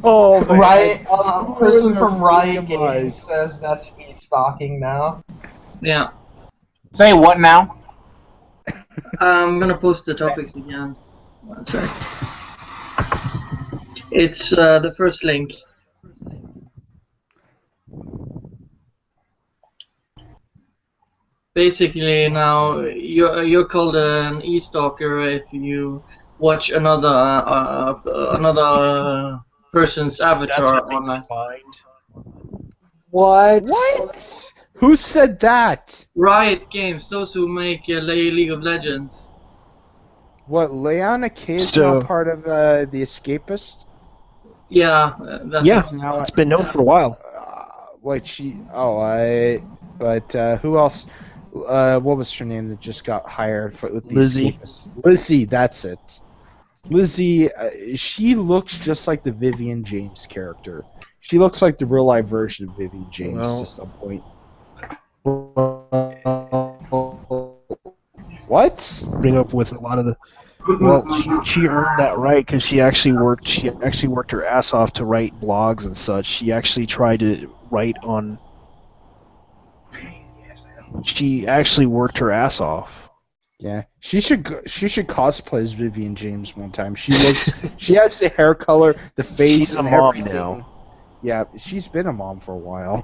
Speaker 7: Oh, man.
Speaker 3: Riot. A person
Speaker 7: Ruin
Speaker 3: from
Speaker 7: their
Speaker 3: Riot
Speaker 7: freaking
Speaker 3: Games
Speaker 7: lives.
Speaker 3: says that's e-stalking now.
Speaker 2: Yeah.
Speaker 5: Say what now?
Speaker 2: I'm gonna post the topics again. One sec. It's the first link. Basically, now you're called an e-stalker if you watch another person's avatar online.
Speaker 7: What? Who said that?
Speaker 2: Riot Games, those who make League of Legends.
Speaker 7: What, Leona K is
Speaker 1: So-
Speaker 7: now part of the Escapist?
Speaker 2: Yeah, that's
Speaker 1: Yeah,
Speaker 7: Now,
Speaker 1: it's been known for a while.
Speaker 7: wait, who else? What was her name that just got hired with the
Speaker 1: Lizzie.
Speaker 7: Escapists? Lizzie, that's it. Lizzie, she looks just like the Vivian James character. She looks like the real life version of Vivian James
Speaker 1: Well-
Speaker 7: to some point. What?
Speaker 1: Bring up with a lot of the. Well, she earned that right because she actually worked. She actually worked her ass off to write blogs and such. She actually tried to write on. She actually worked her ass off.
Speaker 7: Yeah, she should cosplay as Vivian James one time. She looks, she has the hair color, the face,
Speaker 1: She's a
Speaker 7: and
Speaker 1: mom
Speaker 7: everything.
Speaker 1: now.
Speaker 7: Yeah, she's been a mom for a while.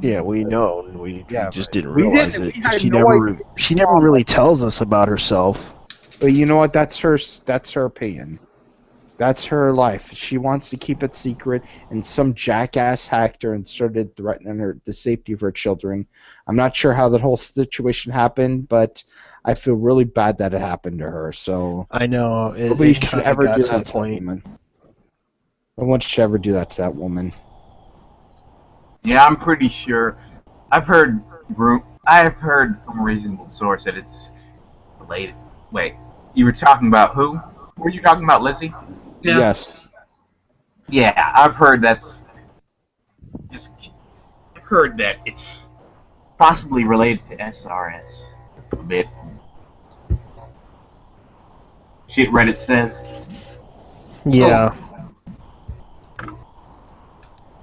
Speaker 1: Yeah, we know. We
Speaker 7: Yeah,
Speaker 1: just didn't
Speaker 7: we
Speaker 1: realize
Speaker 7: didn't-
Speaker 1: it.
Speaker 7: we had
Speaker 1: She
Speaker 7: no
Speaker 1: never.
Speaker 7: idea.
Speaker 1: She never really tells us about herself.
Speaker 7: But you know what? That's her opinion. That's her life. She wants to keep it secret, and some jackass hacked her and started threatening the safety of her children. I'm not sure how that whole situation happened, but I feel really bad that it happened to her. So
Speaker 1: I know.
Speaker 7: nobody
Speaker 1: It
Speaker 7: should
Speaker 1: kinda
Speaker 7: ever
Speaker 1: got
Speaker 7: do
Speaker 1: to
Speaker 7: that
Speaker 1: the
Speaker 7: to that
Speaker 1: point.
Speaker 7: woman. No one should ever do that to that woman.
Speaker 5: Yeah, I'm pretty sure I've heard from a reasonable source that it's related. Wait, you were talking about who? Were you talking about Lizzie?
Speaker 2: Yeah.
Speaker 7: Yes.
Speaker 5: Yeah, I've heard that's just. I've heard that it's possibly related to SRS a bit. Shit, Reddit says.
Speaker 1: Yeah.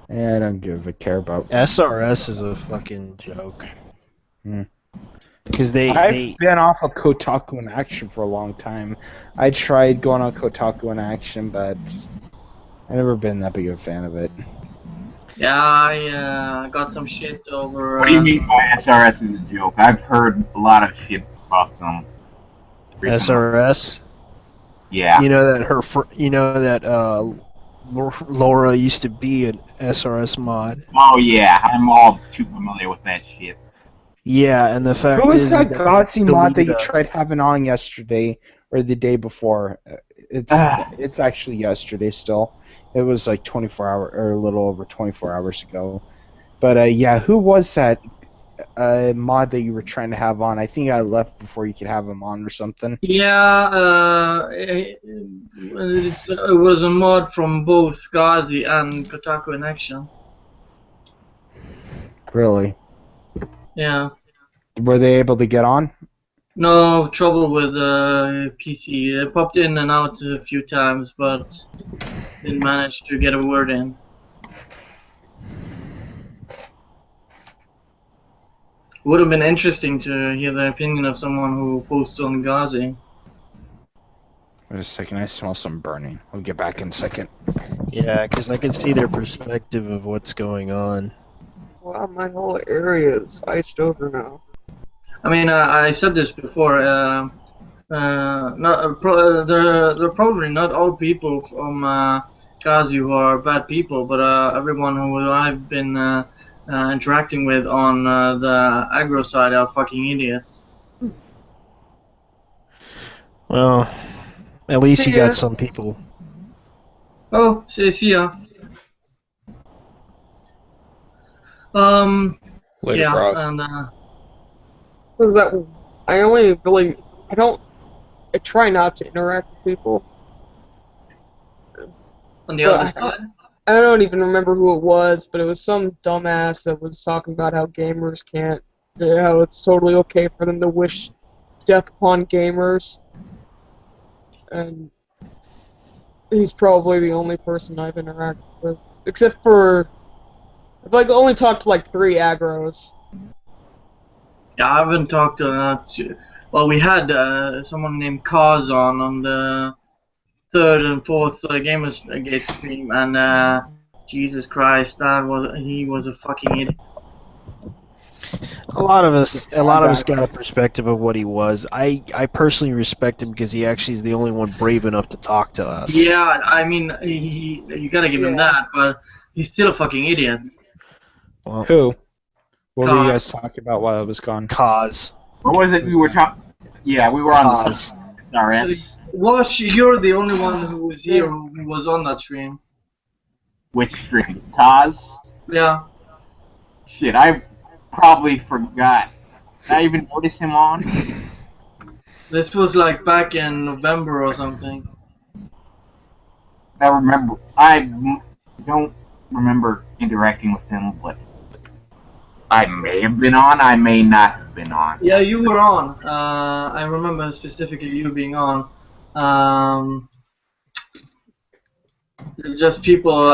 Speaker 7: I don't give a care about.
Speaker 1: SRS is a fucking joke.
Speaker 7: Hmm.
Speaker 1: Because
Speaker 7: I've been off of Kotaku in Action for a long time. I tried going on Kotaku in Action, but I've never been that big of a fan of it.
Speaker 2: Yeah, I got some shit over.
Speaker 5: What do you mean by SRS is a joke? I've heard a lot of shit about them. recently.
Speaker 1: SRS.
Speaker 5: Yeah.
Speaker 1: You know that Laura used to be an SRS mod.
Speaker 5: Oh yeah, I'm all too familiar with that shit.
Speaker 1: Yeah, and the fact
Speaker 7: Who was
Speaker 1: is
Speaker 7: that
Speaker 1: that
Speaker 7: Gauzy mod that you
Speaker 1: deleted
Speaker 7: tried having on yesterday or the day before? It's actually yesterday still. It was like 24 hours or a little over 24 hours ago. But yeah, who was that mod that you were trying to have on? I think I left before you could have him on or something.
Speaker 2: Yeah, it was a mod from both Gauzy and Kotaku in Action.
Speaker 7: Really?
Speaker 2: Yeah.
Speaker 7: Were they able to get on?
Speaker 2: No trouble with PC. It popped in and out a few times, but didn't manage to get a word in. Would have been interesting to hear the opinion of someone who posts on Gauzy.
Speaker 7: Wait a second, I smell some burning. I'll get back in a second.
Speaker 1: Yeah, because I can see their perspective of what's going on.
Speaker 8: Wow, my whole area is iced over now.
Speaker 2: I mean, I said this before. There are probably not all people from Gauzy who are bad people, but everyone who I've been interacting with on the aggro side are fucking idiots.
Speaker 1: Well, at least you
Speaker 2: Yeah.
Speaker 1: got some people.
Speaker 2: Oh, see ya.
Speaker 4: Later,
Speaker 2: yeah,
Speaker 4: Frost.
Speaker 2: and
Speaker 8: Was that? I try not to interact with people.
Speaker 2: on the
Speaker 8: Well,
Speaker 2: other side.
Speaker 8: I don't even remember who it was, but it was some dumbass that was talking about how gamers can't, how it's totally okay for them to wish death upon gamers. And he's probably the only person I've interacted with. Except for, I've only talked to 3 aggros.
Speaker 2: Yeah, I haven't talked well, we had someone named Kaz on the 3rd and 4th Gamersgate stream, and Jesus Christ, he was a fucking idiot.
Speaker 1: A lot of us got a perspective of what he was. I personally respect him because he actually is the only one brave enough to talk to us.
Speaker 2: Yeah, I mean, you gotta give him that, but he's still a fucking idiot.
Speaker 1: Well,
Speaker 7: Who? What were you
Speaker 2: Cause.
Speaker 7: guys talking about while I was gone?
Speaker 1: Cause.
Speaker 5: What was it we were talking? Yeah, we were on the
Speaker 1: Cause.
Speaker 5: SRS.
Speaker 2: Wash, you're the only one who was here who was on that stream.
Speaker 5: Which stream? Taz?
Speaker 2: Yeah.
Speaker 5: Shit, I probably forgot. Did I even notice him on?
Speaker 2: This was back in November or something.
Speaker 5: I don't remember interacting with him, but I may have been on, I may not have been on.
Speaker 2: Yeah, you were on. I remember specifically you being on. Just people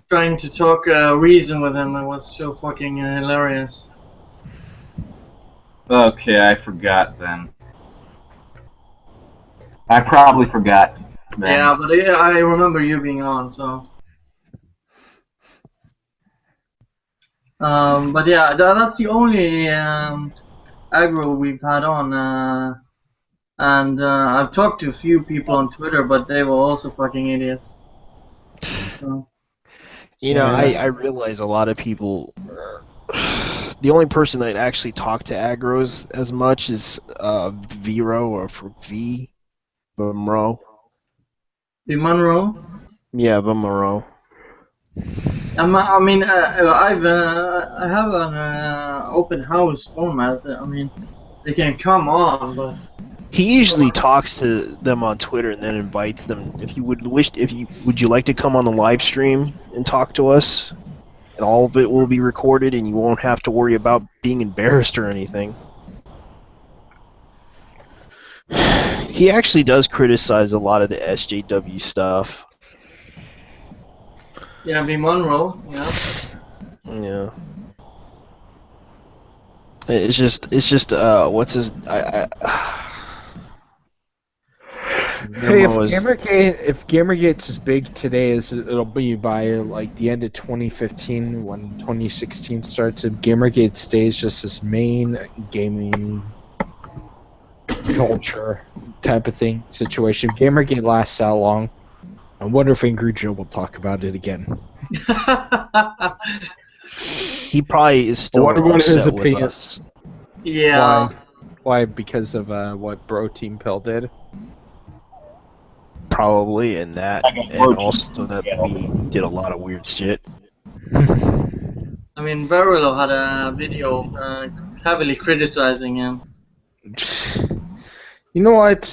Speaker 2: trying to talk reason with him. It was so fucking hilarious.
Speaker 5: Okay, I forgot then. I probably forgot then.
Speaker 2: Yeah, but I remember you being on, so. But yeah, that's the only aggro we've had on. And I've talked to a few people on Twitter, but they were also fucking idiots. So.
Speaker 1: You know, I realize a lot of people. The only person that actually talked to aggros as much is Vero or Monroe.
Speaker 2: The Monroe?
Speaker 1: Yeah, Monroe.
Speaker 2: I mean, I have an open house format. I mean, they can come on, but
Speaker 1: He usually talks to them on Twitter and then invites them. If you would you like to come on the live stream and talk to us? And all of it will be recorded, and you won't have to worry about being embarrassed or anything. He actually does criticize a lot of the SJW stuff.
Speaker 2: yeah, be Monroe, yeah.
Speaker 1: Yeah. It's just what's his
Speaker 7: Hey,
Speaker 1: Memo is-
Speaker 7: if Gamergate's as big today as it'll be by like the end of 2015 when 2016 starts, if Gamergate stays just this main gaming culture type of thing situation, if Gamergate lasts that long, I wonder if Angry Joe will talk about it again.
Speaker 1: he probably is still
Speaker 7: What are his
Speaker 1: upset with
Speaker 7: opinions?
Speaker 1: us.
Speaker 2: Yeah.
Speaker 7: Why? Because of what Bro Team Pill did?
Speaker 1: Probably, and that,
Speaker 5: Like a
Speaker 1: and
Speaker 5: virgin.
Speaker 1: also that we did a lot of weird shit.
Speaker 2: I mean, Verulo had a video heavily criticizing him.
Speaker 7: You know what?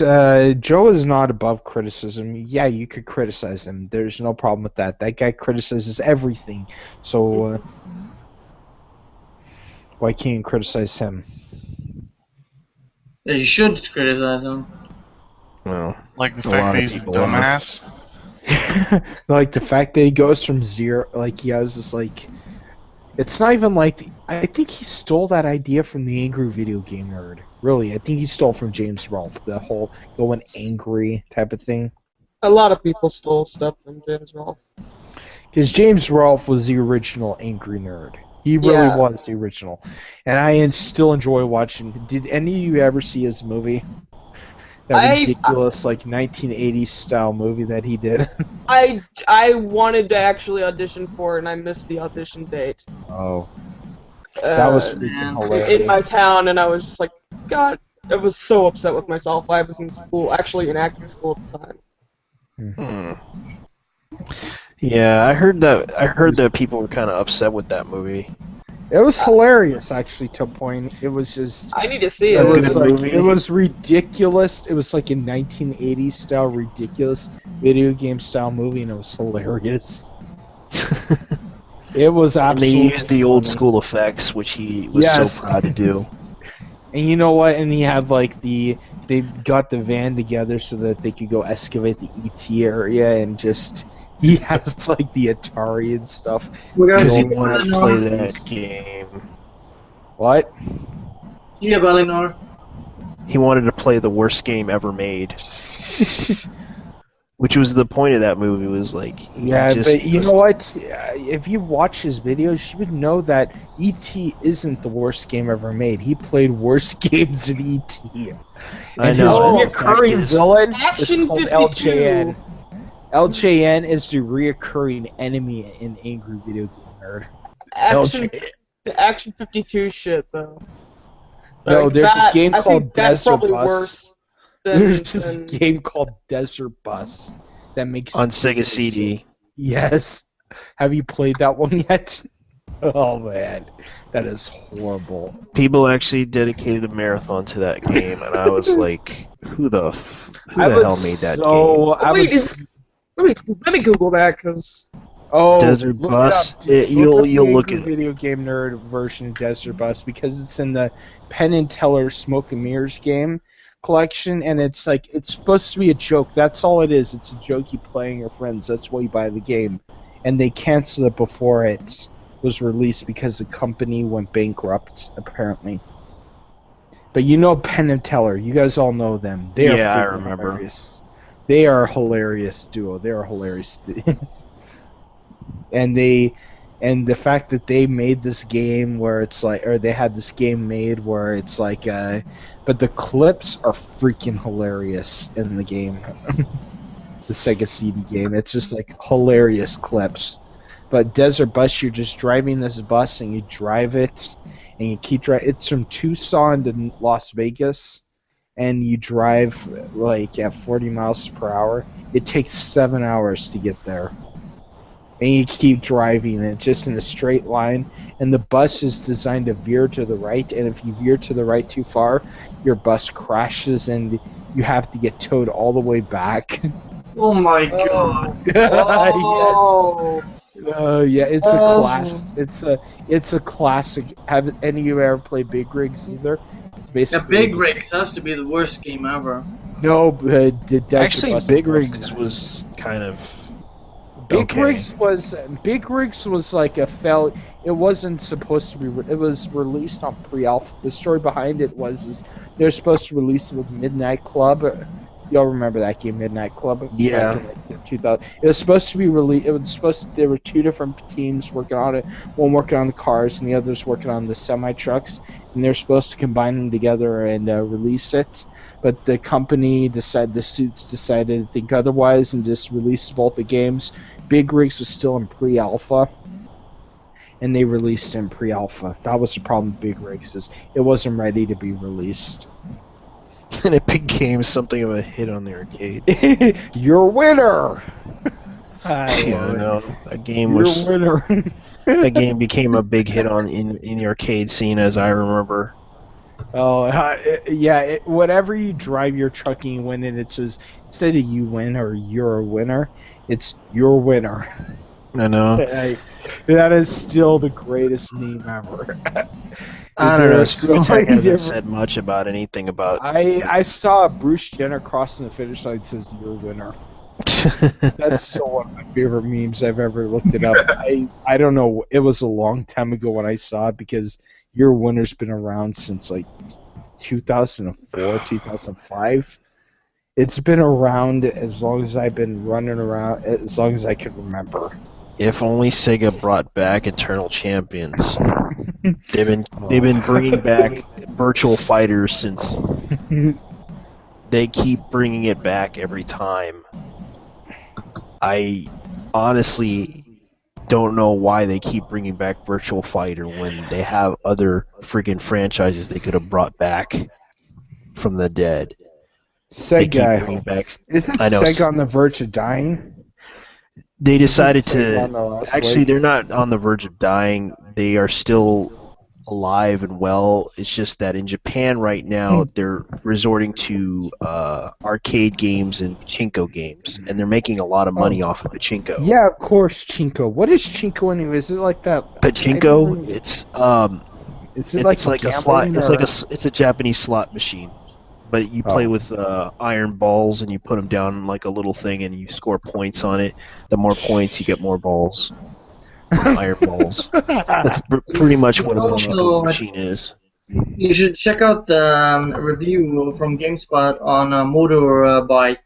Speaker 7: Joe is not above criticism. Yeah, you could criticize him. There's no problem with that. That guy criticizes everything. So why can't you criticize him?
Speaker 2: Yeah, you should criticize him.
Speaker 1: Well,
Speaker 6: Like the
Speaker 1: A lot
Speaker 6: fact
Speaker 1: of
Speaker 6: that he's a
Speaker 1: people are.
Speaker 6: dumbass.
Speaker 7: Like the fact that he goes from zero, like he has this like, it's not even like I think he stole that idea from the Angry Video Game Nerd. Really, I think he stole from James Rolfe the whole going angry type of thing.
Speaker 8: A lot of people stole stuff from James Rolfe.
Speaker 7: Because James Rolfe was the original Angry Nerd. He really
Speaker 8: Yeah.
Speaker 7: was the original, and I still enjoy watching. Did any of you ever see his movie? That ridiculous, like 1980s style movie that he did.
Speaker 8: I wanted to actually audition for it, and I missed the audition date.
Speaker 7: Oh, that was
Speaker 8: Uh,
Speaker 7: freaking
Speaker 2: man.
Speaker 7: hilarious.
Speaker 8: in my town, and I was just like, God, I was so upset with myself. I was in school, actually in acting school at the time.
Speaker 1: Yeah, I heard that people were kind of upset with that movie.
Speaker 7: It was hilarious, actually, to a point. It was just.
Speaker 8: I need to see
Speaker 1: A
Speaker 7: It
Speaker 8: it.
Speaker 1: good
Speaker 7: was like
Speaker 1: movie.
Speaker 7: it was ridiculous. It was like a 1980s style ridiculous video game style movie, and it was hilarious. It was
Speaker 1: And they
Speaker 7: absolutely.
Speaker 1: used the old
Speaker 7: funny.
Speaker 1: school effects, which he was
Speaker 7: Yes.
Speaker 1: so proud to do.
Speaker 7: And you know what? And he had like they got the van together so that they could go excavate the ET area, and just he has like the Atari and stuff.
Speaker 1: Because he
Speaker 7: Joel
Speaker 1: wanted to
Speaker 7: Elinor.
Speaker 1: play that game.
Speaker 7: What?
Speaker 2: Yeah, Elinor.
Speaker 1: He wanted to play the worst game ever made. Which was the point of that movie, was like... he
Speaker 7: Yeah,
Speaker 1: just
Speaker 7: but you
Speaker 1: was-
Speaker 7: know what? If you watch his videos, you would know that E.T. isn't the worst game ever made. He played worse games than E.T.
Speaker 1: I
Speaker 7: And
Speaker 1: know.
Speaker 7: his
Speaker 1: the fact
Speaker 7: reoccurring
Speaker 1: is-
Speaker 7: villain
Speaker 8: Action
Speaker 7: is called
Speaker 8: 52.
Speaker 7: LJN. LJN is the reoccurring enemy in Angry Video Game Nerd.
Speaker 8: Action, the Action 52 shit, though.
Speaker 7: No,
Speaker 8: Like,
Speaker 7: there's this
Speaker 8: that-
Speaker 7: game
Speaker 8: I
Speaker 7: called
Speaker 8: think that's
Speaker 7: Desert
Speaker 8: probably
Speaker 7: Bus.
Speaker 8: worse than,
Speaker 7: There's this
Speaker 8: than
Speaker 7: game called Desert Bus that makes
Speaker 1: on Sega CD.
Speaker 7: Yes. Have you played that one yet? Oh man, that is horrible.
Speaker 1: People actually dedicated a marathon to that game, and I was like, who the
Speaker 7: I
Speaker 1: hell
Speaker 7: would
Speaker 1: made that game?
Speaker 7: so, I
Speaker 8: Wait,
Speaker 7: would
Speaker 8: is- let me Google that, because
Speaker 1: Desert
Speaker 7: look it
Speaker 1: Bus?
Speaker 7: up.
Speaker 1: You'll
Speaker 7: Look up the
Speaker 1: look
Speaker 7: Angry
Speaker 1: at it.
Speaker 7: Video Game Nerd version of Desert Bus because it's in the Penn and Teller Smoke and Mirrors game collection, and it's like it's supposed to be a joke. That's all it is. It's a joke you play with your friends. That's why you buy the game, and they canceled it before it was released because the company went bankrupt apparently. But you know Penn and Teller. You guys all know them. They are
Speaker 1: Yeah, I
Speaker 7: freaking
Speaker 1: remember.
Speaker 7: hilarious. They are a hilarious duo. They are hilarious. And the fact that they made this game where it's like, or they had this game made where it's like, but the clips are freaking hilarious in the game. The Sega CD game. It's just like hilarious clips. But Desert Bus, you're just driving this bus and you drive it and you keep driving. It's from Tucson to Las Vegas, and you drive like at 40 miles per hour. It takes 7 hours to get there. and you keep driving, and it's just in a straight line, and the bus is designed to veer to the right, and if you veer to the right too far, your bus crashes, and you have to get towed all the way back.
Speaker 2: Oh my god.
Speaker 7: Yes.
Speaker 2: Oh.
Speaker 7: Yeah, it's a
Speaker 2: Oh.
Speaker 7: class. It's a classic. Have any of you ever played Big Rigs either? It's
Speaker 2: Yeah,
Speaker 7: basically
Speaker 2: Big Rigs has to be the worst game ever.
Speaker 7: No, Desert
Speaker 1: Actually,
Speaker 7: Bus
Speaker 1: Big
Speaker 7: is
Speaker 1: Rigs was kind of
Speaker 7: Big
Speaker 1: okay.
Speaker 7: Rigs was like a fail. It wasn't supposed to be. It was released on pre-alpha. The story behind it was they were supposed to release it with Midnight Club. Y'all remember that game, Midnight Club?
Speaker 2: Yeah.
Speaker 7: Back in, like, 2000. It was supposed to be released. It was supposed. There were two different teams working on it. One working on the cars, and the others working on the semi trucks. And they're supposed to combine them together and release it. But the company the suits decided to think otherwise and just released both the games. Big Rigs was still in pre-alpha, and they released in pre-alpha. That was the problem with Big Rigs, is it wasn't ready to be released.
Speaker 1: And it became something of a hit on the arcade.
Speaker 7: You're a winner!
Speaker 1: Yeah, no, that game
Speaker 7: You're
Speaker 1: was
Speaker 7: a winner.
Speaker 1: that game became a big hit in the arcade scene, as I remember.
Speaker 7: Oh, yeah, whatever you drive your truck and you win it, it says, instead of you win or you're a winner, it's you're a winner.
Speaker 1: I know.
Speaker 7: That is still the greatest meme ever.
Speaker 1: I don't know.
Speaker 7: There's so
Speaker 1: Screen Tech
Speaker 7: many
Speaker 1: hasn't
Speaker 7: different-
Speaker 1: said much about anything about.
Speaker 7: I saw Bruce Jenner crossing the finish line, says you're a winner. That's still one of my favorite memes. I've ever looked it up. I don't know. It was a long time ago when I saw it, because your winner's been around since like 2004, 2005. It's been around as long as I've been running around, as long as I can remember.
Speaker 1: If only Sega brought back Eternal Champions. They've been bringing back Virtual Fighters since. They keep bringing it back every time. I honestly don't know why they keep bringing back Virtual Fighter when they have other freaking franchises they could have brought back from the dead. They keep bringing
Speaker 7: Sega.
Speaker 1: back.
Speaker 7: Isn't
Speaker 1: I know.
Speaker 7: Sega on the verge of dying?
Speaker 1: They decided
Speaker 7: Sega on
Speaker 1: to.
Speaker 7: the last
Speaker 1: Actually,
Speaker 7: leg?
Speaker 1: they're not on the verge of dying. They are still alive and well. It's just that in Japan right now, they're resorting to arcade games and pachinko games, and they're making a lot of money off of pachinko.
Speaker 7: Yeah, of course, Chinko. What is Chinko anyway? Is it like that?
Speaker 1: Pachinko, it's
Speaker 7: Is it like
Speaker 1: it's like a slot.
Speaker 7: gambling,
Speaker 1: It's
Speaker 7: or-
Speaker 1: like it's a Japanese slot machine, but you play with iron balls and you put them down in like a little thing and you score points on it. The more points, you get more balls. Iron balls. That's pretty much what a pachinko machine is.
Speaker 2: You should check out the review from GameSpot on a motorbike.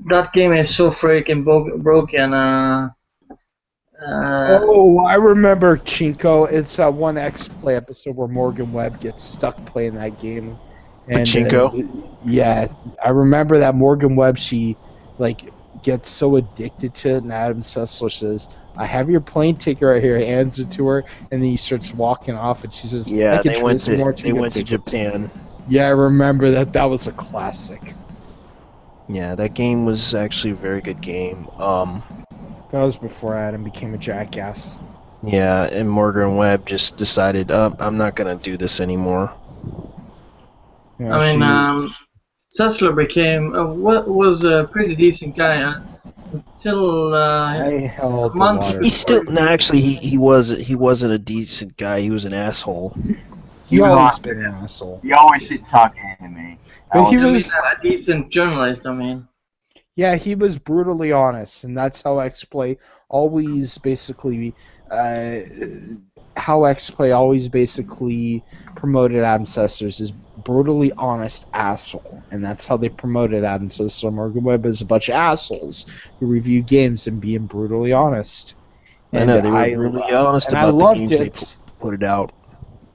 Speaker 2: That game is so freaking broken.
Speaker 7: Oh, I remember Chinko. It's that one X-Play episode where Morgan Webb gets stuck playing that game. And,
Speaker 1: Pachinko?
Speaker 7: Yeah, I remember that Morgan Webb. She like gets so addicted to it, and Adam Sessler says, "I have your plane ticket right here." Hands it to her, and then he starts walking off, and she says,
Speaker 1: Yeah,
Speaker 7: "I can
Speaker 1: they went
Speaker 7: trade some more
Speaker 1: to they went to
Speaker 7: tickets."
Speaker 1: Japan.
Speaker 7: Yeah, I remember that. That was a classic.
Speaker 1: Yeah, that game was actually a very good game.
Speaker 7: That was before Adam became a jackass.
Speaker 1: Yeah, and Morgan Webb just decided, I'm not gonna do this anymore.
Speaker 7: You know,
Speaker 2: I mean, Sessler became was a pretty decent guy until
Speaker 7: I held the
Speaker 2: month.
Speaker 7: water.
Speaker 1: He's still no, actually he wasn't a decent guy. He was an asshole.
Speaker 7: He always
Speaker 5: lost
Speaker 7: been an asshole.
Speaker 5: You always should talk anime.
Speaker 7: But he
Speaker 2: He
Speaker 7: was,
Speaker 2: was a decent journalist. I mean,
Speaker 7: yeah, he was brutally honest, and that's how X-Play always basically, promoted Adam Sessler's is brutally honest asshole, and that's how they promoted Adam Sessler. Morgan Webb is a bunch of assholes who review games and being brutally honest.
Speaker 1: I know, they were really honest
Speaker 7: and
Speaker 1: about
Speaker 7: I
Speaker 1: the
Speaker 7: loved
Speaker 1: games
Speaker 7: it.
Speaker 1: they put it out.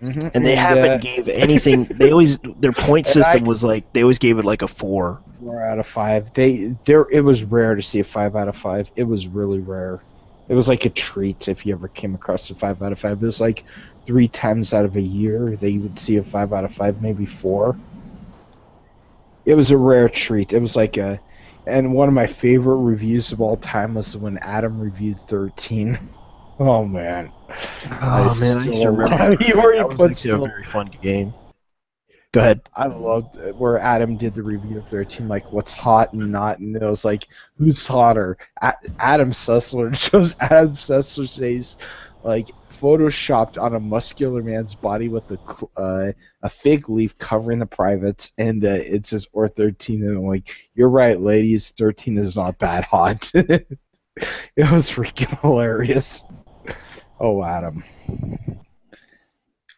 Speaker 7: Mhm.
Speaker 1: And they haven't gave anything. They always their point
Speaker 7: And
Speaker 1: system
Speaker 7: I-
Speaker 1: was like they always gave it like a 4.
Speaker 7: 4 out of 5. It was rare to see a 5 out of 5. It was really rare. It was like a treat if you ever came across a 5 out of 5. It was like 3 times out of a year that you would see a 5 out of 5, maybe 4. It was a rare treat. It was like And one of my favorite reviews of all time was when Adam reviewed 13. Oh man.
Speaker 1: Oh man, I used to remember.
Speaker 7: Where he
Speaker 1: That was
Speaker 7: puts
Speaker 1: actually a very fun game. Go ahead.
Speaker 7: I loved it, where Adam did the review of 13, like what's hot and not, and it was like, who's hotter? Adam Sessler. It shows Adam Sessler's face, like photoshopped on a muscular man's body with a fig leaf covering the privates, and it says or 13, and I'm like, you're right, ladies, 13 is not that hot. It was freaking hilarious. Oh, Adam.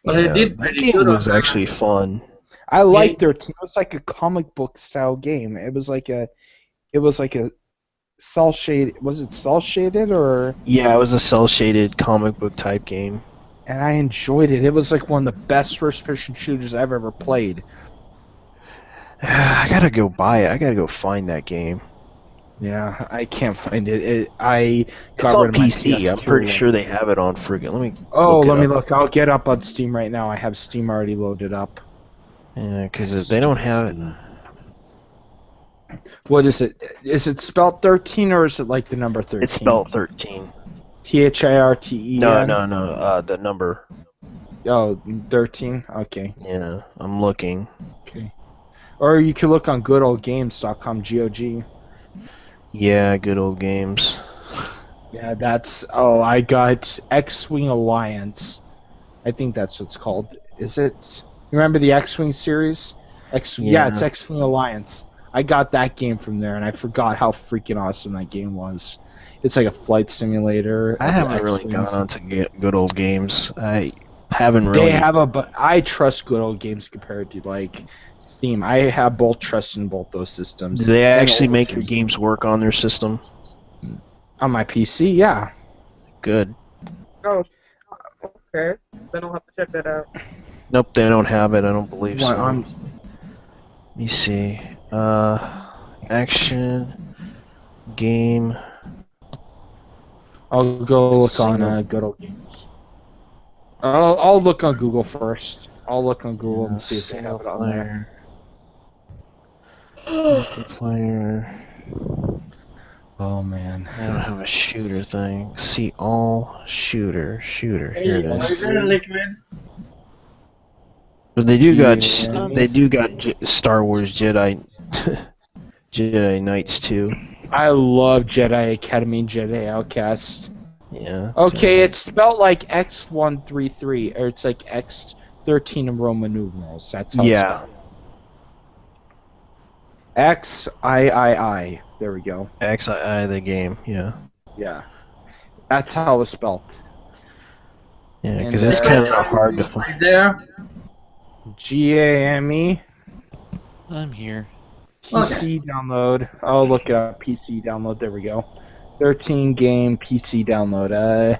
Speaker 2: Well,
Speaker 1: Yeah,
Speaker 2: it did
Speaker 1: that
Speaker 2: pretty
Speaker 1: game
Speaker 2: good
Speaker 1: was
Speaker 2: on
Speaker 1: actually fun.
Speaker 7: I liked 13. It was like a comic book style game. It was like a cell shade. Was it cell shaded or?
Speaker 1: Yeah, it was a cell shaded comic book type game.
Speaker 7: And I enjoyed it. It was like one of the best first person shooters I've ever played.
Speaker 1: I gotta go buy it. I gotta go find that game.
Speaker 7: Yeah, I can't find it. I got
Speaker 1: It's on
Speaker 7: rid of my
Speaker 1: PC. I'm
Speaker 7: PS2
Speaker 1: pretty
Speaker 7: one.
Speaker 1: sure they have it on friggin'. Let me.
Speaker 7: Oh,
Speaker 1: look it
Speaker 7: let me
Speaker 1: up.
Speaker 7: look. I'll get up on Steam right now. I have Steam already loaded up.
Speaker 1: Yeah, because they don't have it.
Speaker 7: What is it? Is it spelled 13 or is it like the number 13?
Speaker 1: It's spelled 13.
Speaker 7: THIRTEN?
Speaker 1: No. The number.
Speaker 7: Oh, 13? Okay.
Speaker 1: Yeah, I'm looking.
Speaker 7: Okay. Or you could look on goodoldgames.com, GOG.
Speaker 1: Yeah, good old games.
Speaker 7: Yeah, that's... Oh, I got X-Wing Alliance. I think that's what it's called. Is it... You remember the X-Wing series? Yeah, it's X-Wing Alliance. I got that game from there, and I forgot how freaking awesome that game was. It's like a flight simulator.
Speaker 1: I haven't really gone on to good old games. I haven't really.
Speaker 7: They have but I trust good old games compared to like Steam. I have both trust in both those systems.
Speaker 1: Do they actually
Speaker 7: And
Speaker 1: make your games work on their system?
Speaker 7: on my PC? Yeah.
Speaker 1: Good.
Speaker 8: Oh, okay. Then I'll have to check that out.
Speaker 1: Nope, they don't have it. I don't believe
Speaker 7: What,
Speaker 1: so.
Speaker 7: on-
Speaker 1: Let me see. Action game.
Speaker 7: I'll go look on good old games. I'll look on Google first. I'll look on Google and see if they have it on there.
Speaker 1: Multiplayer.
Speaker 7: Oh man.
Speaker 1: I don't have a shooter thing. See all shooter. Here it is.
Speaker 2: Is there a liquid?
Speaker 1: But they do got Star Wars Jedi Jedi Knights too.
Speaker 7: I love Jedi Academy, Jedi Outcast.
Speaker 1: Yeah.
Speaker 7: Okay, it's spelled like X133, or it's like X13 in Roman numerals. That's how it's
Speaker 1: Yeah.
Speaker 7: spelled. XIII. There we go.
Speaker 1: XII the game. Yeah.
Speaker 7: Yeah. That's how it's spelled.
Speaker 1: Yeah,
Speaker 7: And
Speaker 1: because it's kind of hard to find.
Speaker 2: Right there.
Speaker 7: GAME.
Speaker 9: I'm here.
Speaker 7: PC download. I'll look it up. PC download. There we go. 13 game PC download.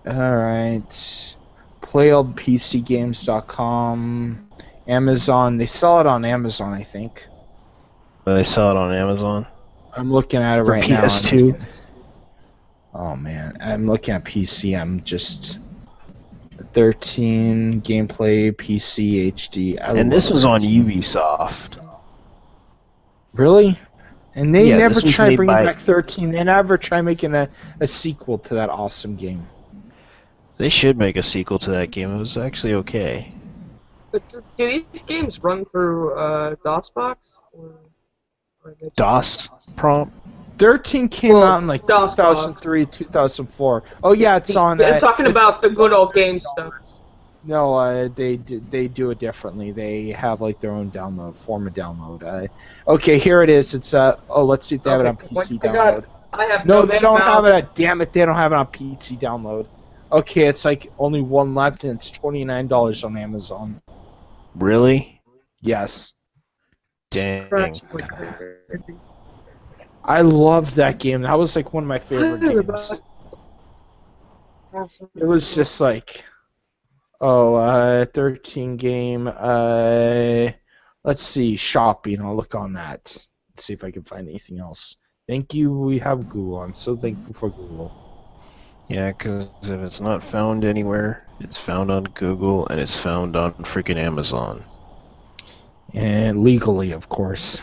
Speaker 7: Alright. PlayOldPCGames.com. Amazon. They sell it on Amazon, I think.
Speaker 1: They sell it on Amazon.
Speaker 7: I'm looking at it
Speaker 1: For
Speaker 7: right now.
Speaker 1: PS2.
Speaker 7: Oh man, I'm looking at PC. I'm just 13 gameplay PC HD.
Speaker 1: And this was on Ubisoft.
Speaker 7: Really? And they
Speaker 1: Yeah,
Speaker 7: never
Speaker 1: this was
Speaker 7: try
Speaker 1: made
Speaker 7: bringing
Speaker 1: by-
Speaker 7: back 13. They never try making a sequel to that awesome game.
Speaker 1: They should make a sequel to that game. It was actually okay.
Speaker 8: But do these games run through DOSBox? Or are they just-
Speaker 1: DOS prompt.
Speaker 7: 13 came
Speaker 8: Well,
Speaker 7: out in like
Speaker 8: DOS
Speaker 7: 2003, 2004. Oh yeah, it's on.
Speaker 8: I'm talking
Speaker 7: it's-
Speaker 8: about the good old game stuff.
Speaker 7: No, they do it differently. They have like their own form of download. Okay, here it is. It's let's see if they have it on PC download.
Speaker 8: I have
Speaker 7: No, they don't have
Speaker 8: it.
Speaker 7: it. Damn it, they don't have it on PC download. Okay, it's like only one left, and it's $29 on Amazon.
Speaker 1: Really?
Speaker 7: Yes,
Speaker 1: Dang.
Speaker 7: I loved that game. That was like one of my favorite games. It was just like, 13 game. Let's see, shopping. I'll look on that. Let's see if I can find anything else. Thank you. We have Google. I'm so thankful for Google.
Speaker 1: Yeah, because if it's not found anywhere, it's found on Google and it's found on freaking Amazon.
Speaker 7: And legally, of course.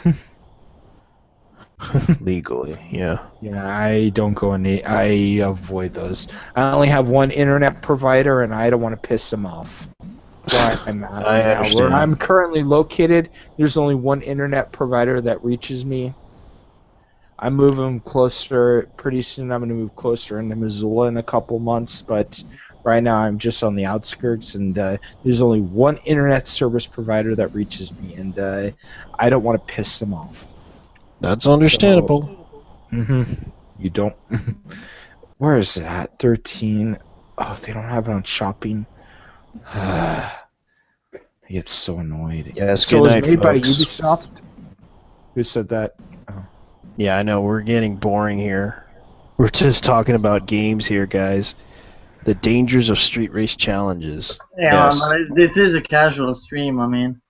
Speaker 1: Legally, yeah.
Speaker 7: Yeah, I don't go in. I avoid those. I only have one internet provider, and I don't want to piss them off. Where I'm at
Speaker 1: I
Speaker 7: right now, where
Speaker 1: understand.
Speaker 7: I'm currently located, there's only one internet provider that reaches me. I'm moving closer. Pretty soon, I'm going to move closer into Missoula in a couple months. But right now, I'm just on the outskirts, and there's only one internet service provider that reaches me, and I don't want to piss them off.
Speaker 1: That's understandable.
Speaker 7: You don't. Where is it at? 13. Oh, they don't have it on shopping. I get so annoyed.
Speaker 1: Yes,
Speaker 7: So it
Speaker 1: good
Speaker 7: was
Speaker 1: night,
Speaker 7: made by
Speaker 1: folks.
Speaker 7: Ubisoft. Who said that?
Speaker 1: Yeah, I know, we're getting boring here. We're just talking about games here, guys. The dangers of street race challenges.
Speaker 2: Yeah,
Speaker 1: Yes.
Speaker 2: this is a casual stream. I mean,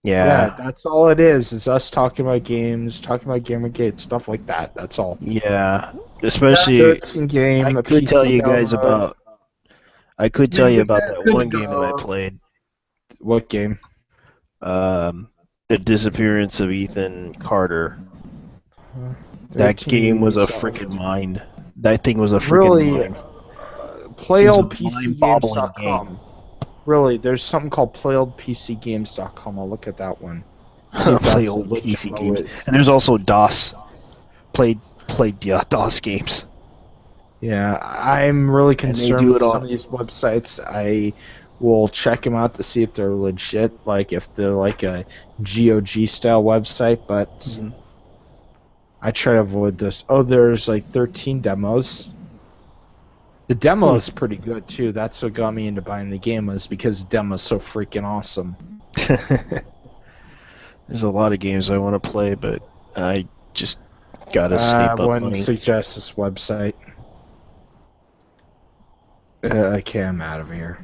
Speaker 7: Yeah,
Speaker 1: Yeah.
Speaker 7: that's all it is us talking about games, talking about Gamergate, stuff like that. That's all.
Speaker 1: Yeah. Especially,
Speaker 7: 13 game,
Speaker 1: I
Speaker 7: a
Speaker 1: could
Speaker 7: PC
Speaker 1: tell you guys
Speaker 7: download.
Speaker 1: about. I could tell you about that
Speaker 2: Couldn't
Speaker 1: one game that I
Speaker 2: go.
Speaker 1: played.
Speaker 7: What game?
Speaker 1: The disappearance of Ethan Carter. That
Speaker 7: 13
Speaker 1: game was a
Speaker 7: Ubisoft.
Speaker 1: freaking mine. That thing was a freaking
Speaker 7: Really,
Speaker 1: mine.
Speaker 7: play
Speaker 1: It was a
Speaker 7: old
Speaker 1: mind-boggling
Speaker 7: Really, there's something called playoldpcgames.com. I'll look at that one. See if
Speaker 1: Play
Speaker 7: that's
Speaker 1: old
Speaker 7: what
Speaker 1: PC
Speaker 7: demo
Speaker 1: games.
Speaker 7: is.
Speaker 1: And there's also DOS. Played DOS games.
Speaker 7: Yeah, I'm really
Speaker 1: And they
Speaker 7: concerned
Speaker 1: do
Speaker 7: with
Speaker 1: it
Speaker 7: some
Speaker 1: on-
Speaker 7: of these websites. I will check them out to see if they're legit, like if they're like a GOG style website, but
Speaker 1: Mm-hmm.
Speaker 7: I try to avoid this. Oh, there's like 13 demos. The demo is pretty good too. That's what got me into buying the game, was because the demo's so freaking awesome.
Speaker 1: There's a lot of games I want to play, but I just gotta save
Speaker 7: I
Speaker 1: up
Speaker 7: wouldn't
Speaker 1: money.
Speaker 7: suggest this website. Okay, I'm out of here.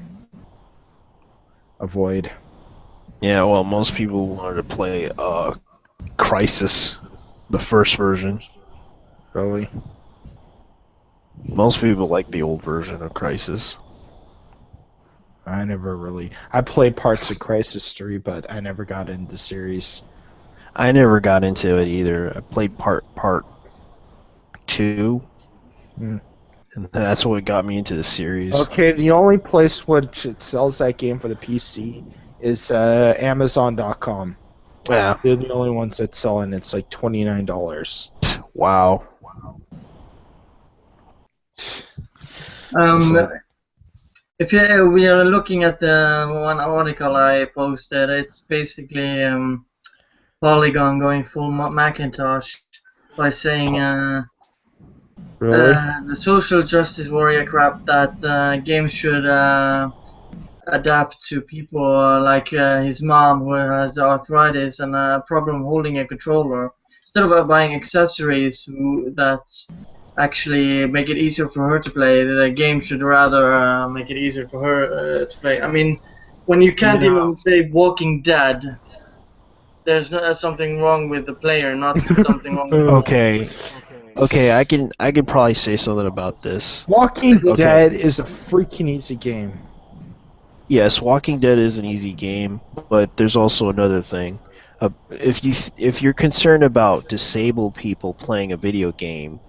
Speaker 7: Avoid.
Speaker 1: Yeah, well, most people wanted to play Crisis, the first version.
Speaker 7: Really?
Speaker 1: Most people like the old version of Crisis.
Speaker 7: I never really. I played parts of Crisis 3, but I never got into the series.
Speaker 1: I never got into it either. I played part 2,
Speaker 7: Mm.
Speaker 1: and that's what got me into the series.
Speaker 7: Okay, the only place which it sells that game for the PC is Amazon.com.
Speaker 1: Yeah.
Speaker 7: They're the only ones that sell it, and it's like $29.
Speaker 1: Wow.
Speaker 2: If we are looking at the one article I posted, it's basically Polygon going full Macintosh by saying
Speaker 7: Really?
Speaker 2: the social justice warrior crap that games should adapt to people like his mom who has arthritis and a problem holding a controller. Instead of buying accessories that actually make it easier for her to play, the game should rather make it easier for her to play. I mean, when you can't even play Walking Dead, there's something wrong with the player, not something wrong with
Speaker 1: Okay, I can probably say something about this.
Speaker 7: Walking
Speaker 1: Okay.
Speaker 7: Dead is a freaking easy game.
Speaker 1: Yes, Walking Dead is an easy game, but there's also another thing. If you're concerned about disabled people playing a video game,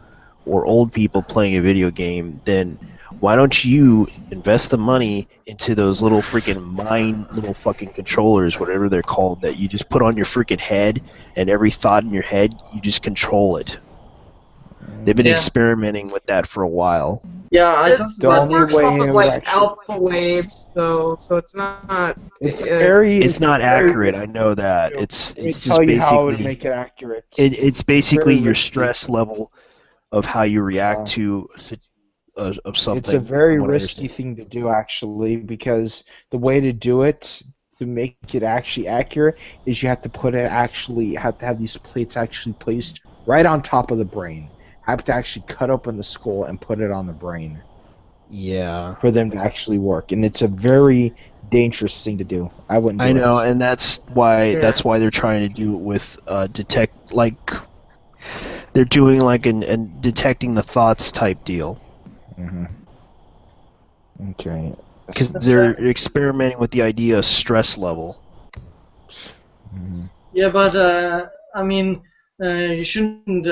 Speaker 1: or old people playing a video game, then why don't you invest the money into those little freaking little fucking controllers, whatever they're called, that you just put on your freaking head, and every thought in your head, you just control it. They've been
Speaker 2: Yeah.
Speaker 1: experimenting with that for a while.
Speaker 2: Yeah, I
Speaker 8: It's,
Speaker 2: talked
Speaker 7: The
Speaker 8: it
Speaker 2: about
Speaker 7: only
Speaker 8: works
Speaker 7: way
Speaker 8: off
Speaker 7: it
Speaker 8: of
Speaker 7: would
Speaker 8: like
Speaker 7: actually-
Speaker 8: alpha waves, though, so it's not.
Speaker 7: It's very.
Speaker 1: It's not
Speaker 7: very-
Speaker 1: accurate. I know that. It's
Speaker 7: Let me
Speaker 1: just
Speaker 7: tell you how it would
Speaker 1: basically
Speaker 7: make it accurate.
Speaker 1: it's basically
Speaker 7: very
Speaker 1: your
Speaker 7: risky.
Speaker 1: stress level of how you react to of something.
Speaker 7: It's a very
Speaker 1: from what I
Speaker 7: risky
Speaker 1: understand.
Speaker 7: thing to do, actually, because the way to do it, to make it actually accurate, is you have to have these plates actually placed right on top of the brain. Have to actually cut open the skull and put it on the brain
Speaker 1: Yeah.
Speaker 7: for them to actually work, and it's a very dangerous thing to do. I wouldn't. Do
Speaker 1: I know,
Speaker 7: it.
Speaker 1: and that's why
Speaker 8: Yeah.
Speaker 1: they're trying to do it with detect, like they're doing like an detecting the thoughts type deal,
Speaker 7: Mhm. Okay.
Speaker 1: because they're experimenting with the idea of stress level.
Speaker 7: Mhm.
Speaker 2: Yeah, but I mean, you shouldn't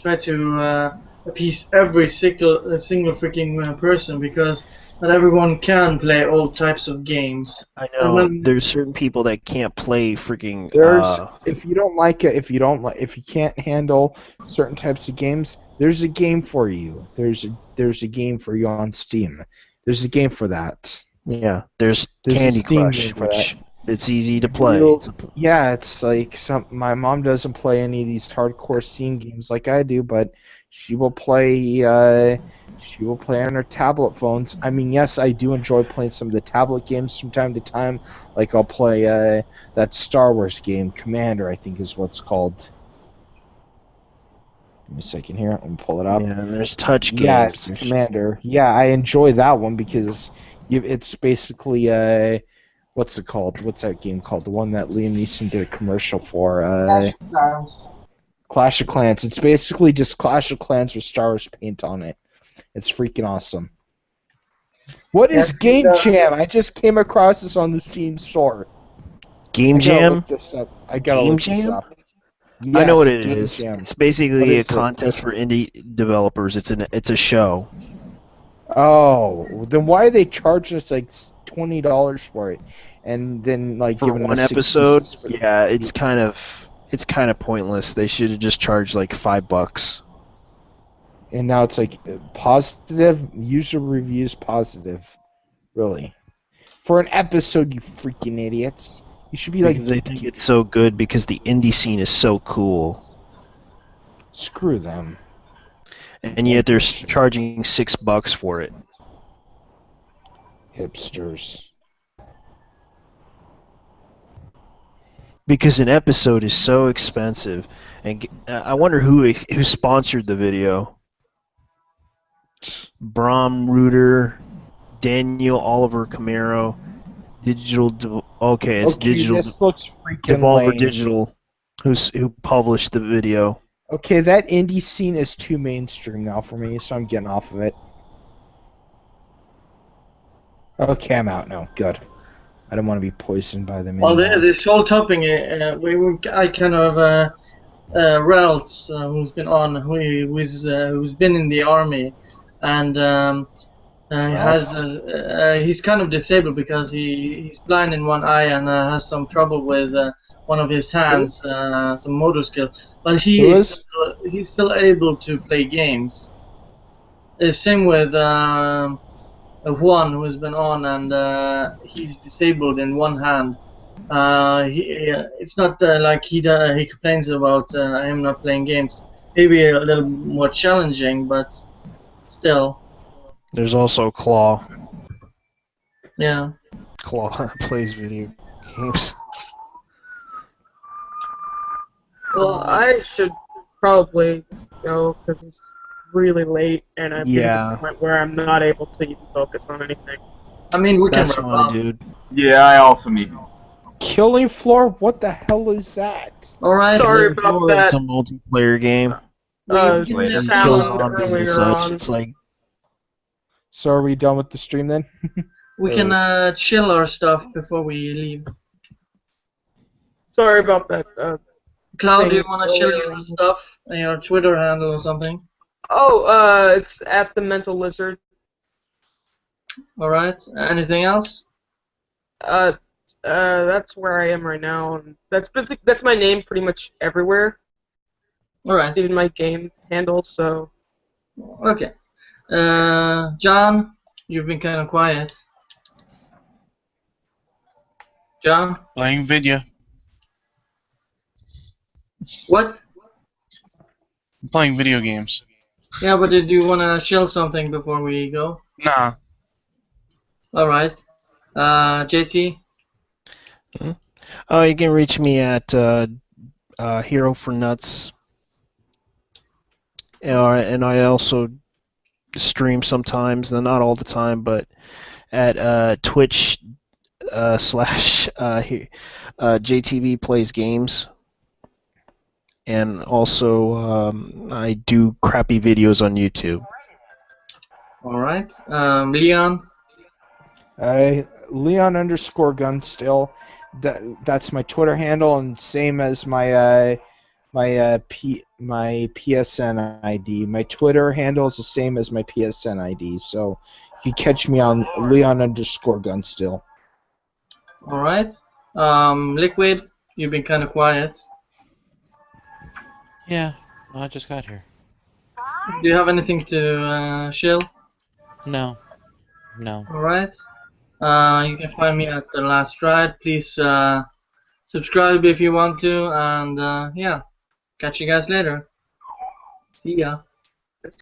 Speaker 2: try to appease every single freaking person, because not everyone can play all types of games.
Speaker 1: I
Speaker 2: And
Speaker 1: know
Speaker 2: when-
Speaker 1: there's certain people that can't play freaking.
Speaker 7: There's if you don't like it, if you can't handle certain types of games, there's a game for you. There's a game for you on Steam. There's a game for that.
Speaker 1: Yeah, there's
Speaker 7: There's a
Speaker 1: Candy
Speaker 7: Steam
Speaker 1: Crush,
Speaker 7: game for
Speaker 1: which it's easy to play.
Speaker 7: Yeah, it's like my mom doesn't play any of these hardcore Steam games like I do, but she will play on her tablet phones. I mean, yes, I do enjoy playing some of the tablet games from time to time. Like I'll play that Star Wars game, Commander, I think is what's called. Give me a second here. Let me pull it up.
Speaker 1: Yeah, and there's touch games.
Speaker 7: Yeah, it's Commander. Yeah, I enjoy that one because it's basically what's it called? What's that game called? The one that Liam Neeson did a commercial for. Clash of Clans. It's basically just Clash of Clans with Star Wars paint on it. It's freaking awesome. What is Game Jam? I just came across this on the Steam store.
Speaker 1: Game Jam?
Speaker 7: I gotta
Speaker 1: Game
Speaker 7: look this
Speaker 1: Jam?
Speaker 7: up.
Speaker 1: I know what it
Speaker 7: Game
Speaker 1: is.
Speaker 7: Jam.
Speaker 1: It's basically a
Speaker 7: is it?
Speaker 1: contest for indie developers. It's a show.
Speaker 7: Oh, then why are they charging us like $20 for it, and then like
Speaker 1: For
Speaker 7: giving
Speaker 1: one
Speaker 7: us
Speaker 1: episode,
Speaker 7: 66 for-
Speaker 1: yeah, it's kind of pointless. They should have just charged like $5.
Speaker 7: And now it's like positive user reviews positive, really, for an episode. You freaking idiots! You should be like,
Speaker 1: Because they think it's so good because the indie scene is so cool,
Speaker 7: screw them.
Speaker 1: and yet they're charging $6 for it.
Speaker 7: Hipsters.
Speaker 1: Because an episode is so expensive, and I wonder who sponsored the video. Brom Reuter, Daniel Oliver Camaro, okay, it's Digital
Speaker 7: This looks freaking
Speaker 1: Devolver
Speaker 7: lame.
Speaker 1: Digital, who published the video.
Speaker 7: Okay, that indie scene is too mainstream now for me, so I'm getting off of it. Okay, I'm out now. Good. I don't want to be poisoned by them
Speaker 2: Well,
Speaker 7: anymore.
Speaker 2: this whole topic, I kind of Ralph, who's been on, who's been in the army, and he's kind of disabled because he's blind in one eye and has some trouble with one of his hands, some motor skills. But he's still able to play games. Same with Juan, who's been on, and he's disabled in one hand. It's not like he complains about him not playing games. Maybe a little more challenging, but still.
Speaker 1: There's also Claw.
Speaker 2: Yeah.
Speaker 1: Claw plays video games.
Speaker 8: Well, I should probably go because it's really late and I'm getting to the point where I'm not able to even focus on anything.
Speaker 2: I mean, we
Speaker 1: That's
Speaker 2: can wrap
Speaker 1: fine,
Speaker 2: up.
Speaker 1: dude.
Speaker 5: Yeah, I also need.
Speaker 7: Killing Floor? What the hell is that?
Speaker 2: Alright.
Speaker 8: Sorry about that.
Speaker 1: It's a multiplayer game.
Speaker 2: Later.
Speaker 1: You kill
Speaker 8: found
Speaker 1: zombies and
Speaker 8: earlier
Speaker 1: such.
Speaker 8: on.
Speaker 1: It's like
Speaker 7: So are we done with the stream then?
Speaker 2: We can chill our stuff before we leave.
Speaker 8: Sorry about that.
Speaker 2: Cloud, do
Speaker 8: thing
Speaker 2: you want to chill
Speaker 8: earlier.
Speaker 2: your stuff? Your Twitter handle or something?
Speaker 8: It's at the Mental Lizard.
Speaker 2: Alright. Anything else?
Speaker 8: That's where I am right now, and that's my name pretty much everywhere.
Speaker 2: Alright.
Speaker 8: It's even my game handle, so.
Speaker 2: Okay. John, you've been kind of quiet. John?
Speaker 6: Playing video.
Speaker 2: What?
Speaker 6: I'm playing video games.
Speaker 2: Yeah, but did you want to chill something before we go?
Speaker 6: Nah.
Speaker 2: Alright. JT?
Speaker 1: Oh, you can reach me at Hero for Nuts. And I also stream sometimes, not all the time, but at Twitch / JTV Plays Games. And also, I do crappy videos on YouTube.
Speaker 2: Alright. Leon?
Speaker 7: Leon_gun still. That's my Twitter handle, and same as my my PSN ID. My Twitter handle is the same as my PSN ID, so you can catch me on Leon_Gunstill.
Speaker 2: Alright. Liquid, you've been kind of quiet.
Speaker 9: Yeah, no, I just got here.
Speaker 2: Do you have anything to shill?
Speaker 9: No. No.
Speaker 2: Alright. You can find me at The Last Ride. Please subscribe if you want to, and yeah, catch you guys later. See ya.